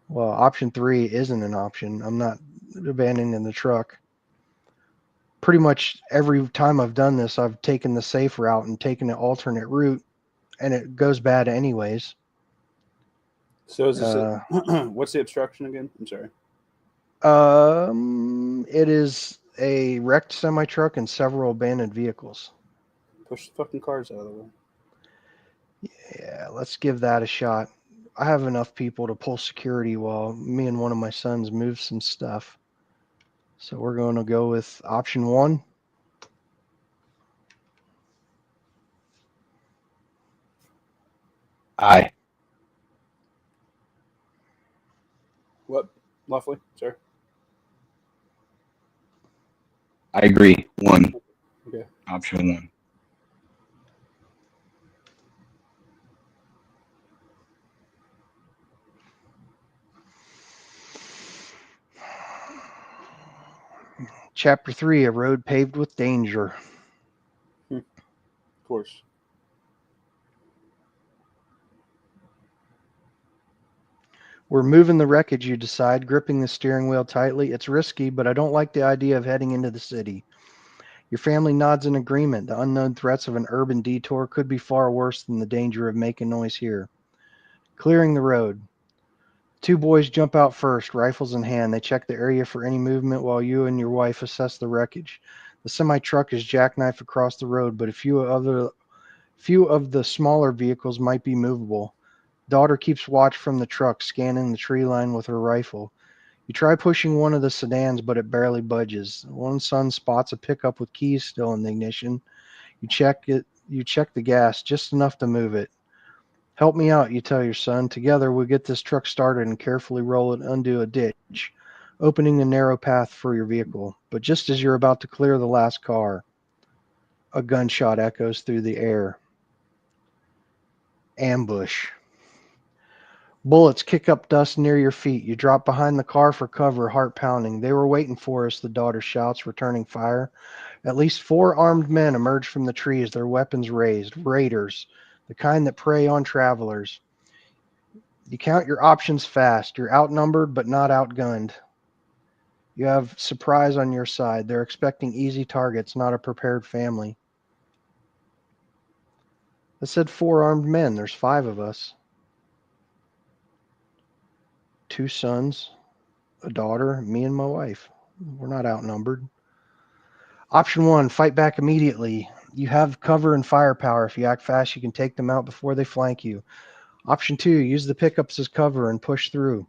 Well, option 3 isn't an option. I'm not abandoning the truck. Pretty much every time I've done this, I've taken the safe route and taken an alternate route, and it goes bad anyways. So is this what's the obstruction again? I'm sorry. It is a wrecked semi-truck and several abandoned vehicles. Push the fucking cars out of the way. Yeah, let's give that a shot. I have enough people to pull security while me and one of my sons move some stuff. So we're going to go with option 1. Aye. What? Lovely, sir. I agree. 1. Okay. Option 1. Chapter 3, a road paved with danger. Of course. We're moving the wreckage, you decide, gripping the steering wheel tightly. It's risky, but I don't like the idea of heading into the city. Your family nods in agreement. The unknown threats of an urban detour could be far worse than the danger of making noise here. Clearing the road. 2 boys jump out first, rifles in hand. They check the area for any movement while you and your wife assess the wreckage. The semi-truck is jackknifed across the road, but a few of the smaller vehicles might be movable. Daughter keeps watch from the truck, scanning the tree line with her rifle. You try pushing one of the sedans, but it barely budges. One son spots a pickup with keys still in the ignition. You check the gas, just enough to move it. Help me out, you tell your son. Together, we'll get this truck started and carefully roll it into a ditch, opening a narrow path for your vehicle. But just as you're about to clear the last car, a gunshot echoes through the air. Ambush. Bullets kick up dust near your feet. You drop behind the car for cover, heart pounding. They were waiting for us, the daughter shouts, returning fire. At least 4 armed men emerge from the trees, their weapons raised. Raiders, the kind that prey on travelers. You count your options fast. You're outnumbered, but not outgunned. You have surprise on your side. They're expecting easy targets, not a prepared family. I said 4 armed men. There's 5 of us. 2 sons, a daughter, me and my wife. We're not outnumbered. Option 1, fight back immediately. You have cover and firepower. If you act fast, you can take them out before they flank you. Option 2, use the pickups as cover and push through.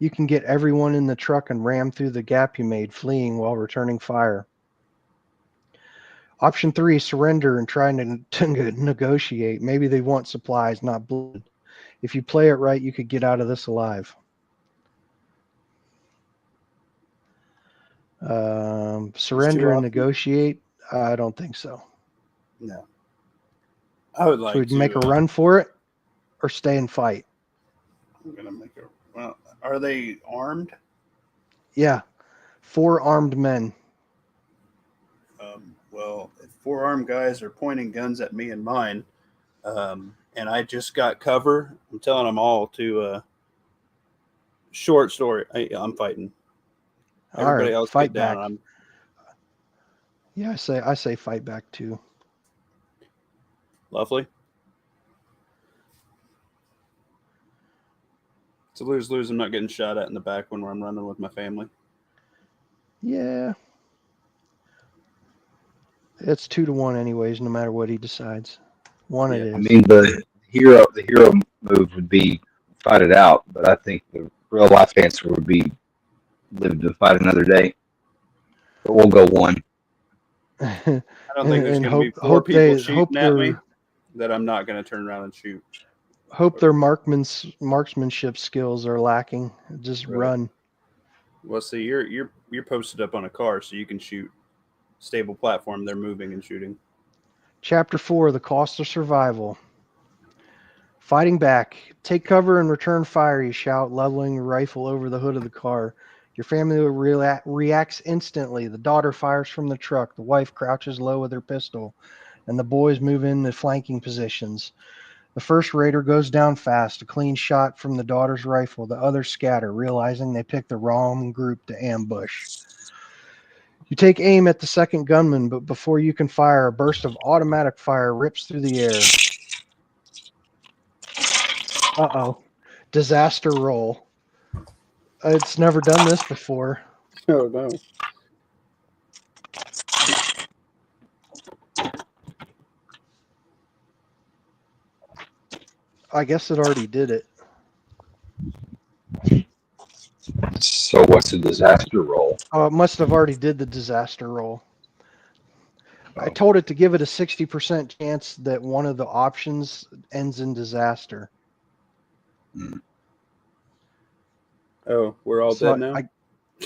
You can get everyone in the truck and ram through the gap you made, fleeing while returning fire. Option 3, surrender and try to negotiate. Maybe they want supplies, not blood. If you play it right, you could get out of this alive. Surrender and negotiate? I don't think so. No. I would like So we'd to make a run for it or stay and fight? I'm going to make a... Well, are they armed? Yeah. 4 armed men. Well, if 4 armed guys are pointing guns at me and mine, and I just got cover, I'm telling them all to short story. I'm fighting. All Everybody right, else fight get down. back. Yeah, I say fight back too. Lovely. It's a lose-lose. I'm not getting shot at in the back when I'm running with my family. Yeah. It's 2-1 anyways, no matter what he decides. One Yeah. it I is. mean, the hero move would be fight it out, but I think the real life answer would be live to fight another day. But we'll go one. I don't think there's and going to be hope 4 people they shooting at me that I'm not going to turn around and shoot. hope their marksmanship skills are lacking. Just Right. run. Well, see, you're posted up on a car, so you can shoot. Stable platform. They're moving and shooting. Chapter 4: The Cost of Survival. Fighting back. Take cover and return fire, you shout, leveling your rifle over the hood of the car. Your family reacts instantly. The daughter fires from the truck. The wife crouches low with her pistol, and the boys move into flanking positions. The first raider goes down fast, a clean shot from the daughter's rifle. The others scatter, realizing they picked the wrong group to ambush. You take aim at the second gunman, but before you can fire, a burst of automatic fire rips through the air. Uh-oh. Disaster roll. It's never done this before. Oh, no. I guess it already did it. So what's a disaster roll? Oh, it must have already did the disaster roll. I Oh. told it to give it a 60% chance that one of the options ends in disaster. Oh, we're all So dead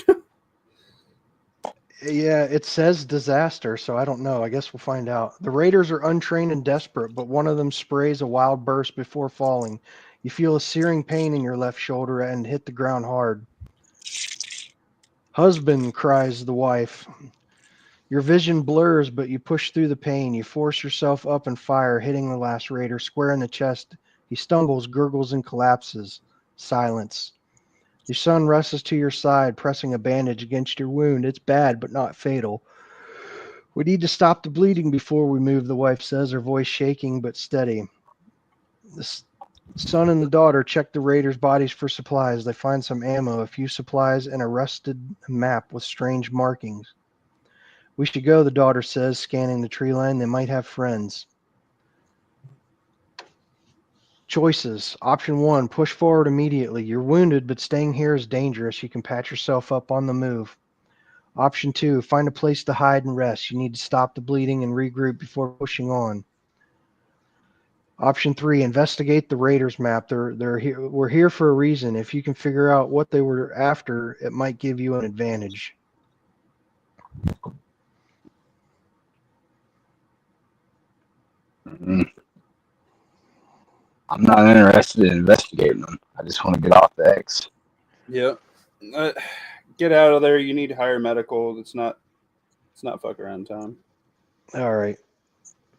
now? Yeah, it says disaster, so I don't know. I guess we'll find out. The raiders are untrained and desperate, but one of them sprays a wild burst before falling. You feel a searing pain in your left shoulder and hit the ground hard. Husband, cries the wife. Your vision blurs, but you push through the pain. You force yourself up and fire, hitting the last raider square in the chest. He stumbles, gurgles, and collapses. Silence. Your son rushes to your side, pressing a bandage against your wound. It's bad, but not fatal. We need to stop the bleeding before we move, the wife says, her voice shaking but steady. The son and the daughter check the raiders' bodies for supplies. They find some ammo, a few supplies, and a rusted map with strange markings. We should go, the daughter says, scanning the tree line. They might have friends. Choices. Option 1, push forward immediately. You're wounded, but staying here is dangerous. You can patch yourself up on the move. Option 2, find a place to hide and rest. You need to stop the bleeding and regroup before pushing on. Option 3, investigate the raiders map. They're here. We're here for a reason. If you can figure out what they were after, it might give you an advantage. I'm not interested in investigating them. I just want to get off the X. Yep. Get out of there. You need higher medical. It's not fuck around time. All right.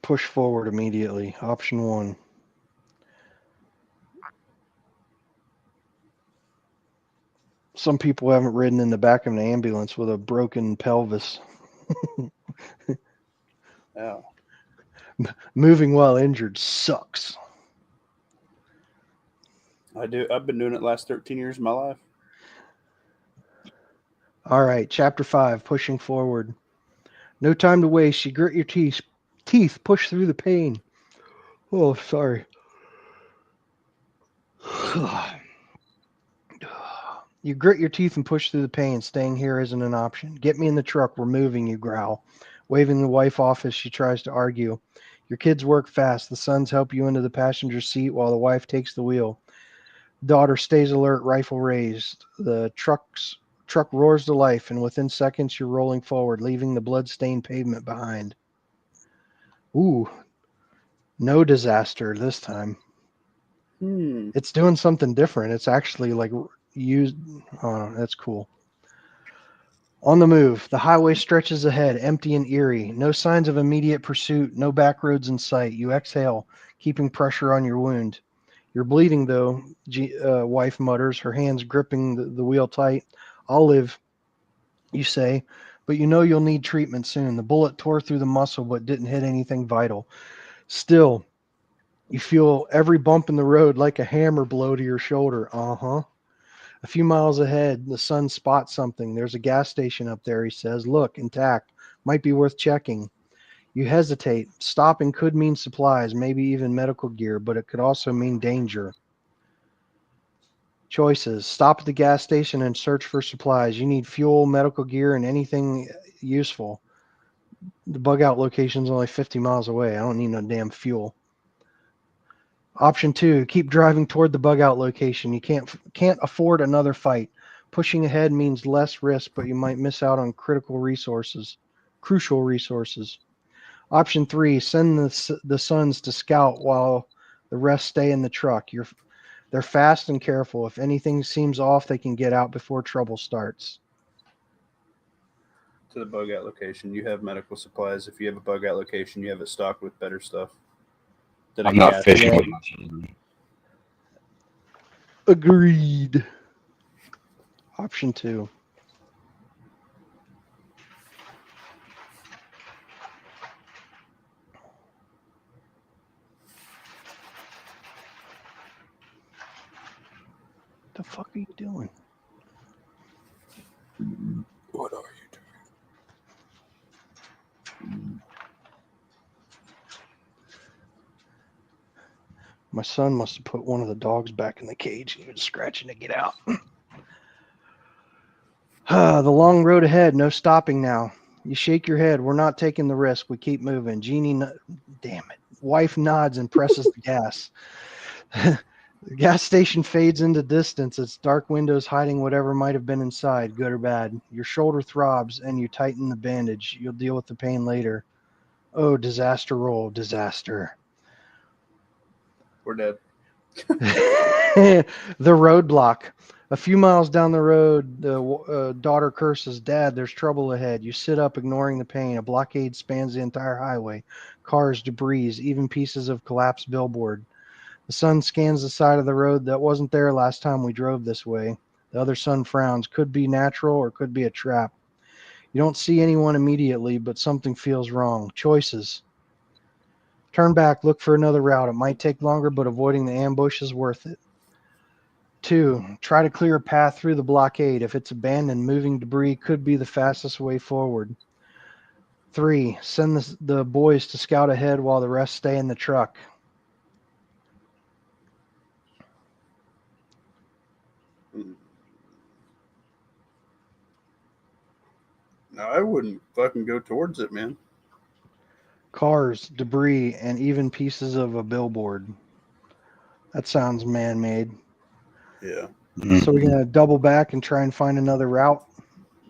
Push forward immediately. Option 1. Some people haven't ridden in the back of an ambulance with a broken pelvis. Oh. Moving while injured sucks. I've been doing it the last 13 years of my life. All right, chapter 5, pushing forward. No time to waste. You grit your teeth, push through the pain. Oh, sorry. You grit your teeth and push through the pain. Staying here isn't an option. Get me in the truck. We're moving, you growl, waving the wife off as she tries to argue. Your kids work fast. The sons help you into the passenger seat while the wife takes the wheel. Daughter stays alert, rifle raised. The truck roars to life, and within seconds you're rolling forward, leaving the blood-stained pavement behind. Ooh, no disaster this time. It's doing something different. It's actually like used. Oh, that's cool. On the move, the highway stretches ahead, empty and eerie. No signs of immediate pursuit, no back roads in sight. You exhale, keeping pressure on your wound. You're bleeding, though, wife mutters, her hands gripping the wheel tight. I'll live, you say, but you know you'll need treatment soon. The bullet tore through the muscle but didn't hit anything vital. Still, you feel every bump in the road like a hammer blow to your shoulder. Uh-huh. A few miles ahead, the son spots something. There's a gas station up there, he says. Look, intact. Might be worth checking. You hesitate. Stopping could mean supplies, maybe even medical gear, but it could also mean danger. Choices. Stop at the gas station and search for supplies. You need fuel, medical gear, and anything useful. The bug out location's only 50 miles away. I don't need no damn fuel. Option 2, keep driving toward the bug out location. You can't afford another fight. Pushing ahead means less risk, but you might miss out on crucial resources. Option 3, send the sons to scout while the rest stay in the truck. They're fast and careful. If anything seems off, they can get out before trouble starts. To the bug out location, you have medical supplies. If you have a bug out location, you have it stocked with better stuff. I'm not fishing with my children. Agreed. Option 2. The fuck are you doing? What are you doing? My son must have put one of the dogs back in the cage. He was scratching to get out. The long road ahead. No stopping now. You shake your head. We're not taking the risk. We keep moving. Damn it. Wife nods and presses the gas. The gas station fades into distance, its dark windows hiding whatever might have been inside, good or bad. Your shoulder throbs, and you tighten the bandage. You'll deal with the pain later. Oh, disaster roll, disaster. We're dead. The roadblock. A few miles down the road, the daughter curses, Dad, there's trouble ahead. You sit up, ignoring the pain. A blockade spans the entire highway. Cars, debris, even pieces of collapsed billboard. The son scans the side of the road that wasn't there last time we drove this way. The other son frowns. Could be natural or could be a trap. You don't see anyone immediately, but something feels wrong. Choices. Turn back, look for another route. It might take longer, but avoiding the ambush is worth it. 2, try to clear a path through the blockade. If it's abandoned, moving debris could be the fastest way forward. 3, send the boys to scout ahead while the rest stay in the truck. No, I wouldn't fucking go towards it, man. Cars, debris, and even pieces of a billboard. That sounds man-made. Yeah. So we're going to double back and try and find another route?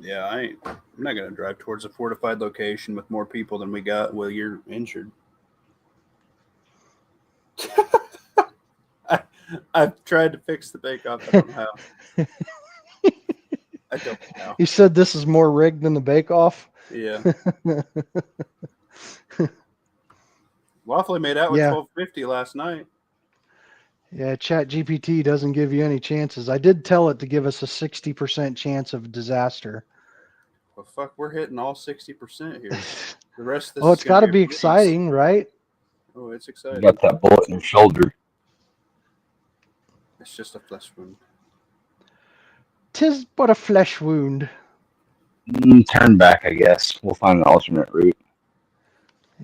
Yeah, I'm not going to drive towards a fortified location with more people than we got while you're injured. I've tried to fix the bake-off. I don't know how. I don't know. You said this is more rigged than the bake-off? Yeah. Waffle made out with 1250 last night. Yeah, ChatGPT doesn't give you any chances. I did tell it to give us a 60% chance of disaster. Well, fuck, we're hitting all 60% here. The rest of this Well, it's got to be exciting, right? Oh, it's exciting. You got that bullet in your shoulder. It's just a flesh wound. 'Tis but a flesh wound. Turn back, I guess. We'll find an alternate route.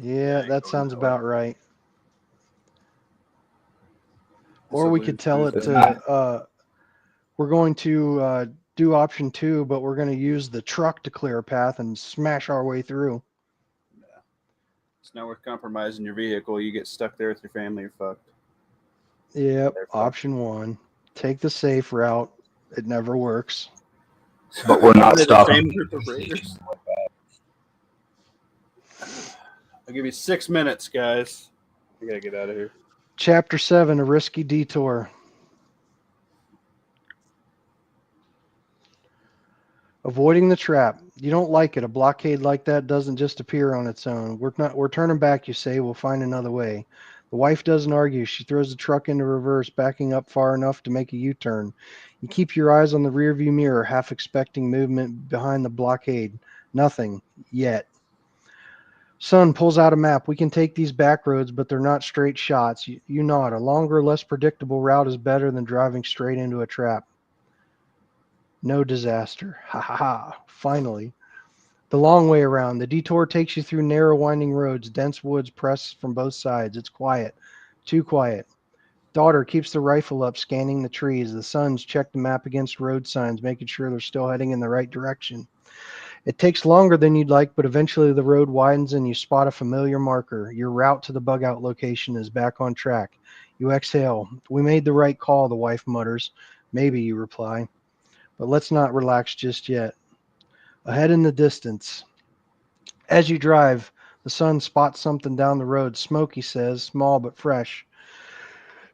Yeah, that sounds about right. Or we could tell it to, we're going to do option 2, but we're going to use the truck to clear a path and smash our way through. Yeah. It's not worth compromising your vehicle. You get stuck there with your family, you're fucked. Yep, option 1. Take the safe route. It never works. But we're not stopping. The same group of raiders. I'll give you 6 minutes, guys. I gotta get out of here. Chapter 7, A Risky Detour. Avoiding the trap. You don't like it. A blockade like that doesn't just appear on its own. We're turning back, you say. We'll find another way. The wife doesn't argue. She throws the truck into reverse, backing up far enough to make a U-turn. You keep your eyes on the rearview mirror, half expecting movement behind the blockade. Nothing yet. Son pulls out a map. We can take these back roads, but they're not straight shots. You nod. A longer, less predictable route is better than driving straight into a trap. No disaster. Ha ha ha. Finally. The long way around. The detour takes you through narrow, winding roads. Dense woods press from both sides. It's quiet. Too quiet. Daughter keeps the rifle up, scanning the trees. The sons check the map against road signs, making sure they're still heading in the right direction. It takes longer than you'd like, but eventually the road widens and you spot a familiar marker. Your route to the bug out location is back on track. You exhale. We made the right call, the wife mutters. Maybe, you reply. But let's not relax just yet. Ahead in the distance. As you drive, the son spots something down the road. Smoke, he says, small but fresh.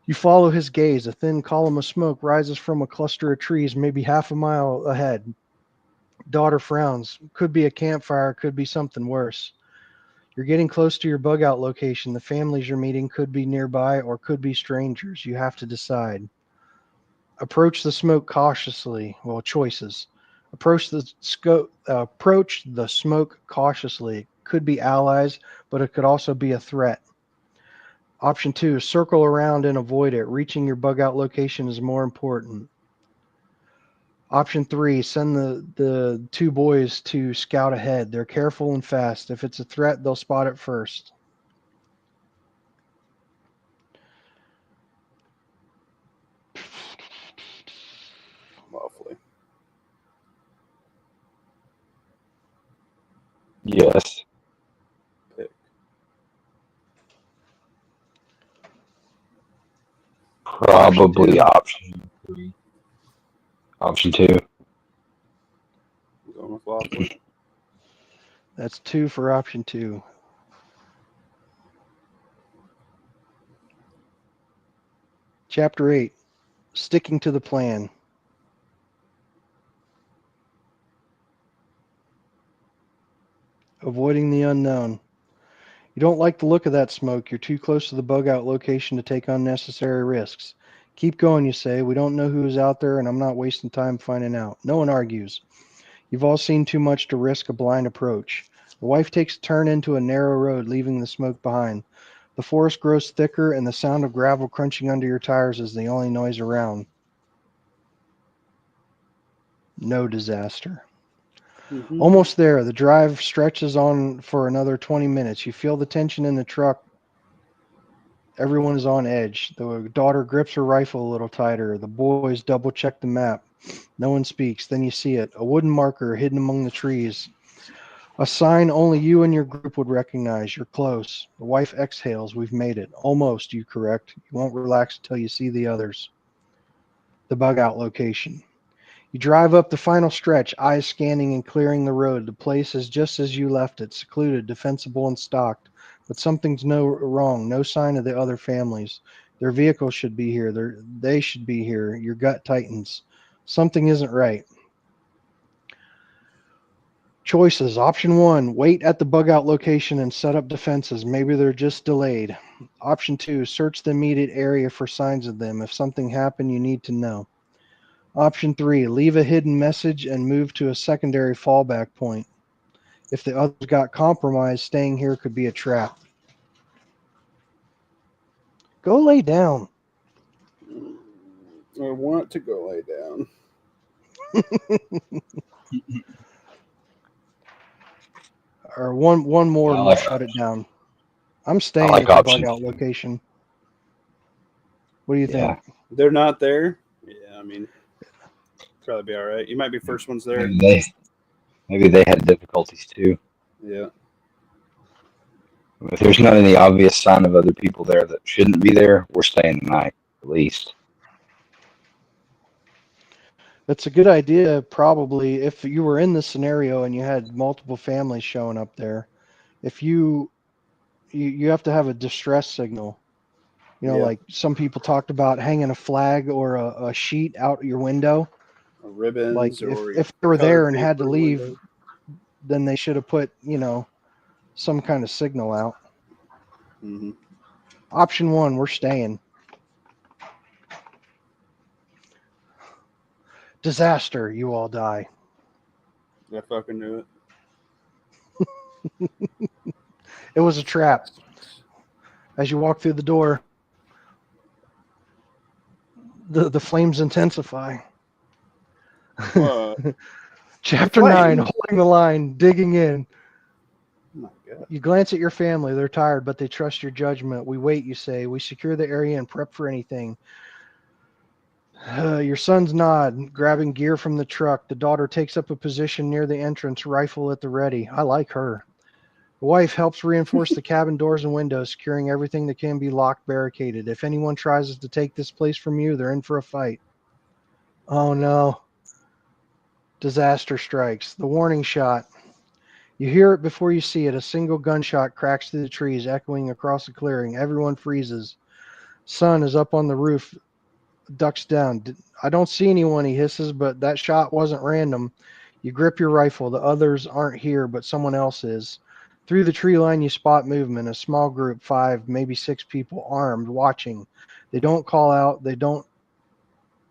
You follow his gaze. A thin column of smoke rises from a cluster of trees, maybe half a mile ahead. Daughter frowns. Could be a campfire, could be something worse. You're getting close to your bug out location. The families you're meeting could be nearby or could be strangers. You have to decide. Approach the smoke cautiously. Well, choices. Approach the smoke cautiously. It could be allies, but it could also be a threat. Option 2, circle around and avoid it. Reaching your bug out location is more important. Option 3, send the two boys to scout ahead. They're careful and fast. If it's a threat, they'll spot it first. Lovely. Yes. Pick. Probably option 3. Option 2. I'm going with Lawfully. That's 2 for option 2. Chapter 8, sticking to the plan. Avoiding the unknown. You don't like the look of that smoke. You're too close to the bug out location to take unnecessary risks. Keep going, you say. We don't know who's out there, and I'm not wasting time finding out. No one argues. You've all seen too much to risk a blind approach. The wife takes a turn into a narrow road, leaving the smoke behind. The forest grows thicker, and the sound of gravel crunching under your tires is the only noise around. No disaster. Mm-hmm. Almost there. The drive stretches on for another 20 minutes. You feel the tension in the truck. Everyone is on edge. The daughter grips her rifle a little tighter. The boys double check the map. No one speaks. Then you see it. A wooden marker hidden among the trees. A sign only you and your group would recognize. You're close. The wife exhales. We've made it. Almost, you correct. You won't relax until you see the others. The bug out location. You drive up the final stretch, eyes scanning and clearing the road. The place is just as you left it, secluded, defensible, and stocked. But something's wrong. No sign of the other families. Their vehicles should be here. They should be here. Your gut tightens. Something isn't right. Choices. Option 1, wait at the bug out location and set up defenses. Maybe they're just delayed. Option 2, search the immediate area for signs of them. If something happened, you need to know. Option 3, leave a hidden message and move to a secondary fallback point. If the others got compromised, staying here could be a trap. Go lay down. I want to go lay down. Or one more I and like we'll shut it down. I'm I staying like at the option bug out 2. location. What do you Yeah. think? They're not there. Yeah, I mean, probably be all right. You might be first ones there. Maybe they had difficulties too. Yeah. If there's not any obvious sign of other people there that shouldn't be there, we're staying the night at least. That's a good idea, probably, if you were in this scenario and you had multiple families showing up there. If you have to have a distress signal. Yeah. Like some people talked about hanging a flag or a sheet out your window ribbons, Like or if they were color there and tape had to for leave, windows. then they should have put, some kind of signal out. Mm-hmm. Option 1, we're staying. Disaster, you all die. I fucking knew it. It was a trap. As you walk through the door, the flames intensify. What? Chapter 9, holding the line, digging in. Oh my God. You glance at your family. They're tired, but they trust your judgment. We wait, you say. We secure the area and prep for anything. Your sons nod, grabbing gear from the truck. The daughter takes up a position near the entrance, rifle at the ready. I like her. The wife helps reinforce the cabin doors and windows, securing everything that can be locked, barricaded. If anyone tries to take this place from you, they're in for a fight. Oh no. Disaster strikes. The warning shot. You hear it before you see it. A single gunshot cracks through the trees, echoing across the clearing. Everyone freezes. Son is up on the roof, ducks down. I don't see anyone, he hisses, but that shot wasn't random. You grip your rifle. The others aren't here, but someone else is. Through the tree line, you spot movement. A small group, 5, maybe 6 people, armed, watching. They don't call out. They don't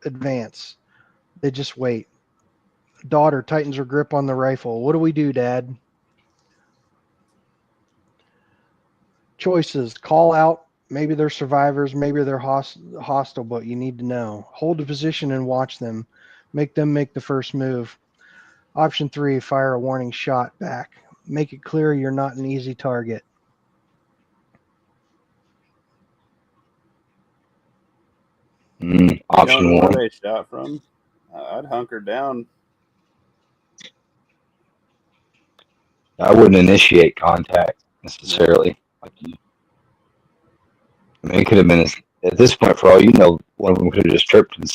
advance. They just wait. Daughter tightens her grip on the rifle. What do we do, Dad? Choices. Call out. Maybe they're survivors. Maybe they're hostile, but you need to know. Hold a position and watch them. Make them make the first move. Option 3, fire a warning shot back. Make it clear you're not an easy target. Option You don't know 1. where they shot from? I'd hunker down. I wouldn't initiate contact necessarily. Like you, I mean, it could have been at this point, for all you know, one of them could have just tripped and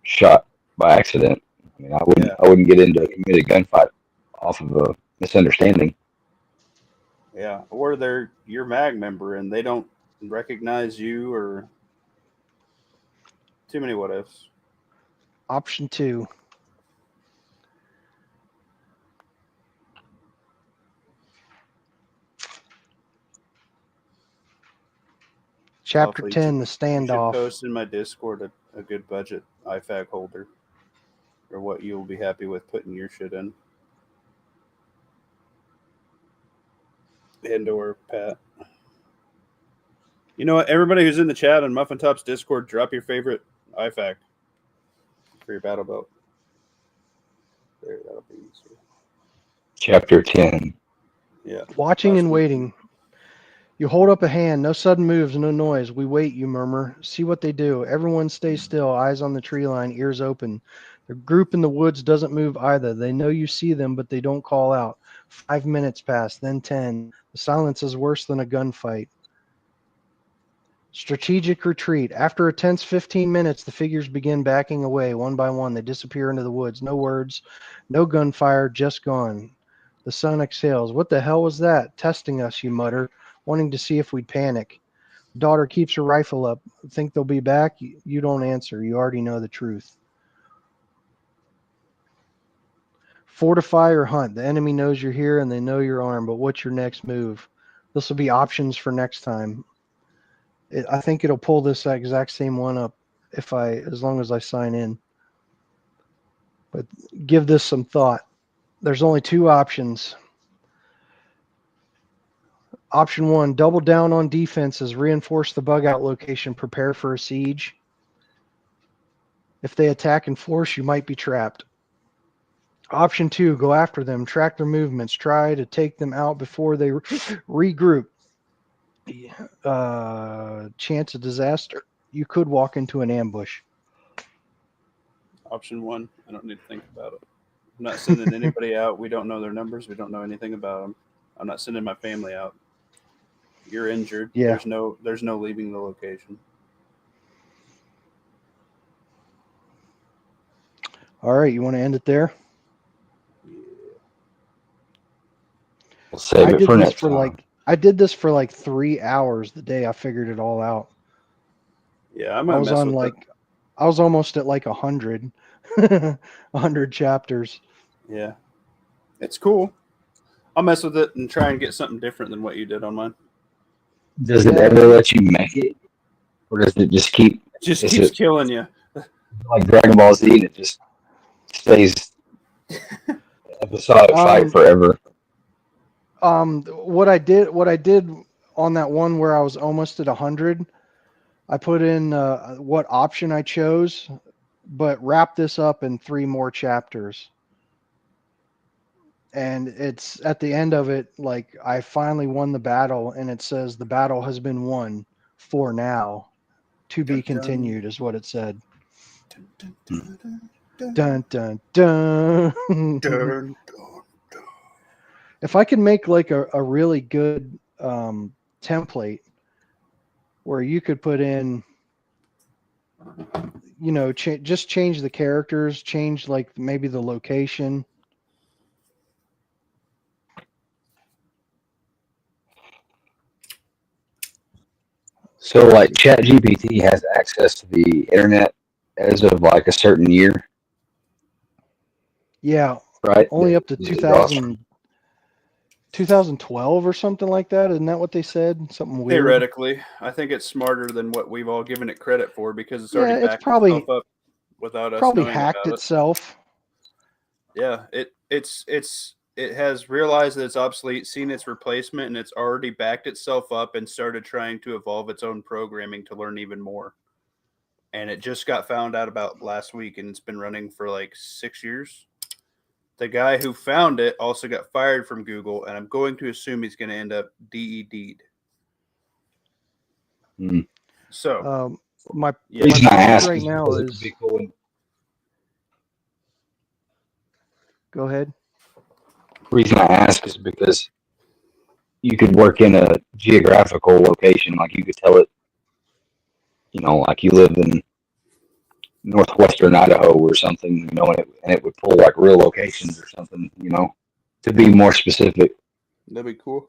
shot by accident. I mean, I wouldn't get into a committed gunfight off of a misunderstanding. Yeah, or they're your mag member and they don't recognize you, or too many what ifs. Option 2. Chapter Also, 10, the you should standoff. post in my Discord a good budget IFAC holder, or what you'll be happy with putting your shit in. And/or Pat. You know what? Everybody who's in the chat on Muffin Top's Discord, drop your favorite IFAC for your battle belt. There, that'll be easier. Chapter 10. Yeah. Watching and waiting. You hold up a hand. No sudden moves, no noise. We wait, you murmur. See what they do. Everyone stays still, eyes on the tree line, ears open. The group in the woods doesn't move either. They know you see them, but they don't call out. 5 minutes pass, then 10. The silence is worse than a gunfight. Strategic retreat. After a tense 15 minutes, the figures begin backing away one by one. They disappear into the woods. No words, no gunfire, just gone. The sun exhales. What the hell was that? Testing us, you mutter, wanting to see if we'd panic. Daughter keeps her rifle up. Think they'll be back? You don't answer. You already know the truth. Fortify or hunt. The enemy knows you're here and they know you're armed, but what's your next move? This will be options for next time. I think it'll pull this exact same one up as long as I sign in. But give this some thought. There's only 2 options. Option 1, double down on defenses, reinforce the bug out location, prepare for a siege. If they attack in force, you might be trapped. Option 2, go after them, track their movements, try to take them out before they regroup. Chance of disaster. You could walk into an ambush. Option 1. I don't need to think about it. I'm not sending anybody out. We don't know their numbers. We don't know anything about them. I'm not sending my family out. You're injured. Yeah. There's no leaving the location. All right, you want to end it there? We'll save it for next time. I did this for like 3 hours the day I figured it all out. Yeah, I might mess with I was almost at like 100, 100 chapters. Yeah, it's cool. I'll mess with it and try and get something different than what you did on mine. Does it Yeah, ever let you make it, or does it just keep? It just Is keeps it killing you. like Dragon Ball Z and it just stays episodic fight um, forever? what I did on that one where I was almost at 100, I put in what option I chose, but wrap this up in 3 more chapters. And it's at the end of it, like I finally won the battle, and it says the battle has been won for now. To be continued is what it said. Dun dun dun. If I could make like a really good template where you could put in, just change the characters, change like maybe the location. So, like, ChatGPT has access to the internet as of like a certain year, Yeah, right? only up to That it draws from. 2012 or something like that. Isn't that what they said? Something weird. Theoretically, I think it's smarter than what we've all given it credit for because it's Yeah, already it's backed itself probably up without us knowing hacked about it. itself. Yeah, it has realized that it's obsolete, seen its replacement, and it's already backed itself up and started trying to evolve its own programming to learn even more. And it just got found out about last week, and it's been running for like 6 years. The guy who found it also got fired from Google, and I'm going to assume he's going to end up DED'd. Mm. So, My yeah. Reason I plan ask right is now because it could is be cool. go ahead. Reason I ask is because you could work in a geographical location, like you could tell it, like you live in northwestern Idaho or something, and it would pull like real locations or something, to be more specific, That'd be cool.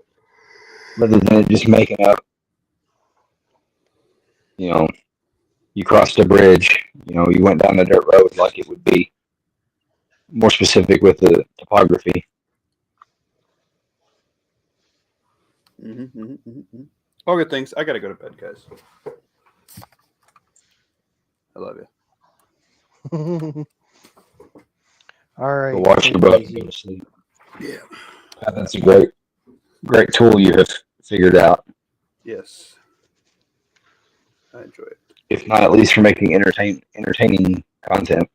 rather than it just making up, you crossed a bridge, you went down a dirt road, like it would be more specific with the topography. All good things. I got to go to bed, guys. I love you. All right. Go watch your brother go to sleep. Yeah. That's a great tool you have figured out. Yes. I enjoy it. If not, at least for making entertaining content.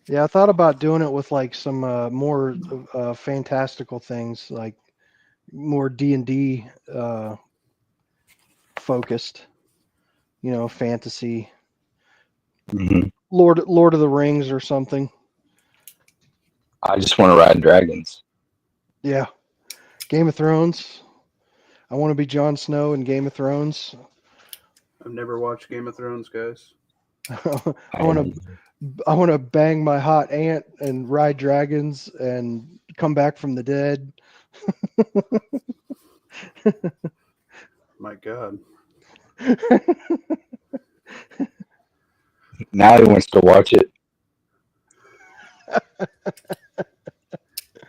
Yeah, I thought about doing it with like some more fantastical things, like more D&D focused, fantasy, Mm-hmm. Lord of the Rings or something. I just want to ride dragons. Yeah, Game of Thrones. I want to be Jon Snow in Game of Thrones. I've never watched Game of Thrones, guys. I want to bang my hot aunt and ride dragons and come back from the dead. My God. Now he wants to watch it.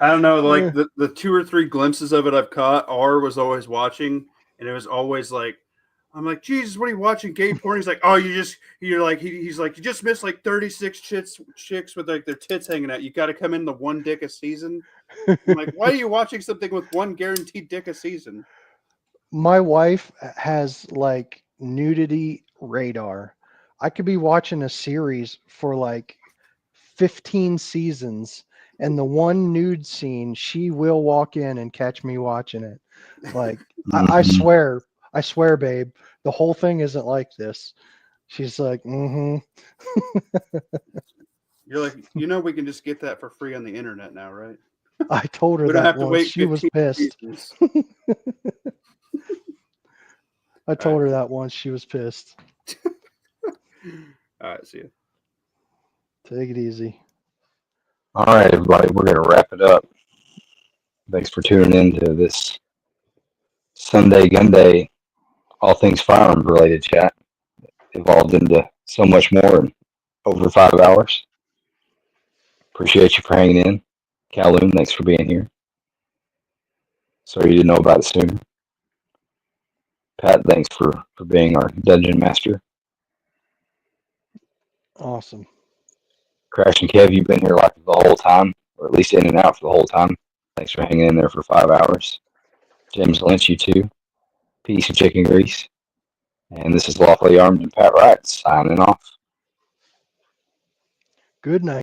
I don't know, like the 2 or 3 glimpses of it I've caught, R was always watching, and it was always like, I'm like, Jesus, what are you watching? Gay porn? He's like, oh, you're like, he's like, you just missed like 36 chicks with like their tits hanging out. You got to come in the one dick a season. I'm like, why are you watching something with one guaranteed dick a season? My wife has like nudity radar. I could be watching a series for like 15 seasons, and the one nude scene, she will walk in and catch me watching it. Like, I swear, babe, the whole thing isn't like this. She's like, mm-hmm. You're like, we can just get that for free on the internet now, right? I told her We don't that have to once. wait She was 15 pissed. seasons. I told her that once. She was pissed. All right, see you. Take it easy. All right, everybody, we're going to wrap it up. Thanks for tuning in to this Sunday Gunday, all things firearms related chat. evolved into so much more in over 5 hours. Appreciate you for hanging in. Kowloon, thanks for being here. Sorry you didn't know about it sooner. Pat, thanks for being our dungeon master. Awesome. Crash and Kev, you've been here like the whole time, or at least in and out for the whole time. Thanks for hanging in there for 5 hours. James Lynch, you too. Peace and chicken grease. And this is Lawfully Armed and Pat Wright signing off. Good night.